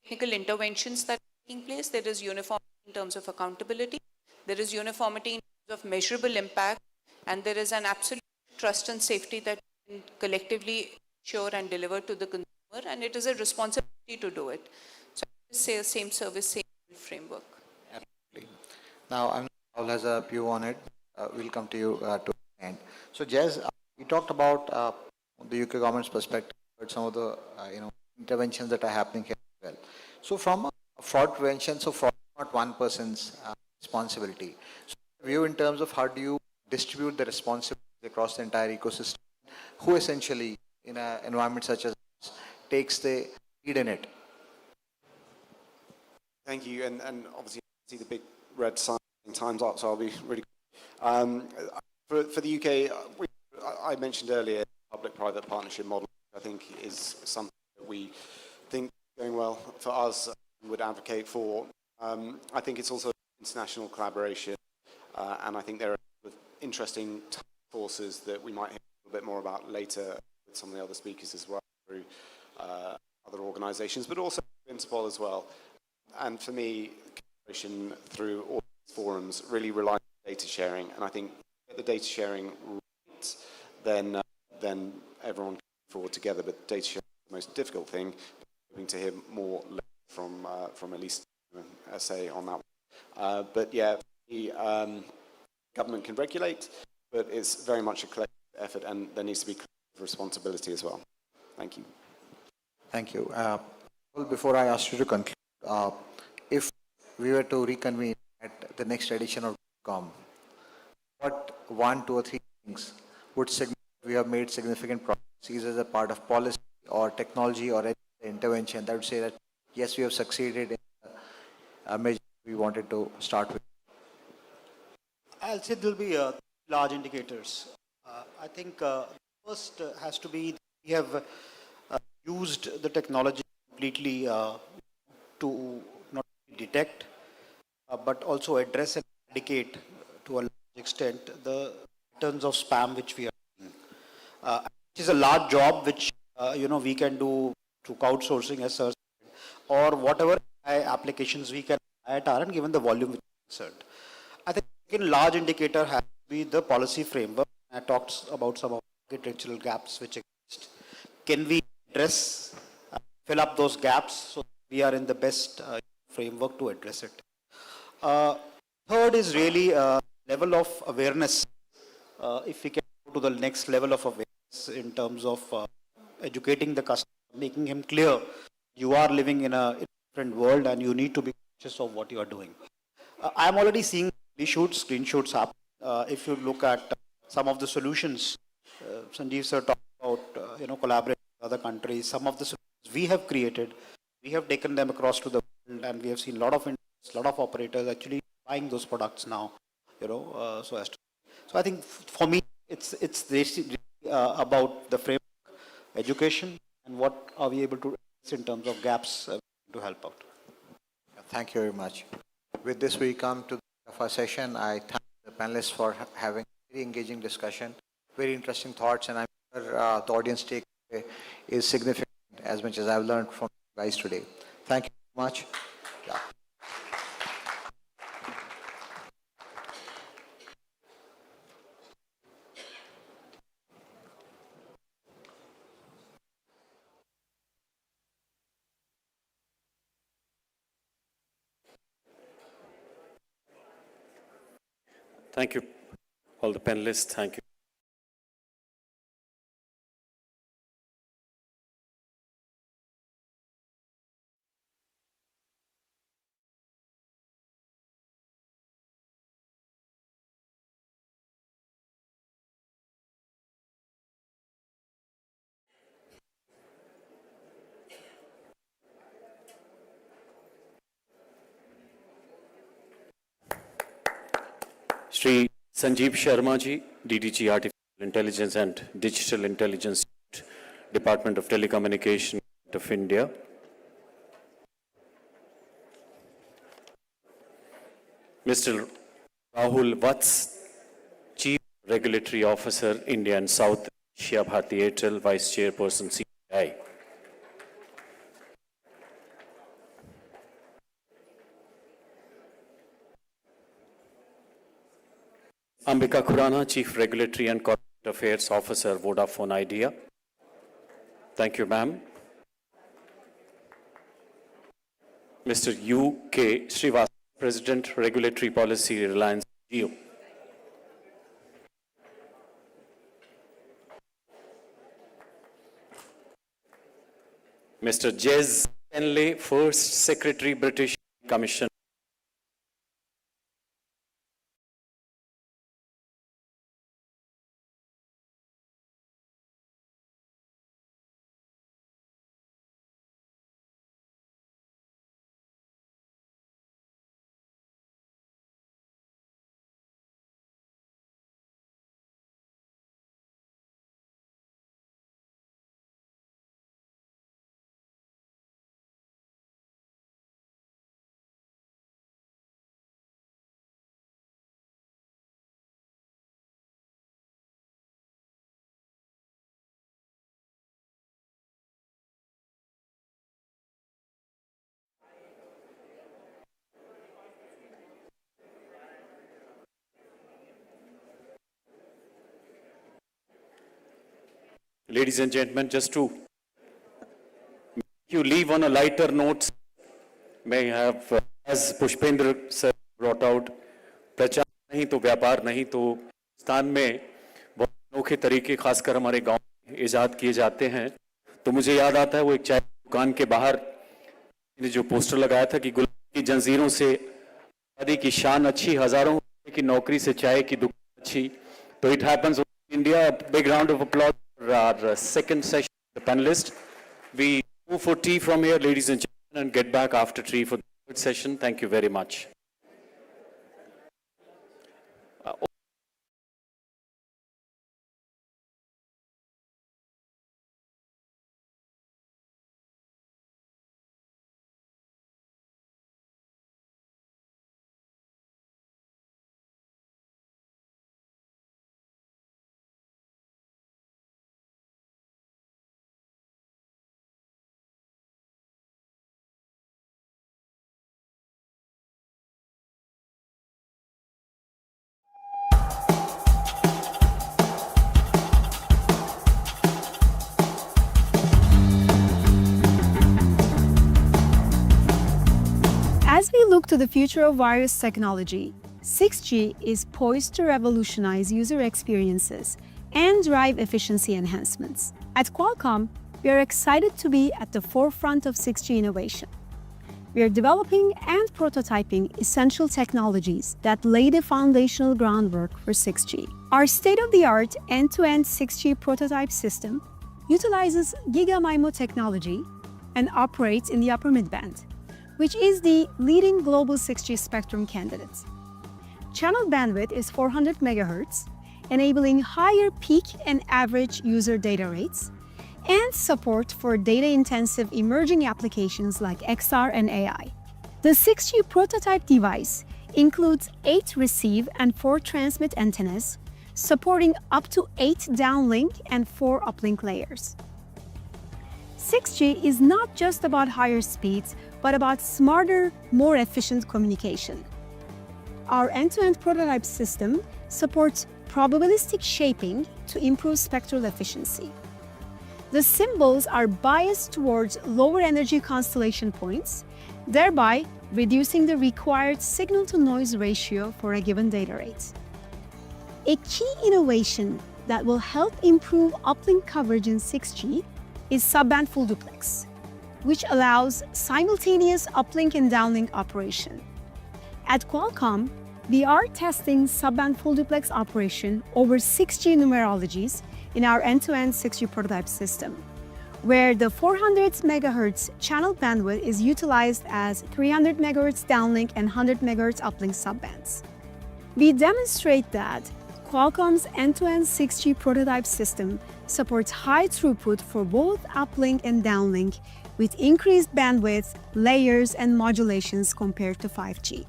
Speaker 8: technical interventions that are taking place. There is uniformity in terms of accountability. There is uniformity in terms of measurable impact, and there is an absolute trust and safety that we can collectively ensure and deliver to the consumer, and it is a responsibility to do it. So I would say same service, same framework.
Speaker 3: Absolutely. Now, Rahul has a view on it. We'll come to you to the end. So, Jez, we talked about the UK government's perspective, but some of the interventions that are happening here as well. So, from fraud prevention, so fraud is not one person's responsibility. So, view in terms of how do you distribute the responsibility across the entire ecosystem, who essentially in an environment such as this takes the lead in it?
Speaker 7: Thank you, and obviously I see the big red sign time's up, so I'll be really for the UK, I mentioned earlier public-private partnership model, I think is something that we think is going well for us and would advocate for. I think it's also international collaboration, and I think there are interesting task forces that we might hear a little bit more about later with some of the other speakers as well, through other organisations, but also Interpol as well. And for me, collaboration through all these forums really relies on data sharing, and I think if the data sharing right, then everyone can move forward together. But data sharing is the most difficult thing. Hoping to hear more from Elise essay on that one. But yeah, the government can regulate, but it's very much a collective effort, and there needs to be collective responsibility as well. Thank you.
Speaker 3: Thank you. Well, before I ask you to conclude, if we were to reconvene at the next edition of Digicom, what 1, 2, or 3 things would we have made significant progress, either as a part of policy or technology or intervention, that would say that yes, we have succeeded in a measure we wanted to start with?
Speaker 10: I'll say there will be large indicators. I think first has to be we have used the technology completely to not only detect but also address and eradicate to a large extent the patterns of spam which we are seeing. It is a large job which we can do through crowdsourcing as such, or whatever applications we can apply at our end, given the volume which is concerned. I think a large indicator has to be the policy framework. I talked about some of the architectural gaps which exist. Can we address, fill up those gaps so we are in the best framework to address it? Third is really level of awareness. If we can go to the next level of awareness in terms of educating the customer, making him clear you are living in a different world and you need to be conscious of what you are doing. I'm already seeing screenshots happen. If you look at some of the solutions, Sanjeev sir talked about collaborating with other countries. Some of the solutions we have created, we have taken them across to the world and we have seen a lot of interest, a lot of operators actually buying those products now, so as to. So I think for me, it's basically about the framework, education, and what are we able to address in terms of gaps to help out.
Speaker 3: Thank you very much. With this, we come to the end of our session. I thank the panelists for having a very engaging discussion, very interesting thoughts, and I'm sure the audience takeaway is significant as much as I've learned from you guys today. Thank you very much. Yeah.
Speaker 21: Thank you, all the panelists. Thank you. Shri Sanjeev Sharma ji, DDG Artificial Intelligence and Digital Intelligence, Department of Telecommunication of India. Mr. Rahul Vats, Chief Regulatory Officer, India and South Asia, Bharti Airtel, Vice Chairperson, COAI. Ambika Khurana, Chief Regulatory and Corporate Affairs Officer, Vodafone Idea. Thank you, ma'am. Mr. U.K. Srivastava, President, Regulatory Policy, Reliance Jio. Mr. Jez Penley, First Secretary, British Commission. Ladies and gentlemen, just to make you leave on a lighter note, may I have, as Pushpendra sir brought out, प्रचार नहीं तो व्यापार नहीं तो स्थान में बहुत अनोखे तरीके खासकर हमारे गांव में इजाद किए जाते हैं। तो मुझे याद आता है वो एक चाय दुकान के बाहर ने जो पोस्टर लगाया था कि गुलाब की जंजीरों से आदि की शान अच्छी, हजारों की नौकरी से चाय की दुकान अच्छी। तो it happens in India. A big round of applause for our second session, the panelists. We move for tea from here, ladies and gentlemen, and get back after tea for the third session. Thank you very much.
Speaker 11: As we look to the future of wireless technology, 6G is poised to revolutionize user experiences and drive efficiency enhancements. At Qualcomm, we are excited to be at the forefront of 6G innovation. We are developing and prototyping essential technologies that lay the foundational groundwork for 6G. Our state-of-the-art end-to-end 6G prototype system utilizes GigaMIMO technology and operates in the upper mid-band. which is the leading global 6G spectrum candidate. Channel bandwidth is 400 MHz, enabling higher peak and average user data rates, and support for data-intensive emerging applications like XR and AI. The 6G prototype device includes 8 receive and 4 transmit antennas, supporting up to 8 downlink and 4 uplink layers. 6G is not just about higher speeds, but about smarter, more efficient communication. Our end-to-end prototype system supports probabilistic shaping to improve spectral efficiency. The symbols are biased towards lower energy constellation points, thereby reducing the required signal-to-noise ratio for a given data rate. A key innovation that will help improve uplink coverage in 6G is subband full duplex, which allows simultaneous uplink and downlink operation. At Qualcomm, we are testing subband full duplex operation over 6G numerologies in our end-to-end 6G prototype system, where the 400 MHz channel bandwidth is utilized as 300 MHz downlink and 100 MHz uplink subbands. We demonstrate that Qualcomm's end-to-end 6G prototype system supports high throughput for both uplink and downlink with increased bandwidth, layers, and modulations compared to 5G.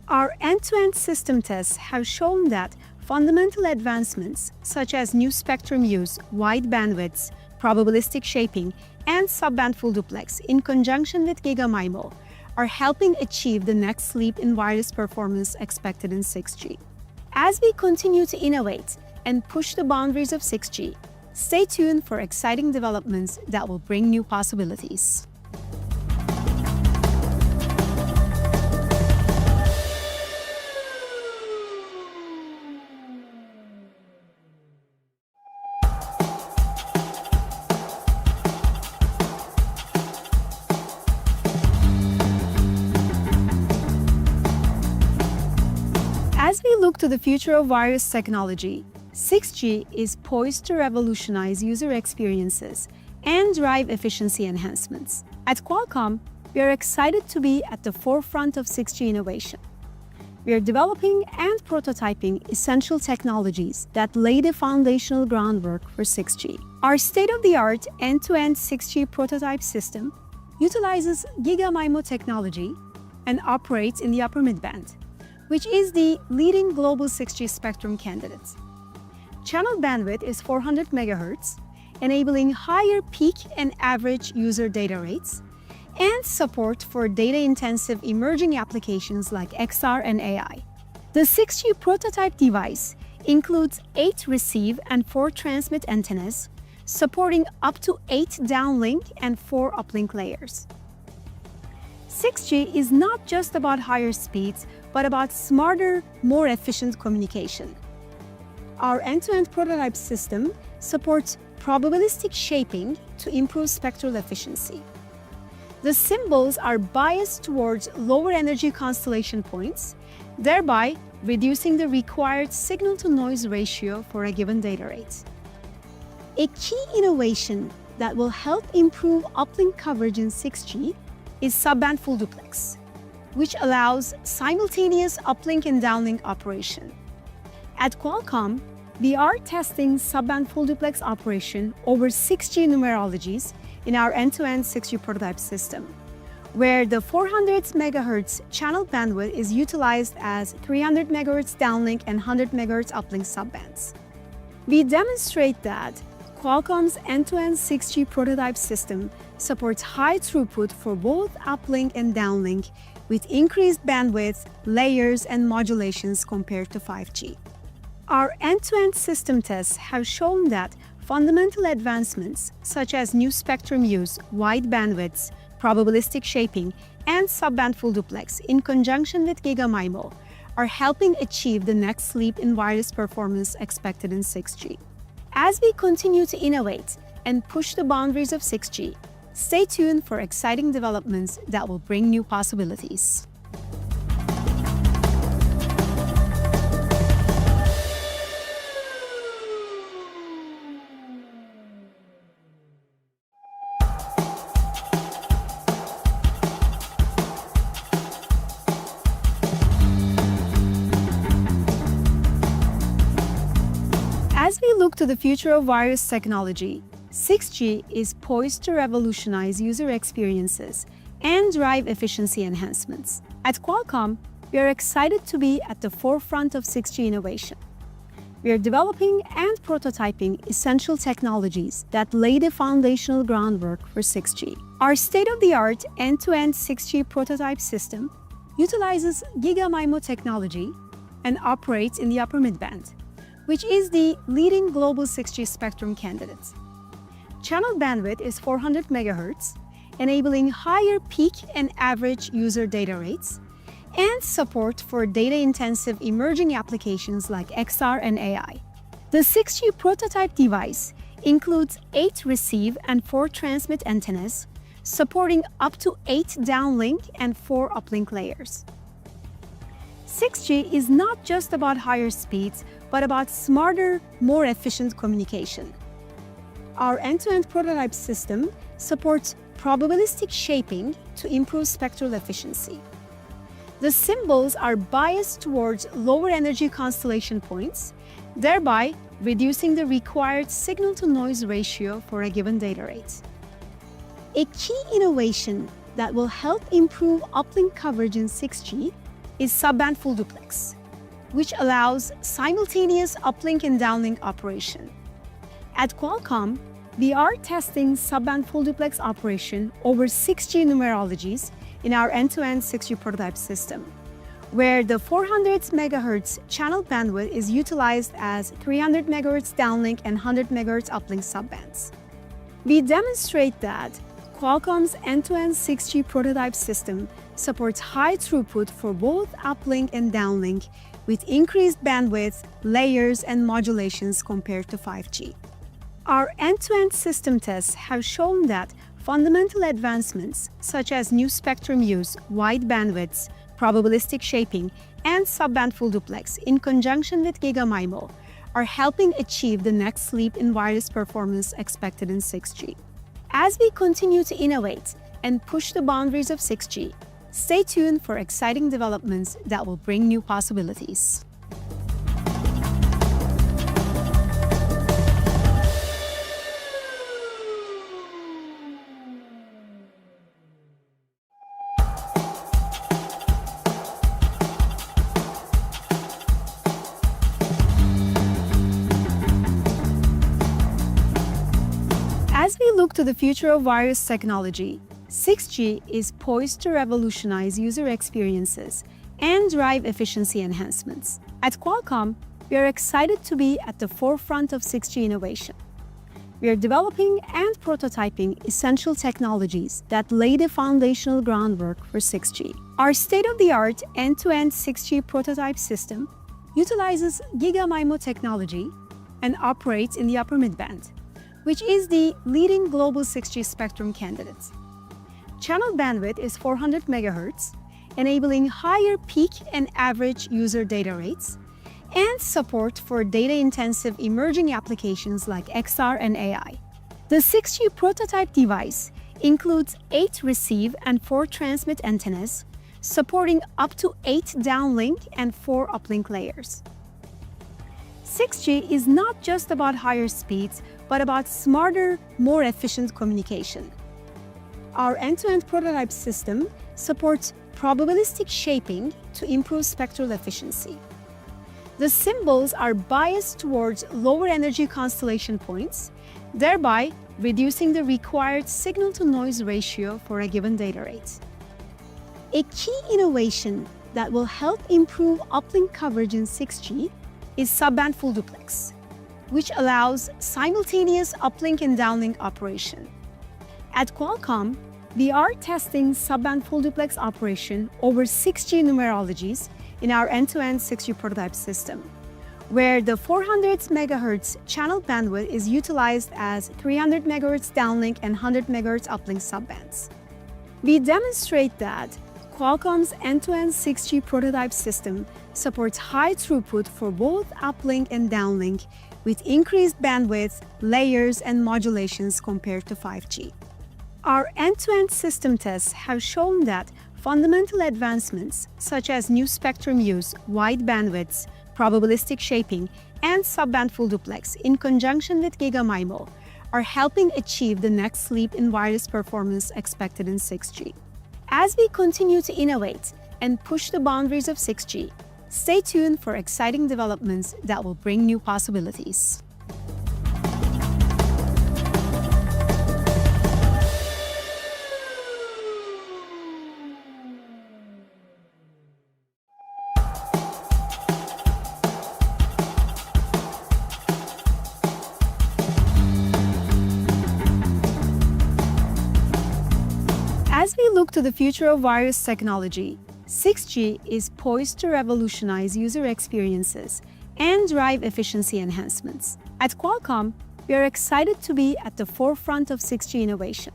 Speaker 11: Our end-to-end system tests have shown that fundamental advancements such as new spectrum use, wide bandwidths, probabilistic shaping, and subband full duplex in conjunction with GigaMIMO are helping achieve the next leap in wireless performance expected in 6G. As we continue to innovate and push the boundaries of 6G, stay tuned for exciting developments that will bring new possibilities. As we look to the future of wireless technology, 6G is poised to revolutionize user experiences and drive efficiency enhancements. At Qualcomm, we are excited to be at the forefront of 6G innovation. We are developing and prototyping essential technologies that lay the foundational groundwork for 6G. Our state-of-the-art end-to-end 6G prototype system utilizes GigaMIMO technology and operates in the upper midband, which is the leading global 6G spectrum candidate. Channel bandwidth is 400 MHz, enabling higher peak and average user data rates, and support for data-intensive emerging applications like XR and AI. The 6G prototype device includes 8 receive and 4 transmit antennas, supporting up to 8 downlink and 4 uplink layers. 6G is not just about higher speeds, but about smarter, more efficient communication. Our end-to-end prototype system supports probabilistic shaping to improve spectral efficiency. The symbols are biased towards lower energy constellation points, thereby reducing the required signal-to-noise ratio for a given data rate. A key innovation that will help improve uplink coverage in 6G is subband full duplex, which allows simultaneous uplink and downlink operation. At Qualcomm, we are testing subband full duplex operation over 6G numerologies in our end-to-end 6G prototype system, where the 400 MHz channel bandwidth is utilized as 300 MHz downlink and 100 MHz uplink subbands. We demonstrate that Qualcomm's end-to-end 6G prototype system supports high throughput for both uplink and downlink with increased bandwidth, layers, and modulations compared to 5G. Our end-to-end system tests have shown that fundamental advancements such as new spectrum use, wide bandwidths, probabilistic shaping, and subband full duplex in conjunction with GigaMIMO are helping achieve the next leap in wireless performance expected in 6G. As we continue to innovate and push the boundaries of 6G, stay tuned for exciting developments that will bring new possibilities. look to the future of wireless technology, 6G is poised to revolutionize user experiences and drive efficiency enhancements. At Qualcomm, we are excited to be at the forefront of 6G innovation. We are developing and prototyping essential technologies that lay the foundational groundwork for 6G. Our state-of-the-art end-to-end 6G prototype system utilizes GigaMIMO technology and operates in the upper mid-band, which is the leading global 6G spectrum candidate. Channel bandwidth is 400 MHz, enabling higher peak and average user data rates, and support for data-intensive emerging applications like XR and AI. The 6G prototype device includes 8 receive and 4 transmit antennas, supporting up to 8 downlink and 4 uplink layers. 6G is not just about higher speeds, but about smarter, more efficient communication. Our end-to-end prototype system supports probabilistic shaping to improve spectral efficiency. The symbols are biased towards lower energy constellation points, thereby reducing the required signal-to-noise ratio for a given data rate. A key innovation that will help improve uplink coverage in 6G is subband full duplex, which allows simultaneous uplink and downlink operation. At Qualcomm, we are testing subband full duplex operation over 6G numerologies in our end-to-end 6G prototype system, where the 400 MHz channel bandwidth is utilized as 300 MHz downlink and 100 MHz uplink subbands. We demonstrate that Qualcomm's end-to-end 6G prototype system supports high throughput for both uplink and downlink with increased bandwidth, layers, and modulations compared to 5G. Our end-to-end system tests have shown that fundamental advancements such as new spectrum use, wide bandwidths, probabilistic shaping, and subband full duplex in conjunction with GigaMIMO are helping achieve the next leap in wireless performance expected in 6G. As we continue to innovate and push the boundaries of 6G, stay tuned for exciting developments that will bring new possibilities. As we look to the future of wireless technology, 6G is poised to revolutionize user experiences and drive efficiency enhancements. At Qualcomm, we are excited to be at the forefront of 6G innovation. We are developing and prototyping essential technologies that lay the foundational groundwork for 6G. Our state-of-the-art end-to-end 6G prototype system utilizes GigaMIMO technology and operates in the upper mid-band, which is the leading global 6G spectrum candidate. Channel bandwidth is 400 MHz, enabling higher peak and average user data rates, and support for data-intensive emerging applications like XR and AI. The 6G prototype device includes 8 receive and 4 transmit antennas, supporting up to 8 downlink and 4 uplink layers. 6G is not just about higher speeds, but about smarter, more efficient communication. Our end-to-end prototype system supports probabilistic shaping to improve spectral efficiency. The symbols are biased towards lower energy constellation points, thereby reducing the required signal-to-noise ratio for a given data rate. A key innovation that will help improve uplink coverage in 6G is subband full duplex, which allows simultaneous uplink and downlink operation. At Qualcomm, we are testing subband full duplex operation over 6G numerologies in our end-to-end 6G prototype system, where the 400 MHz channel bandwidth is utilized as 300 MHz downlink and 100 MHz uplink subbands. We demonstrate that Qualcomm's end-to-end 6G prototype system supports high throughput for both uplink and downlink with increased bandwidth, layers, and modulations compared to 5G. Our end-to-end system tests have shown that fundamental advancements such as new spectrum use, wide bandwidths, probabilistic shaping, and subband full duplex in conjunction with GigaMIMO are helping achieve the next leap in wireless performance expected in 6G. As we continue to innovate and push the boundaries of 6G, stay tuned for exciting developments that will bring new possibilities. As we look to the future of wireless technology, 6G is poised to revolutionize user experiences and drive efficiency enhancements. At Qualcomm, we are excited to be at the forefront of 6G innovation.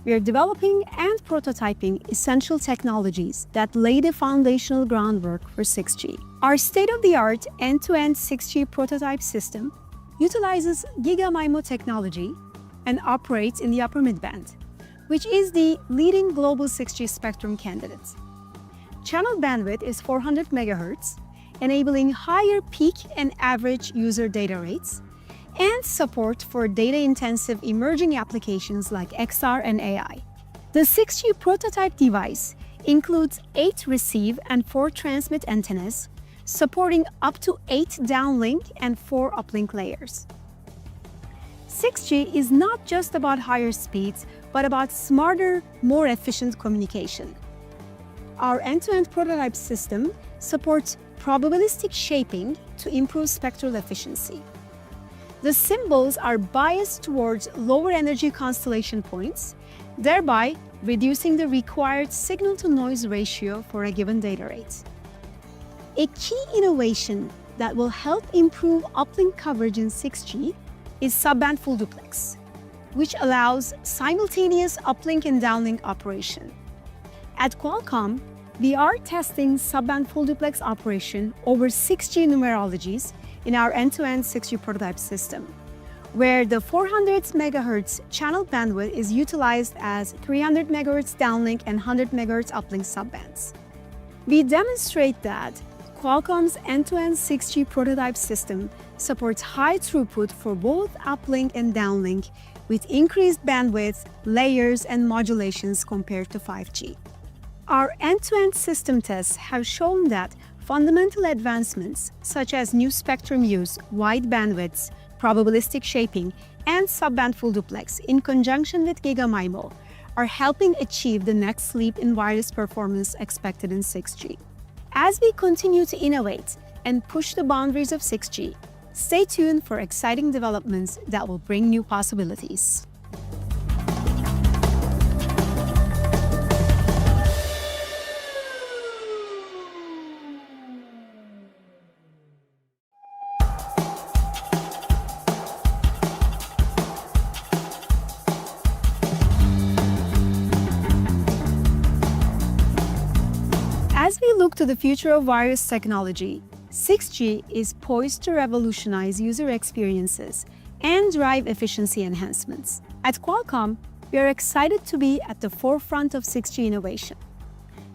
Speaker 11: We are developing and prototyping essential technologies that lay the foundational groundwork for 6G. Our state-of-the-art end-to-end 6G prototype system utilizes GigaMIMO technology and operates in the upper midband, which is the leading global 6G spectrum candidate. Channel bandwidth is 400 MHz, enabling higher peak and average user data rates, and support for data-intensive emerging applications like XR and AI. The 6G prototype device includes 8 receive and 4 transmit antennas, supporting up to 8 downlink and 4 uplink layers. 6G is not just about higher speeds, but about smarter, more efficient communication. Our end-to-end prototype system supports probabilistic shaping to improve spectral efficiency. The symbols are biased towards lower energy constellation points, thereby reducing the required signal-to-noise ratio for a given data rate. A key innovation that will help improve uplink coverage in 6G is subband full duplex, which allows simultaneous uplink and downlink operation. At Qualcomm, we are testing subband full duplex operation over 6G numerologies in our end-to-end 6G prototype system, where the 400 MHz channel bandwidth is utilized as 300 MHz downlink and 100 MHz uplink subbands. We demonstrate that Qualcomm's end-to-end 6G prototype system supports high throughput for both uplink and downlink with increased bandwidth, layers, and modulations compared to 5G. Our end-to-end system tests have shown that fundamental advancements such as new spectrum use, wide bandwidths, probabilistic shaping, and subband full duplex in conjunction with GigaMIMO are helping achieve the next leap in wireless performance expected in 6G. As we continue to innovate and push the boundaries of 6G, stay tuned for exciting developments that will bring new possibilities. As we look to the future of wireless technology, 6G is poised to revolutionize user experiences and drive efficiency enhancements. At Qualcomm, we are excited to be at the forefront of 6G innovation.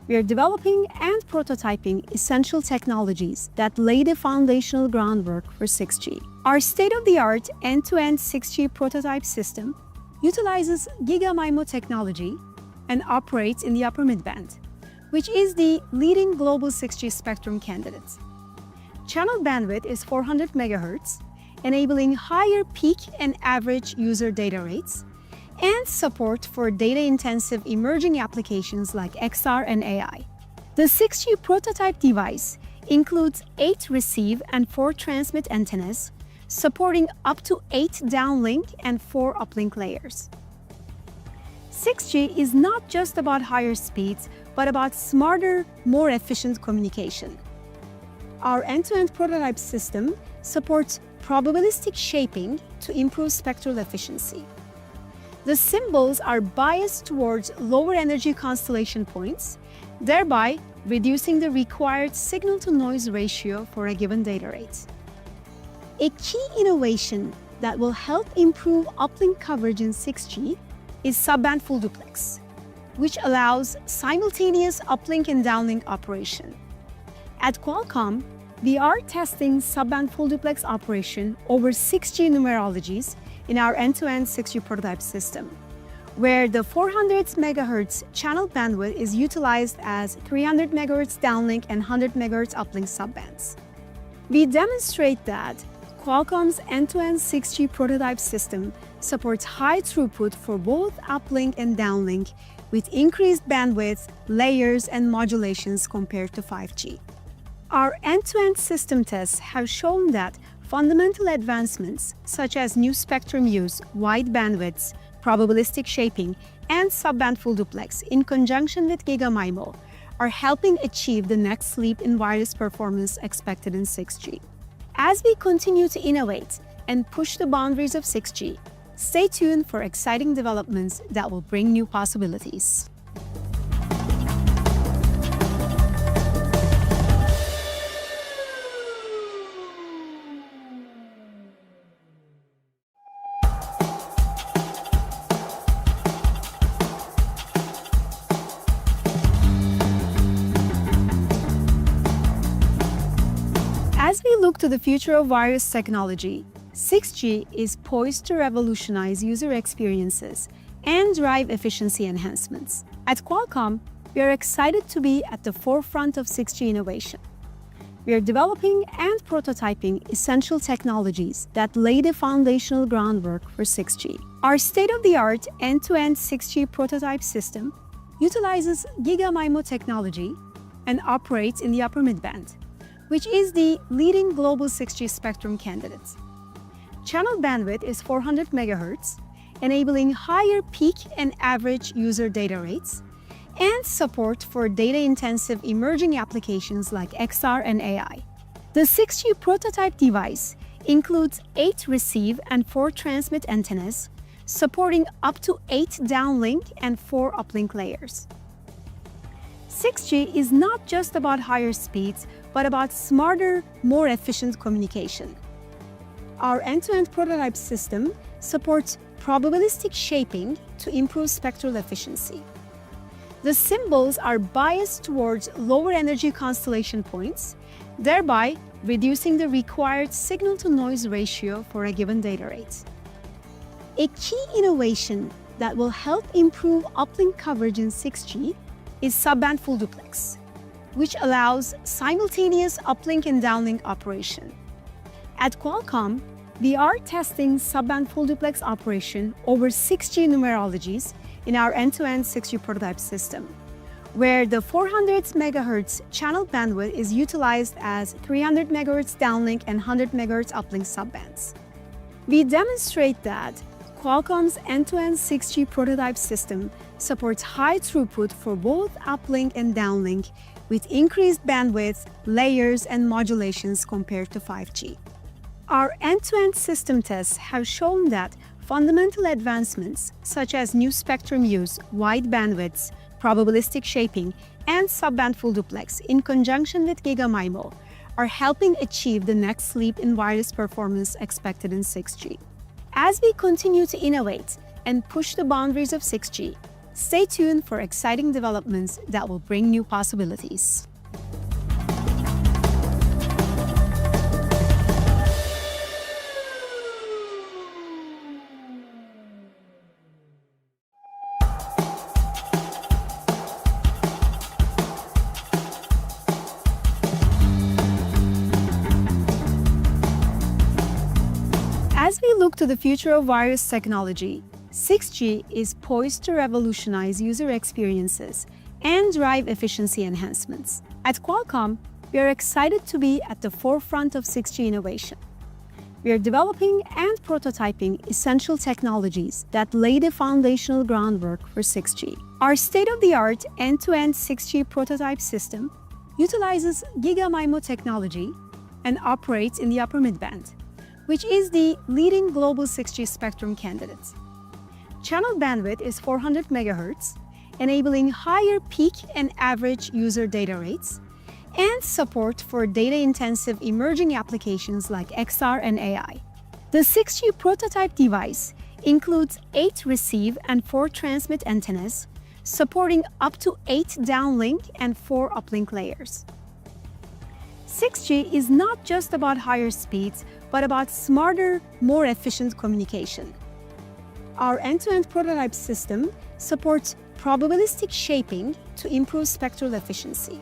Speaker 11: We are developing and prototyping essential technologies that lay the foundational groundwork for 6G. Our state-of-the-art end-to-end 6G prototype system utilizes GigaMIMO technology and operates in the upper midband, which is the leading global 6G spectrum candidate. Channel bandwidth is 400 MHz, enabling higher peak and average user data rates, and support for data-intensive emerging applications like XR and AI. The 6G prototype device includes 8 receive and 4 transmit antennas, supporting up to 8 downlink and 4 uplink layers. 6G is not just about higher speeds, but about smarter, more efficient communication. Our end-to-end prototype system supports probabilistic shaping to improve spectral efficiency. The symbols are biased towards lower energy constellation points, thereby reducing the required signal-to-noise ratio for a given data rate. A key innovation that will help improve uplink coverage in 6G is subband full duplex, which allows simultaneous uplink and downlink operation. At Qualcomm, we are testing subband full duplex operation over 6G numerologies in our end-to-end 6G prototype system, where the 400 MHz channel bandwidth is utilized as 300 MHz downlink and 100 MHz uplink subbands. We demonstrate that Qualcomm's end-to-end 6G prototype system supports high throughput for both uplink and downlink with increased bandwidth, layers, and modulations compared to 5G. Our end-to-end system tests have shown that fundamental advancements such as new spectrum use, wide bandwidths, probabilistic shaping, and subband full duplex in conjunction with GigaMIMO are helping achieve the next leap in wireless performance expected in 6G. As we continue to innovate and push the boundaries of 6G, stay tuned for exciting developments that will bring new possibilities. As we look to the future of wireless technology, 6G is poised to revolutionize user experiences and drive efficiency enhancements. At Qualcomm, we are excited to be at the forefront of 6G innovation. We are developing and prototyping essential technologies that lay the foundational groundwork for 6G. Our state-of-the-art end-to-end 6G prototype system utilizes GigaMIMO technology and operates in the upper midband, which is the leading global 6G spectrum candidate. Channel bandwidth is 400 MHz, enabling higher peak and average user data rates, and support for data-intensive emerging applications like XR and AI. The 6G prototype device includes 8 receive and 4 transmit antennas, supporting up to 8 downlink and 4 uplink layers. 6G is not just about higher speeds, but about smarter, more efficient communication. Our end-to-end prototype system supports probabilistic shaping to improve spectral efficiency. The symbols are biased towards lower energy constellation points, thereby reducing the required signal-to-noise ratio for a given data rate. A key innovation that will help improve uplink coverage in 6G is subband full duplex, which allows simultaneous uplink and downlink operation. At Qualcomm, we are testing subband full duplex operation over 6G numerologies in our end-to-end 6G prototype system, where the 400 MHz channel bandwidth is utilized as 300 MHz downlink and 100 MHz uplink subbands. We demonstrate that Qualcomm's end-to-end 6G prototype system supports high throughput for both uplink and downlink with increased bandwidth, layers, and modulations compared to 5G. Our end-to-end system tests have shown that fundamental advancements such as new spectrum use, wide bandwidths, probabilistic shaping, and subband full duplex in conjunction with GigaMIMO are helping achieve the next leap in wireless performance expected in 6G. As we continue to innovate and push the boundaries of 6G, stay tuned for exciting developments that will bring new possibilities. As we look to the future of wireless technology, 6G is poised to revolutionize user experiences and drive efficiency enhancements. At Qualcomm, we are excited to be at the forefront of 6G innovation. We are developing and prototyping essential technologies that lay the foundational groundwork for 6G. Our state-of-the-art end-to-end 6G prototype system utilizes GigaMIMO technology and operates in the upper midband, which is the leading global 6G spectrum candidate. Channel bandwidth is 400 MHz, enabling higher peak and average user data rates, and support for data-intensive emerging applications like XR and AI. The 6G prototype device includes 8 receive and 4 transmit antennas, supporting up to 8 downlink and 4 uplink layers. 6G is not just about higher speeds, but about smarter, more efficient communication. Our end-to-end prototype system supports probabilistic shaping to improve spectral efficiency.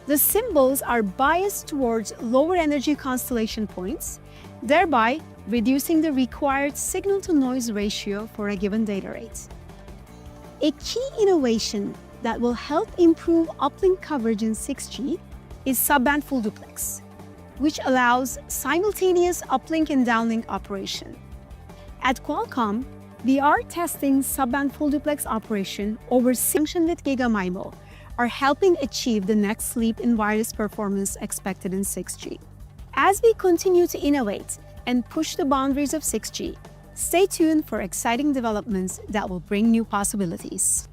Speaker 11: The symbols are biased towards lower energy constellation points, thereby reducing the required signal-to-noise ratio for a given data rate. A key innovation that will help improve uplink coverage in 6G is subband full duplex, which allows simultaneous uplink and downlink operation. At Qualcomm, we are testing subband full duplex operation over junction with GigaMIMO, are helping achieve the next leap in wireless performance expected in 6G. As we continue to innovate and push the boundaries of 6G, stay tuned for exciting developments that will bring new possibilities.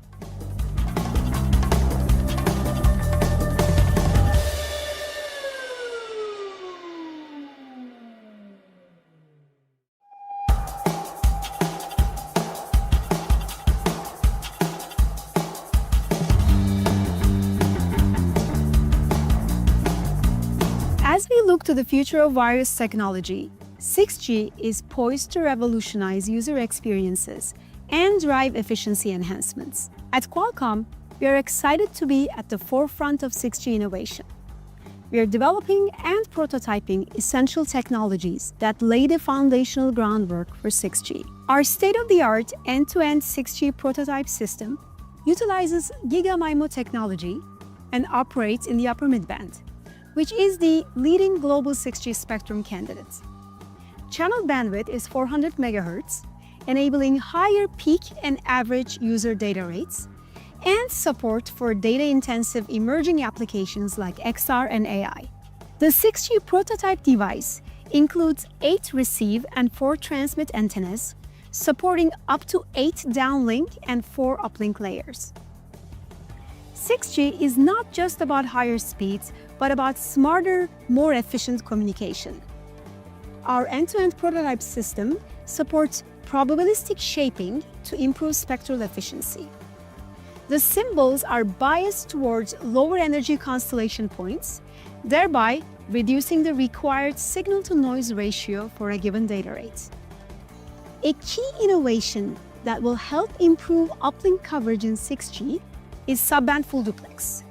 Speaker 11: As we look to the future of wireless technology, 6G is poised to revolutionize user experiences and drive efficiency enhancements. At Qualcomm, we are excited to be at the forefront of 6G innovation. We are developing and prototyping essential technologies that lay the foundational groundwork for 6G. Our state-of-the-art end-to-end 6G prototype system utilizes GigaMIMO technology and operates in the upper midband, which is the leading global 6G spectrum candidate. Channel bandwidth is 400 MHz, enabling higher peak and average user data rates, and support for data-intensive emerging applications like XR and AI. The 6G prototype device includes 8 receive and 4 transmit antennas, supporting up to 8 downlink and 4 uplink layers. 6G is not just about higher speeds, but about smarter, more efficient communication. Our end-to-end prototype system supports probabilistic shaping to improve spectral efficiency. The symbols are biased towards lower energy constellation points, thereby reducing the required signal-to-noise ratio for a given data rate. A key innovation that will help improve uplink coverage in 6G is subband full duplex,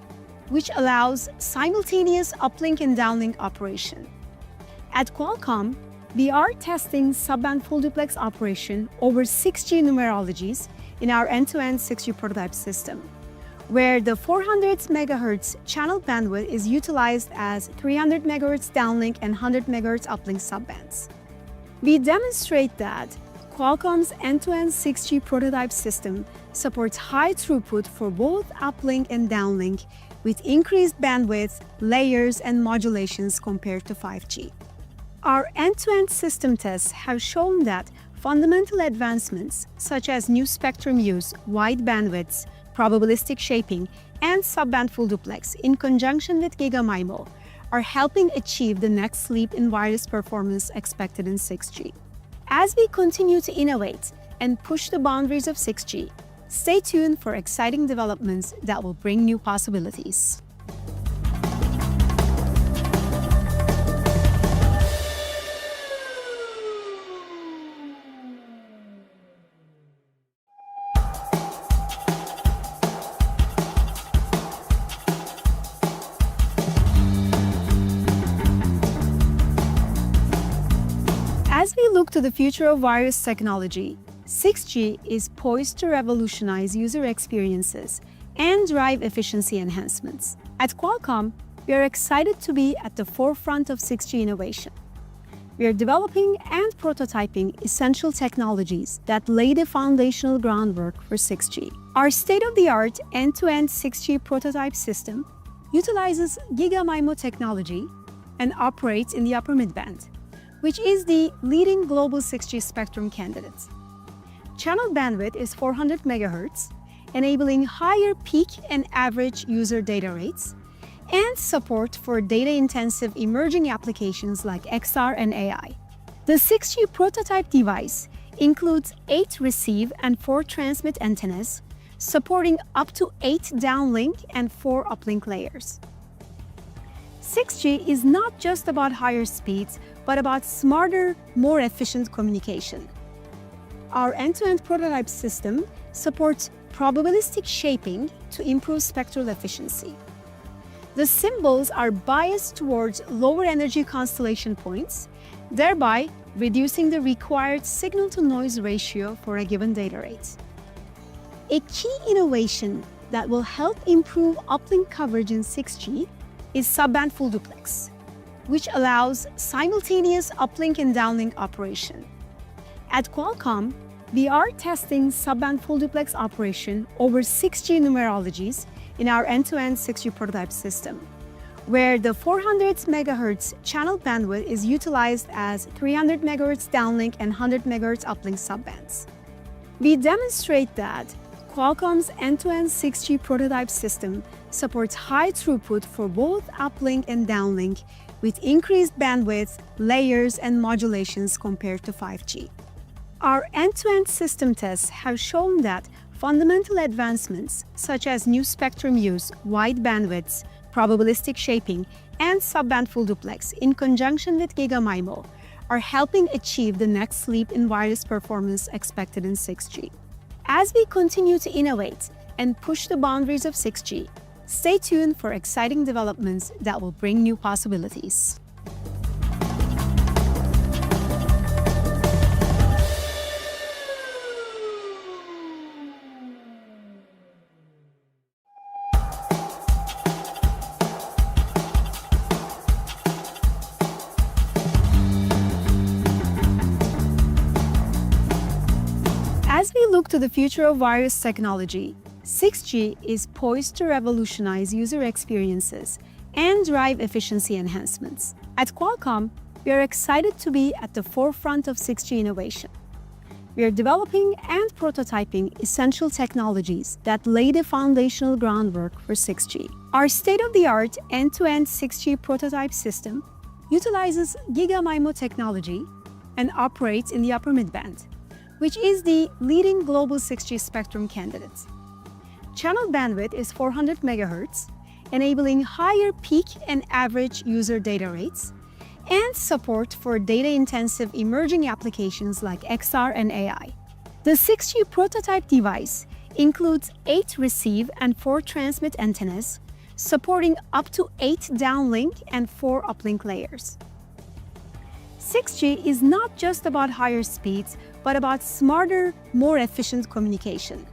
Speaker 11: which allows simultaneous uplink and downlink operation. At Qualcomm, we are testing subband full duplex operation over 6G numerologies in our end-to-end 6G prototype system, where the 400 MHz channel bandwidth is utilized as 300 MHz downlink and 100 MHz uplink subbands. We demonstrate that Qualcomm's end-to-end 6G prototype system supports high throughput for both uplink and downlink with increased bandwidth, layers, and modulations compared to 5G. Our end-to-end system tests have shown that fundamental advancements such as new spectrum use, wide bandwidths, probabilistic shaping, and subband full duplex in conjunction with GigaMIMO are helping achieve the next leap in wireless performance expected in 6G. As we continue to innovate and push the boundaries of 6G, stay tuned for exciting developments that will bring new possibilities. As we look to the future of wireless technology, 6G is poised to revolutionize user experiences and drive efficiency enhancements. At Qualcomm, we are excited to be at the forefront of 6G innovation. We are developing and prototyping essential technologies that lay the foundational groundwork for 6G. Our state-of-the-art end-to-end 6G prototype system utilizes GigaMIMO technology and operates in the upper midband, which is the leading global 6G spectrum candidate. Channel bandwidth is 400 MHz, enabling higher peak and average user data rates, and support for data-intensive emerging applications like XR and AI. The 6G prototype device includes 8 receive and 4 transmit antennas, supporting up to 8 downlink and 4 uplink layers. 6G is not just about higher speeds, but about smarter, more efficient communication. Our end-to-end prototype system supports probabilistic shaping to improve spectral efficiency. The symbols are biased towards lower energy constellation points, thereby reducing the required signal-to-noise ratio for a given data rate. A key innovation that will help improve uplink coverage in 6G is subband full duplex, which allows simultaneous uplink and downlink operation. At Qualcomm, we are testing subband full duplex operation over 6G numerologies in our end-to-end 6G prototype system, where the 400 MHz channel bandwidth is utilized as 300 MHz downlink and 100 MHz uplink subbands. We demonstrate that Qualcomm's end-to-end 6G prototype system supports high throughput for both uplink and downlink with increased bandwidth, layers, and modulations compared to 5G. Our end-to-end system tests have shown that fundamental advancements such as new spectrum use, wide bandwidths, probabilistic shaping, and subband full duplex in conjunction with GigaMIMO are helping achieve the next leap in wireless performance expected in 6G. As we continue to innovate and push the boundaries of 6G, stay tuned for exciting developments that will bring new possibilities. As we look to the future of wireless technology, 6G is poised to revolutionize user experiences and drive efficiency enhancements. At Qualcomm, we are excited to be at the forefront of 6G innovation. We are developing and prototyping essential technologies that lay the foundational groundwork for 6G. Our state-of-the-art end-to-end 6G prototype system utilizes GigaMIMO technology and operates in the upper midband, which is the leading global 6G spectrum candidate. Channel bandwidth is 400 MHz, enabling higher peak and average user data rates, and support for data-intensive emerging applications like XR and AI. The 6G prototype device includes 8 receive and 4 transmit antennas, supporting up to 8 downlink and 4 uplink layers. 6G is not just about higher speeds, but about smarter, more efficient communication.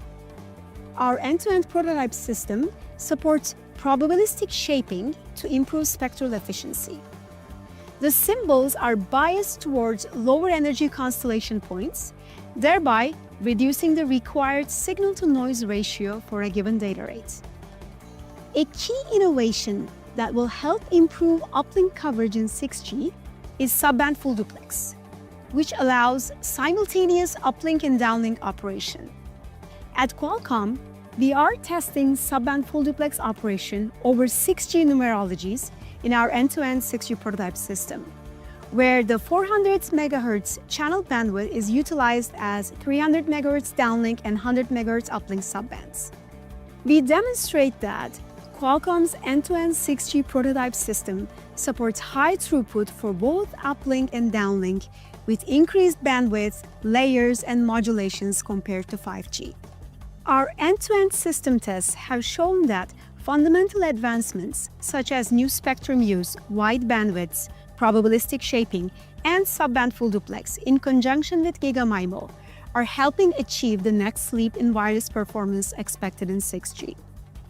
Speaker 11: Our end-to-end prototype system supports probabilistic shaping to improve spectral efficiency. The symbols are biased towards lower energy constellation points, thereby reducing the required signal-to-noise ratio for a given data rate. A key innovation that will help improve uplink coverage in 6G is subband full duplex, which allows simultaneous uplink and downlink operation. At Qualcomm, we are testing subband full duplex operation over 6G numerologies in our end-to-end 6G prototype system, where the 400 MHz channel bandwidth is utilized as 300 MHz downlink and 100 MHz uplink subbands. We demonstrate that Qualcomm's end-to-end 6G prototype system supports high throughput for both uplink and downlink with increased bandwidth, layers, and modulations compared to 5G. Our end-to-end system tests have shown that fundamental advancements such as new spectrum use, wide bandwidths, probabilistic shaping, and subband full duplex in conjunction with GigaMIMO are helping achieve the next leap in wireless performance expected in 6G.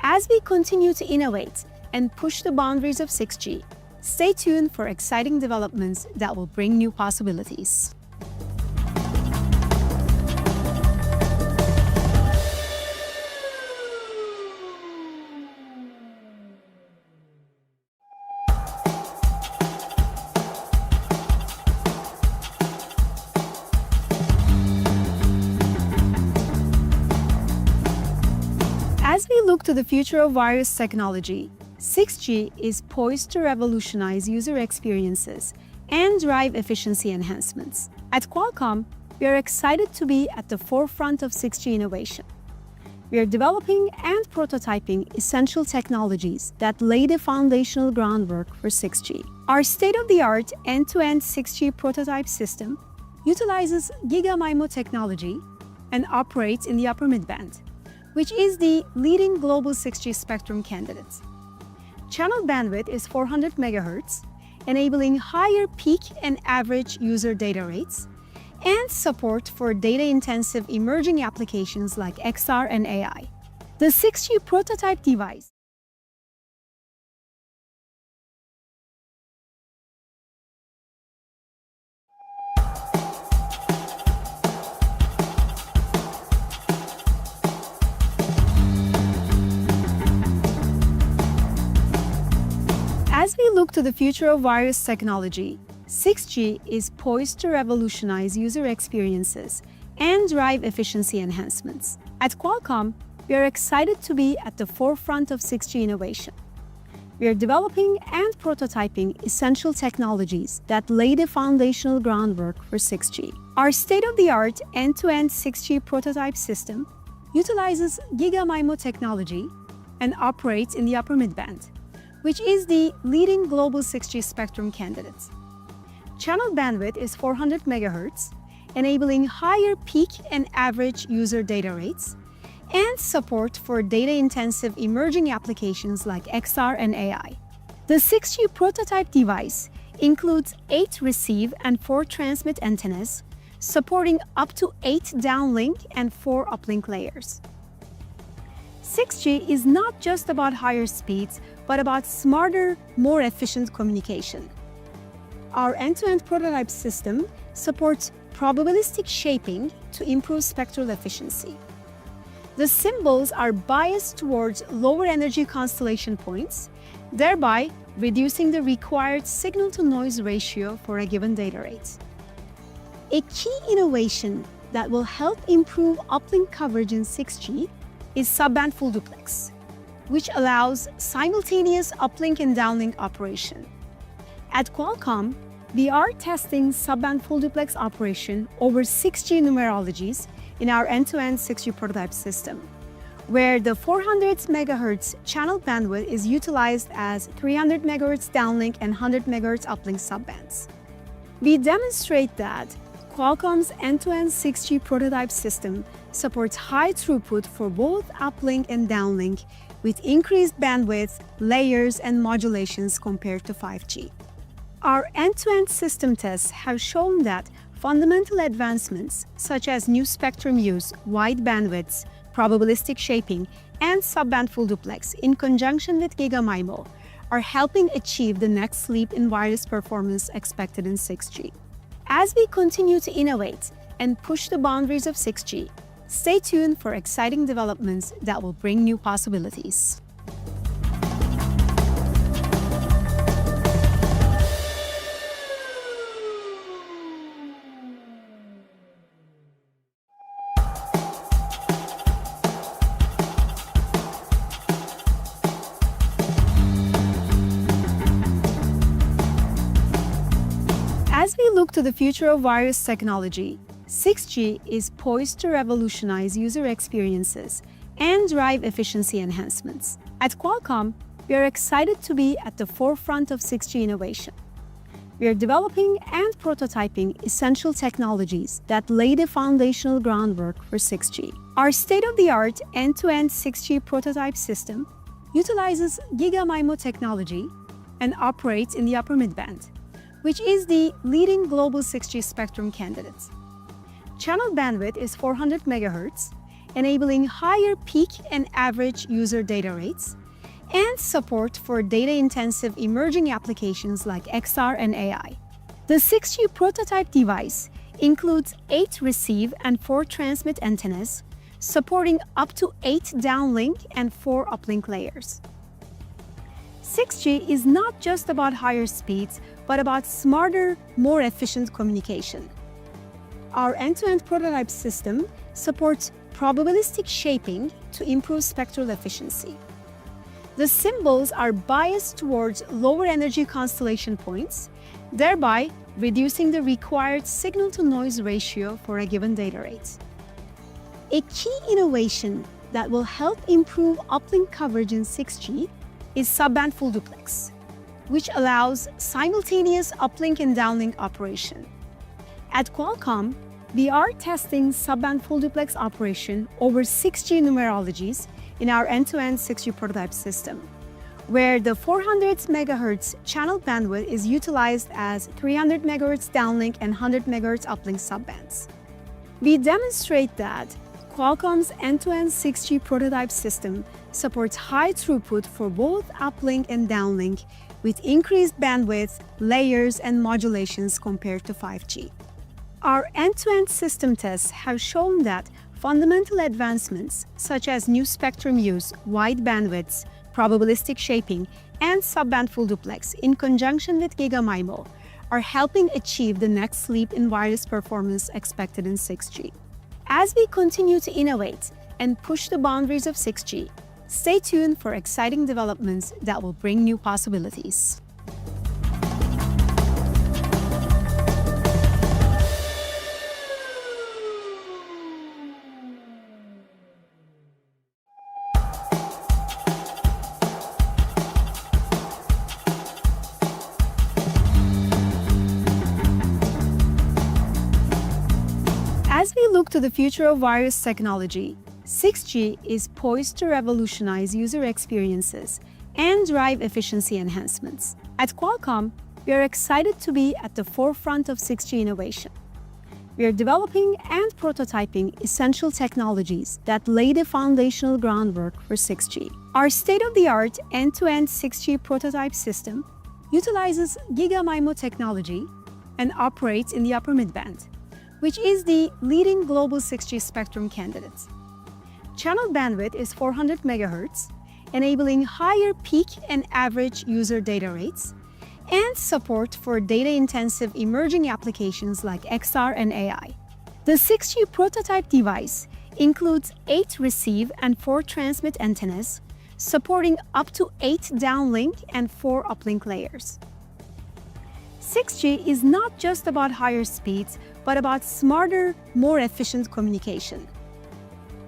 Speaker 11: As we continue to innovate and push the boundaries of 6G, stay tuned for exciting developments that will bring new possibilities. As we look to the future of wireless technology, 6G is poised to revolutionize user experiences and drive efficiency enhancements. At Qualcomm, we are excited to be at the forefront of 6G innovation. We are developing and prototyping essential technologies that lay the foundational groundwork for 6G. Our state-of-the-art end-to-end 6G prototype system utilizes GigaMIMO technology and operates in the upper mid-band, which is the leading global 6G spectrum candidate. Channel bandwidth is 400 MHz, enabling higher peak and average user data rates, and support for data-intensive emerging applications like XR and AI. The 6G prototype device As we look to the future of wireless technology, 6G is poised to revolutionize user experiences and drive efficiency enhancements. At Qualcomm, we are excited to be at the forefront of 6G innovation. We are developing and prototyping essential technologies that lay the foundational groundwork for 6G. Our state-of-the-art end-to-end 6G prototype system utilizes GigaMIMO technology and operates in the upper mid-band, which is the leading global 6G spectrum candidate. Channel bandwidth is 400 MHz, enabling higher peak and average user data rates, and support for data-intensive emerging applications like XR and AI. The 6G prototype device includes 8 receive and 4 transmit antennas, supporting up to 8 downlink and 4 uplink layers. 6G is not just about higher speeds, but about smarter, more efficient communication. Our end-to-end prototype system supports probabilistic shaping to improve spectral efficiency. The symbols are biased towards lower energy constellation points, thereby reducing the required signal-to-noise ratio for a given data rate. A key innovation that will help improve uplink coverage in 6G is subband full duplex, which allows simultaneous uplink and downlink operation. At Qualcomm, we are testing subband full duplex operation over 6G numerologies in our end-to-end 6G prototype system, where the 400 MHz channel bandwidth is utilized as 300 MHz downlink and 100 MHz uplink subbands. We demonstrate that Qualcomm's end-to-end 6G prototype system supports high throughput for both uplink and downlink with increased bandwidth, layers, and modulations compared to 5G. Our end-to-end system tests have shown that fundamental advancements such as new spectrum use, wide bandwidths, probabilistic shaping, and subband full duplex in conjunction with GigaMIMO are helping achieve the next leap in wireless performance expected in 6G. As we continue to innovate and push the boundaries of 6G, stay tuned for exciting developments that will bring new possibilities. As we look to the future of wireless technology, 6G is poised to revolutionize user experiences and drive efficiency enhancements. At Qualcomm, we are excited to be at the forefront of 6G innovation. We are developing and prototyping essential technologies that lay the foundational groundwork for 6G. Our state-of-the-art end-to-end 6G prototype system utilizes GigaMIMO technology and operates in the upper mid-band, which is the leading global 6G spectrum candidate. Channel bandwidth is 400 MHz, enabling higher peak and average user data rates, and support for data-intensive emerging applications like XR and AI. The 6G prototype device includes 8 receive and 4 transmit antennas, supporting up to 8 downlink and 4 uplink layers. 6G is not just about higher speeds, but about smarter, more efficient communication. Our end-to-end prototype system supports probabilistic shaping to improve spectral efficiency. The symbols are biased towards lower energy constellation points, thereby reducing the required signal-to-noise ratio for a given data rate. A key innovation that will help improve uplink coverage in 6G is subband full duplex, which allows simultaneous uplink and downlink operation. At Qualcomm, we are testing subband full duplex operation over 6G numerologies in our end-to-end 6G prototype system, where the 400 MHz channel bandwidth is utilized as 300 MHz downlink and 100 MHz uplink subbands. We demonstrate that Qualcomm's end-to-end 6G prototype system supports high throughput for both uplink and downlink with increased bandwidth, layers, and modulations compared to 5G. Our end-to-end system tests have shown that fundamental advancements such as new spectrum use, wide bandwidths, probabilistic shaping, and subband full duplex in conjunction with GigaMIMO are helping achieve the next leap in wireless performance expected in 6G. As we continue to innovate and push the boundaries of 6G, stay tuned for exciting developments that will bring new possibilities. As we look to the future of wireless technology, 6G is poised to revolutionize user experiences and drive efficiency enhancements. At Qualcomm, we are excited to be at the forefront of 6G innovation. We are developing and prototyping essential technologies that lay the foundational groundwork for 6G. Our state-of-the-art end-to-end 6G prototype system utilizes GigaMIMO technology and operates in the upper midband, which is the leading global 6G spectrum candidate. Channel bandwidth is 400 MHz, enabling higher peak and average user data rates, and support for data-intensive emerging applications like XR and AI. The 6G prototype device includes 8 receive and 4 transmit antennas, supporting up to 8 downlink and 4 uplink layers. 6G is not just about higher speeds, but about smarter, more efficient communication.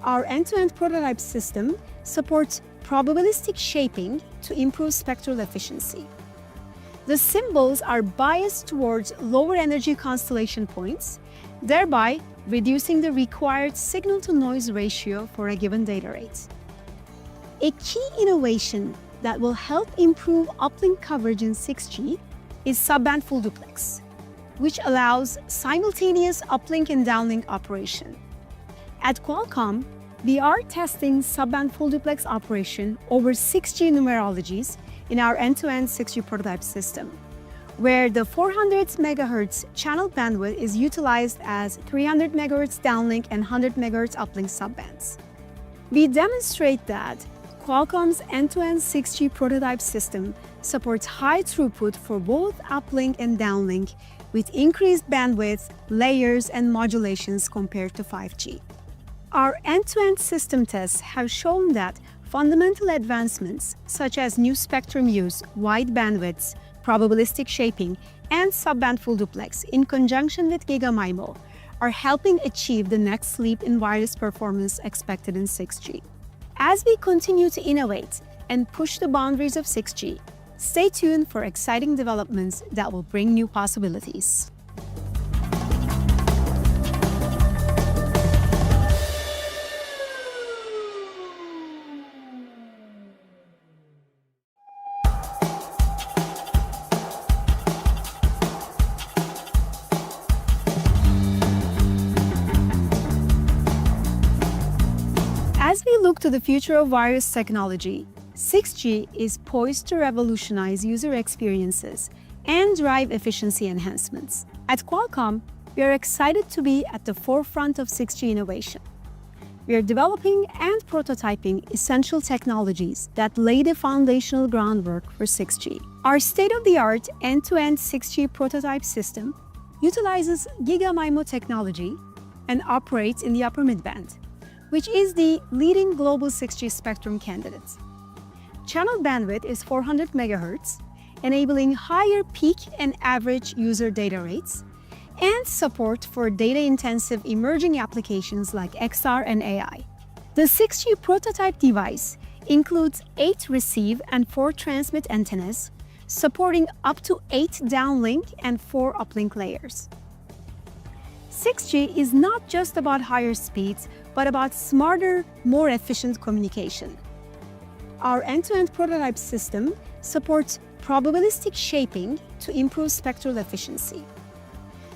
Speaker 11: Our end-to-end prototype system supports probabilistic shaping to improve spectral efficiency. The symbols are biased towards lower energy constellation points, thereby reducing the required signal-to-noise ratio for a given data rate. A key innovation that will help improve uplink coverage in 6G is subband full duplex, which allows simultaneous uplink and downlink operation. At Qualcomm, we are testing subband full duplex operation over 6G numerologies in our end-to-end 6G prototype system, where the 400 MHz channel bandwidth is utilized as 300 MHz downlink and 100 MHz uplink subbands. We demonstrate that Qualcomm's end-to-end 6G prototype system supports high throughput for both uplink and downlink with increased bandwidth, layers, and modulations compared to 5G. Our end-to-end system tests have shown that fundamental advancements such as new spectrum use, wide bandwidths, probabilistic shaping, and subband full duplex in conjunction with GigaMIMO are helping achieve the next leap in wireless performance expected in 6G. As we continue to innovate and push the boundaries of 6G, stay tuned for exciting developments that will bring new possibilities. As we look to the future of wireless technology, 6G is poised to revolutionize user experiences and drive efficiency enhancements. At Qualcomm, we are excited to be at the forefront of 6G innovation. We are developing and prototyping essential technologies that lay the foundational groundwork for 6G. Our state-of-the-art end-to-end 6G prototype system utilizes GigaMIMO technology and operates in the upper midband, which is the leading global 6G spectrum candidate. Channel bandwidth is 400 MHz, enabling higher peak and average user data rates, and support for data-intensive emerging applications like XR and AI. The 6G prototype device includes 8 receive and 4 transmit antennas, supporting up to 8 downlink and 4 uplink layers. 6G is not just about higher speeds, but about smarter, more efficient communication. Our end-to-end prototype system supports probabilistic shaping to improve spectral efficiency.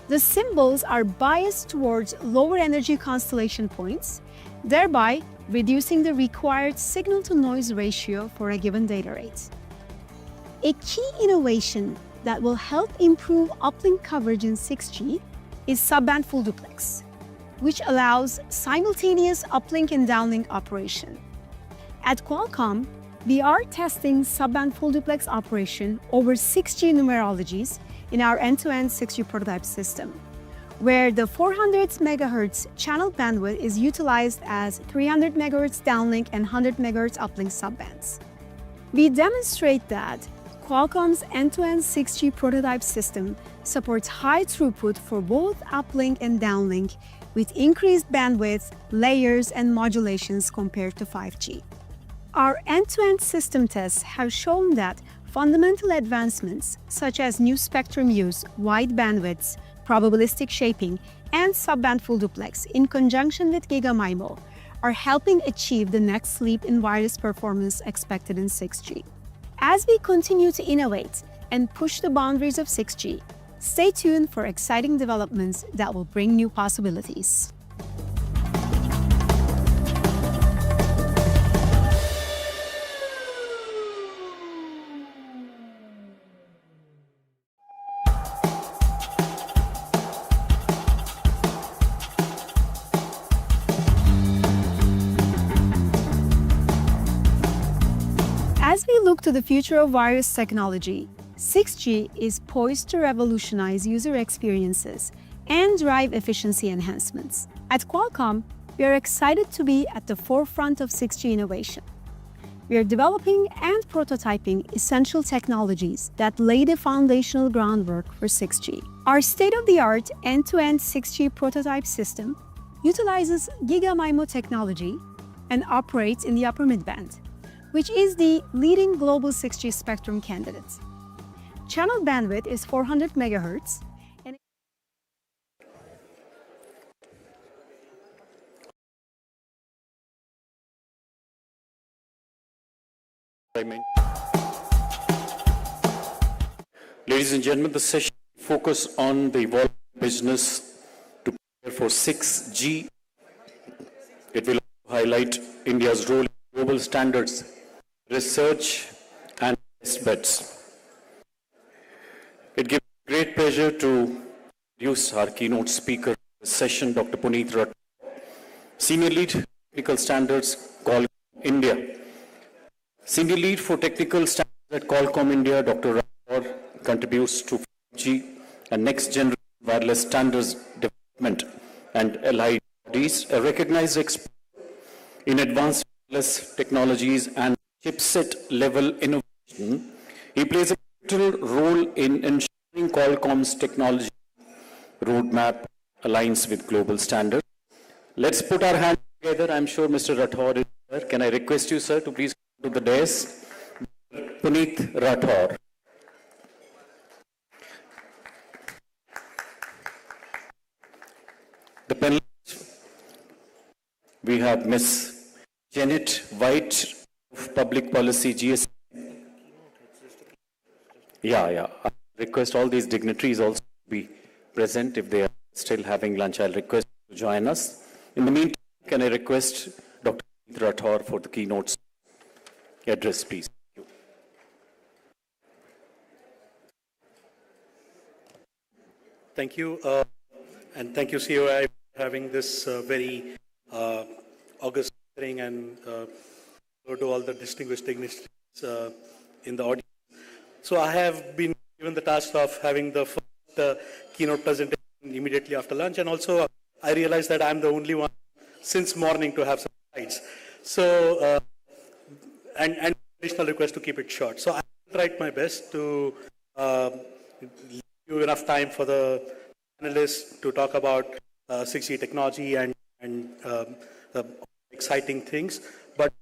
Speaker 11: The symbols are biased towards lower energy constellation points, thereby reducing the required signal-to-noise ratio for a given data rate. A key innovation that will help improve uplink coverage in 6G is subband full duplex, which allows simultaneous uplink and downlink operation. At Qualcomm, we are testing subband full duplex operation over 6G numerologies in our end-to-end 6G prototype system, where the 400 MHz channel bandwidth is utilized as 300 MHz downlink and 100 MHz uplink subbands. We demonstrate that Qualcomm's end-to-end 6G prototype system supports high throughput for both uplink and downlink with increased bandwidth, layers, and modulations compared to 5G. Our end-to-end system tests have shown that fundamental advancements such as new spectrum use, wide bandwidths, probabilistic shaping, and subband full duplex in conjunction with GigaMIMO are helping achieve the next leap in wireless performance expected in 6G. As we continue to innovate and push the boundaries of 6G, stay tuned for exciting developments that will bring new possibilities. As we look to the future of wireless technology, 6G is poised to revolutionize user experiences and drive efficiency enhancements. At Qualcomm, we are excited to be at the forefront of 6G innovation. We are developing and prototyping essential technologies that lay the foundational groundwork for 6G. Our state-of-the-art end-to-end 6G prototype system utilizes GigaMIMO technology and operates in the upper midband, which is the leading global 6G spectrum candidate. Channel bandwidth is 400 MHz.
Speaker 1: Ladies and gentlemen, the session focus on the evolving business to prepare for 6G. It will highlight India's role in global standards, research, and test beds. It gives great pleasure to introduce our keynote speaker for this session, Dr. Puneet Rathod, Senior Lead Technical Standards, Qualcomm India. Senior Lead for Technical Standards at Qualcomm India, Dr. Rathod, contributes to 5G and next generation wireless standards development and allied bodies, a recognized expert in advanced wireless technologies and chipset level innovation. He plays a pivotal role in ensuring Qualcomm's technology roadmap aligns with global standards. Let's put our hands together. I'm sure Mr. Rathod is there. Can I request you, sir, to please come to the dais? Puneet Rathod. The panelists, we have Ms. Janet White of Public Policy, GSMA. Yeah. I request all these dignitaries also to be present if they are still having lunch. I'll request to join us. In the meantime, can I request Dr. Rathod for the keynote address, please.
Speaker 12: Thank you, and thank you, COAI, for having this very august gathering, and hello to all the distinguished dignitaries in the audience. So I have been given the task of having the first keynote presentation immediately after lunch, and also I realized that I'm the only one since morning to have some slides. So, and additional request to keep it short. So I will try my best to give enough time for the panelists to talk about 6G technology and the exciting things. But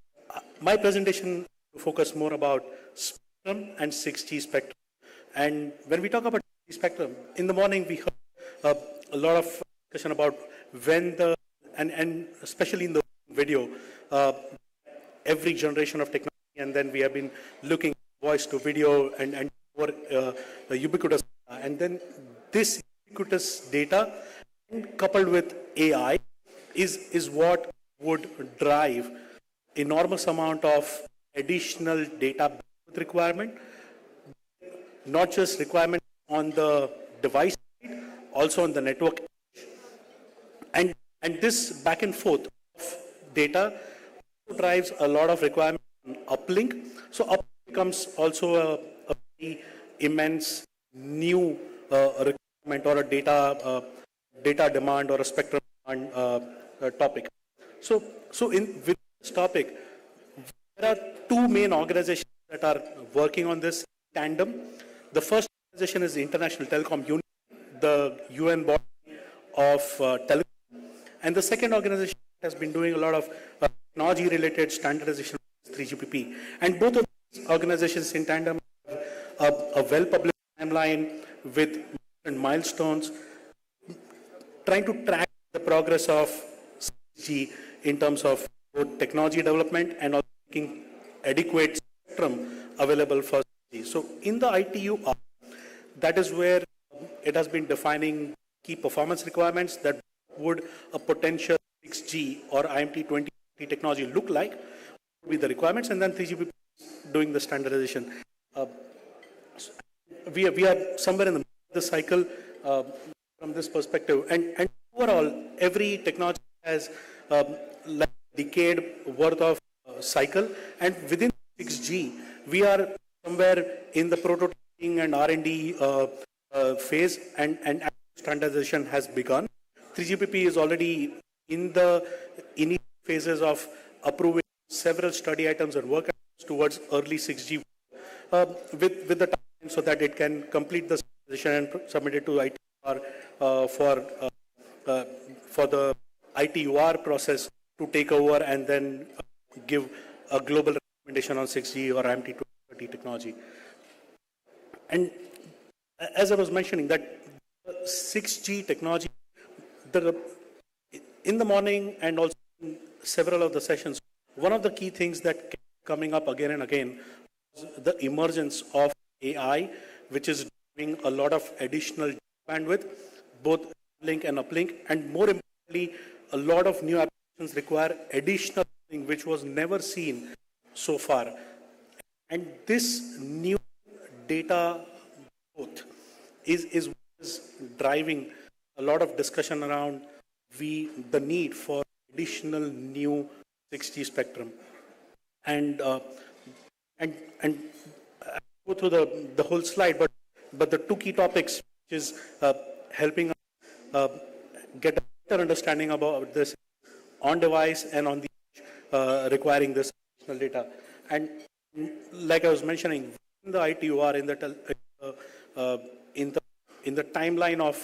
Speaker 12: my presentation will focus more about spectrum and 6G spectrum. And when we talk about 6G spectrum, in the morning we heard a lot of discussion about when the, and especially in the video, every generation of technology, and then we have been looking at voice to video and more ubiquitous, and then this ubiquitous data coupled with AI is what would drive enormous amount of additional data requirement, not just requirement on the device side, also on the network. And this back and forth of data drives a lot of requirement on uplink. So uplink becomes also a very immense new requirement or a data demand or a spectrum demand topic. So with this topic, there are two main organizations that are working on this tandem. The first organization is the International Telecom Union, the UN body of telecom, and the second organization has been doing a lot of technology-related standardization, 3GPP. And both of these organizations in tandem have a well-published timeline with milestones, trying to track the progress of 6G in terms of both technology development and also making adequate spectrum available for 6G. So in the ITUR, that is where it has been defining key performance requirements that would a potential 6G or IMT 2020 technology look like, would be the requirements, and then 3GPP doing the standardization. We are somewhere in the middle of the cycle from this perspective, and overall, every technology has like a decade worth of cycle, and within 6G, we are somewhere in the prototyping and R&D phase, and standardization has begun. 3GPP is already in the initial phases of approving several study items and work items towards early 6G with the time so that it can complete the standardization and submit it to ITUR for the ITUR process to take over and then give a global recommendation on 6G or IMT 2030 technology. And as I was mentioning, that 6G technology, in the morning and also in several of the sessions, one of the key things that kept coming up again and again was the emergence of AI, which is doing a lot of additional bandwidth, both link and uplink, and more importantly, a lot of new applications require additional thing which was never seen so far. And this new data growth is driving a lot of discussion around the need for additional new 6G spectrum. And I'll go through the whole slide, but the two key topics, which is helping us get a better understanding about this on device and on the edge, requiring this additional data. And like I was mentioning, in the ITUR, in the timeline of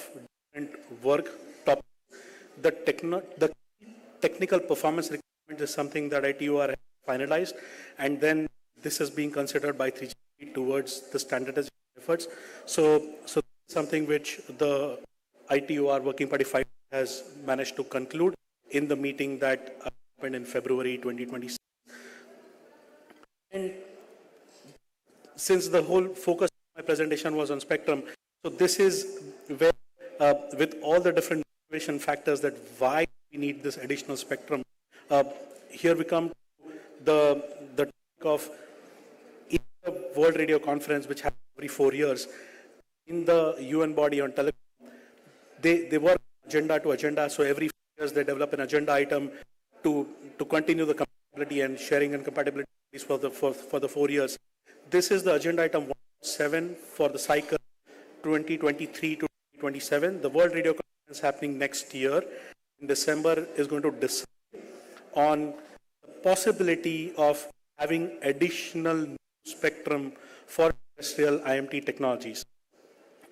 Speaker 12: different work topics, the technical performance requirement is something that ITUR has finalized, and then this is being considered by 3GPP towards the standardization efforts. So something which the ITUR Working Party 5 has managed to conclude in the meeting that happened in February 2026. And since the whole focus of my presentation was on spectrum, so this is where, with all the different motivation factors that why we need this additional spectrum, here we come to the topic of the World Radio Conference, which happens every 4 years, in the UN body on telecom. They work agenda to agenda, so every 4 years they develop an agenda item to continue the compatibility and sharing and compatibility for the 4 years. This is the agenda item 7 for the cycle 2023 to 2027. The World Radio Conference happening next year in December is going to decide on the possibility of having additional spectrum for terrestrial IMT technologies.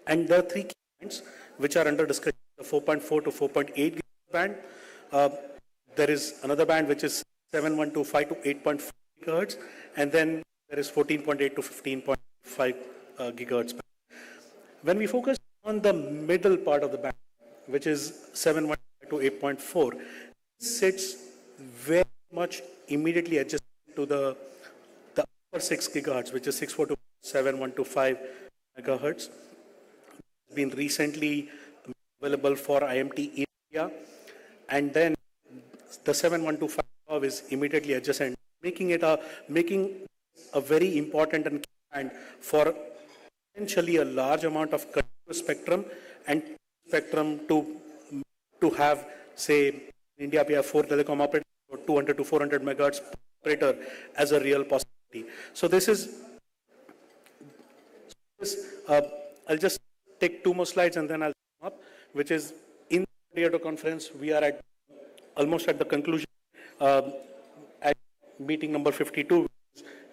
Speaker 12: And there are 3 key points which are under discussion: the 4.4 to 4.8 GHz band. There is another band which is 7.125 to 8.4 gigahertz, and then there is 14.8 to 15.5 gigahertz band. When we focus on the middle part of the band, which is 7.1 to 8.4, sits very much immediately adjacent to the upper 6 gigahertz, which is 6.4 to 7.125 megahertz. It's been recently available for IMT India, and then the 7.125 is immediately adjacent, making a very important and key band for potentially a large amount of continuous spectrum and spectrum to have, say, in India we have 4 telecom operators, 200 to 400 megahertz per operator as a real possibility. So I'll just take 2 more slides and then I'll sum up, which is in the Keynote conference, we are almost at the conclusion at meeting number 52.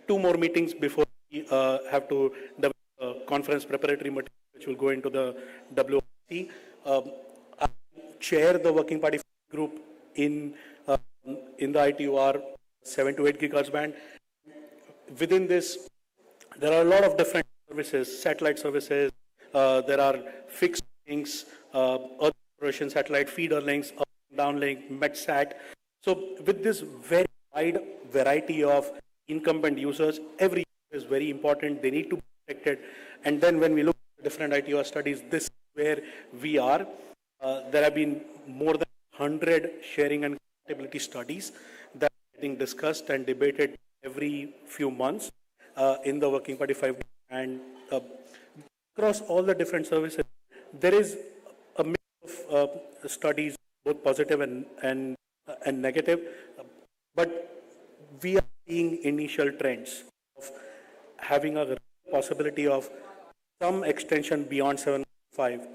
Speaker 12: 2 more meetings before we have to develop a conference preparatory material, which will go into the WRC. I chair the working party group in the ITUR 7 to 8 gigahertz band. Within this, there are a lot of different services, satellite services, there are fixed links, Earth exploration satellite, feeder links, up and down link, MetSat. So with this very wide variety of incumbent users, every user is very important. They need to be protected. And then when we look at different ITUR studies, this is where we are. There have been more than 100 sharing and compatibility studies that are getting discussed and debated every few months in the Working Party 5. And across all the different services, there is a mix of studies, both positive and negative. But we are seeing initial trends of having a possibility of some extension beyond 7.5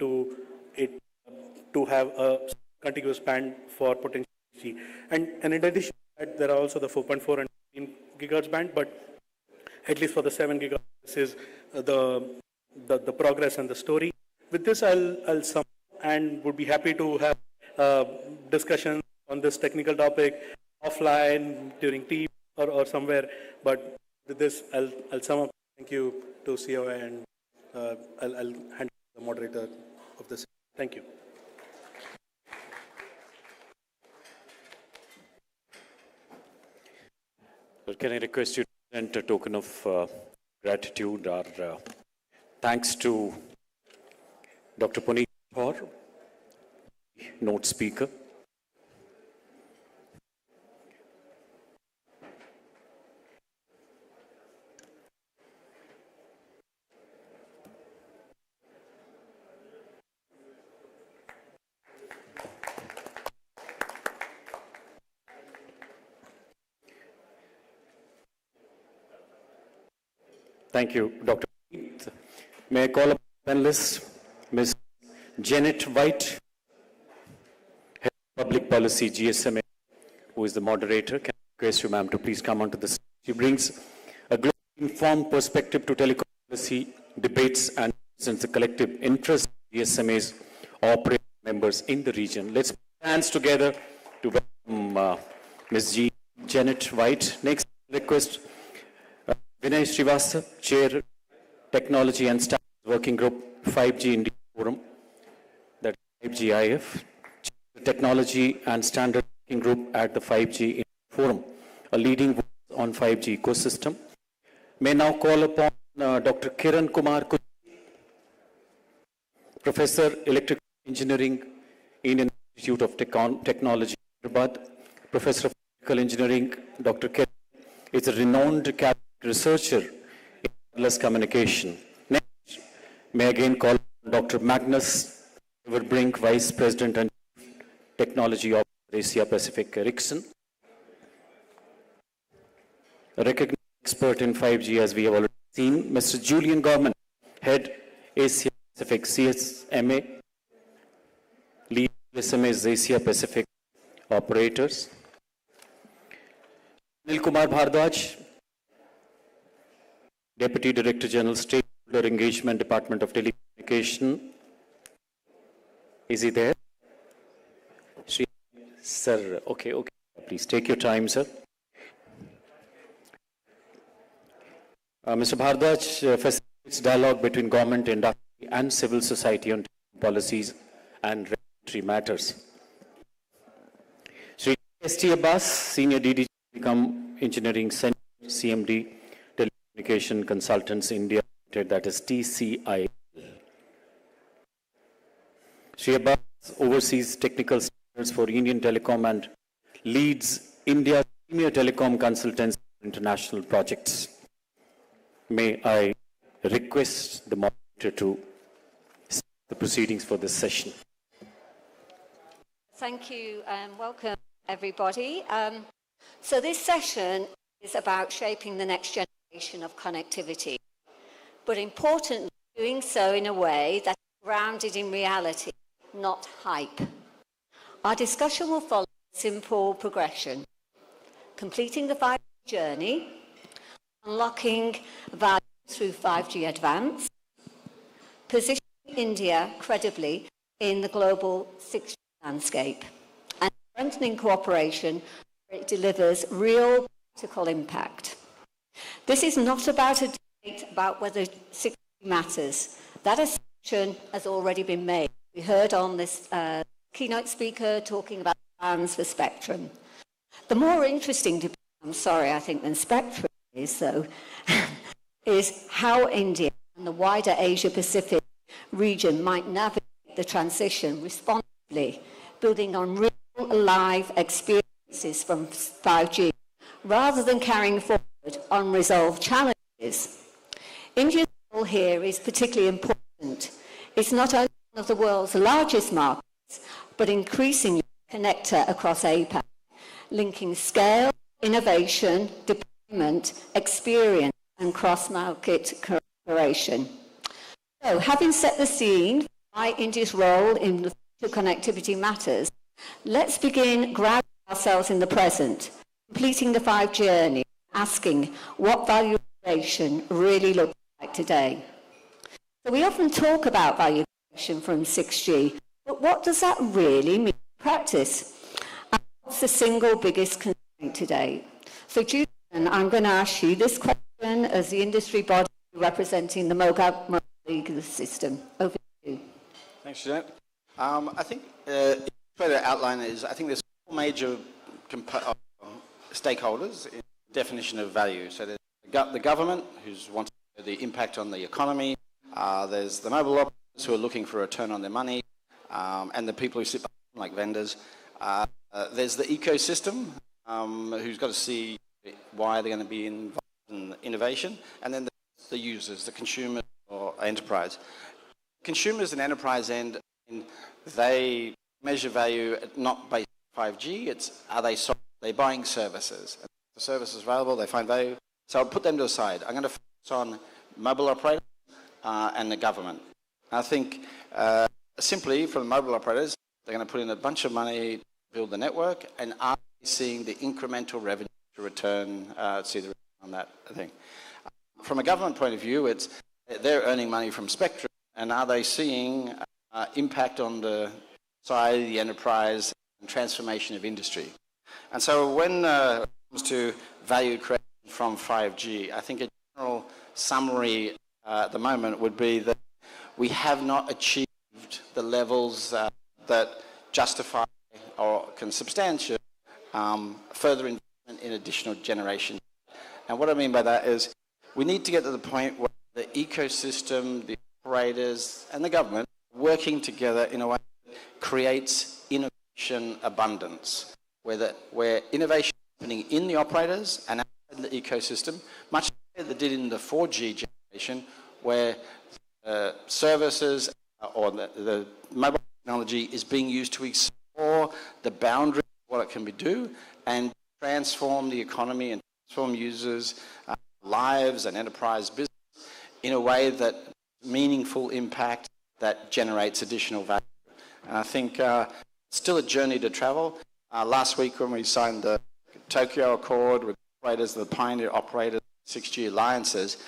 Speaker 12: to have a contiguous band for potential 5G. And in addition to that, there are also the 4.4 and 15 gigahertz band, but at least for the 7 gigahertz, this is the progress and the story. With this, I'll sum up and would be happy to have discussion on this technical topic offline during tea or somewhere. But with this, I'll sum up. Thank you to COAI, and I'll hand the moderator of this. Thank you.
Speaker 21: Can I request you to present a token of gratitude or thanks to Dr. Puneet Kaur, note speaker. Thank you, Dr. May I call up panelists, Ms. Janet White, Head of Public Policy, GSMA, who is the moderator. Can I request you, ma'am, to please come onto the stage? She brings a global informed perspective to telecom policy debates and represents the collective interest of GSMA's operating members in the region. Let's put hands together to welcome Ms. Janet White. Next, request Vinay Srivastava, Chair, Technology and Standards Working Group, 5G India Forum, that 5GIF, Technology and Standards Working Group at the 5G India Forum, a leading voice on 5G ecosystem. May now call upon Dr. Kiran Kumar Kuchi, Professor Electrical Engineering, Indian Institute of Technology, Hyderabad, Professor of Electrical Engineering, Dr. Kiran is a renowned academic researcher in wireless communication. Next, may I again call Dr. Magnus Everbrink, Vice President and Technology of Asia Pacific Ericsson. A recognized expert in 5G, as we have already seen, Mr. Julian Gorman, Head Asia Pacific CSMA, Lead GSMA's Asia Pacific Operators. Anil Kumar Bhardwaj, Deputy Director General, Stakeholder Engagement, Department of Telecommunication. Is he there? Sir, okay. Please take your time, sir. Mr. Bhardwaj facilitates dialogue between government, industry, and civil society on policies and regulatory matters. Sri S.T. Abbas, Senior DD Telecom Engineering Center, CMD, Telecommunication Consultants India, that is TCI. Sri Abbas oversees technical standards for Indian Telecom and leads India's senior telecom consultants for international projects. May I request the moderator to start the proceedings for this session.
Speaker 5: Thank you and welcome everybody. So this session is about shaping the next generation of connectivity, but importantly doing so in a way that is grounded in reality, not hype. Our discussion will follow a simple progression: completing the 5G journey, unlocking value through 5G Advanced, positioning India credibly in the global 6G landscape, and strengthening cooperation where it delivers real practical impact. This is not about a debate about whether 6G matters. That assumption has already been made. We heard on this keynote speaker talking about plans for spectrum. The more interesting debate, I think, than spectrum is, though, is how India and the wider Asia-Pacific region might navigate the transition responsibly, building on real live experiences from 5G, rather than carrying forward unresolved challenges. India's role here is particularly important. It's not only one of the world's largest markets, but increasingly a connector across APAC, linking scale, innovation, deployment, experience, and cross-market cooperation. So, having set the scene for why India's role in the future connectivity matters, let's begin grounding ourselves in the present, completing the 5G journey, asking what value creation really looks like today. So we often talk about value creation from 6G, but what does that really mean in practice? And what's the single biggest constraint today? So Julian, I'm going to ask you this question as the industry body representing the mobile ecosystem. Over to you.
Speaker 13: Thanks, Jeanette. I think the way to outline it is, I think there's four major stakeholders in the definition of value. So there's the government, who's wanting the impact on the economy. There's the mobile operators who are looking for a return on their money, and the people who sit behind, like vendors. There's the ecosystem, who's got to see why they're going to be involved in innovation, and then the users, the consumers or enterprise. Consumers and enterprise end, they measure value not based on 5G, it's are they buying services? If the service is available, they find value. So I'll put them to the side. I'm going to focus on mobile operators and the government. I think simply for the mobile operators, they're going to put in a bunch of money to build the network, and are they seeing the incremental revenue to return, see the return on that thing. From a government point of view, it's they're earning money from spectrum, and are they seeing impact on the society, the enterprise, and transformation of industry? And so when it comes to value creation from 5G, I think a general summary at the moment would be that we have not achieved the levels that justify or can substantiate further investment in additional generation. And what I mean by that is we need to get to the point where the ecosystem, the operators, and the government are working together in a way that creates innovation abundance, where innovation is happening in the operators and outside the ecosystem, much like they did in the 4G generation, where services or the mobile technology is being used to explore the boundaries of what it can do and transform the economy and transform users' lives and enterprise business in a way that meaningful impact that generates additional value. And I think it's still a journey to travel. Last week when we signed the Tokyo Accord with operators, the pioneer operators, 6G alliances,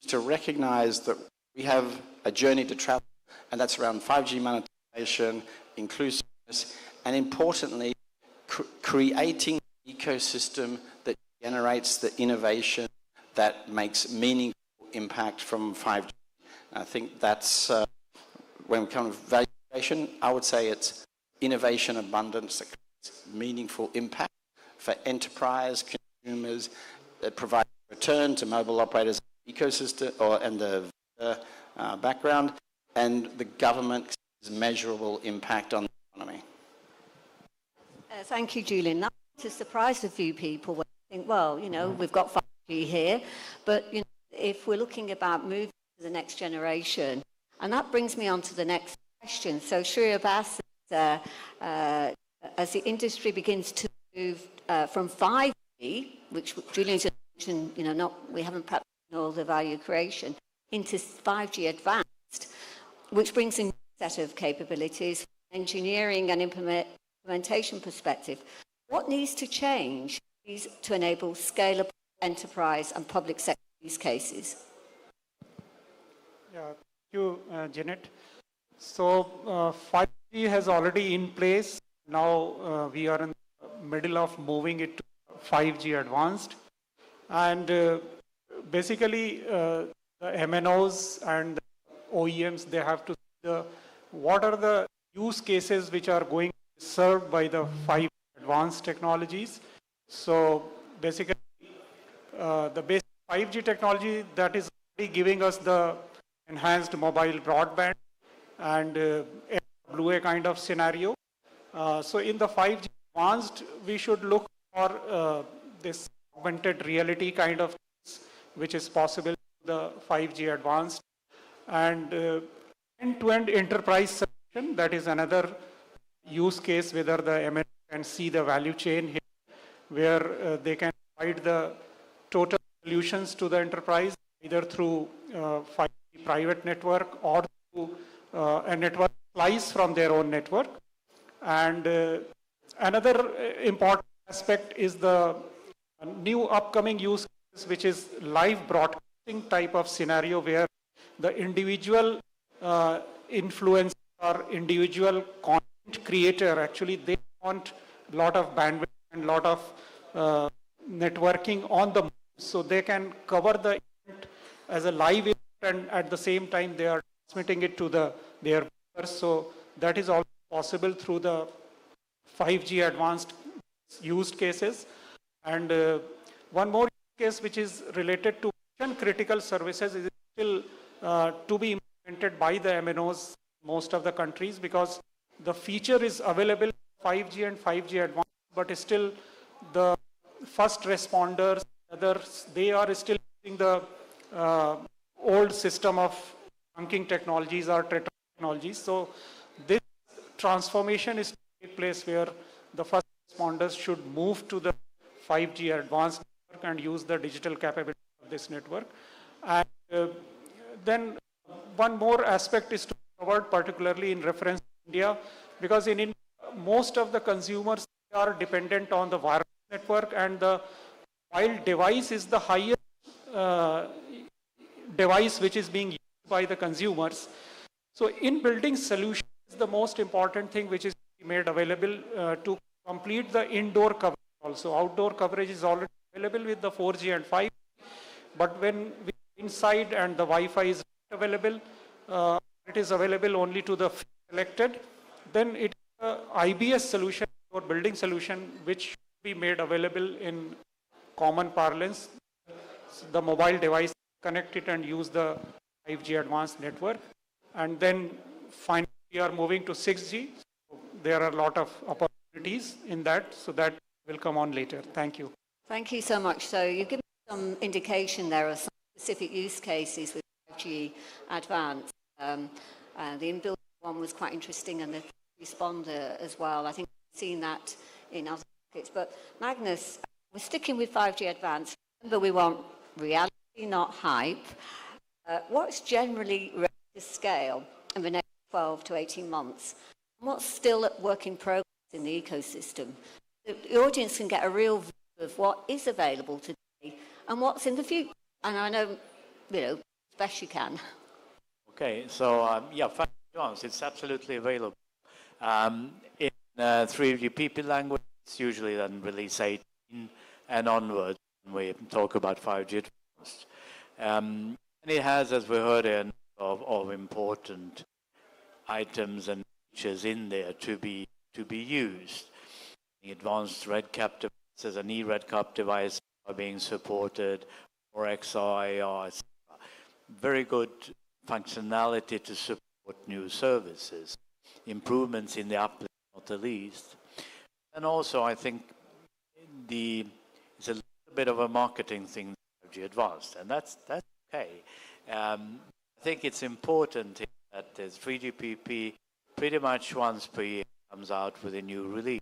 Speaker 13: to recognize that we have a journey to travel, and that's around 5G monetization, inclusiveness, and importantly, creating an ecosystem that generates the innovation that makes meaningful impact from 5G. I think that's, when we come to value creation, I would say it's innovation abundance that creates meaningful impact for enterprise, consumers, that provide return to mobile operators ecosystem and the background, and the government's measurable impact on the economy.
Speaker 5: Thank you, Julian. That to surprise a few people when they think, well, you know, we've got 5G here, but you know, if we're looking about moving to the next generation, and that brings me on to the next question. So, Shri Abbas, as the industry begins to move from 5G, which Julian just mentioned, you know, we haven't perhaps done all the value creation, into 5G advanced, which brings a new set of capabilities from an engineering and implementation perspective. What needs to change to enable scalable enterprise and public sector use cases?
Speaker 16: Yeah, thank you, Janet. So 5G has already in place. Now we are in the middle of moving it to 5G advanced. And basically the MNOs and the OEMs, they have to see what are the use cases which are going to be served by the 5G advanced technologies. So basically the basic 5G technology that is already giving us the enhanced mobile broadband and FWA kind of scenario. So in the 5G advanced, we should look for this augmented reality kind of things, which is possible in the 5G advanced. And end-to-end enterprise solution, that is another use case whether the MNO can see the value chain here, where they can provide the total solutions to the enterprise, either through 5G private network or through a network slice from their own network. And another important aspect is the new upcoming use case, which is live broadcasting type of scenario, where the individual influencer or individual content creator, actually they want a lot of bandwidth and a lot of networking on the move, so they can cover the event as a live event, and at the same time they are transmitting it to their viewers. So that is also possible through the 5G advanced use cases. And one more use case which is related to mission critical services is still to be implemented by the MNOs most of the countries, because the feature is available 5G and 5G advanced, but still the first responders, others, they are still using the old system of trunking technologies or technologies. So this transformation is taking place where the first responders should move to the 5G advanced network and use the digital capability of this network. And then one more aspect is to be covered, particularly in reference to India, because in India, most of the consumers are dependent on the wireless network, and the mobile device is the highest device which is being used by the consumers. So in building solutions, the most important thing which is made available to complete the indoor coverage also. Outdoor coverage is already available with the 4G and 5G, but when we inside and the Wi-Fi is not available, it is available only to the selected, then it is an IBS solution or building solution which should be made available in common parlance. The mobile device, connect it and use the 5G advanced network. And then finally we are moving to 6G. So there are a lot of opportunities in that, so that will come on later. Thank you.
Speaker 5: Thank you so much. So you've given some indication there of some specific use cases with 5G advanced. The inbuilt one was quite interesting, and the responder as well. I think we've seen that in other markets. But Magnus, we're sticking with 5G advanced. Remember, we want reality, not hype. What's generally ready to scale in the next 12 to 18 months? And what's still at work in progress in the ecosystem? The audience can get a real view of what is available today and what's in the future. And I know, you know, as best you can.
Speaker 17: Okay, so yeah, 5G advanced, it's absolutely available. In 3GPP language, it's usually then release 18 and onwards when we talk about 5G advanced. And it has, as we heard, a number of important items and features in there to be used. The advanced RedCap devices and eRedCap devices are being supported, or XR, etc. Very good functionality to support new services, improvements in the app, not the least. And also, I think it's a little bit of a marketing thing, 5G Advanced, and that's okay. I think it's important that there's 3GPP pretty much once per year comes out with a new release.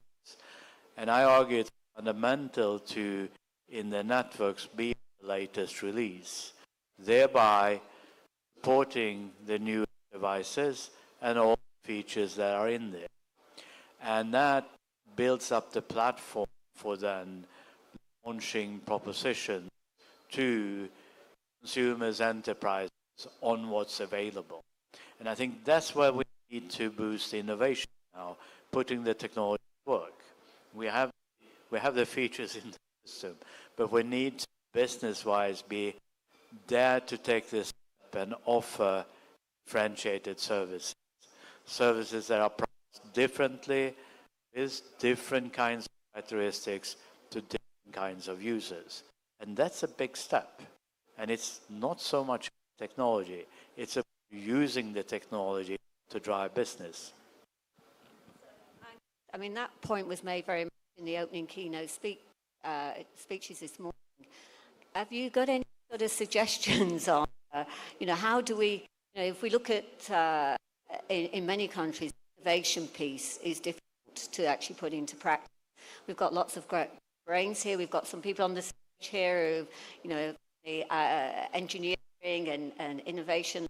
Speaker 17: And I argue it's fundamental to, in the networks, be the latest release, thereby supporting the new devices and all the features that are in there. And that builds up the platform for then launching propositions to consumers, enterprises on what's available. And I think that's where we need to boost innovation now, putting the technology to work. We have the features in the system, but we need to, business-wise, be there to take this step and offer differentiated services. Services that are priced differently, with different kinds of characteristics to different kinds of users. And that's a big step. And it's not so much technology, it's about using the technology to drive business.
Speaker 5: I mean, that point was made very much in the opening keynote speeches this morning. Have you got any sort of suggestions on, how do we, if we look at, in many countries, the innovation piece is difficult to actually put into practice. We've got lots of great brains here. We've got some people on the stage here who, the engineering and innovation,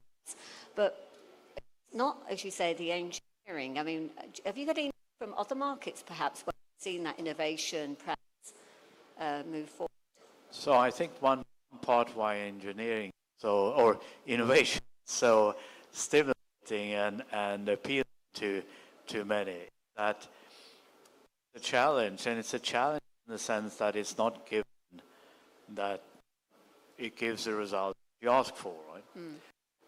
Speaker 5: but it's not, as you say, the engineering. I mean, have you got any from other markets, perhaps, where you've seen that innovation perhaps move forward?
Speaker 17: So I think one part why engineering or innovation is so stimulating and appealing to many, that the challenge, and it's a challenge in the sense that it's not given that it gives the result you ask for, right? Mm.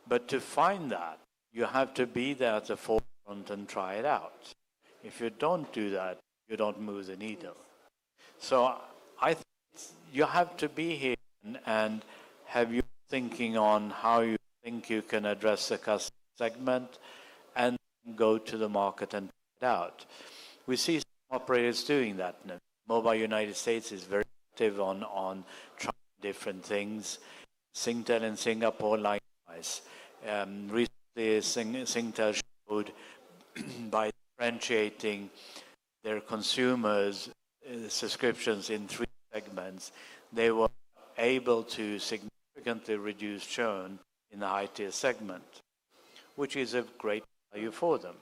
Speaker 17: But to find that, you have to be there at the forefront and try it out. If you don't do that, you don't move the needle. So I think you have to be here and have you thinking on how you think you can address the customer segment and go to the market and try it out. We see some operators doing that. Mobile United States is very active on trying different things. Singtel in Singapore, likewise. Recently, Singtel showed by differentiating their consumers' subscriptions in 3 segments, they were able to significantly reduce churn in the high-tier segment, which is a great value for them.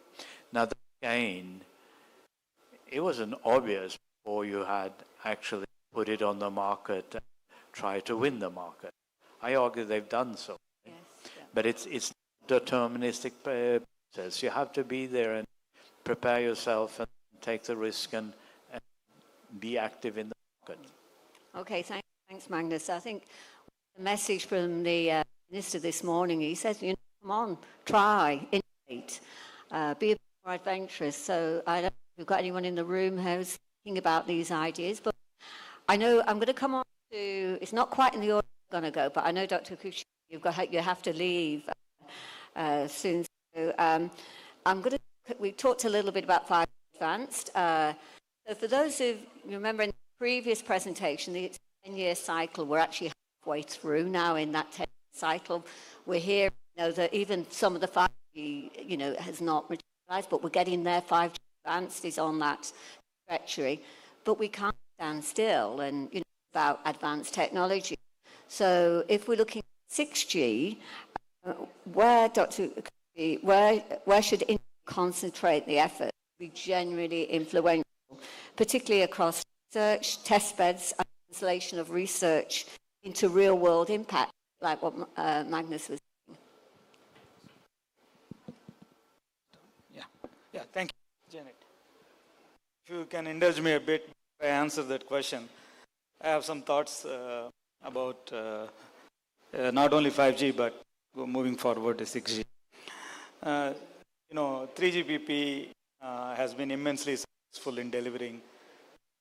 Speaker 17: Now, again, it wasn't obvious before you had actually put it on the market and try to win the market. I argue they've done so. Yes, yeah. But it's deterministic process. You have to be there and prepare yourself and take the risk and be active in the market.
Speaker 5: Okay, thanks, Magnus. I think the message from the Minister this morning, he said, come on, try, innovate, be a bit more adventurous. So I don't know if we've got anyone in the room who's thinking about these ideas, but I know I'm going to come on to, it's not quite in the order I'm going to go, but I know, Dr. Kushi, you have to leave soon. So I'm going to, we talked a little bit about 5G Advanced. So for those who remember in the previous presentation, the 10-year cycle, we're actually halfway through now in that 10-year cycle. We're here, that even some of the 5G, has not materialized, but we're getting there. 5G Advanced is on that trajectory. But we can't stand still and, about advanced technology. So if we're looking at 6G, where should India concentrate the effort to be generally influential, particularly across research, test beds, and translation of research into real-world impact, like what Magnus was saying?
Speaker 18: Yeah, thank you, Janet. If you can indulge me a bit, I answer that question. I have some thoughts about not only 5G, but moving forward to 6G. 3GPP has been immensely successful in delivering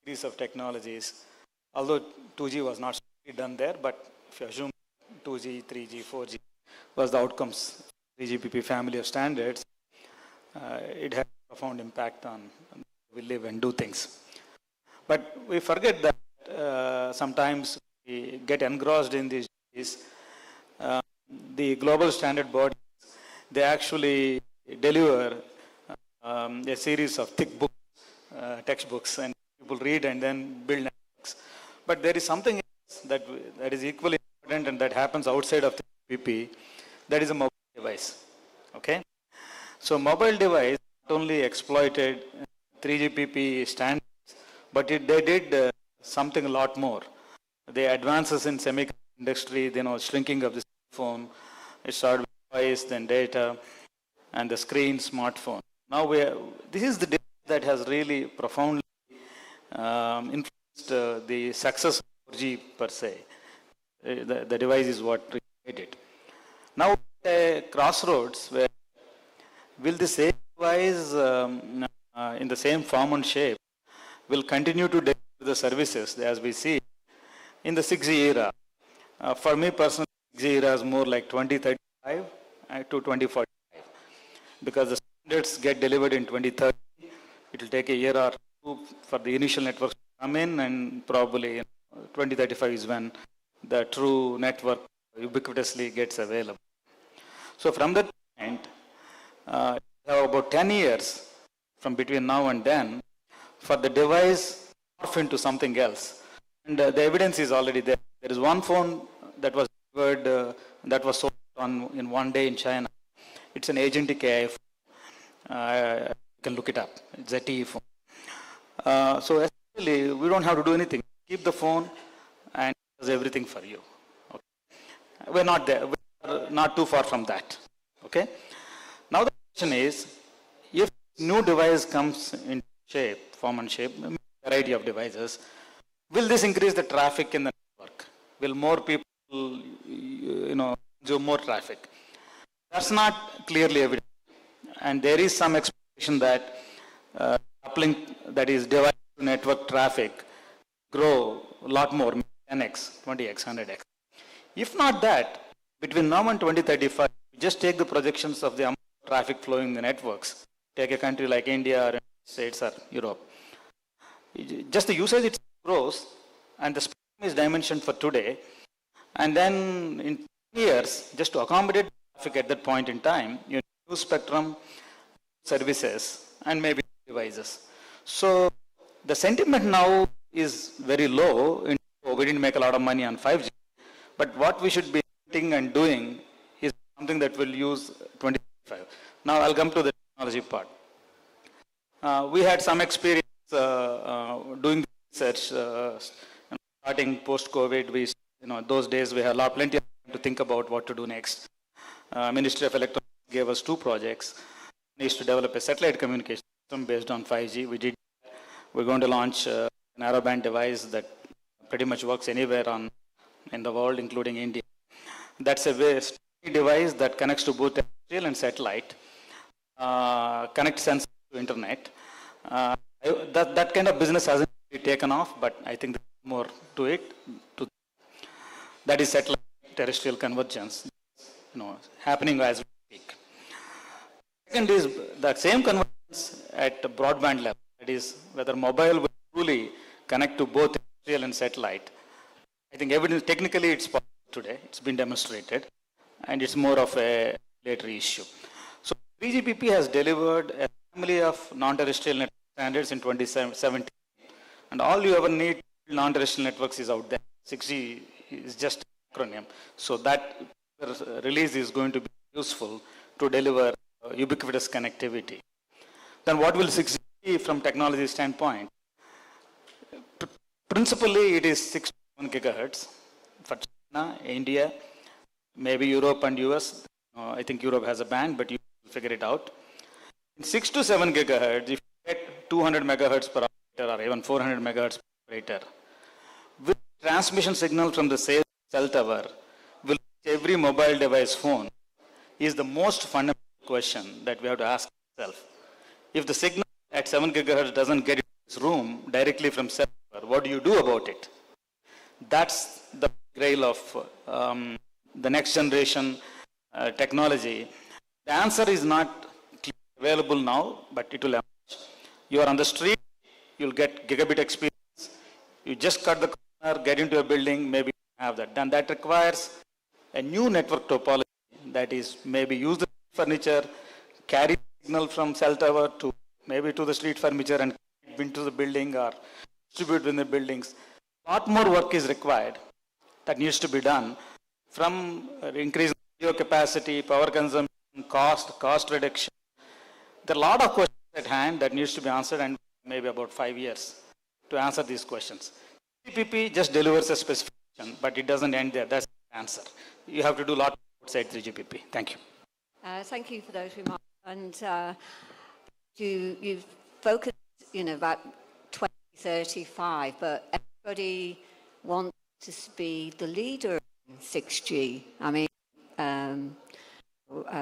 Speaker 18: series of technologies. Although 2G was not done there, but if you assume 2G, 3G, 4G was the outcomes, 3GPP family of standards, it had a profound impact on how we live and do things. But we forget that sometimes we get engrossed in these days. The global standard bodies, they actually deliver a series of thick books, textbooks, and people read and then build networks. But there is something else that is equally important and that happens outside of the PP, that is a mobile device. Okay? So mobile device not only exploited 3GPP standards, but they did something a lot more. The advances in semiconductor industry, shrinking of the phone, it started with voice, then data, and the screen, smartphone. Now this is the device that has really profoundly influenced the success of 4G per se. The device is what created it. Now at a crossroads where will the same device in the same form and shape will continue to deliver the services as we see in the 6G era. For me personally, 6G era is more like 2035 to 2045 because the standards get delivered in 2030. It will take a year or two for the initial networks to come in, and probably 2035 is when the true network ubiquitously gets available. So from that point, have about 10 years from between now and then for the device to morph into something else. And the evidence is already there. There is one phone that was delivered, that was sold in one day in China. It's an agentic AI phone. You can look it up. It's a ZTE phone. So essentially, we don't have to do anything. Keep the phone and it does everything for you. Okay. We're not there. We're not too far from that. Okay. Now the question is, if new device comes in shape, form and shape, a variety of devices, will this increase the traffic in the network? Will more people, do more traffic? That's not clearly evident. And there is some expectation that uplink, that is device to network traffic, grow a lot more, 10x, 20x, 100x. If not that, between now and 2035, just take the projections of the amount of traffic flowing in the networks. Take a country like India or States or Europe. Just the usage itself grows, and the spectrum is dimensioned for today. And then in years, just to accommodate traffic at that point in time, you use spectrum, services, and maybe devices. So the sentiment now is very low. We didn't make a lot of money on 5G. But what we should be thinking and doing is something that will use 25. Now I'll come to the technology part. We had some experience doing research, starting post-COVID. Those days we had plenty of time to think about what to do next. Ministry of Electronics gave us 2 projects. We used to develop a satellite communication system based on 5G. We did. We're going to launch a narrowband device that pretty much works anywhere in the world, including India. That's a device that connects to both terrestrial and satellite, connects sensors to internet. That kind of business hasn't really taken off, but I think there's more to it. That is satellite terrestrial convergence, happening as we speak. Second is the same convergence at the broadband level. That is, whether mobile will truly connect to both terrestrial and satellite. I think evidence, technically it's possible today. It's been demonstrated, and it's more of a regulatory issue. So 3GPP has delivered a family of non-terrestrial network standards in 2017, and all you ever need non-terrestrial networks is out there. 6G is just an acronym. So that release is going to be useful to deliver ubiquitous connectivity. Then what will 6G be from technology standpoint? Principally, it is 6 to 7 gigahertz for China, India, maybe Europe and US. I think Europe has a band, but you will figure it out. In 6 to 7 gigahertz, if you get 200 megahertz per operator or even 400 megahertz per operator, with transmission signal from the cell tower will reach every mobile device phone is the most fundamental question that we have to ask ourselves. If the signal at 7 gigahertz doesn't get into this room directly from server, what do you do about it? That's the grail of the next generation technology. The answer is not available now, but it will emerge. You are on the street, you'll get gigabit experience. You just cut the corner, get into a building, maybe have that. Then that requires a new network topology that is maybe use the furniture, carry signal from cell tower to maybe to the street furniture and into the building or distribute within the buildings. A lot more work is required that needs to be done from increasing radio capacity, power consumption, cost reduction. There are a lot of questions at hand that needs to be answered, and maybe about 5 years to answer these questions. GPP just delivers a specification, but it doesn't end there. That's the answer. You have to do a lot outside 3GPP. Thank you.
Speaker 5: Thank you for those remarks. And you've focused, about 2035, but everybody wants to be the leader in 6G. I mean,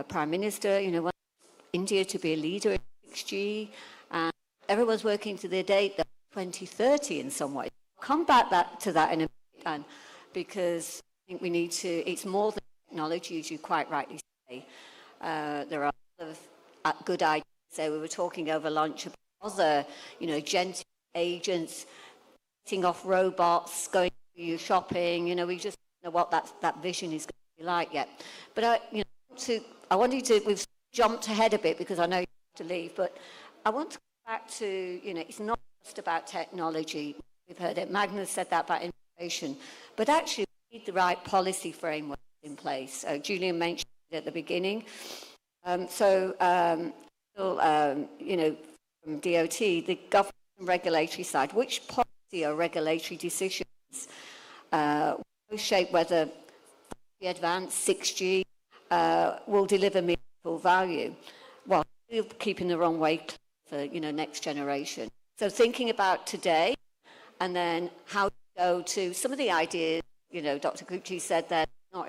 Speaker 5: Prime Minister, wants India to be a leader in 6G, and everyone's working to their date, 2030 in some way. Come back to that in a bit, because I think we need to, it's more than technology, as you quite rightly say. There are a lot of good ideas. So we were talking over lunch about other, agentic agents, setting off robots, going to your shopping, we just don't know what that vision is going to be like yet. But I wanted to, we've jumped ahead a bit because I know you have to leave, but I want to go back to, it's not just about technology. We've heard it. Magnus said that about innovation, but actually we need the right policy framework in place. Julian mentioned it at the beginning. From DOT, the government and regulatory side, which policy or regulatory decisions will shape whether the advanced 6G will deliver meaningful value while still keeping the wrong way for next generation. So thinking about today, and then how to go to some of the ideas. Dr. Kuchi said that not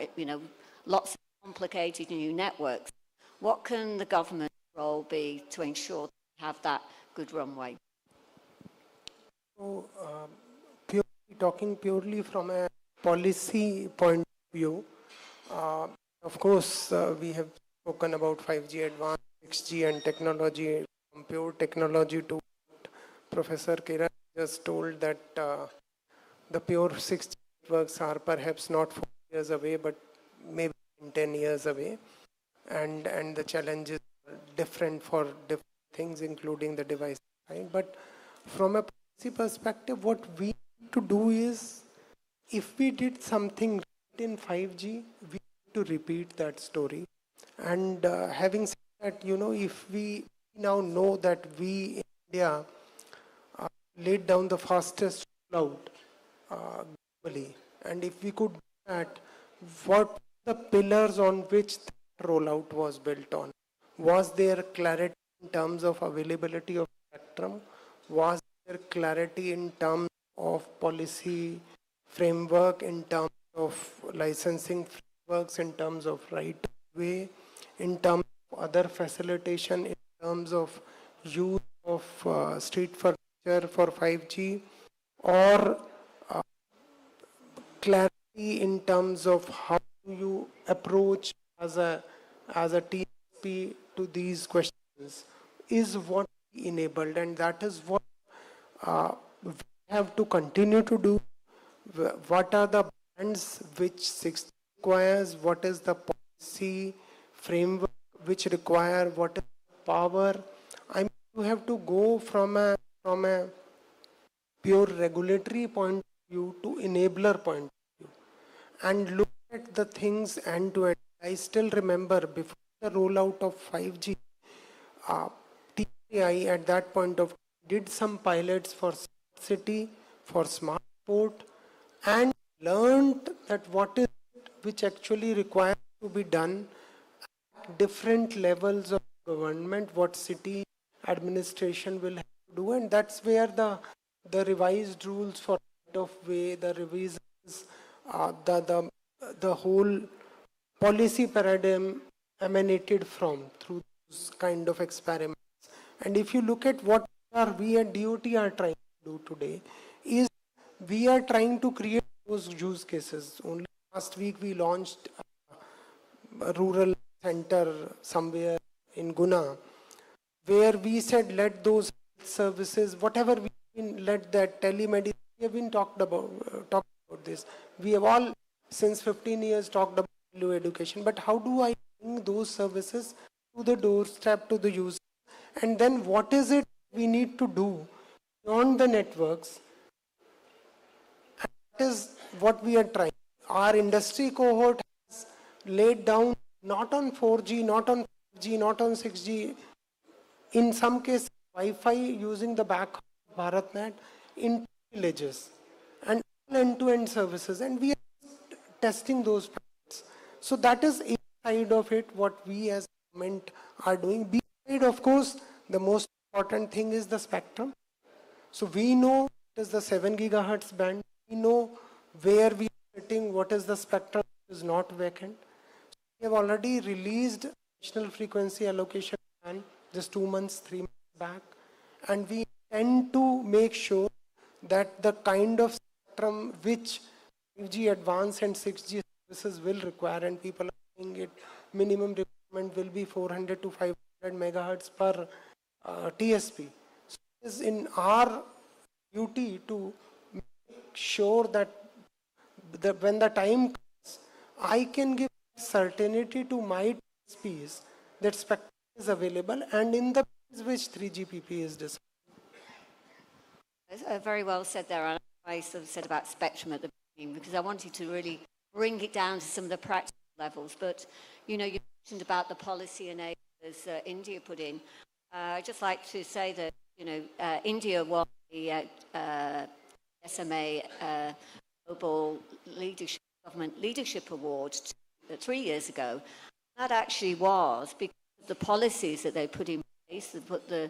Speaker 5: lots of complicated new networks. What can the government role be to ensure that we have that good runway?
Speaker 19: So, talking purely from a policy point of view, of course, we have spoken about 5G advanced, 6G and technology, from pure technology to what Professor Kiran just told that the pure 6G networks are perhaps not 4 years away, but maybe 10 years away. And the challenges are different for different things, including the device side. But from a policy perspective, what we need to do is, if we did something right in 5G, we need to repeat that story. And having said that, if we now know that we in India laid down the fastest rollout globally, and if we could do that, what the pillars on which the rollout was built on? Was there clarity in terms of availability of spectrum? Was there clarity in terms of policy framework, in terms of licensing frameworks, in terms of right of way, in terms of other facilitation, in terms of use of street furniture for 5G, or clarity in terms of how you approach as a TSP to these questions is what we enabled, and that is what we have to continue to do. What are the bands which 6 requires? What is the policy framework which require? What is the power? I mean, you have to go from a pure regulatory point of view to enabler point of view, and look at the things end to end. I still remember before the rollout of 5G, TCI at that point of time did some pilots for smart city, for smart port, and learned that what is it which actually requires to be done at different levels of government, what city administration will have to do, and that's where the revised rules for right of way, the revisions, the whole policy paradigm emanated from through those kind of experiments. And if you look at what we at DOT are trying to do today, is we are trying to create those use cases. Only last week we launched a rural center somewhere in Guna, where we said let those services, whatever we let that telemedicine, we have been talked about this. We have all since 15 years talked about value education, but how do I bring those services to the doorstep to the user? And then what is it we need to do beyond the networks? And that is what we are trying. Our industry cohort has laid down not on 4G, not on 5G, not on 6G, in some cases Wi-Fi using the back of BharatNet in villages and end-to-end services, and we are testing those products. So that is a side of it, what we as government are doing. B side, of course, the most important thing is the spectrum. So we know it is the 7 gigahertz band. We know where we are sitting, what is the spectrum which is not vacant. So we have already released national frequency allocation plan just 2 months, 3 months back, and we tend to make sure that the kind of spectrum which 5G advanced and 6G services will require, and people are saying it, minimum requirement will be 400 to 500 megahertz per TSP. So it is in our duty to make sure that when the time comes, I can give certainty to my TSPs that spectrum is available and in the place which 3GPP is designed.
Speaker 5: Very well said there, and I sort of said about spectrum at the beginning because I wanted to really bring it down to some of the practical levels. But you know, you mentioned about the policy enablers India put in. I'd just like to say that you know India won the GSMA Global Leadership Government Leadership Award 3 years ago. That actually was because of the policies that they put in place, to put the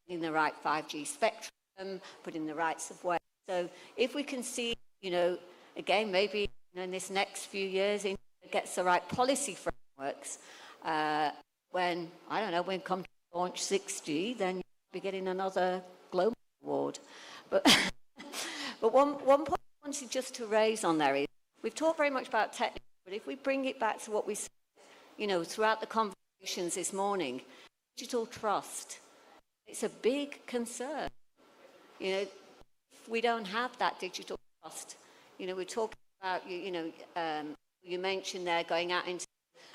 Speaker 5: in the right 5G spectrum, put in the rights of way. So if we can see, again, maybe in this next few years, India gets the right policy frameworks, when, I don't know, when come to launch 6G, then you'll be getting another global award. But, but one point I wanted just to raise on there is, we've talked very much about technical, but if we bring it back to what we said, throughout the conversations this morning, digital trust, it's a big concern. If we don't have that digital trust, we're talking about, you mentioned there going out into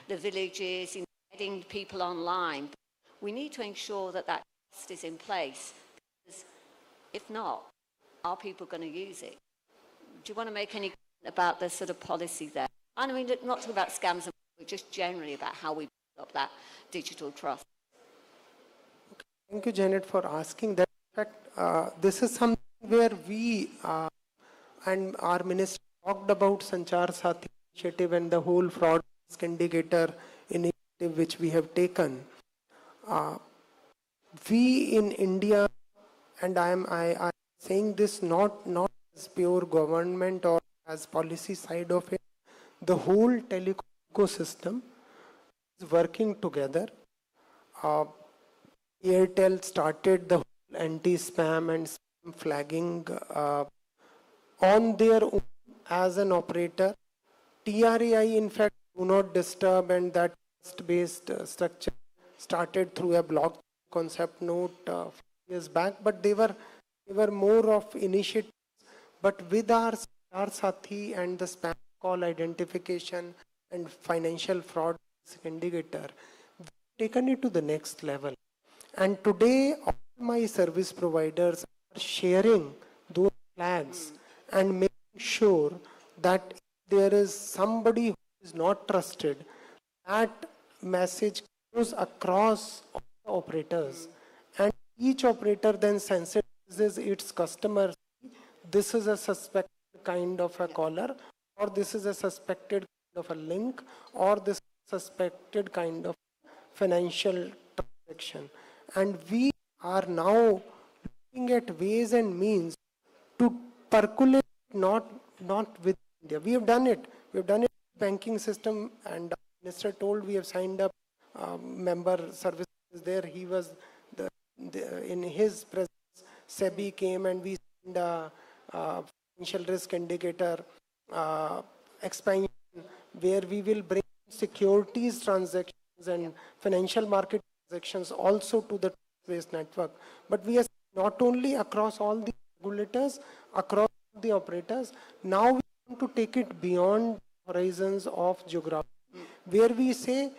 Speaker 5: the villages, getting people online. But we need to ensure that that trust is in place, because if not, are people going to use it? Do you want to make any comment about the sort of policy there? I mean, not talking about scams, but just generally about how we build up that digital trust.
Speaker 19: Thank you, Janet, for asking that. In fact, this is something where we and our minister talked about Sanchar Sathi initiative and the whole fraud risk indicator initiative which we have taken. We in India, and I saying this not as pure government or as policy side of it, the whole telecom ecosystem is working together. Airtel started the whole anti-spam and spam flagging on their own as an operator. TRAI, in fact, do not disturb, and that trust-based structure started through a blockchain concept note 5 years back, but they were more of initiatives. But with our Sathi and the spam call identification and financial fraud indicator, we've taken it to the next level. And today, all my service providers are sharing those flags and making sure that if there is somebody who is not trusted, that message goes across all the operators. And each operator then sensitizes its customer. This is a suspected kind of a caller, or this is a suspected kind of a link, or this suspected kind of financial transaction. And we are now looking at ways and means to percolate not with India. We have done it. We have done it in the banking system and Minister told, we have signed up member services there. He was in his presence, SEBI came and we signed a financial risk indicator expansion where we will bring securities transactions and financial market transactions also to the trust-based network. But we are not only across all the regulators, across the operators, now we want to take it beyond horizons of geography, where we say,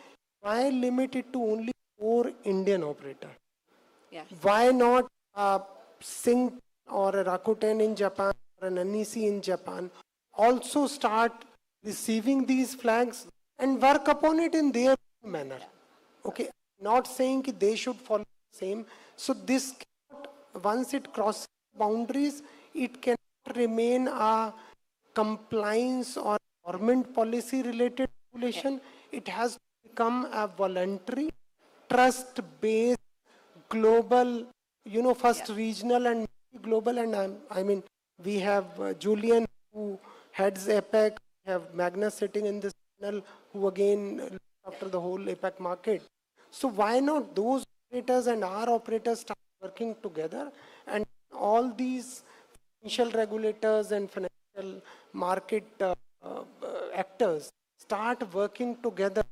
Speaker 19: why limit it to only 4 Indian operators?
Speaker 5: Yes.
Speaker 19: Why not Sync or a Rakuten in Japan or an NEC in Japan also start receiving these flags and work upon it in their manner? Okay, not saying that they should follow the same. So this cannot, once it crosses boundaries, it cannot remain a compliance or government policy related regulation. It has to become a voluntary, trust-based, global, first regional and global. And I mean, we have Julian who heads APEC, we have Magnus sitting in this panel who again looks after the whole APEC market. So why not those operators and our operators start working together, and all these financial regulators and financial market actors start working together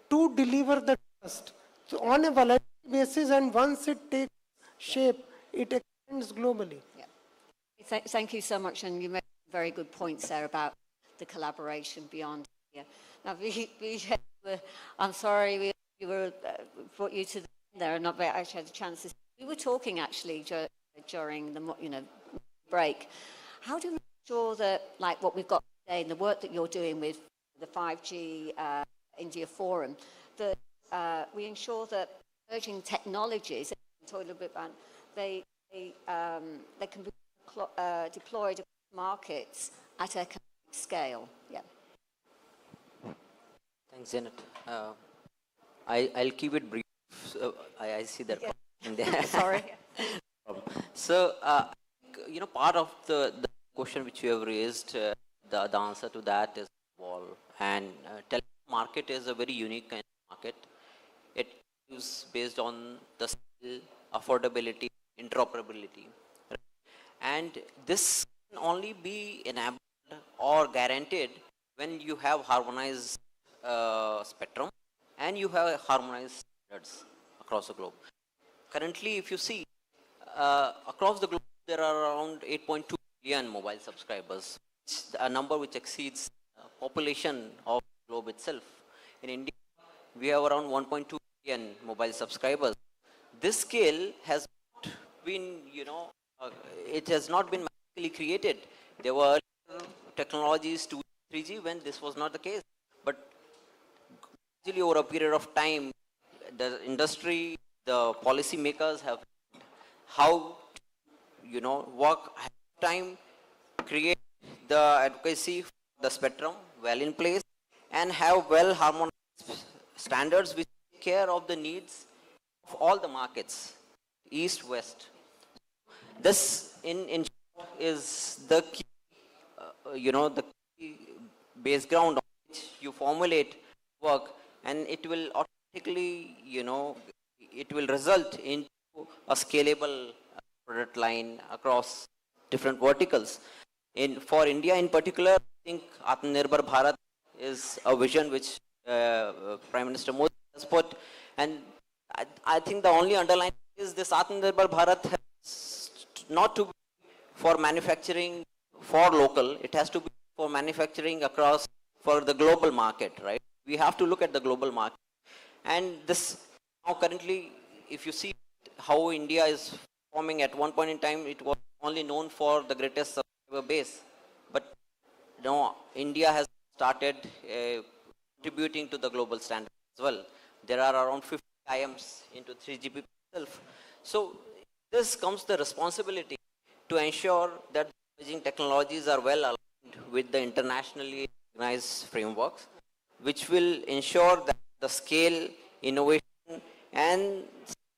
Speaker 19: to deliver the trust. So on a voluntary basis, and once it takes shape, it extends globally.
Speaker 5: Yeah. Thank you so much, and you made very good points there about the collaboration beyond here. Now, I'm sorry we were brought you to the end there and not actually had a chance to. We were talking actually during the break. How do we make sure that, like what we've got today and the work that you're doing with the 5G India Forum, that we ensure that emerging technologies, talk a little bit about, they can be deployed across markets at a scale. Yeah.
Speaker 14: Thanks, Janet. I'll keep it brief. So I see that question there.
Speaker 5: Sorry.
Speaker 14: So, part of the question which you have raised, the answer to that is wall. And telecom market is a very unique kind of market. It is based on the skill, affordability, interoperability. Right? And this can only be enabled or guaranteed when you have harmonized spectrum and you have harmonized standards across the globe. Currently, if you see, across the globe, there are around 8.2 billion mobile subscribers, a number which exceeds population of the globe itself. In India, we have around 1.2 billion mobile subscribers. This scale has not been, it has not been magically created. There were technologies 2G, 3G when this was not the case. But actually, over a period of time, the industry, the policy makers have how to, work time, create the advocacy for the spectrum well in place, and have well harmonized standards which take care of the needs of all the markets, east, west. This in short is the key, the key base ground on which you formulate work, and it will automatically, it will result into a scalable product line across different verticals. For India in particular, I think Atmanirbhar Bharat is a vision which Prime Minister Modi has put, and I think the only underlying is this Atmanirbhar Bharat has not to be for manufacturing for local, it has to be for manufacturing across for the global market, right? We have to look at the global market. And this now currently, if you see how India is forming, at one point in time, it was only known for the greatest subscriber base. But India has started contributing to the global standard as well. There are around 50 IMs into 3GPP itself. So this comes the responsibility to ensure that emerging technologies are well aligned with the internationally recognized frameworks, which will ensure that the scale, innovation, and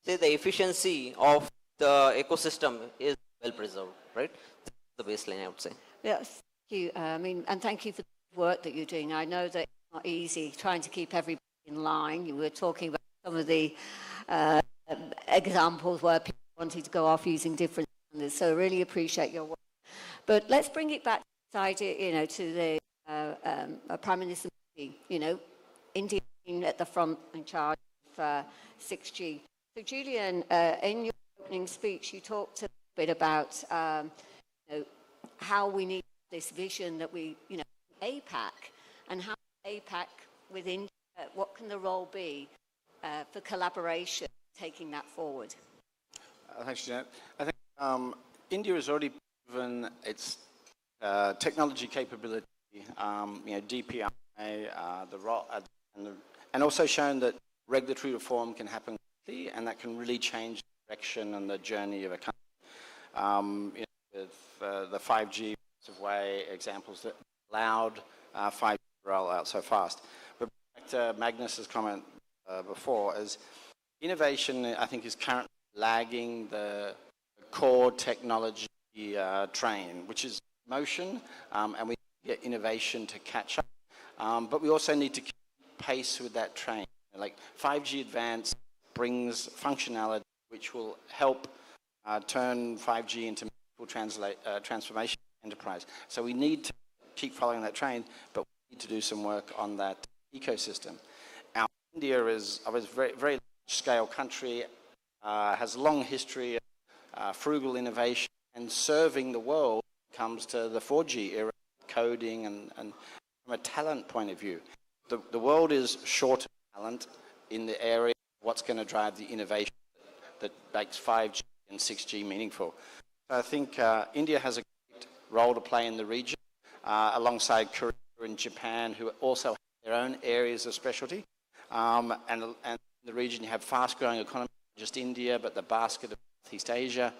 Speaker 14: say the efficiency of the ecosystem is well preserved, right? That's the baseline, I would say.
Speaker 5: Yes, thank you. And thank you for the work that you're doing. I know that not easy trying to keep everybody in line. You were talking about some of the examples where people wanted to go off using different standards. So I really appreciate your work. But let's bring it back to this idea, to the Prime Minister, India being at the front in charge of 6G. So Julian, in your opening speech, you talked a bit about how we need this vision that we, APAC, and how APAC with India, what can the role be for collaboration, taking that forward?
Speaker 13: Thanks, Janet. I think India has already proven its technology capability, DPI, and also shown that regulatory reform can happen quickly, and that can really change the direction and the journey of a country. With the 5G way examples that allowed 5G to roll out so fast. But back to Magnus's comment before, is innovation, I think, is currently lagging the core technology train, which is motion, and we get innovation to catch up. But we also need to keep pace with that train. Like 5G Advanced brings functionality which will help turn 5G into transformation enterprise. So we need to keep following that train, but we need to do some work on that ecosystem. Now, India is a very, very large-scale country, has a long history of frugal innovation, and serving the world when it comes to the 4G era, coding, and from a talent point of view. The world is short of talent in the area of what's going to drive the innovation that makes 5G and 6G meaningful. So I think India has a great role to play in the region, alongside Korea and Japan, who also have their own areas of specialty. And in the region, you have fast-growing economies, not just India, but the basket of Southeast Asia.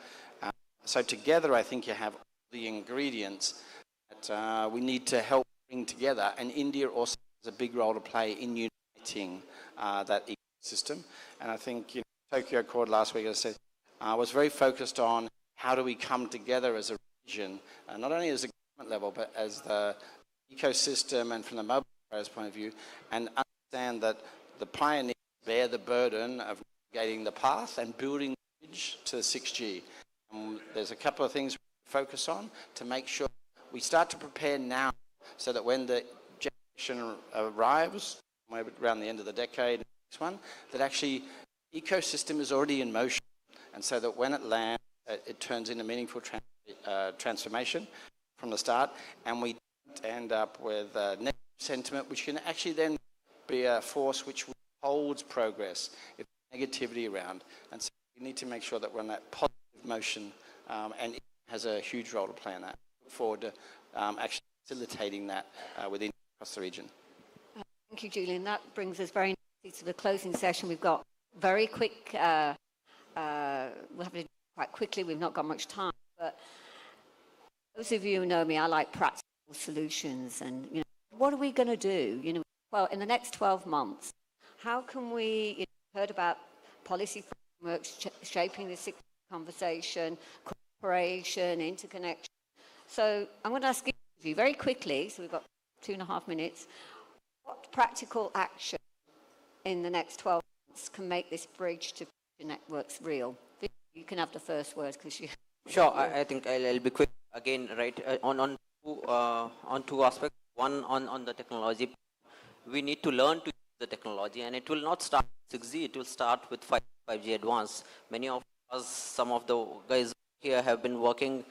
Speaker 13: So together, I think you have all the ingredients that we need to help bring together. And India also has a big role to play in uniting that ecosystem. And I think Tokyo Accord last week, as I said, was very focused on how do we come together as a region, not only as a government level, but as the ecosystem and from the mobile operators' point of view, and understand that the pioneers bear the burden of navigating the path and building the bridge to 6G. There's a couple of things we focus on to make sure we start to prepare now, so that when the generation arrives, around the end of the decade, next one, that actually ecosystem is already in motion, and so that when it lands, it turns into meaningful transformation from the start, and we don't end up with negative sentiment, which can actually then be a force which holds progress if negativity around. And so we need to make sure that we're on that positive motion, and it has a huge role to play in that. Look forward to actually facilitating that within across the region.
Speaker 5: Thank you, Julian. That brings us very nicely to the closing session. We've got very quick, we'll have to do quite quickly, we've not got much time, but those of you who know me, I like practical solutions, and what are we going to do? Well, in the next 12 months, how can we, heard about policy frameworks shaping the 6 conversation, cooperation, interconnection. So I'm going to ask you very quickly, so we've got 2.5 minutes, what practical action in the next 12 months can make this bridge to networks real? You can have the first word, because you...
Speaker 14: Sure, I think I'll be quick again, right, on two aspects. One, on the technology. We need to learn to use the technology, and it will not start with 6G, it will start with 5G Advanced. Many of us, some of the guys here have been working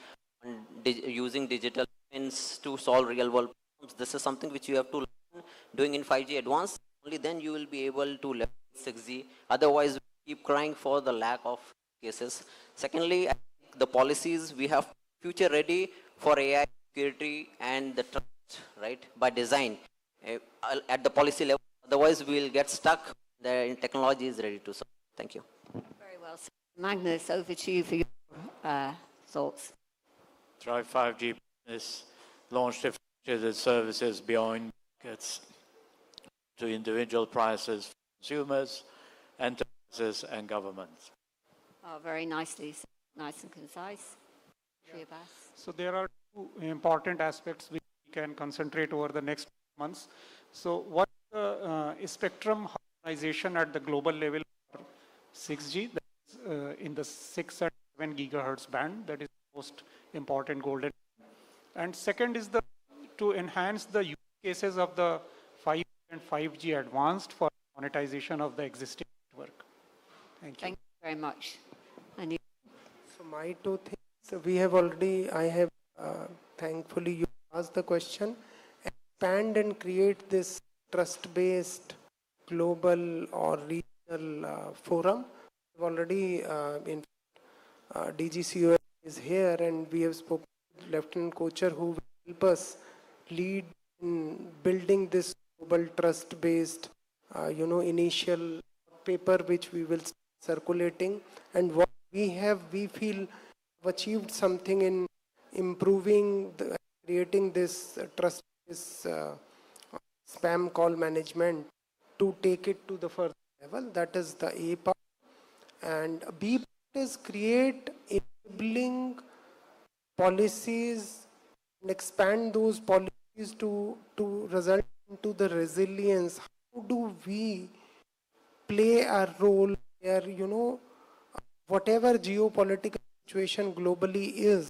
Speaker 14: on using digital twins to solve real-world problems. This is something which you have to learn doing in 5G Advanced. Only then you will be able to leverage 6G. Otherwise, we keep crying for the lack of cases. Secondly, I think the policies, we have future ready for AI security and the trust, right, by design at the policy level. Otherwise, we will get stuck. The technology is ready to solve. Thank you.
Speaker 5: Very well. Magnus, over to you for your thoughts.
Speaker 17: Drive 5G business, launch differentiated services beyond markets to individual prices for consumers, enterprises, and governments.
Speaker 5: Oh, very nicely, nice and concise. Yeah.
Speaker 16: So there are 2 important aspects we can concentrate over the next months. So what spectrum harmonization at the global level for 6G, that is, in the 6 and 7 gigahertz band, that is the most important golden. And second is to enhance the use cases of the 5 and 5G advanced for monetization of the existing network. Thank you.
Speaker 5: Thank you very much. And you?
Speaker 19: So my two things, we have already, I have, thankfully you asked the question, expand and create this trust-based global or regional forum. We've already, in DGCOAI is here, and we have spoken with Lieutenant Kocher, who will help us lead in building this global trust-based, initial paper which we will start circulating. And what we feel achieved something in improving, creating this trust, this spam call management to take it to the further level. That is the A part. And B part is create enabling policies and expand those policies to result into the resilience. How do we play a role where, whatever geopolitical situation globally is,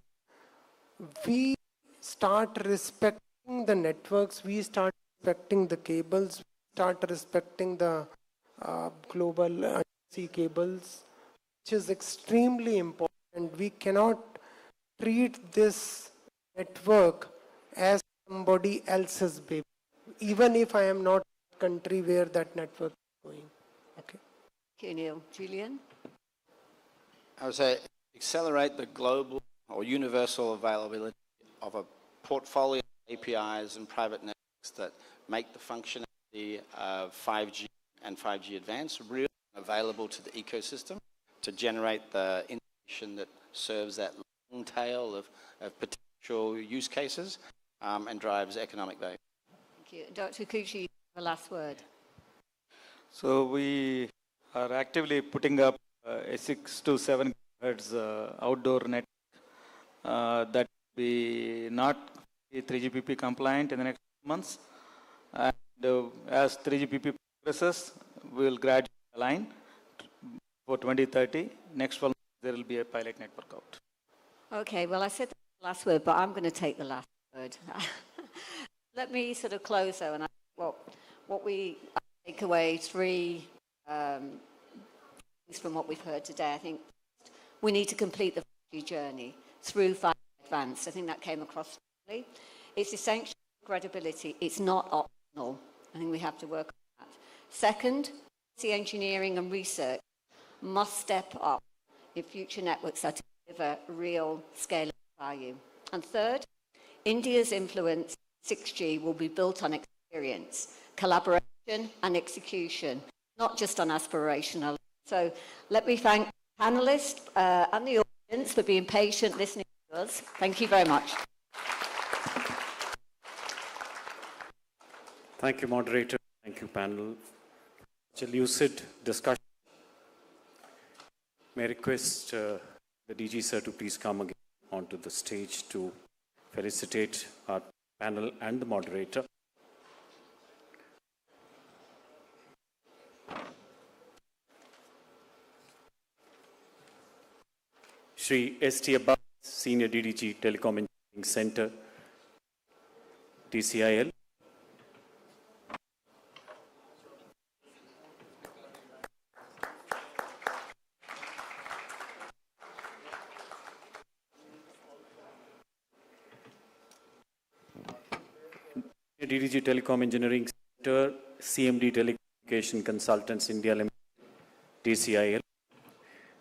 Speaker 19: we start respecting the networks, we start respecting the cables, we start respecting the global sea cables, which is extremely important. We cannot treat this network as somebody else's baby, even if I am not in a country where that network is going. Okay.
Speaker 5: Thank you, Neil. Julian?
Speaker 13: I would say accelerate the global or universal availability of a portfolio of APIs and private networks that make the functionality of 5G and 5G Advanced really available to the ecosystem to generate the information that serves that long tail of potential use cases and drives economic value.
Speaker 5: Thank you. Dr. Kuchi, the last word.
Speaker 18: So we are actively putting up a 6 to 7 gigahertz outdoor network that will be not 3GPP compliant in the next months. And as 3GPP progresses, we will gradually align for 2030. Next 12 months, there will be a pilot network out.
Speaker 5: Okay, well, I said the last word, but I'm going to take the last word. Let me sort of close, though, and what we take away three things from what we've heard today. I think we need to complete the 5G journey through 5G Advanced. I think that came across strongly. It's essential credibility. It's not optional. I think we have to work on that. Second, policy engineering and research must step up if future networks are to deliver real scalable value. And third, India's influence in 6G will be built on experience, collaboration and execution, not just on aspirational. So let me thank the panelists and the audience for being patient listening to us. Thank you very much.
Speaker 21: Thank you, moderator. Thank you, panel. Such a lucid discussion. May I request the DG sir to please come again onto the stage to felicitate our panel and the moderator. Shri S.T. Abbas, Senior DDG Telecom Engineering Center, TCIL. DDG Telecom Engineering Center, CMD Telecommunication Consultants India Limited, TCIL.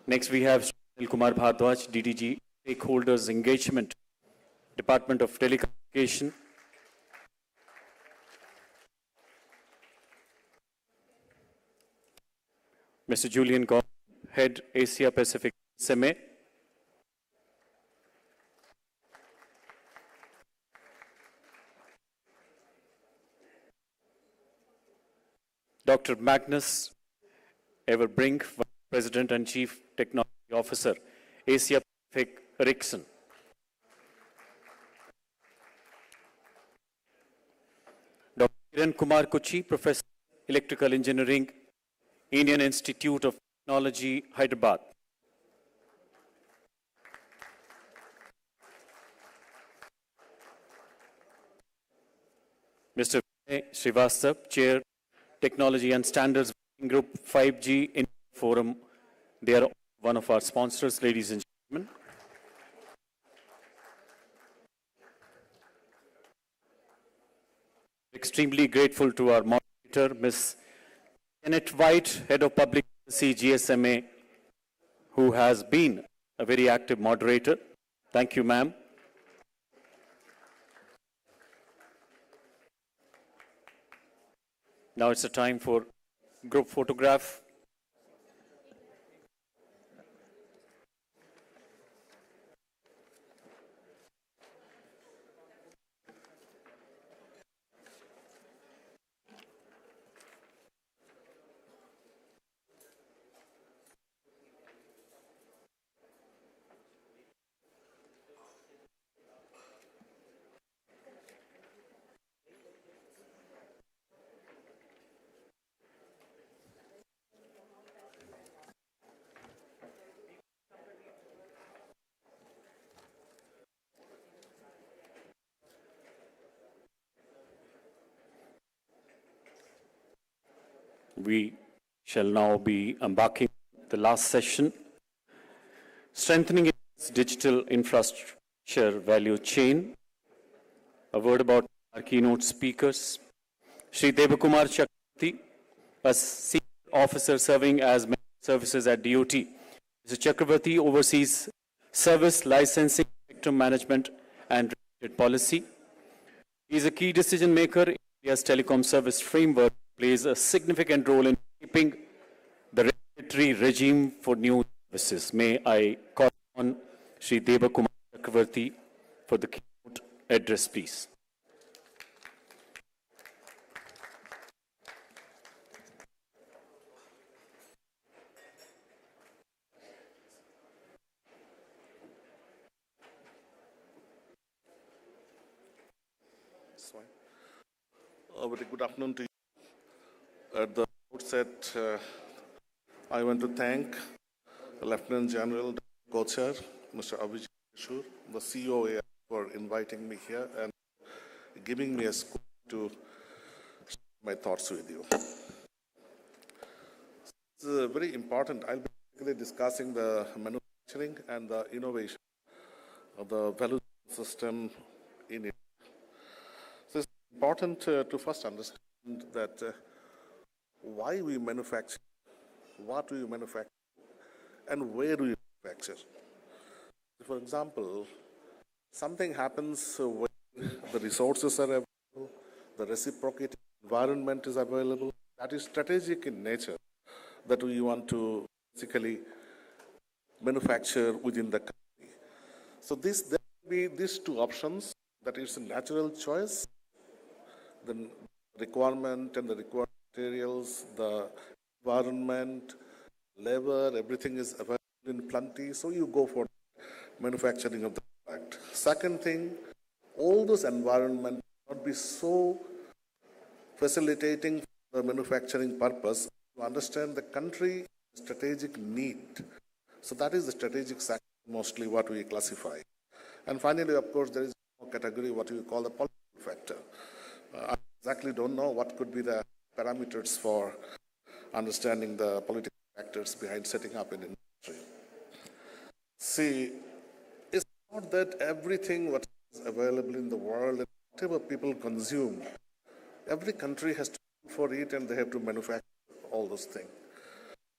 Speaker 21: Next we have Sunil Kumar Bhardwaj, DDG Stakeholders Engagement, Department of Telecommunication. Mr. Julian Gordon, Head Asia Pacific GSMA. Dr. Magnus Everbrink, Vice President and Chief Technology Officer, Asia Pacific Ericsson. Dr. Kiran Kumar Kuchi, Professor Electrical Engineering, Indian Institute of Technology, Hyderabad. Mr. Vinay Srivastava, Chair, Technology and Standards Working Group 5G in Forum. They are one of our sponsors, ladies and gentlemen. Extremely grateful to our moderator, Ms. Janet White, Head of Public Policy, GSMA, who has been a very active moderator. Thank you, ma'am. Now it's a time for group photograph. We shall now be embarking the last session, strengthening its digital infrastructure value chain. A word about our keynote speakers. Shri Devakumar Chakravarti, a senior officer serving as Manager Services at DOT. Mr. Chakravarti oversees service licensing, spectrum management, and related policy. He is a key decision maker in India's telecom service framework, plays a significant role in shaping the regulatory regime for new services. May I call on Shri Devakumar Chakravarti for the keynote address, please.
Speaker 20: Very good afternoon to you. At the outset, I want to thank the Lieutenant General, Co-Chair, Mr. Abhijit Kishore, the COAI, for inviting me here and giving me a scope to share my thoughts with you. It's very important. I'll be basically discussing the manufacturing and the innovation of the value system in India. So it's important to first understand that why we manufacture, what we manufacture, and where we manufacture. For example, something happens when the resources are available, the reciprocating environment is available, that is strategic in nature, that we want to basically manufacture within the country. So there will be these two options, that is a natural choice, the requirement and the required materials, the environment, labor, everything is available in plenty, so you go for manufacturing of the product. Second thing, all those environment not be so facilitating for the manufacturing purpose to understand the country strategic need. So that is the strategic sector, mostly what we classify. And finally, of course, there is a category, what we call the political factor. I exactly don't know what could be the parameters for understanding the political factors behind setting up an industry. See, it's not that everything what is available in the world, and whatever people consume, every country has to look for it and they have to manufacture all those things.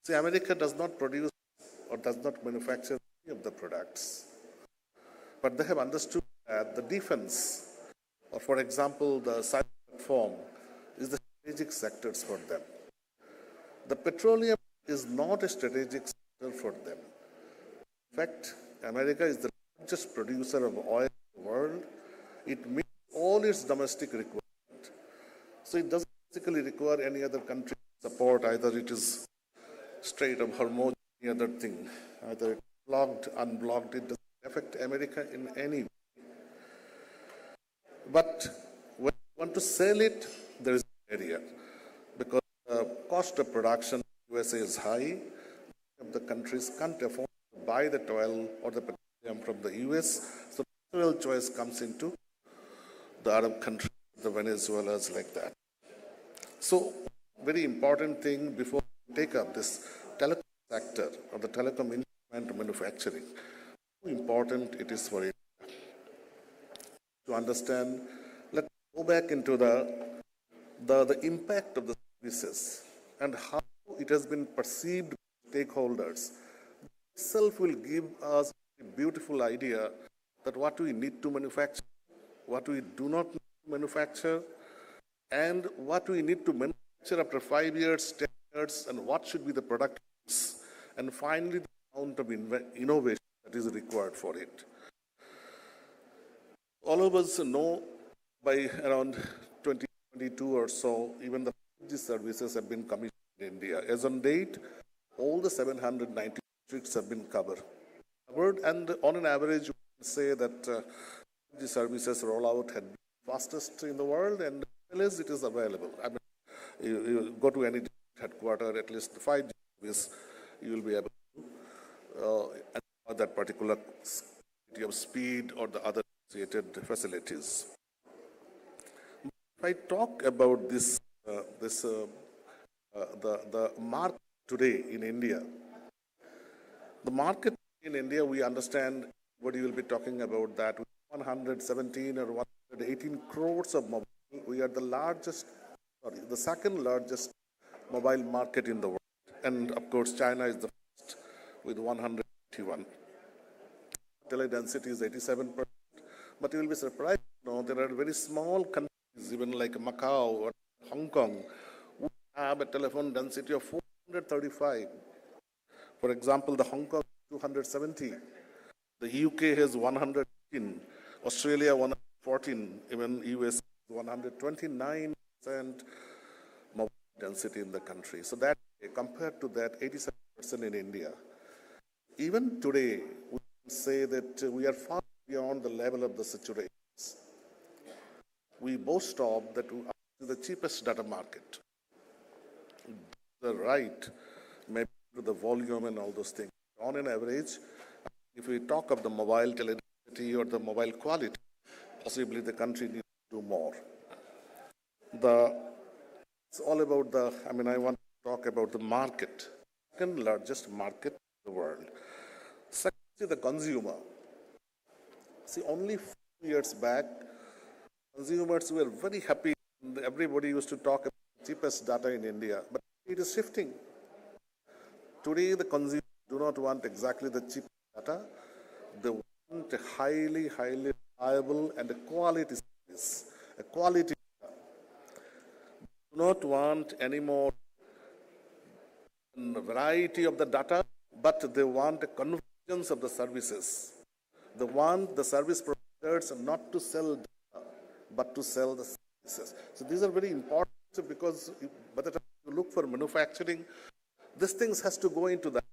Speaker 20: See, America does not produce or does not manufacture any of the products. But they have understood that the defense, or for example, the cyber platform, is the strategic sectors for them. The petroleum is not a strategic sector for them. In fact, America is the largest producer of oil in the world. It meets all its domestic requirements. So it doesn't basically require any other country support, either it is Strait of Hormuz, any other thing, either it's blocked, unblocked, it doesn't affect America in any way. But when you want to sell it, there is a barrier, because cost of production in USA is high. The countries can't afford to buy the oil or the petroleum from the US, so natural choice comes into the Arab countries, the Venezuelans like that. So, very important thing before we take up this telecom sector or the telecom instrument manufacturing, how important it is for India. To understand, let's go back into the impact of the services and how it has been perceived by stakeholders. Itself will give us a beautiful idea that what we need to manufacture, what we do not need to manufacture, and what we need to manufacture after 5 years, 10 years, and what should be the product mix, and finally the amount of innovation that is required for it. All of us know by around 2022 or so, even the 5G services have been commissioned in India. As on date, all the 790 districts have been covered. And on an average, we can say that 5G services rollout had been fastest in the world, and as it is available. I mean, you go to any headquarter, at least the 5G service, you will be able to enjoy that particular of speed or the other associated facilities. If I talk about the market today in India, the market in India, we understand what you will be talking about that. With 117 or 118 crores of mobile, we are the second largest mobile market in the world. And of course, China is the first with 181. Tele-density is 87%. But you will be surprised to know there are very small countries, even like Macau or Hong Kong, who have a telephone density of 435. For example, the Hong Kong 270, the UK has 118, Australia 114, even US 129% mobile density in the country. So that compared to that 87% in India. Even today, we can say that we are far beyond the level of the saturations. We boast of that we are the cheapest data market. The right, maybe to the volume and all those things. On an average, if we talk of the mobile teledensity or the mobile quality, possibly the country needs to do more. It's all about I want to talk about the market, second largest market in the world. Second is the consumer. See, only 4 years back, consumers were very happy. Everybody used to talk about the cheapest data in India, but it is shifting. Today, the consumers do not want exactly the cheap data. They want a highly, highly reliable and a quality service, a quality data. They do not want any more variety of the data, but they want a convergence of the services. They want the service providers not to sell data, but to sell the services. So these are very important because by the time you look for manufacturing, these things has to go into that.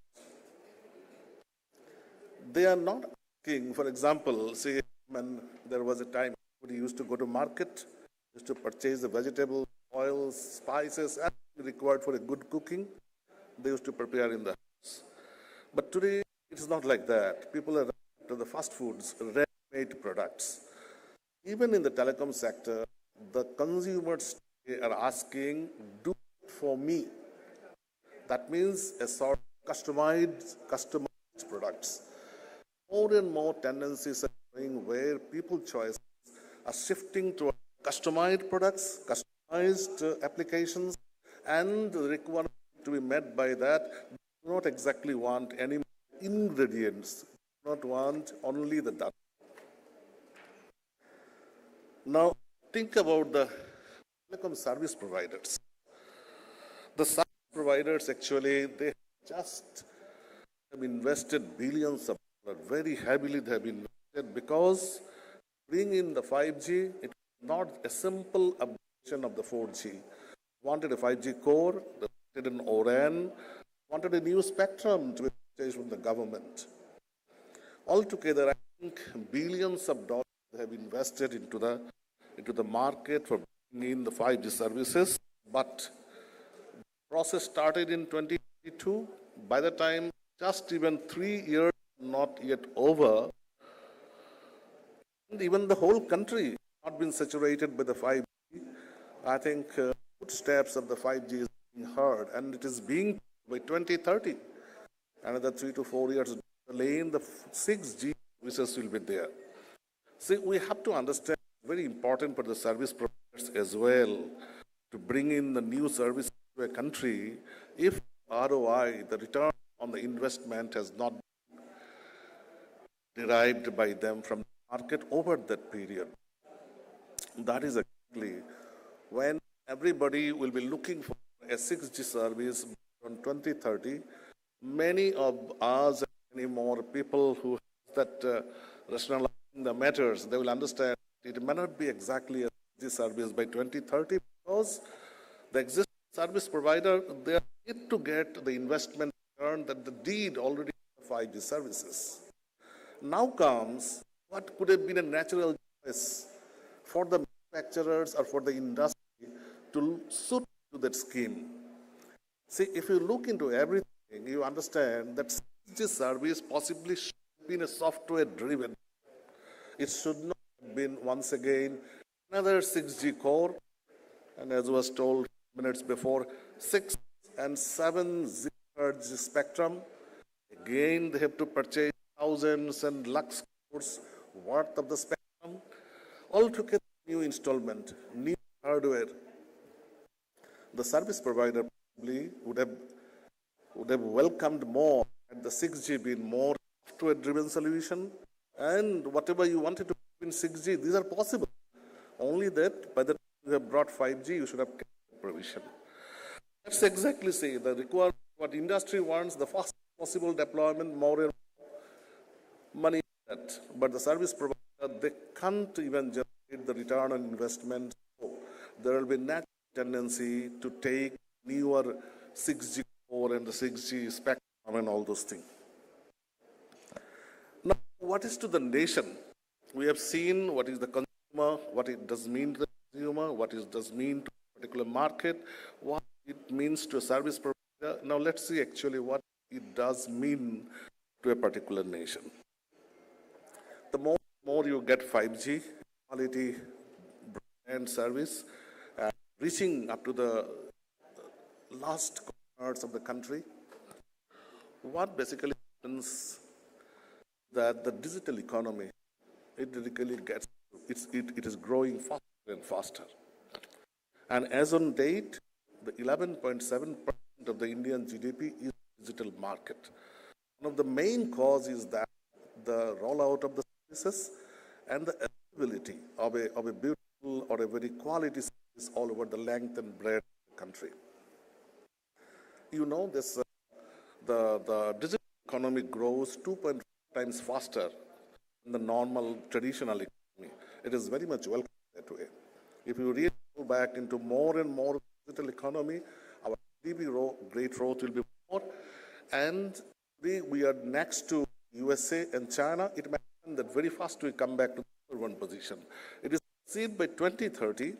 Speaker 20: They are not asking, for example, say when there was a time when you used to go to market, used to purchase the vegetables, oils, spices, and required for a good cooking, they used to prepare in the house. But today, it is not like that. People are to the fast foods, ready-made products. Even in the telecom sector, the consumers are asking, do it for me. That means a sort of customized products. More and more tendencies are going where people choices are shifting to customized products, customized applications, and the requirement to be met by that do not exactly want any ingredients, do not want only the data. Now, think about the telecom service providers. The service providers actually, they just have invested billions of dollars, very heavily they have invested because bringing in the 5G, it is not a simple upgradation of the 4G. Wanted a 5G core, they wanted an ORAN, wanted a new spectrum to be purchased from the government. Altogether, I think billions of dollars have invested into the market for bringing in the 5G services, but process started in 2022. By the time, just even 3 years not yet over, and even the whole country not been saturated by the 5G. I think footsteps of the 5G is being heard, and it is being by 2030. Another 3 to 4 years lane, the 6G services will be there. See, we have to understand, very important for the service providers as well, to bring in the new service to a country, if ROI, the return on the investment, has not been derived by them from the market over that period. That is exactly when everybody will be looking for a 6G service on 2030. Many of us, many more people who have that rationalizing the matters, they will understand it may not be exactly a 6G service by 2030 because the existing service provider, they are yet to get the investment return that they did already for 5G services. Now comes what could have been a natural choice for the manufacturers or for the industry to suit to that scheme. See, if you look into everything, you understand that 6G service possibly should have been a software driven. It should not have been, once again, another 6G core, and as was told minutes before, 6 and 7 gigahertz spectrum. Again, they have to purchase thousands and lakhs crores worth of the spectrum. Altogether, new installment, new hardware. The service provider probably would have welcomed more had the 6G been more software-driven solution, and whatever you wanted to do in 6G, these are possible. Only that by the time you have brought 5G, you should have kept provision. That's exactly say the requirement, what industry wants, the fastest possible deployment, more and more money in that. But the service provider, they can't even generate the return on investment. So there will be natural tendency to take newer 6G core and the 6G spectrum and all those things. Now, what is to the nation? We have seen what is the consumer, what it does mean to the consumer, what it does mean to a particular market, what it means to a service provider. Now, let's see actually what it does mean to a particular nation. The more you get 5G, quality brand service, reaching up to the last corners of the country, what basically happens that the digital economy, it really gets, it is growing faster and faster. And as on date, the 11.7% of the Indian GDP is digital market. One of the main causes is that the rollout of the services and the availability of a beautiful or a very quality service all over the length and breadth of the country. You know this, the digital economy grows 2.5 times faster than the normal traditional economy. It is very much welcome that way. If you really go back into more and more digital economy, our GDP great growth will be more. And we are next to USA and China. It may happen that very fast we come back to the number one position. It is seen by 2030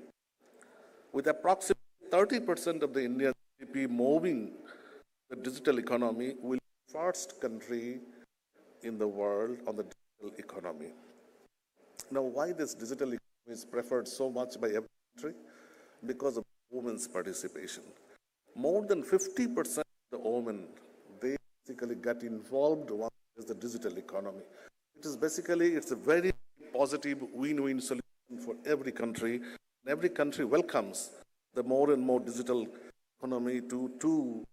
Speaker 20: with approximately 30% of the Indian GDP moving the digital economy, will be the first country in the world on the digital economy. Now, why this digital economy is preferred so much by every country? Because of women's participation. More than 50% of the women, they basically get involved once there's the digital economy. It is basically, it's a very positive win-win solution for every country. And every country welcomes the more and more digital economy to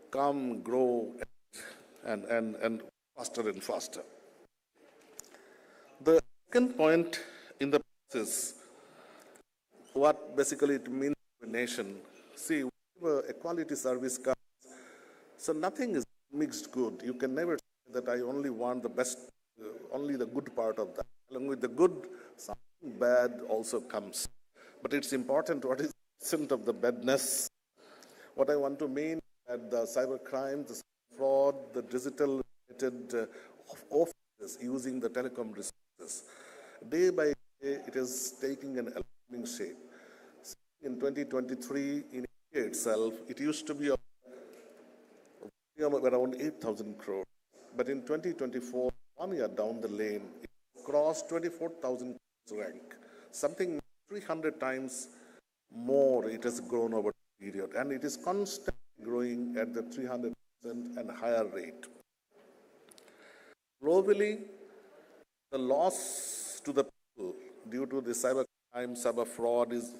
Speaker 20: come, grow, and faster and faster. The second point in the process, what basically it means to a nation. See, whenever a quality service comes, so nothing is mixed good. You can never say that I only want the best, only the good part of that. Along with the good, something bad also comes. But it's important what is the percent of the badness. What I want to mean that the cybercrime, the fraud, the digital related offenses using the telecom resources, day by day it is taking an alarming shape. In 2023, in India itself, it used to be around 8,000 crores. But in 2024, 1 year down the lane, it crossed 24,000 crores rank. Something 300 times more it has grown over the period. And it is constantly growing at the 300% and higher rate. Globally, the loss to the people due to the cyber crime, cyber fraud is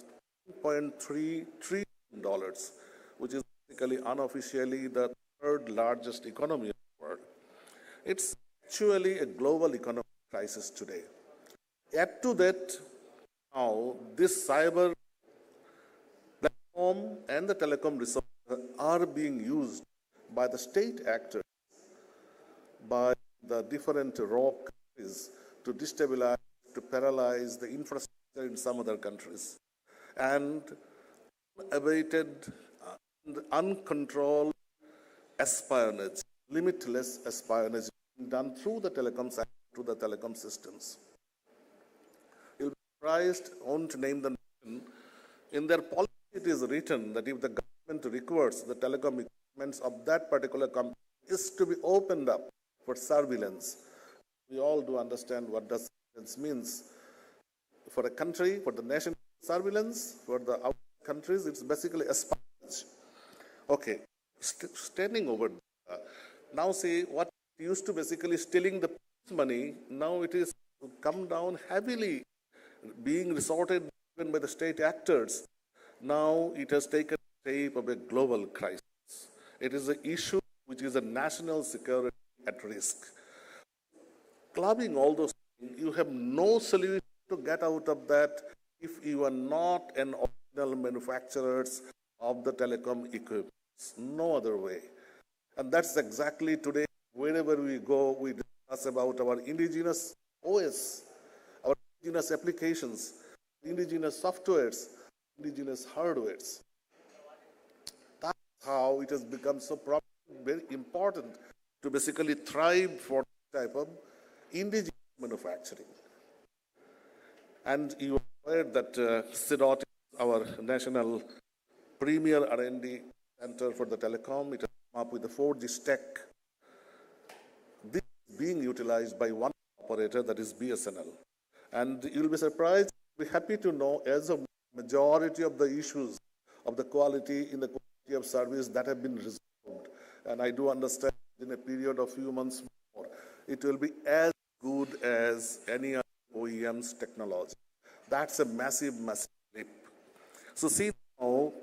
Speaker 20: $1.3 trillion, which is basically unofficially the third largest economy in the world. It's actually a global economic crisis today. Add to that, now this cyber platform and the telecom resources are being used by the state actors, by the different raw countries to destabilize, to paralyze the infrastructure in some other countries. And unabated and uncontrolled espionage, limitless espionage being done through the telecoms and through the telecom systems. You'll be surprised, I won't name the nation, in their policy it is written that if the government requires the telecom equipment of that particular company is to be opened up for surveillance. We all do understand what does surveillance means. For a country, for the nation, surveillance, for the outer countries, it's basically espionage. Okay, standing over there, now see what used to basically stealing the money, now it is come down heavily, being resorted even by the state actors. Now it has taken the shape of a global crisis. It is an issue which is a national security at risk. Clubbing all those things, you have no solution to get out of that if you are not an original manufacturers of the telecom equipment. No other way. And that's exactly today, wherever we go, we discuss about our indigenous OS, our indigenous applications, indigenous softwares, indigenous hardwares. That's how it has become so very important to basically thrive for this type of indigenous manufacturing. And you are aware that CDOT is our national premier R&D center for the telecom. It has come up with the 4G stack. This is being utilized by one operator, that is BSNL. And you'll be surprised, we're happy to know as a majority of the issues of the quality in the quality of service that have been resolved. And I do understand in a period of few months more, it will be as good as any other OEM's technology. That's a massive, massive leap. So see now,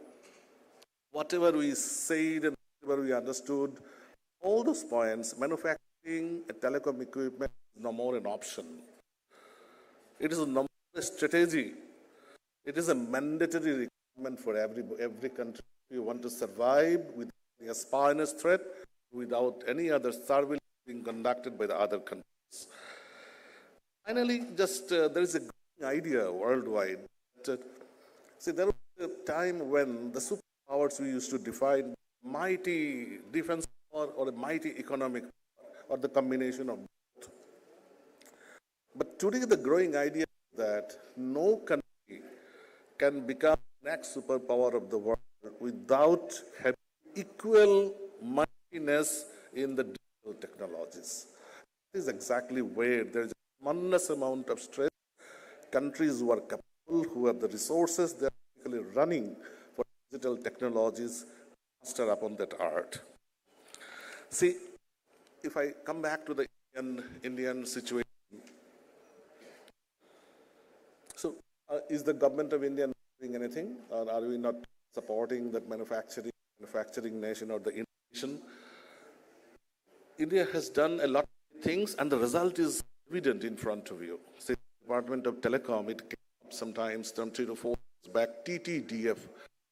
Speaker 20: whatever we said and whatever we understood, all those points, manufacturing a telecom equipment is no more an option. It is no more a strategy. It is a mandatory requirement for every country if you want to survive with a espionage threat without any other surveillance being conducted by the other countries. Finally, just there is a growing idea worldwide. See, there was a time when the superpowers we used to define mighty defense power or a mighty economic power or the combination of both. But today the growing idea is that no country can become the next superpower of the world without having equal mightiness in the digital technologies. This is exactly where there is a tremendous amount of stress. Countries who are capable, who have the resources, they are basically running for digital technologies, master upon that art. See, if I come back to the Indian situation, so is the government of India not doing anything, or are we not supporting that manufacturing nation or the innovation? India has done a lot of things, and the result is evident in front of you. See, the Department of Telecom, it came up sometimes 3 to 4 years back, TTDF,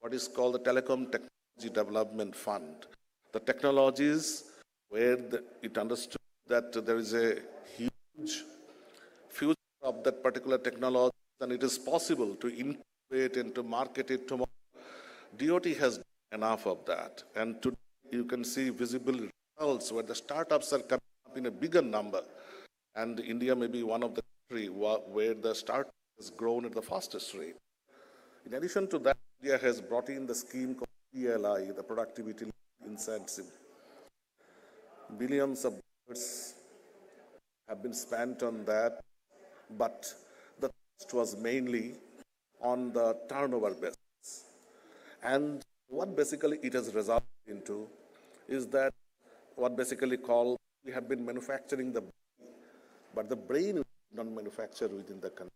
Speaker 20: what is called the Telecom Technology Development Fund. The technologies where it understood that there is a huge future of that particular technology, and it is possible to incubate and to market it tomorrow. DOT has done enough of that, and today you can see visible results where the startups are coming up in a bigger number, and India may be one of the countries where the startup has grown at the fastest rate. In addition to that, India has brought in the scheme called PLI, the Productivity Incentive. billions of dollars have been spent on that, but the cost was mainly on the turnover basis. And what basically it has resulted into is that what basically called, we have been manufacturing the brain, but the brain is not manufactured within the country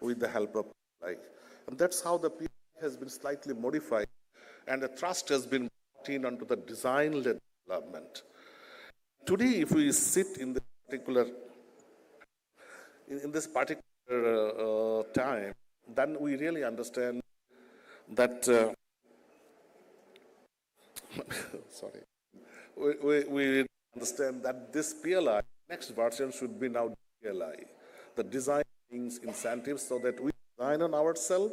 Speaker 20: with the help of PLI. And that's how the PLI has been slightly modified, and the thrust has been brought in onto the design-led development. Today, if we sit in this particular time, then we really understand that sorry, we understand that this PLI, next version should be now PLI, the design things incentives, so that we design on ourselves,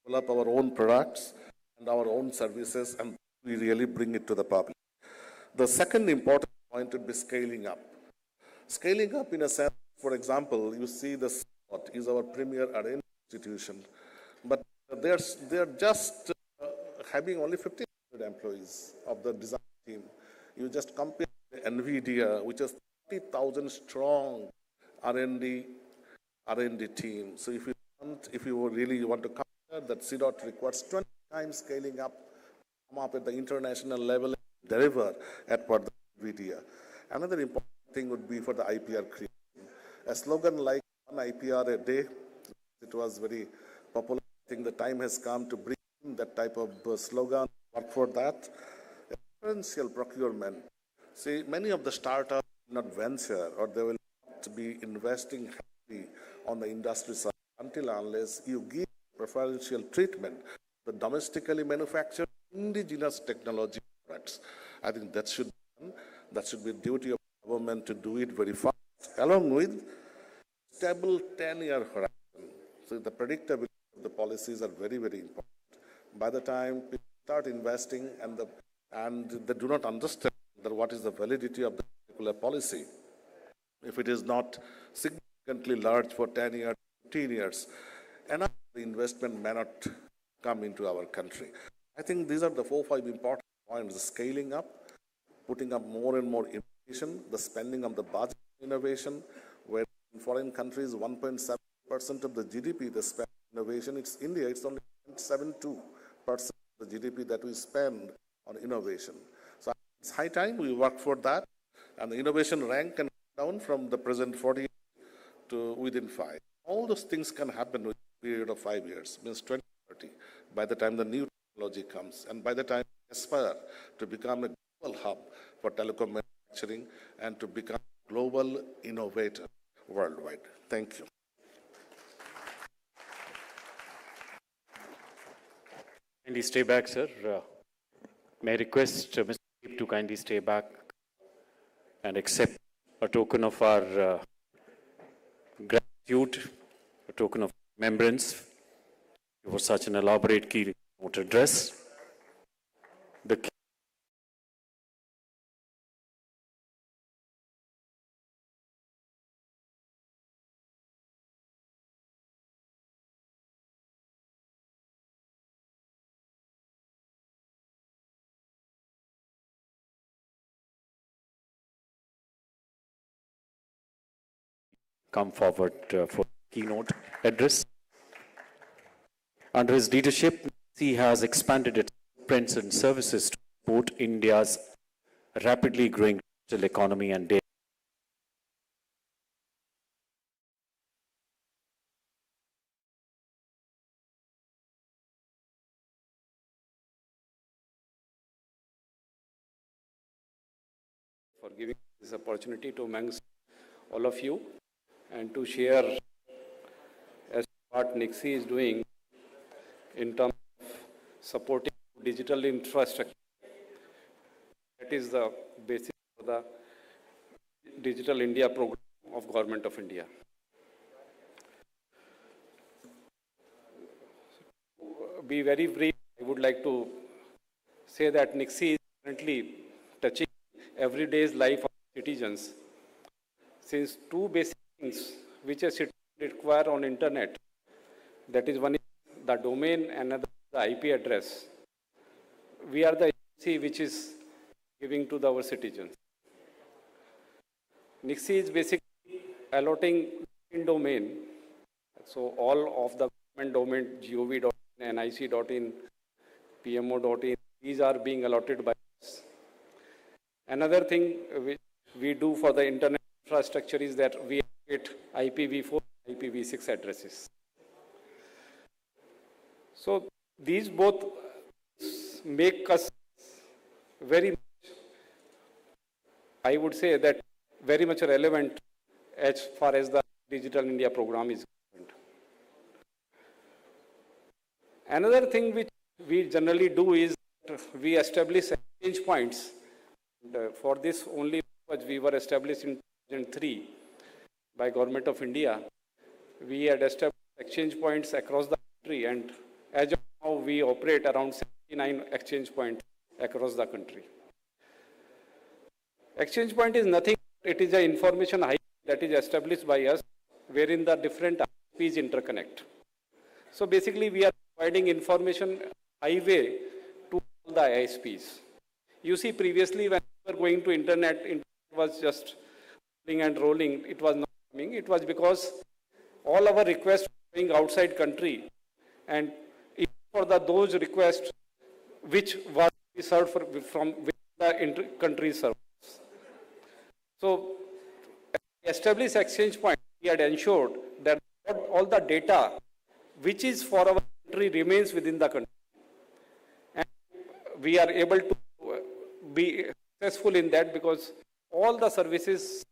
Speaker 20: develop our own products and our own services, and we really bring it to the public. The second important point would be scaling up. Scaling up in a sense, for example, you see the COAI is our premier R&D institution, but they're just having only 1,500 employees of the design team. You just compare NVIDIA, which is 30,000 strong R&D team. So if you really want to compare, that CDOT requires 20 times scaling up, come up at the international level, and deliver at what the NVIDIA. Another important thing would be for the IPR creation. A slogan like one IPR a day, it was very popular. I think the time has come to bring in that type of slogan, work for that. Differential procurement. See, many of the startups will not venture, or they will not be investing heavily on the industry side until unless you give preferential treatment to the domestically manufactured indigenous technology products. I think that should be done. That should be the duty of government to do it very fast, along with stable 10-year horizon. So the predictability of the policies are very, very important. By the time people start investing and they do not understand that what is the validity of the particular policy, if it is not significantly large for 10 years, 15 years, enough investment may not come into our country. I think these are the 4 or 5 important points: the scaling up, putting up more and more innovation, the spending on the budget innovation, where in foreign countries 1.7% of the GDP they spend on innovation. It's India, it's only 0.72% of the GDP that we spend on innovation. So it's high time we work for that, and the innovation rank can come down from the present 40 to within 5. All those things can happen within a period of 5 years, means 2030, by the time the new technology comes, and by the time we aspire to become a global hub for telecom manufacturing and to become a global innovator worldwide. Thank you.
Speaker 21: Kindly stay back, sir. May I request Mr. Deep to kindly stay back and accept a token of our gratitude, a token of remembrance for such an elaborate keynote address. The come forward for keynote address. Under his leadership, he has expanded its footprints and services to support India's rapidly growing digital economy and data.
Speaker 15: For giving this opportunity to amongst all of you and to share as what Nixie is doing in terms of supporting digital infrastructure. That is the basis for the Digital India program of Government of India. To be very brief, I would like to say that Nixie is currently touching everyday's life of citizens. Since 2 basic things which a citizen require on internet, that is, one is the domain and another the IP address. We are the agency which is giving to our citizens. NIXI is basically allotting in domain. So all of the government domain, gov.in, nic.in, pmo.in, these are being allotted by us. Another thing which we do for the internet infrastructure is that we allocate IPv4, IPv6 addresses. So these both make us very much, I would say that very much relevant as far as the Digital India program is concerned. Another thing which we generally do is we establish exchange points. And for this only we were established in 2003 by Government of India. We had established exchange points across the country, and as of now we operate around 79 exchange points across the country. Exchange point is nothing, it is an information highway that is established by us wherein the different ISPs interconnect. So basically we are providing information highway to all the ISPs. You see, previously when we were going to internet was just rolling and rolling, it was not coming. It was because all our requests were going outside country, and even for those requests which was served from within the inter-country servers. So, established exchange point, we had ensured that all the data which is for our country remains within the country. And we are able to be successful in that because all the services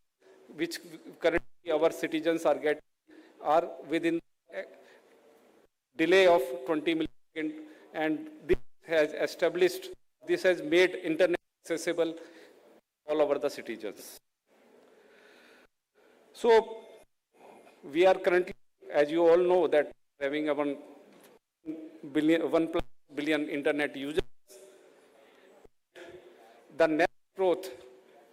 Speaker 15: which currently our citizens are getting are within a delay of 20 milliseconds, and this has made internet accessible all over the citizens. So we are currently, as you all know, that having a 1 billion internet users. The net growth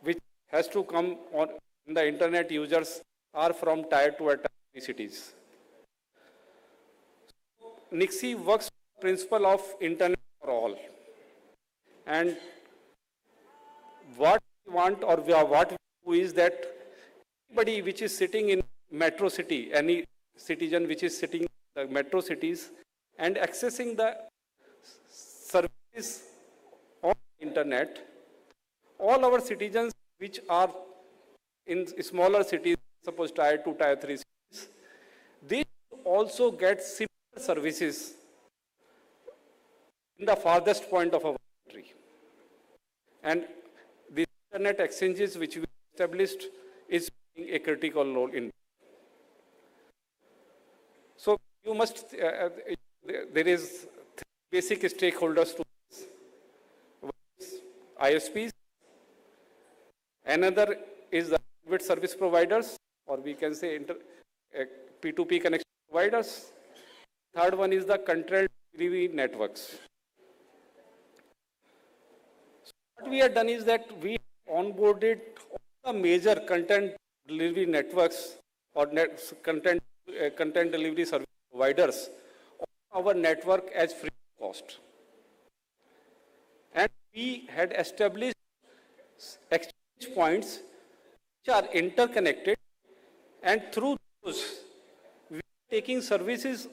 Speaker 15: which has to come on the internet users are from tier 2 and tier 3 cities. NIXI works on the principle of internet for all. And what we want or what we do is that anybody which is sitting in metro city, any citizen which is sitting in the metro cities and accessing the services on the internet, all our citizens which are in smaller cities, suppose tier 2, tier 3 cities, they also get similar services in the farthest point of our country. And the internet exchanges which we established is playing a critical role in. So you must, there is three basic stakeholders to this. One is ISPs, another is the private service providers, or we can say P2P connection providers. Third one is the controlled delivery networks. So what we have done is that we onboarded all the major content delivery networks or content delivery service providers on our network as free of cost. And we had established exchange points which are interconnected, and through those we are taking services,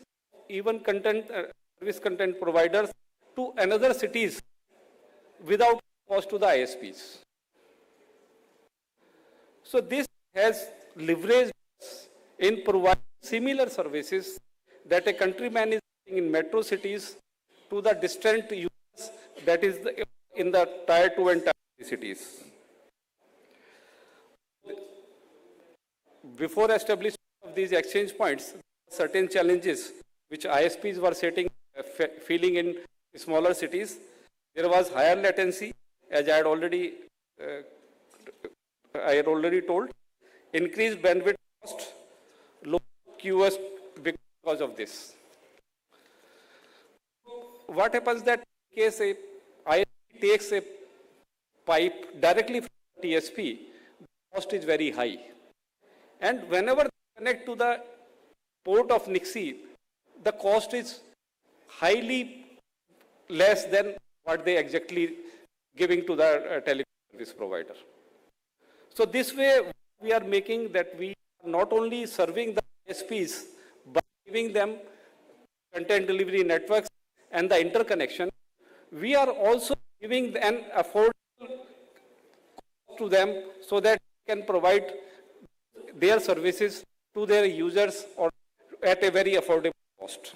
Speaker 15: even service content providers, to another cities without cost to the ISPs. So this has leveraged in providing similar services that a countryman is getting in metro cities to the distant users, that is in the tier 2 and tier 3 cities. Before establishment of these exchange points, certain challenges which ISPs were feeling in smaller cities. There was higher latency, as I had already told, increased bandwidth cost, low QoS because of this. What happens that in case a ISP takes a pipe directly from TSP, the cost is very high. And whenever they connect to the port of NIXI, the cost is highly less than what they exactly giving to the telecom service provider. So this way, we are making that we are not only serving the ISPs, but giving them content delivery networks and the interconnection, we are also giving an affordable to them so that they can provide their services to their users or at a very affordable cost.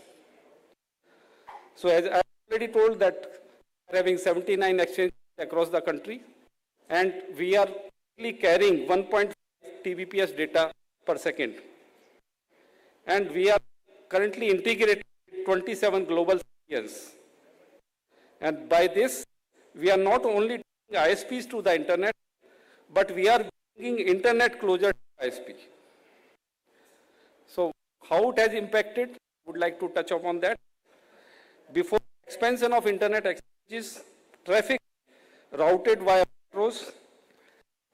Speaker 15: So as I already told that we are having 79 exchanges across the country, and we are carrying 1.5 Tbps data per second. And we are currently integrated 27 global CDNs. And by this, we are not only taking ISPs to the internet, but we are bringing internet closer to ISP. So how it has impacted, I would like to touch upon that. Before expansion of internet exchanges, traffic routed via metros,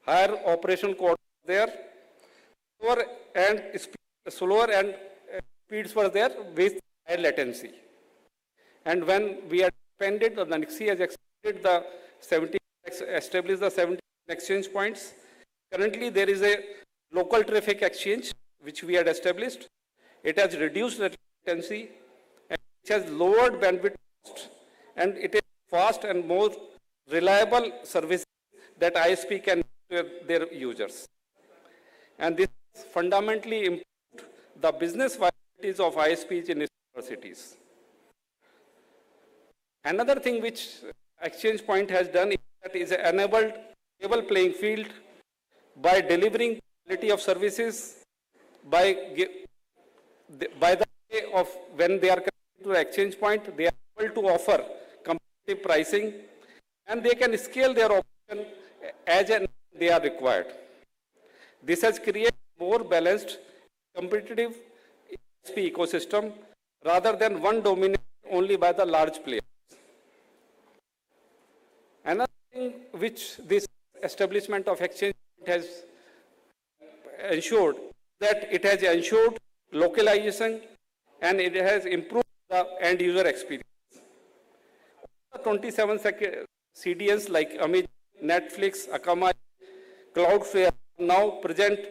Speaker 15: higher operational costs there, slower and speeds were there with high latency. And when we had expanded, the NIXI has expanded the 70, established the 70 exchange points. Currently, there is a local traffic exchange which we had established. It has reduced the latency, and it has lowered bandwidth cost, and it is fast and more reliable service that ISP can give their users. And this fundamentally improved the business viabilities of ISPs in cities. Another thing which Exchange Point has done is that is enabled level playing field by delivering quality of services by the way of when they are connected to Exchange Point, they are able to offer competitive pricing, and they can scale their operation as and when they are required. This has created more balanced, competitive ISP ecosystem rather than one dominated only by the large players. Another thing which this establishment of exchange has ensured, that it has ensured localization and it has improved the end user experience. The 27 CDNs like Amazon, Netflix, Akamai, Cloudflare now present in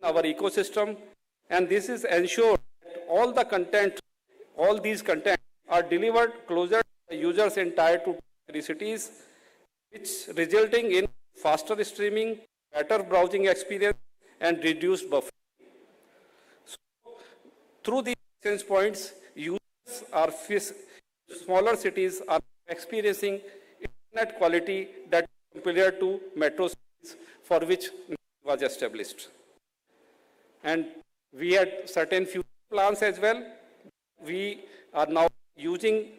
Speaker 15: our ecosystem, and this is ensured that all the content, all these content are delivered closer to the users in tier 2 cities, which resulting in faster streaming, better browsing experience, and reduced buffering. So, through these exchange points, users are smaller cities are experiencing internet quality that compared to metro cities for which it was established. And we had certain future plans as well. We are now working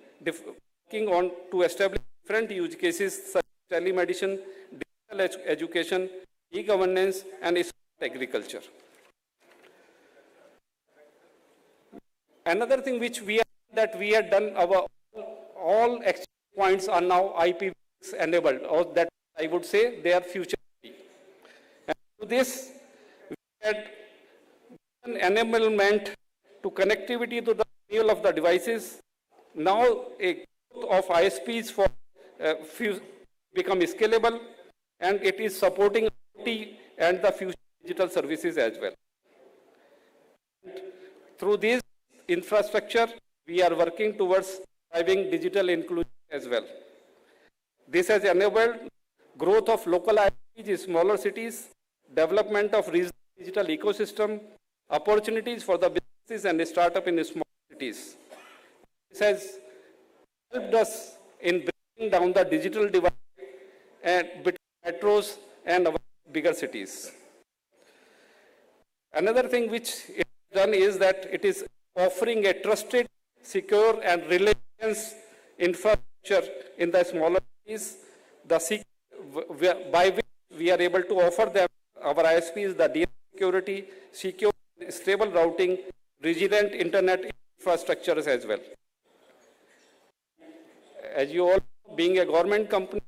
Speaker 15: on to establish different use cases such as telemedicine, digital education, e-governance, and agriculture. Another thing which we had done, our all exchange points are now IPv6 enabled, or that I would say they are future ready. And to this, we had an enablement to connectivity to the renewal of the devices. Now a growth of ISPs for become scalable, and it is supporting IoT and the future digital services as well. And through this infrastructure, we are working towards driving digital inclusion as well. This has enabled growth of local ISPs in smaller cities, development of regional digital ecosystem, opportunities for the businesses and startup in small cities. This has helped us in bringing down the digital divide between metros and our bigger cities. Another thing which it has done is that it is offering a trusted, secure, and reliable infrastructure in the smaller cities, by which we are able to offer them, our ISPs, the DNS security, secure, stable routing, resilient internet infrastructures as well. As you all know, being a government company,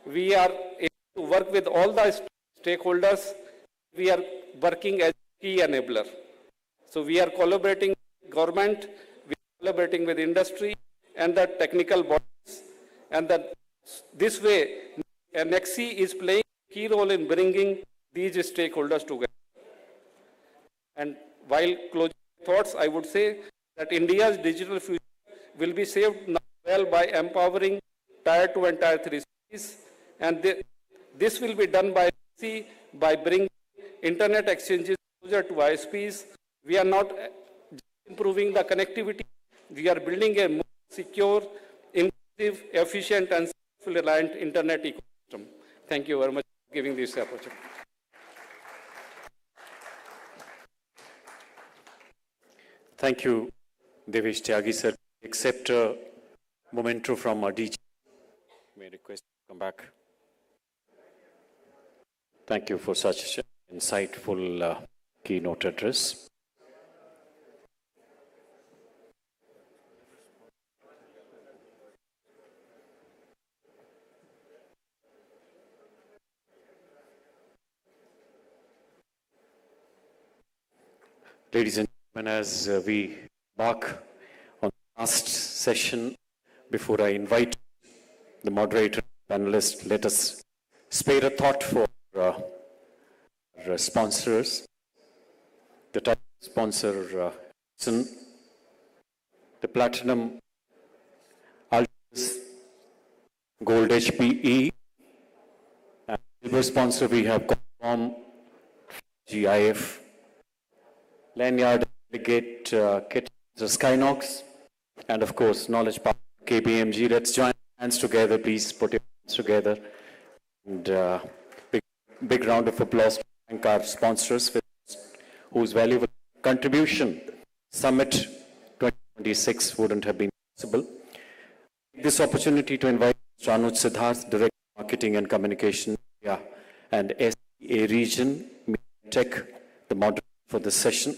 Speaker 15: we are able to work with all the stakeholders. We are working as key enabler. So we are collaborating with government, we are collaborating with industry and the technical bodies, and this way, NXC is playing a key role in bringing these stakeholders together. And while closing thoughts, I would say that India's digital future will be saved now well by empowering Tier 2 and Tier 3 cities. And this will be done by bringing internet exchanges closer to ISPs. We are not improving the connectivity. We are building a more secure, inclusive, efficient, and self-reliant internet ecosystem. Thank you very much for giving this opportunity.
Speaker 21: Thank you, Devesh Tyagi, sir. Accept a memento from our DG. May I request to come back? Thank you for such an insightful keynote address. Ladies and gentlemen, as we embark on the last session, before I invite the moderator, panelists, let us spare a thought for our sponsors. The top sponsor, the Platinum, Altus, Gold HPE, and silver sponsor we have Qualcomm, GIF, Lanyard, Delegate, Kit, Skynox, and of course, Knowledge Park, KPMG. Let's join hands together, please. Put your hands together. And big round of applause to thank our sponsors whose valuable contribution Summit 2026 wouldn't have been possible. This opportunity to invite Mr. Anuj Siddharth, Director of Marketing and Communication and SEA Region, Tech, the moderator for this session.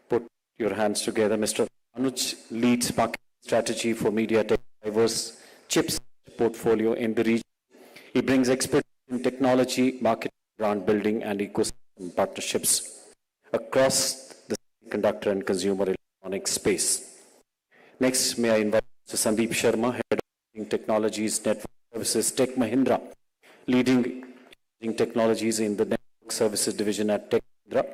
Speaker 21: Put your hands together. Mr. Anuj leads market strategy for MediaTek diverse chips portfolio in the region. He brings expertise in technology, marketing, brand building, and ecosystem partnerships across the semiconductor and consumer electronics space. Next, may I invite Mr. Sandeep Sharma, Head of Technologies, Network Services, Tech Mahindra, leading technologies in the Network Services Division at Tech Mahindra.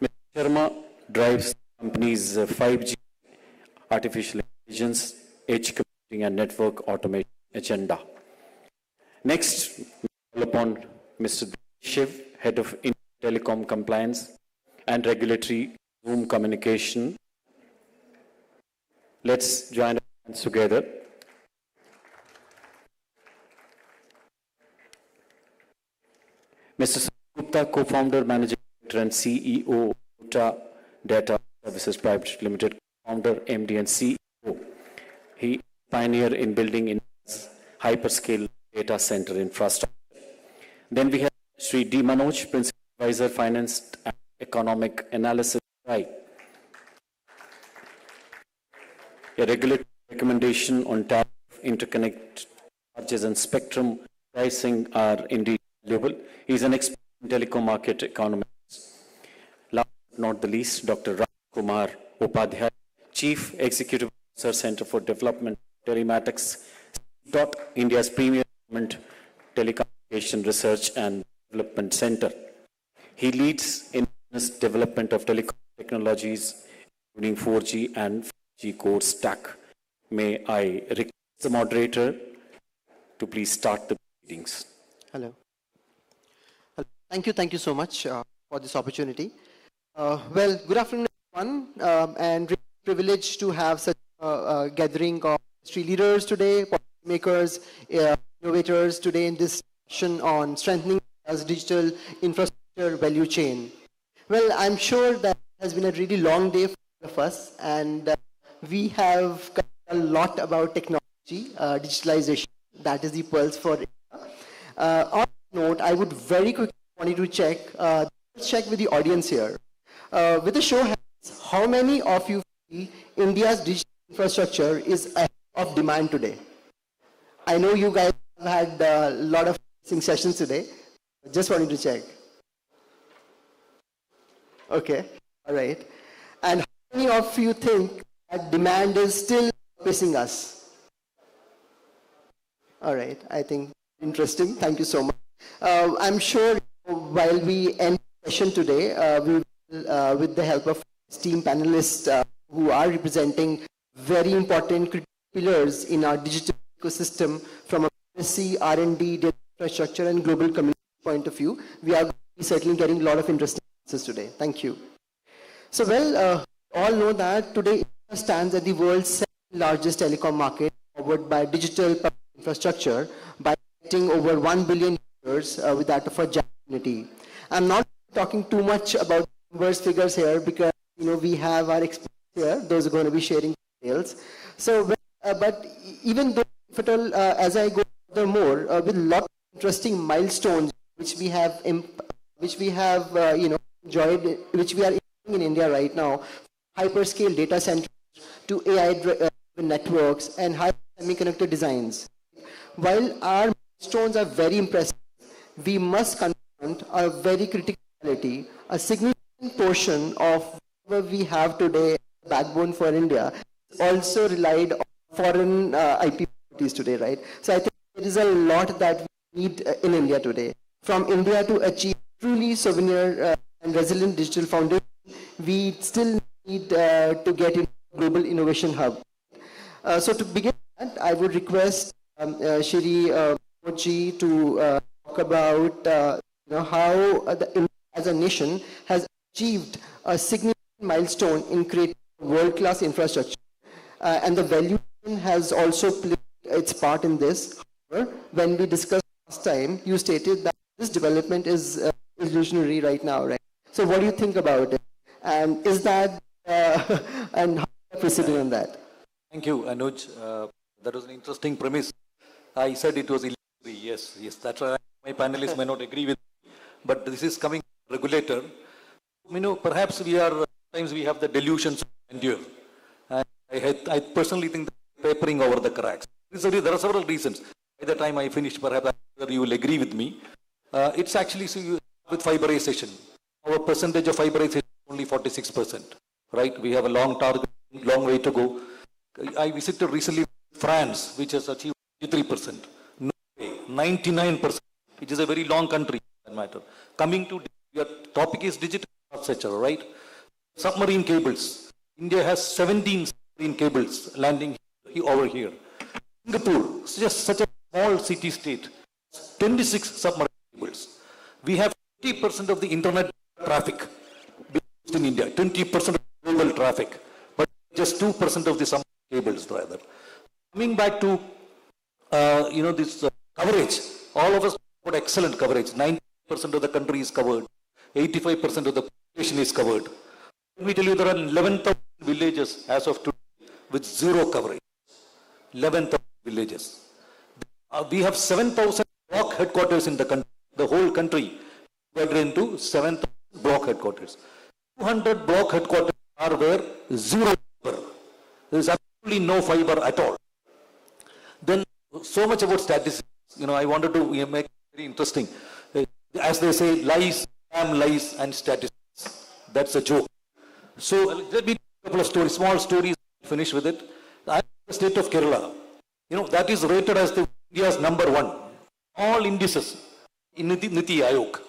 Speaker 21: Mr. Sharma drives the company's 5G, artificial intelligence, edge computing, and network automation agenda. Next, we call upon Mr. Shiv, Head of Telecom Compliance and Regulatory Zoom Communication. Let's join our hands together. Mr. Gupta, Co-founder, Managing Director and CEO, Gupta Data Services Private Limited, founder, MD and CEO. He pioneered in building in hyperscale data center infrastructure. Then we have Sri D. Manoj, Principal Advisor, Finance and Economic Analysis. Right. A regulatory recommendation on tariff, interconnect charges and spectrum pricing are indeed valuable. He is an expert in telecom market economics. Last but not the least, Dr. Ram Kumar Upadhyay, Chief Executive Officer, Center for Development, Telematics, India's premier government telecommunication research and development center. He leads in development of telecom technologies, including 4G and 5G core stack. May I request the moderator to please start the proceedings.
Speaker 2: Hello. Thank you so much for this opportunity. Well, good afternoon, everyone, and really privileged to have such a gathering of industry leaders today, policymakers, innovators today in this session on strengthening as digital infrastructure value chain. Well, I'm sure that it has been a really long day for all of us, and we have covered a lot about technology, digitalization. That is the pulse for it. On that note, I would very quickly want you to check with the audience here. With a show of hands, how many of you feel India's digital infrastructure is ahead of demand today? I know you guys have had a lot of sessions today. Just wanted to check. Okay, all right. And how many of you think that demand is still pacing us? All right, I think interesting. Thank you so much. I'm sure while we end the session today, we will, with the help of esteemed panelists who are representing very important critical pillars in our digital ecosystem from a policy, R&D, data infrastructure, and global community point of view, we are certainly getting a lot of interesting answers today. Thank you. So, well, all know that today India stands at the world's second largest telecom market, powered by digital public infrastructure, by connecting over 1 billion users with that of a giant community. I'm not talking too much about numbers, figures here, because we have our experts here; those are going to be sharing details. So, but even though, if at all, as I go further more, with a lot of interesting milestones which we have, enjoyed, which we are in India right now, hyperscale data centers to AI networks and high semiconductor designs. While our milestones are very impressive, we must confront a very critical reality. A significant portion of what we have today, backbone for India, also relied on foreign IP properties today, right? So I think there is a lot that we need in India today. From India to achieve truly sovereign and resilient digital foundation, we still need to get into a global innovation hub. So to begin that, I would request Shri Mochi to talk about how India as a nation has achieved a significant milestone in creating world-class infrastructure. And the value has also played its part in this. However, when we discussed last time, you stated that this development is illusionary right now, right? So what do you think about it? And is that, and how do you proceed on that?
Speaker 9: Thank you, Anuj. That was an interesting premise. I said it was illusory. Yes, that's why my panelists may not agree with me. But this is coming from the regulator. Perhaps sometimes we have the delusions of grandeur. And I personally think that papering over the cracks. There are several reasons. By the time I finish, perhaps you will agree with me. It's actually with fiberization. Our percentage of fiberization is only 46%. Right? We have a long target, long way to go. I visited recently France, which has achieved 23%. Norway, 99%, which is a very long country, for that matter. Coming to your topic is digital infrastructure, right? Submarine cables. India has 17 submarine cables landing over here. Singapore, just such a small city state, 26 submarine cables. We have 20% of the internet traffic in India, 20% of global traffic, but just 2% of the submarine cables rather. Coming back to this coverage, all of us got excellent coverage. 90% of the country is covered, 85% of the population is covered. Let me tell you, there are 11,000 villages as of today with zero coverage. 11,000 villages. We have 7,000 block headquarters in the country. The whole country divided into 7,000 block headquarters. 200 block headquarters are where zero fiber. There is absolutely no fiber at all. Then, so much about statistics. I wanted to make it very interesting. As they say, lies, damn lies, and statistics. That's a joke. So, let me tell a couple of stories, small stories, finish with it. The state of Kerala, that is rated as India's #1. All indices in Niti Aayog.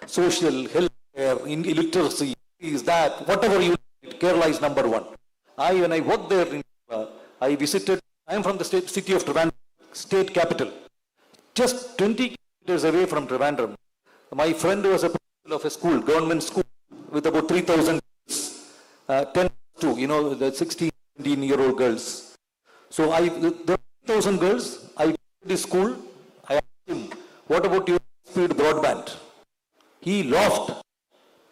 Speaker 9: Social, healthcare, illiteracy, is that, whatever you need, Kerala is #1. When I worked there in Kerala, I visited, I am from the city of Trivandrum, state capital. Just 20 kilometers away from Trivandrum, my friend was a principal of a school, government school, with about 3,000 girls, 10 to, the 16, 17-year-old girls. So the 3,000 girls, I went to the school, I asked him, what about your speed broadband? He laughed.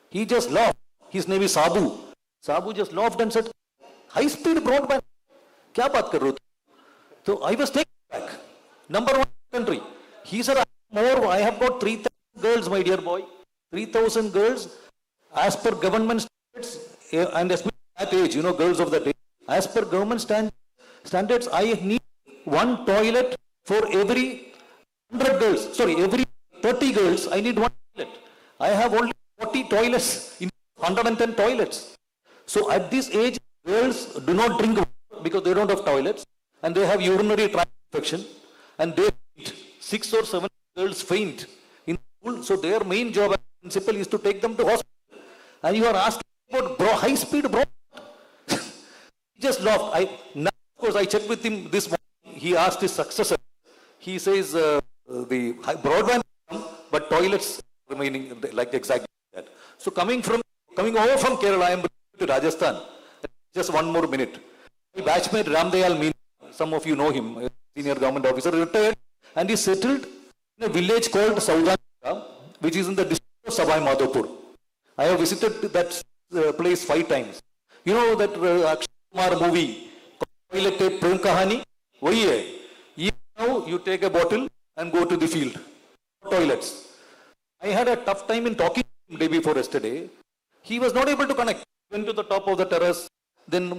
Speaker 9: He just laughed. His name is Sabu. Sabu just laughed and said, high-speed broadband? Kya baat kar rahe ho? So I was taken back. #1 country. He said, I have got 3,000 girls, my dear boy. 3,000 girls, as per government standards, and especially at that age, girls of that age, as per government standards, I need one toilet for every 100 girls. Sorry, every 30 girls, I need one toilet. I have only 40 toilets in 110 toilets. So at this age, girls do not drink water because they don't have toilets, and they have urinary tract infection, and they faint. 6 or 7 girls faint in school. So their main job as principal is to take them to hospital. And you are asking about high-speed broadband. He just laughed. Now, of course, I checked with him this morning. He asked his successor. He says the broadband, but toilets remaining like exactly that. So coming over from Kerala, I am to Rajasthan. Just one more minute. My batchmate Ramdayal Meena, some of you know him, a senior government officer, retired, and he settled in a village called Saudhanpura, which is in the district of Savai Madhopur. I have visited that place 5 times. You know that Akshay Kumar movie, Toilet Prem Kahani? Wahi hai. Even now you take a bottle and go to the field. Toilets. I had a tough time in talking to him day before yesterday. He was not able to connect. He went to the top of the terrace. Then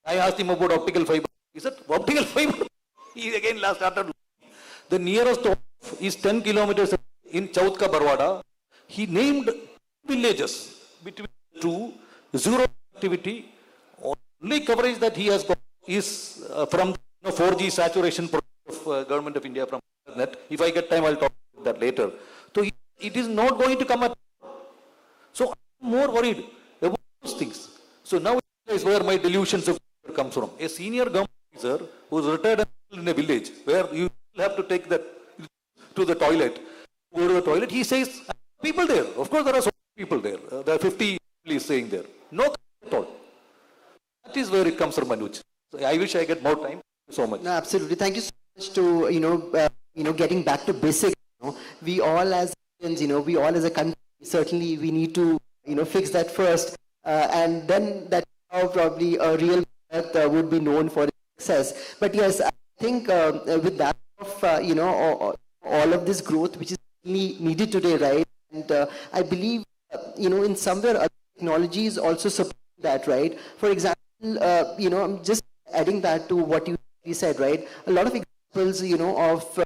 Speaker 9: I asked him about optical fiber. He said, optical fiber? He again started. The nearest is 10 kilometers in Chautka Barwada. He named villages between two, zero activity. Only coverage that he has got is from 4G saturation project of Government of India from net. If I get time, I'll talk about that later. So it is not going to come at. So I'm more worried about those things. So now is where my delusions of comes from. A senior government officer who is retired in a village where you have to take that to the toilet, go to the toilet, he says, people there. Of course, there are so many people there. There are 50 people saying there. No at all. That is where it comes from, Manoj. So I wish I get more time. Thank you so much.
Speaker 2: No, absolutely. Thank you so much to, getting back to basics. We all as Indians, we all as a country, certainly we need to, fix that first. And then that's how probably a real Bharat would be known for its success. But yes, I think with that of, all of this growth which is needed today, right? And I believe, in somewhere other technologies also support that, right? For example, I'm just adding that to what you said, right? A lot of examples, of,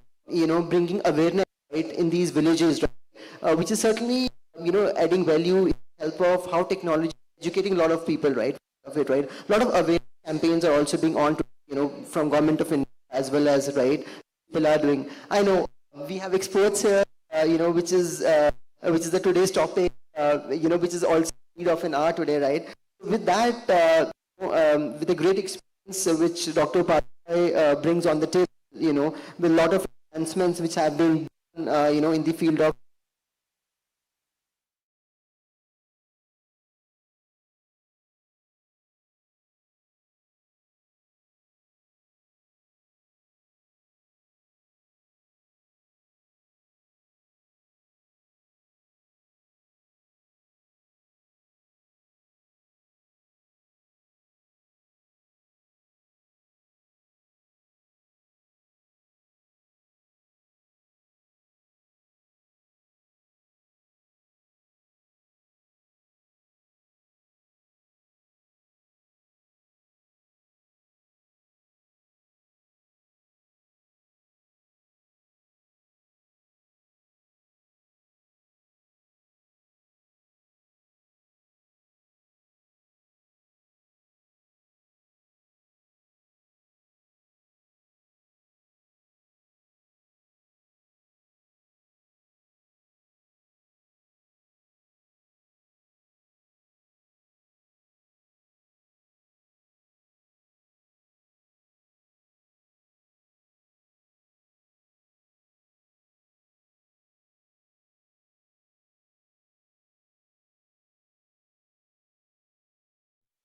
Speaker 2: bringing awareness, right, in these villages, right? Which is certainly, adding value in help of how technology educating a lot of people, right? Of it, right? A lot of awareness campaigns are also being on to, from Government of India as well as, right, people are doing. I know we have experts here, which is the today's topic, which is also need of an hour today, right? With that, with the great experience which Dr. Upadhyay brings on the table, with a lot of advancements which have been done, in the field of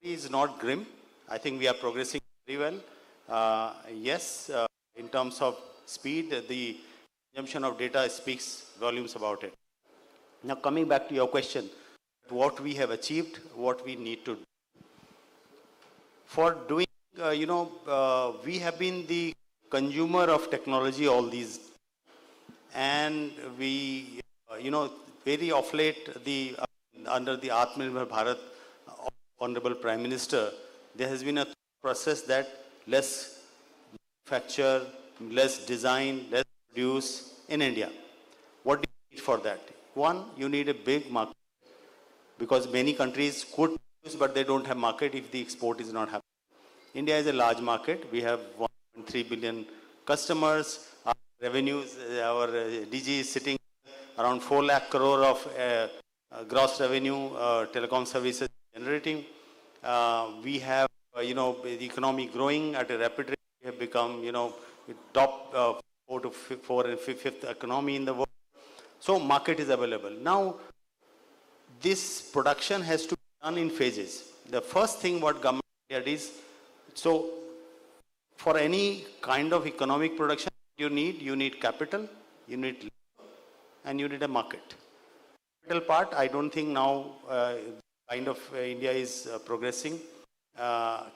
Speaker 6: is not grim. I think we are progressing very well. Yes, in terms of speed, the consumption of data speaks volumes about it. Now coming back to your question, what we have achieved, what we need to do. For doing, we have been the consumer of technology all these, and we, very of late, under the Atmanirbhar Bharat, Honorable Prime Minister, there has been a process that less manufacture, less design, less produce in India. What do you need for that? One, you need a big market, because many countries could produce, but they don't have market if the export is not happening. India is a large market. We have 1.3 billion customers. Our revenues, our DG is sitting,
Speaker 4: around 4 lakh crore of gross revenue telecom services generating. We have, the economy growing at a rapid rate. We have become, top 4 and 5th economy in the world. So market is available. Now, this production has to be done in phases. The first thing what government did is, so for any kind of economic production, you need capital, you need labor, and you need a market. Capital part, I don't think now India is progressing.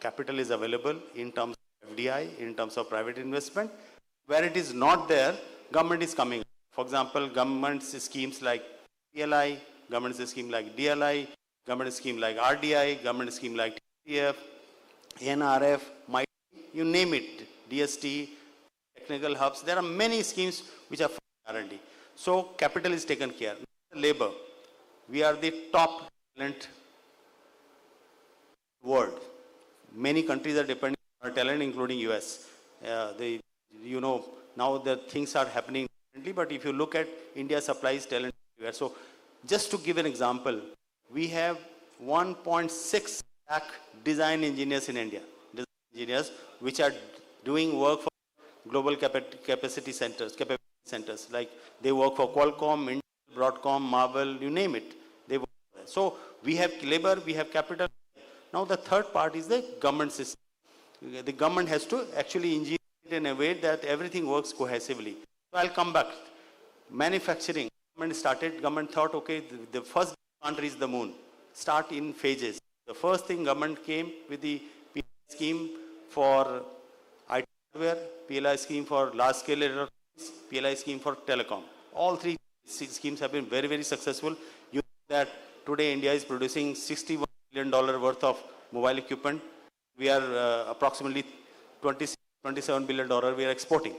Speaker 4: Capital is available in terms of FDI, in terms of private investment. Where it is not there, government is coming. For example, government's schemes like PLI, government's scheme like DLI, government scheme like RDI, government scheme like TF, NRF, you name it, DST, technical hubs. There are many schemes which are for R&D. So capital is taken care. Labor, we are the top talent world. Many countries are depending on our talent, including US. Now the things are happening differently, but if you look at India supplies talent everywhere. So just to give an example, we have 1.6 lakh design engineers in India, which are doing work for global capacity centers, like they work for Qualcomm, Intel, Broadcom, Marvel, you name it. They work for that. So we have labor, we have capital. Now the third part is the government system. The government has to actually engineer it in a way that everything works cohesively. So I'll come back. Manufacturing, government thought, okay, the first can't reach the moon. Start in phases. The first thing government came with the PLI scheme for IT hardware, PLI scheme for large scale electronics, PLI scheme for telecom. All three schemes have been very, very successful. You know that today India is producing $61 billion worth of mobile equipment. We are approximately $27 billion we are exporting.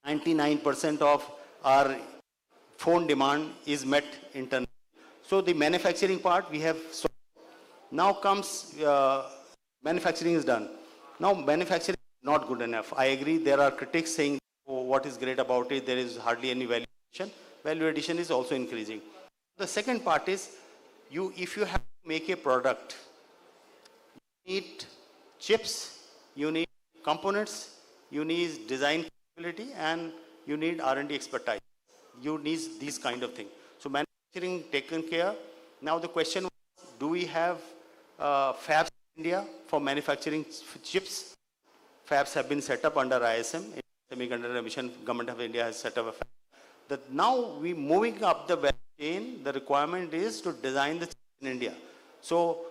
Speaker 4: 99% of our phone demand is met internally. So the manufacturing part we have. Now comes manufacturing is done. Now manufacturing is not good enough. I agree. There are critics saying, oh, what is great about it? There is hardly any value addition. Value addition is also increasing. The second part is, if you have to make a product, you need chips, you need components, you need design capability, and you need R&D expertise. You need these kind of things. So manufacturing taken care. Now the question was, do we have fabs in India for manufacturing chips? Fabs have been set up under ISM, Semiconductor Mission. Government of India has set up a fab. Now we moving up the value chain. The requirement is to design the chips in India. So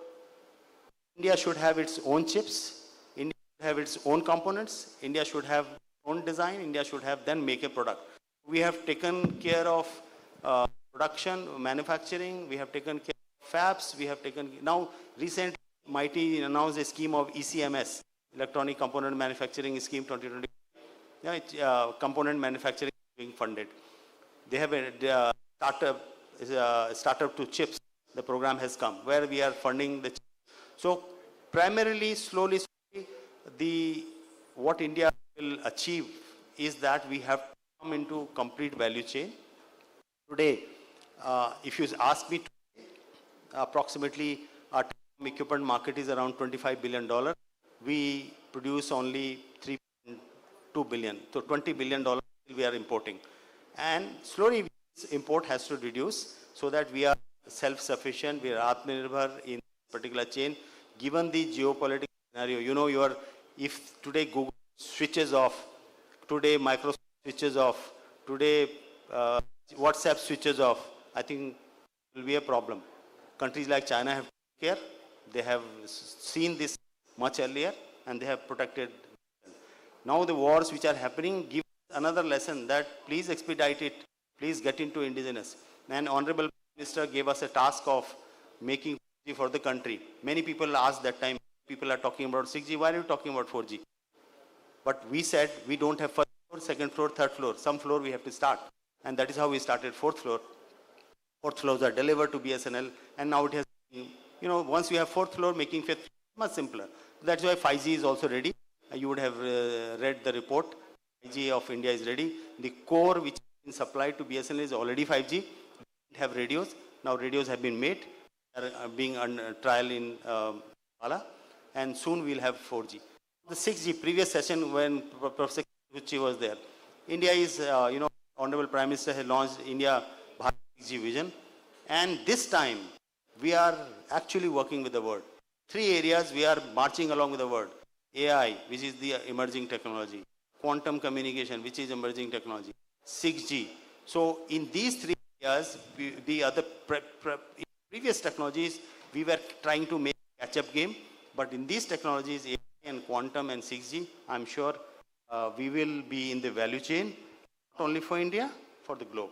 Speaker 4: India should have its own chips. India should have its own components. India should have own design. India should have then make a product. We have taken care of production, manufacturing. We have taken care of fabs. We have taken, now recently MIT announced a scheme of ECMS, Electronic Component Manufacturing Scheme 2020. Component manufacturing being funded. They have a startup to chips. The program has come where we are funding the chips. So primarily, slowly, what India will achieve is that we have come into complete value chain. Today, if you ask me, approximately our equipment market is around $25 billion. We produce only $3.2 billion. So $20 billion we are importing. And slowly this import has to reduce so that we are self-sufficient, we are Atmanirbhar in particular chain. Given the geopolitical scenario, if today Google switches off, today Microsoft switches off, today WhatsApp switches off, I think it will be a problem. Countries like China have taken care. They have seen this much earlier and they have protected. Now the wars which are happening give another lesson that please expedite it, please get into indigenous. And Honorable Minister gave us a task of making 4G for the country. Many people asked that time, people are talking about 6G, why are you talking about 4G? But we said we don't have first floor, second floor, third floor. Some floor we have to start. And that is how we started fourth floor. Fourth floors are delivered to BSNL. And now it has, once you have fourth floor, making fifth floor much simpler. That's why 5G is also ready. You would have read the report. 5G of India is ready. The core which is supplied to BSNL is already 5G. We didn't have radios. Now radios have been made, are being on trial in Pala, and soon we'll have 4G. The 6G, previous session when Professor Kuchi was there, India is, Honorable Prime Minister has launched India Bharat 6G vision, and this time we are actually working with the world. 3 areas we are marching along with the world. AI, which is the emerging technology. Quantum communication, which is emerging technology. 6G. So in these 3 areas, the other previous technologies, we were trying to make a catch-up game. But in these technologies, AI and quantum and 6G, I'm sure we will be in the value chain, not only for India, for the globe.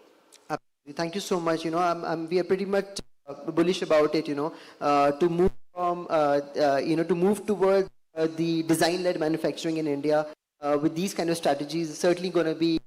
Speaker 2: Thank you so much. We are pretty much bullish about it, to move from, to move towards the design-led manufacturing in India with these kind of strategies. Certainly going to be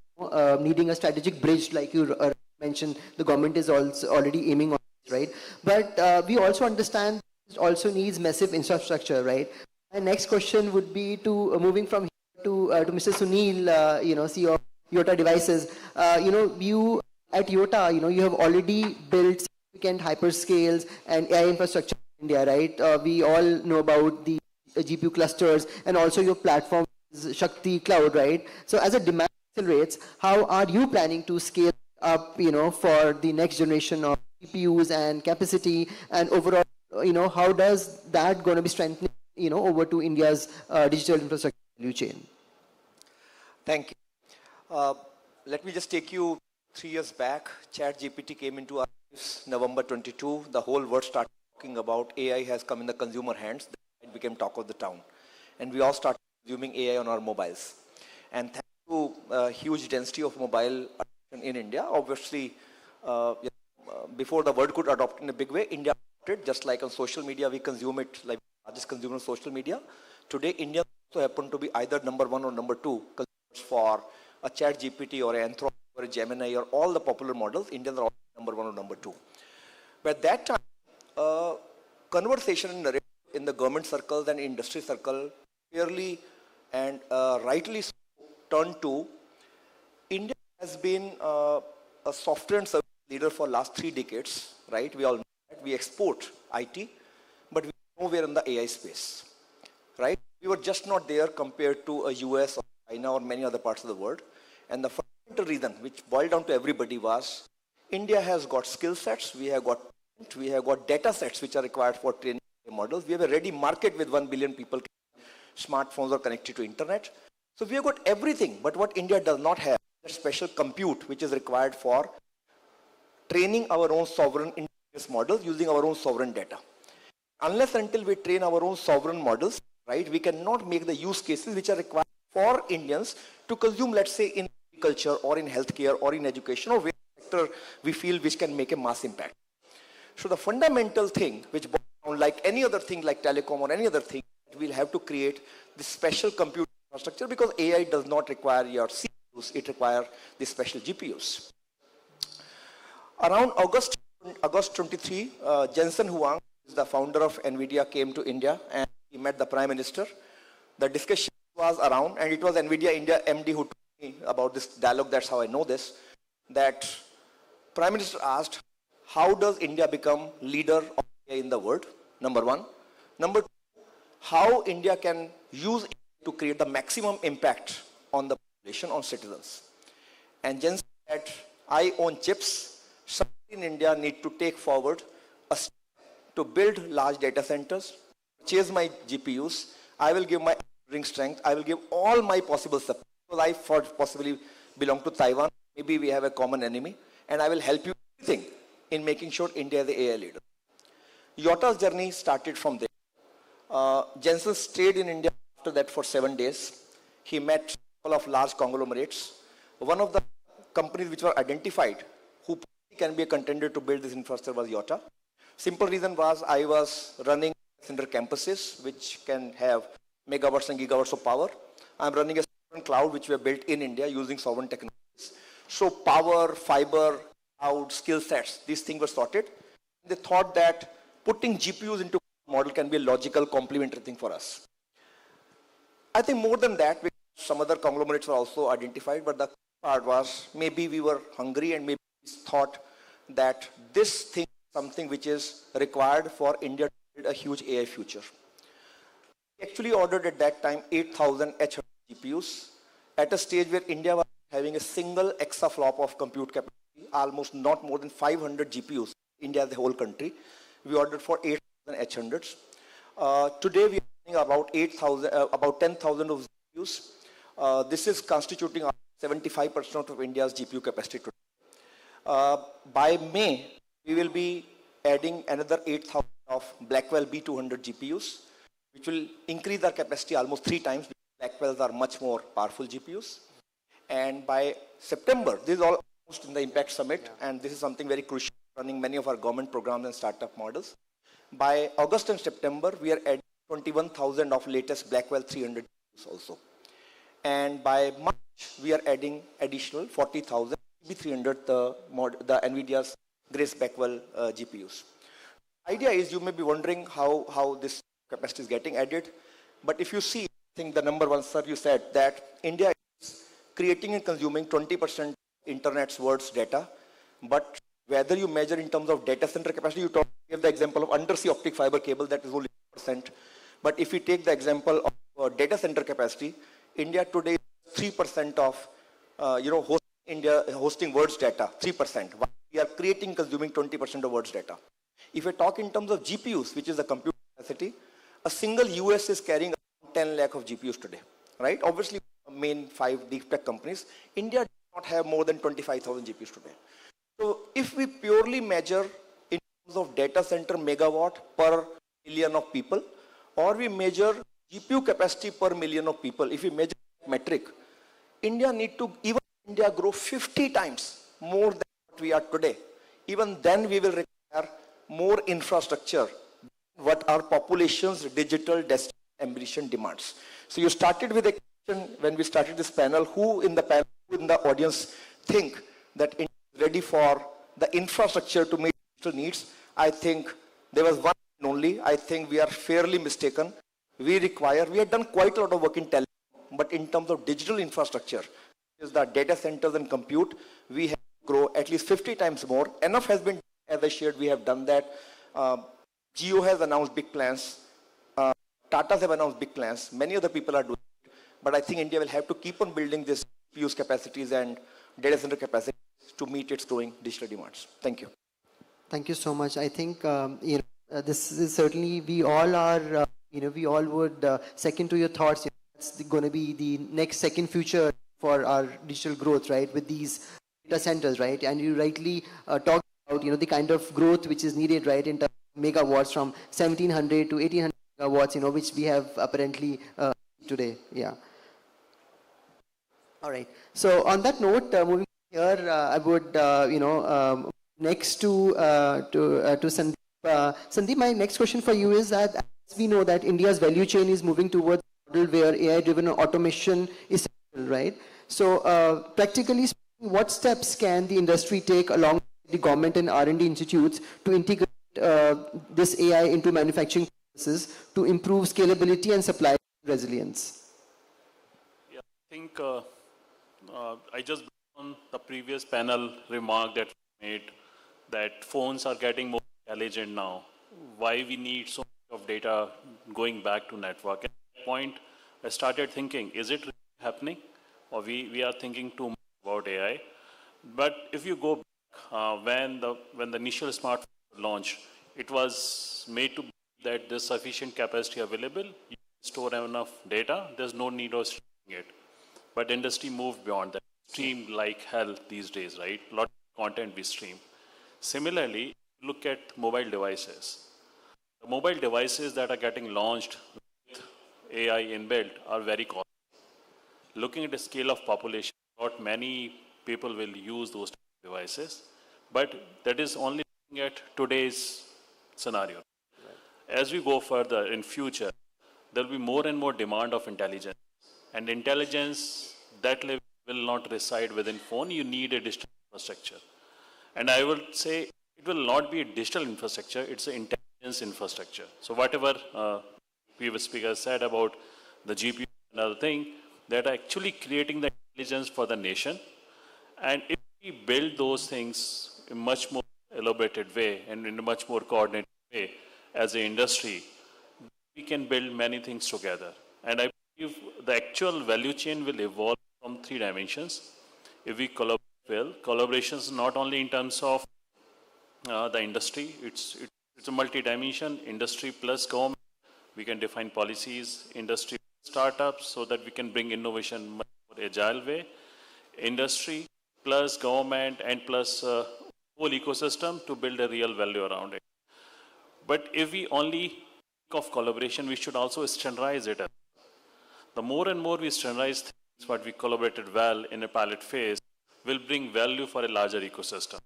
Speaker 2: needing a strategic bridge, like you mentioned. The government is also already aiming on this, right? But we also understand it also needs massive infrastructure, right? My next question would be to moving from here to Mr. Sunil, CEO of Yota Devices. You at Yota, you have already built significant hyperscales and AI infrastructure in India, right? We all know about the GPU clusters and also your platform is Shakti Cloud, right? So as a demand accelerates, how are you planning to scale up, for the next generation of GPUs and capacity, and overall, how does that going to be strengthening, over to India's digital infrastructure value chain?
Speaker 8: Thank you. Let me just take you 3 years back. ChatGPT came into our lives November 22. The whole world started talking about AI has come in the consumer hands. It became talk of the town. And we all started consuming AI on our mobiles. And thanks to huge density of mobile adoption in India, obviously, before the world could adopt in a big way, India adopted, just like on social media, we consume it like the largest consumer of social media. Today, India also happen to be either number 1 or number 2 consumers for a ChatGPT or an Anthropic or a Gemini or all the popular models. Indians are all number 1 or number 2. But at that time, conversation and narrative in the government circles and industry circle clearly and rightly turned to India has been a software and service leader for last 3 decades, right? We all know that. We export IT, but we are nowhere in the AI space, right? We were just not there compared to a US or China or many other parts of the world. And the fundamental reason, which boiled down to everybody, was India has got skill sets, we have got data sets which are required for training models. We have a ready market with 1 billion people. Smartphones are connected to internet. So we have got everything, but what India does not have is special compute which is required for training our own sovereign models using our own sovereign data. Unless until we train our own sovereign models, right, we cannot make the use cases which are required for Indians to consume, let's say, in agriculture or in healthcare or in education or where sector we feel which can make a mass impact. So the fundamental thing which, like any other thing like telecom or any other thing, we'll have to create this special compute infrastructure because AI does not require your CPUs, it requires the special GPUs. Around August 23, Jensen Huang, the founder of NVIDIA, came to India and he met the Prime Minister. The discussion was around, and it was NVIDIA India MD who told me about this dialogue, that's how I know this, that Prime Minister asked, how does India become leader of AI in the world? Number 1. Number 2, how India can use it to create the maximum impact on the population, on citizens. And Jensen said, I own chips. Somebody in India need to take forward a step to build large data centers, purchase my GPUs. I will give my ring strength. I will give all my possible support. Because I possibly belong to Taiwan. Maybe we have a common enemy. And I will help you everything in making sure India is the AI leader. Yota's journey started from there. Jensen stayed in India after that for 7 days. He met a couple of large conglomerates. One of the companies which were identified who can be a contender to build this infrastructure was Yota. Simple reason was I was running center campuses which can have megawatts and gigawatts of power. I'm running a sovereign cloud which we have built in India using sovereign technologies. So power, fiber, cloud, skill sets, these things were sorted. They thought that putting GPUs into model can be a logical complementary thing for us. I think more than that, some other conglomerates were also identified, but the part was maybe we were hungry and maybe we thought that this thing is something which is required for India to build a huge AI future. We actually ordered at that time 8,000 H100 GPUs at a stage where India was having a single exaflop of compute capacity, almost not more than 500 GPUs. India as the whole country. We ordered for 8,000 H100s. Today we are running about 10,000 of GPUs. This is constituting 75% of India's GPU capacity today. By May, we will be adding another 8,000 of Blackwell B200 GPUs, which will increase our capacity almost 3 times. Blackwells are much more powerful GPUs. And by September, this is all almost in the Impact Summit, and this is something very crucial, running many of our government programs and startup models. By August and September, we are adding 21,000 of latest Blackwell 300 GPUs also. And by March, we are adding additional 40,000 B300, the NVIDIA's Grace Blackwell GPUs. Idea is, you may be wondering how this capacity is getting added. But if you see, I think the number one, sir, you said that India is creating and consuming 20% internet's world's data. But whether you measure in terms of data center capacity, you give the example of undersea optic fiber cable, that is only 2%. But if we take the example of data center capacity, India today is 3% of hosting world's data, 3%. We are creating, consuming 20% of world's data. If we talk in terms of GPUs, which is the compute capacity, a single US is carrying 10 lakh of GPUs today, right? Obviously, main 5 deep tech companies. India does not have more than 25,000 GPUs today. So if we purely measure in terms of data center megawatt per million of people, or we measure GPU capacity per million of people, if we measure that metric, India need to, even India grow 50 times more than what we are today. Even then we will require more infrastructure, what our population's digital destiny ambition demands. So you started with a question when we started this panel, who in the panel, who in the audience think that India is ready for the infrastructure to meet digital needs? I think there was one only. I think we are fairly mistaken. We have done quite a lot of work in telecom, but in terms of digital infrastructure, is the data centers and compute, we have to grow at least 50 times more. Enough has been, as I shared, we have done that. Jio has announced big plans. Tatas have announced big plans. Many other people are doing it. But I think India will have to keep on building this GPUs capacities and data center capacities to meet its growing digital demands. Thank you.
Speaker 2: Thank you so much. I think this is certainly, we all are, we all would second to your thoughts. It's going to be the next second future for our digital growth, right? With these data centers, right? And you rightly talked about, the kind of growth which is needed, right? In terms of megawatts from 1700 to 1800 megawatts, which we have apparently today. Yeah. All right. So on that note, moving here, I would, next to Sandeep. Sandeep, my next question for you is that as we know that India's value chain is moving towards a model where AI-driven automation is central, right? So practically speaking, what steps can the industry take along with the government and R&D institutes to integrate this AI into manufacturing processes to improve scalability and supply resilience?
Speaker 21: Yeah, I think I just on the previous panel remark that we made that phones are getting more intelligent now. Why we need so much of data going back to network? At that point, I started thinking, is it really happening? Or we are thinking too much about AI? But if you go back, when the initial smartphone launched, it was made to be that there's sufficient capacity available, you store enough data, there's no need of streaming it. But industry moved beyond that. Stream like hell these days, right? A lot of content we stream. Similarly, look at mobile devices. The mobile devices that are getting launched with AI inbuilt are very costly. Looking at the scale of population, not many people will use those devices, but that is only looking at today's scenario. Right. As we go further in future, there will be more and more demand of intelligence. And intelligence, that level will not reside within phone. You need a digital infrastructure. And I would say it will not be a digital infrastructure, it's an intelligence infrastructure. So whatever previous speaker said about the GPU and other thing, that are actually creating the intelligence for the nation.
Speaker 7: And if we build those things in a much more elaborated way and in a much more coordinated way as an industry, we can build many things together. And I believe the actual value chain will evolve from 3 dimensions. If we collaborate well, collaborations not only in terms of the industry, it's a multi-dimension, industry plus government. We can define policies, industry startups, so that we can bring innovation in a much more agile way. Industry plus government and plus whole ecosystem to build a real value around it. But if we only think of collaboration, we should also standardize it. The more and more we standardize things, what we collaborated well in a pilot phase, will bring value for a larger ecosystem.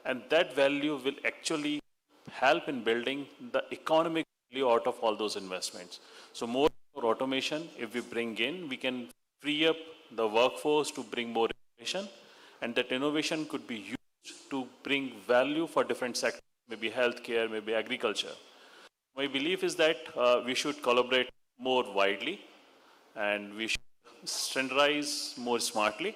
Speaker 7: And that value will actually help in building the economic value out of all those investments. So more automation, if we bring in, we can free up the workforce to bring more innovation, and that innovation could be used to bring value for different sectors, maybe healthcare, maybe agriculture. My belief is that we should collaborate more widely, and we should standardize more smartly,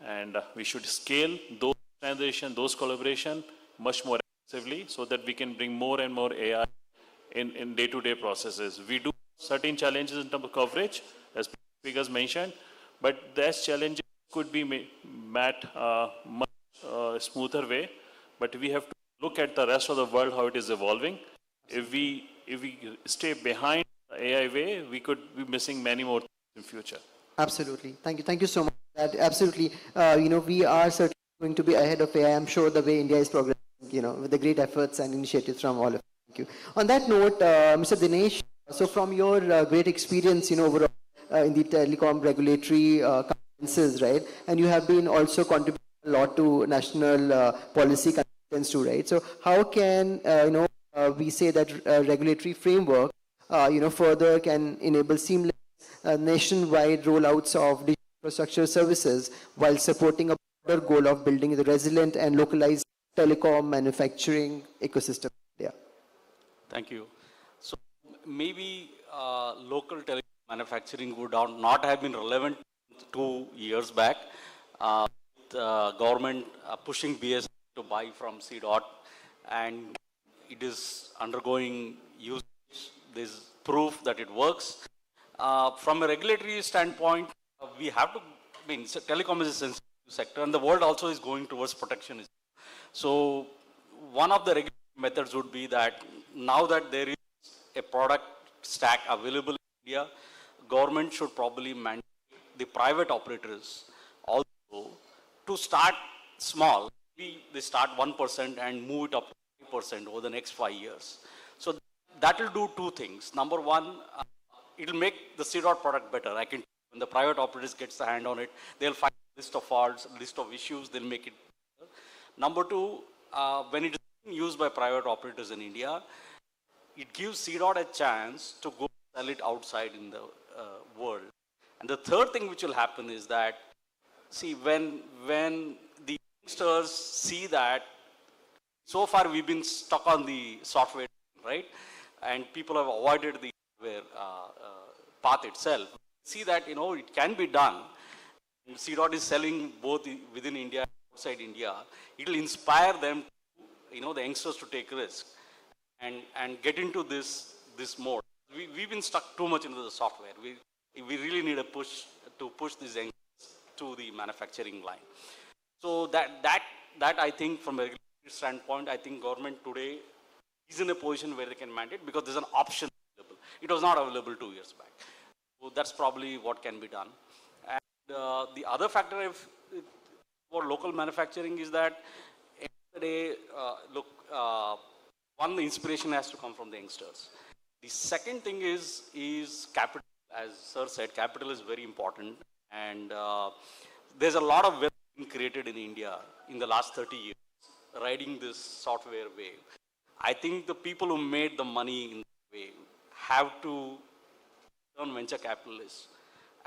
Speaker 7: and we should scale those standardization, those collaboration much more aggressively, so that we can bring more and more AI in day-to-day processes. We do certain challenges in terms of coverage, as speakers mentioned, but those challenges could be met much smoother way. But we have to look at the rest of the world, how it is evolving. If we stay behind the AI way, we could be missing many more things in future.
Speaker 2: Absolutely. Thank you so much. Absolutely. We are certainly going to be ahead of AI. I'm sure the way India is progressing, with the great efforts and initiatives from all of you. Thank you. On that note, Mr. Dinesh, so from your great experience, overall in the telecom regulatory conferences, right? And you have been also contributing a lot to national policy conferences too, right? So how can, we say that regulatory framework, further can enable seamless nationwide rollouts of digital infrastructure services while supporting a broader goal of building the resilient and localized telecom manufacturing ecosystem? Yeah.
Speaker 22: Thank you. So maybe local telecom manufacturing would not have been relevant 2 years back. The government pushing BS to buy from CDOT, and it is undergoing usage. There's proof that it works. From a regulatory standpoint, we have to, telecom is a sensitive sector, and the world also is going towards protectionism. So one of the regulatory methods would be that now that there is a product stack available in India, government should probably mandate the private operators also to start small. Maybe they start 1% and move it up to 5% over the next 5 years. So that will do 2 things. Number one, it will make the CDOT product better. When the private operators gets the hand on it, they'll find a list of faults, a list of issues, they'll make it better. Number two, when it is used by private operators in India, it gives CDOT a chance to go sell it outside in the world. And the third thing which will happen is that, see, when the youngsters see that, so far we've been stuck on the software, right? And people have avoided the hardware path itself. See that, it can be done. CDOT is selling both within India and outside India. It will inspire them, the youngsters to take risk and get into this mode. We've been stuck too much into the software. We really need a push to push these youngsters to the manufacturing line. So that I think from a regulatory standpoint, I think government today is in a position where they can mandate because there's an option available. It was not available 2 years back. So that's probably what can be done. And the other factor for local manufacturing is that at the day, one, the inspiration has to come from the youngsters. The second thing is capital. As Sir said, capital is very important. And there's a lot of wealth being created in India in the last 30 years, riding this software wave. I think the people who made the money in the wave have to turn venture capitalists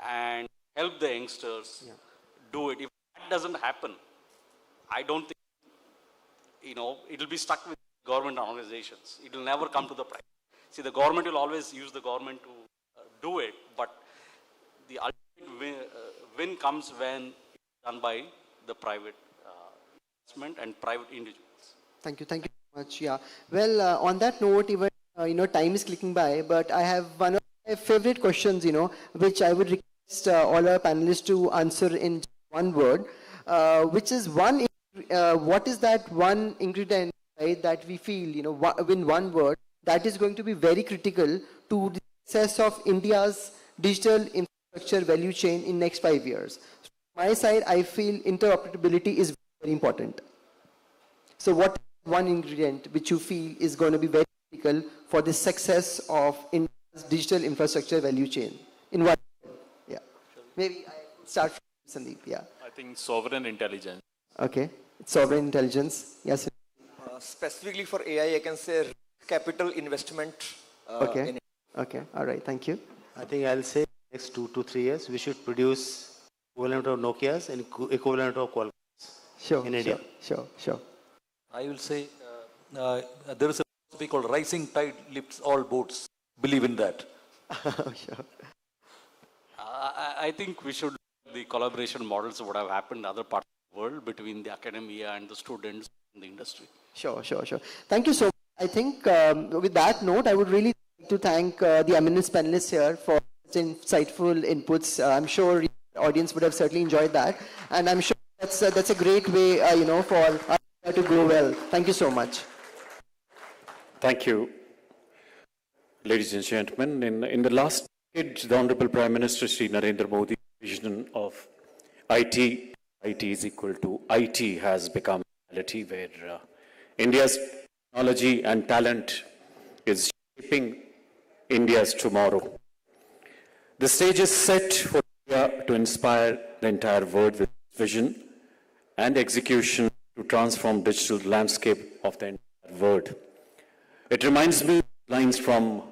Speaker 22: and help the youngsters do it. If that doesn't happen, I don't think, it will be stuck with government organizations. It will never come to the private. See, the government will always use the government to do it, but the ultimate win comes when it's done by the private investment and private individuals.
Speaker 2: Thank you so much. Yeah. Well, on that note, even time is clicking by, but I have one of my favorite questions, which I would request all our panelists to answer in one word, which is what is that one ingredient, right, that we feel, in one word, that is going to be very critical to the success of India's digital infrastructure value chain in next 5 years. From my side, I feel interoperability is very important. So what is one ingredient which you feel is going to be very critical for the success of India's digital infrastructure value chain? In one word. Yeah. Maybe I start from Sandeep. Yeah.
Speaker 7: I think sovereign intelligence.
Speaker 2: Okay. Sovereign intelligence. Yes.
Speaker 8: Specifically for AI, I can say capital investment.
Speaker 2: Okay. Okay. All right. Thank you.
Speaker 4: I think I'll say next 2 to 3 years, we should produce equivalent of Nokia's and equivalent of Qualcomm's in India.
Speaker 2: Sure.
Speaker 9: I will say there is a philosophy called rising tide lifts all boats. Believe in that.
Speaker 2: Sure.
Speaker 22: I think we should the collaboration models would have happened in other parts of the world between the academia and the students in the industry.
Speaker 2: Sure. Thank you so much. I think with that note, I would really like to thank the eminent panelists here for such insightful inputs. I'm sure the audience would have certainly enjoyed that, and I'm sure that's a great way, for us to grow well. Thank you so much.
Speaker 21: Thank you, ladies and gentlemen. In the last decade, the Honorable Prime Minister Shri Narendra Modi's vision of IT is equal to IT has become reality, where India's technology and talent is shaping India's tomorrow. The stage is set for India to inspire the entire world with vision and execution to transform digital landscape of the entire world. It reminds me of lines from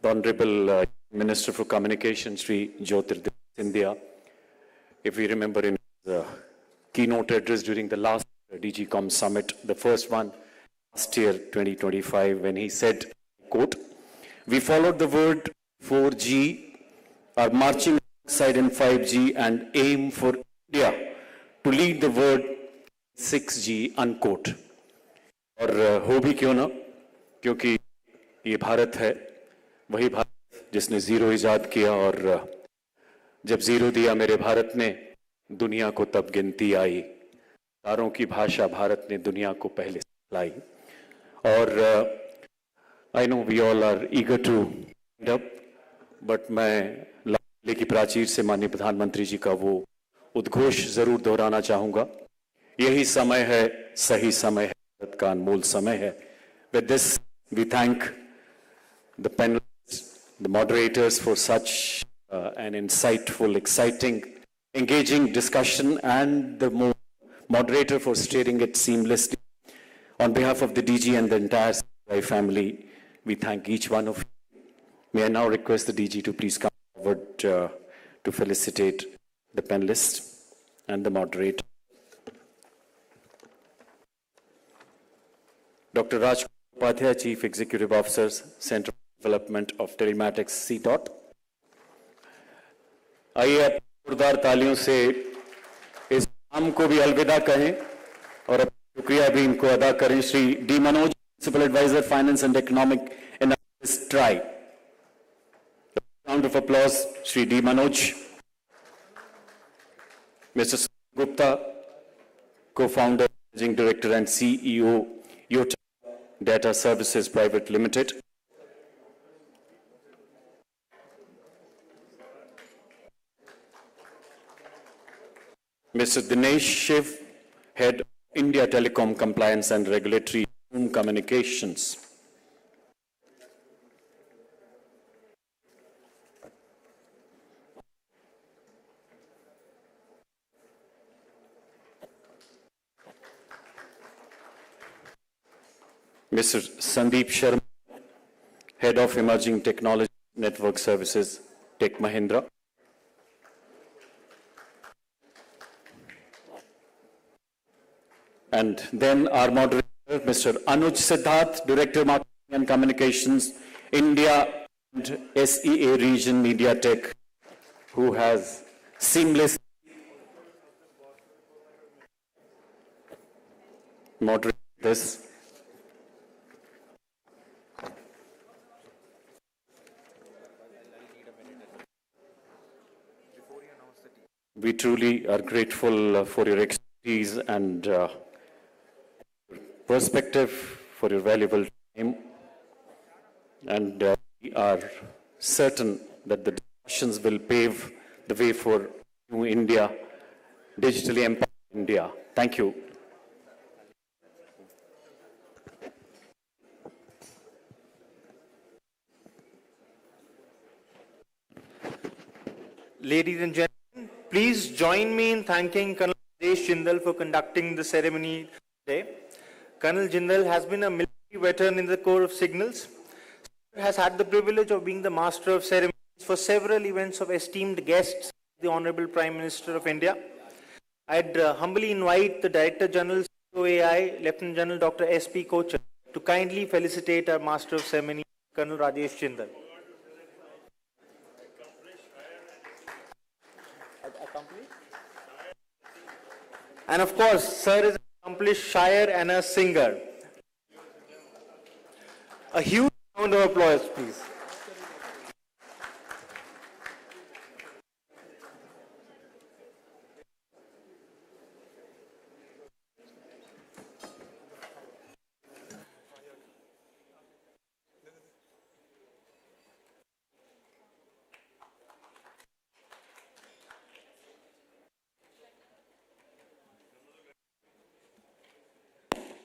Speaker 21: the Honorable Minister for Communications, Sri Jyotiraditya Scindia. If we remember in the keynote address during the last Digicom Summit, the first one last year, 2025, when he said, quote, "We followed the word 4G, are marching alongside in 5G and aim for India to lead the word 6G, unquote." और हो भी क्यों ना, क्योंकि ये भारत है, वही भारत जिसने जीरो इजाद किया, और जब जीरो दिया मेरे भारत ने, दुनिया को तब गिनती आई, तारों की भाषा भारत ने दुनिया को पहले लाई. और I know we all are eager to end up, but मैं लाल किले की प्राचीर से माननीय प्रधानमंत्री जी का वो उद्घोष जरूर दोहराना चाहूँगा. यही समय है, सही समय है, भारत का अनमोल समय है. With this, we thank the panelists, the moderators for such an insightful, exciting, engaging discussion, and the moderator for steering it seamlessly. On behalf of the DG and the entire COAI family, we thank each one of you. May I now request the DG to please come forward to felicitate the panelists and the moderator. Dr. Raj Upadhyay, Chief Executive Officer, Center for Development of Telematics, CDOT. आइए आप जोरदार तालियों से इस काम को भी अलविदा कहें और अपना शुक्रिया भी इनको अदा करें. Shri D Manoj, Principal Advisor, Finance and Economic Analysis, TRI. Round of applause, Shri D. Manoj. Mr. Gupta, Co-founder, Managing Director and CEO, Yota Data Services Private Limited. Mr. Dinesh Shiv, Head of India Telecom Compliance and Regulatory Communications. Mr. Sandeep Sharma, Head of Emerging Technology Network Services, Tech Mahindra. And then our moderator, Mr. Anuj Siddharth, Director Marketing and Communications, India and SEA Region Media Tech, who has seamlessly moderate this. We truly are grateful for your expertise and perspective, for your valuable time. And we are certain that the discussions will pave the way for new India, digitally empowered India. Thank you.
Speaker 3: Ladies and gentlemen, please join me in thanking Colonel Rajesh Jindal for conducting the ceremony today. Colonel Jindal has been a military veteran in the Corps of Signals, has had the privilege of being the master of ceremonies for several events of esteemed guests, the Honorable Prime Minister of India. I'd humbly invite the Director General COAI, Lieutenant General Dr. S.P. Kochar, to kindly felicitate our Master of Ceremony, Colonel Rajesh Jindal. And of course, sir is an accomplished shire and a singer. A huge round of applause, please.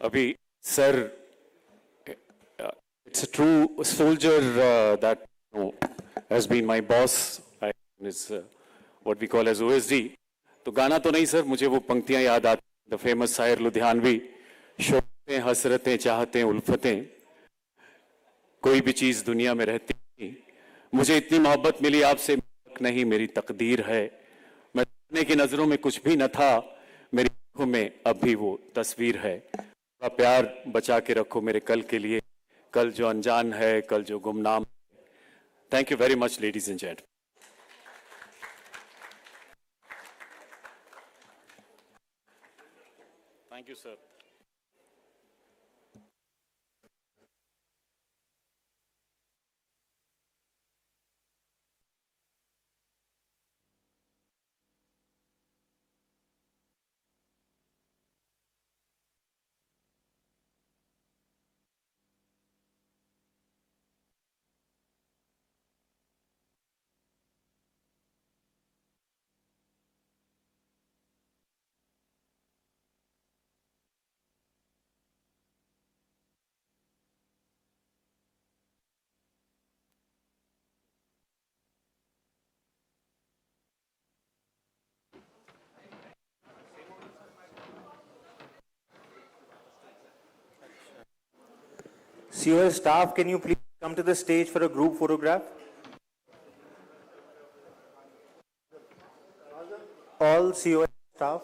Speaker 21: Abhi, sir, it's a true soldier that has been my boss. Is what we call as OSD. तो गाना तो नहीं sir, मुझे वो पंक्तियां याद आती, the famous शायर लुधियानवी, शौक़ें हसरतें चाहतें उल्फतें, कोई भी चीज दुनिया में रहती नहीं, मुझे इतनी मोहब्बत मिली आपसे नहीं मेरी तकदीर है, मैं देखने की नजरों में कुछ भी न था, मेरी आंखों में अब भी वो तस्वीर है, प्यार बचा के रखो मेरे कल के लिए, कल जो अनजान है, कल जो गुमनाम है. Thank you very much, ladies and gentlemen. Thank you, sir.
Speaker 3: COA staff, can you please come to the stage for a group photograph? All COA staff.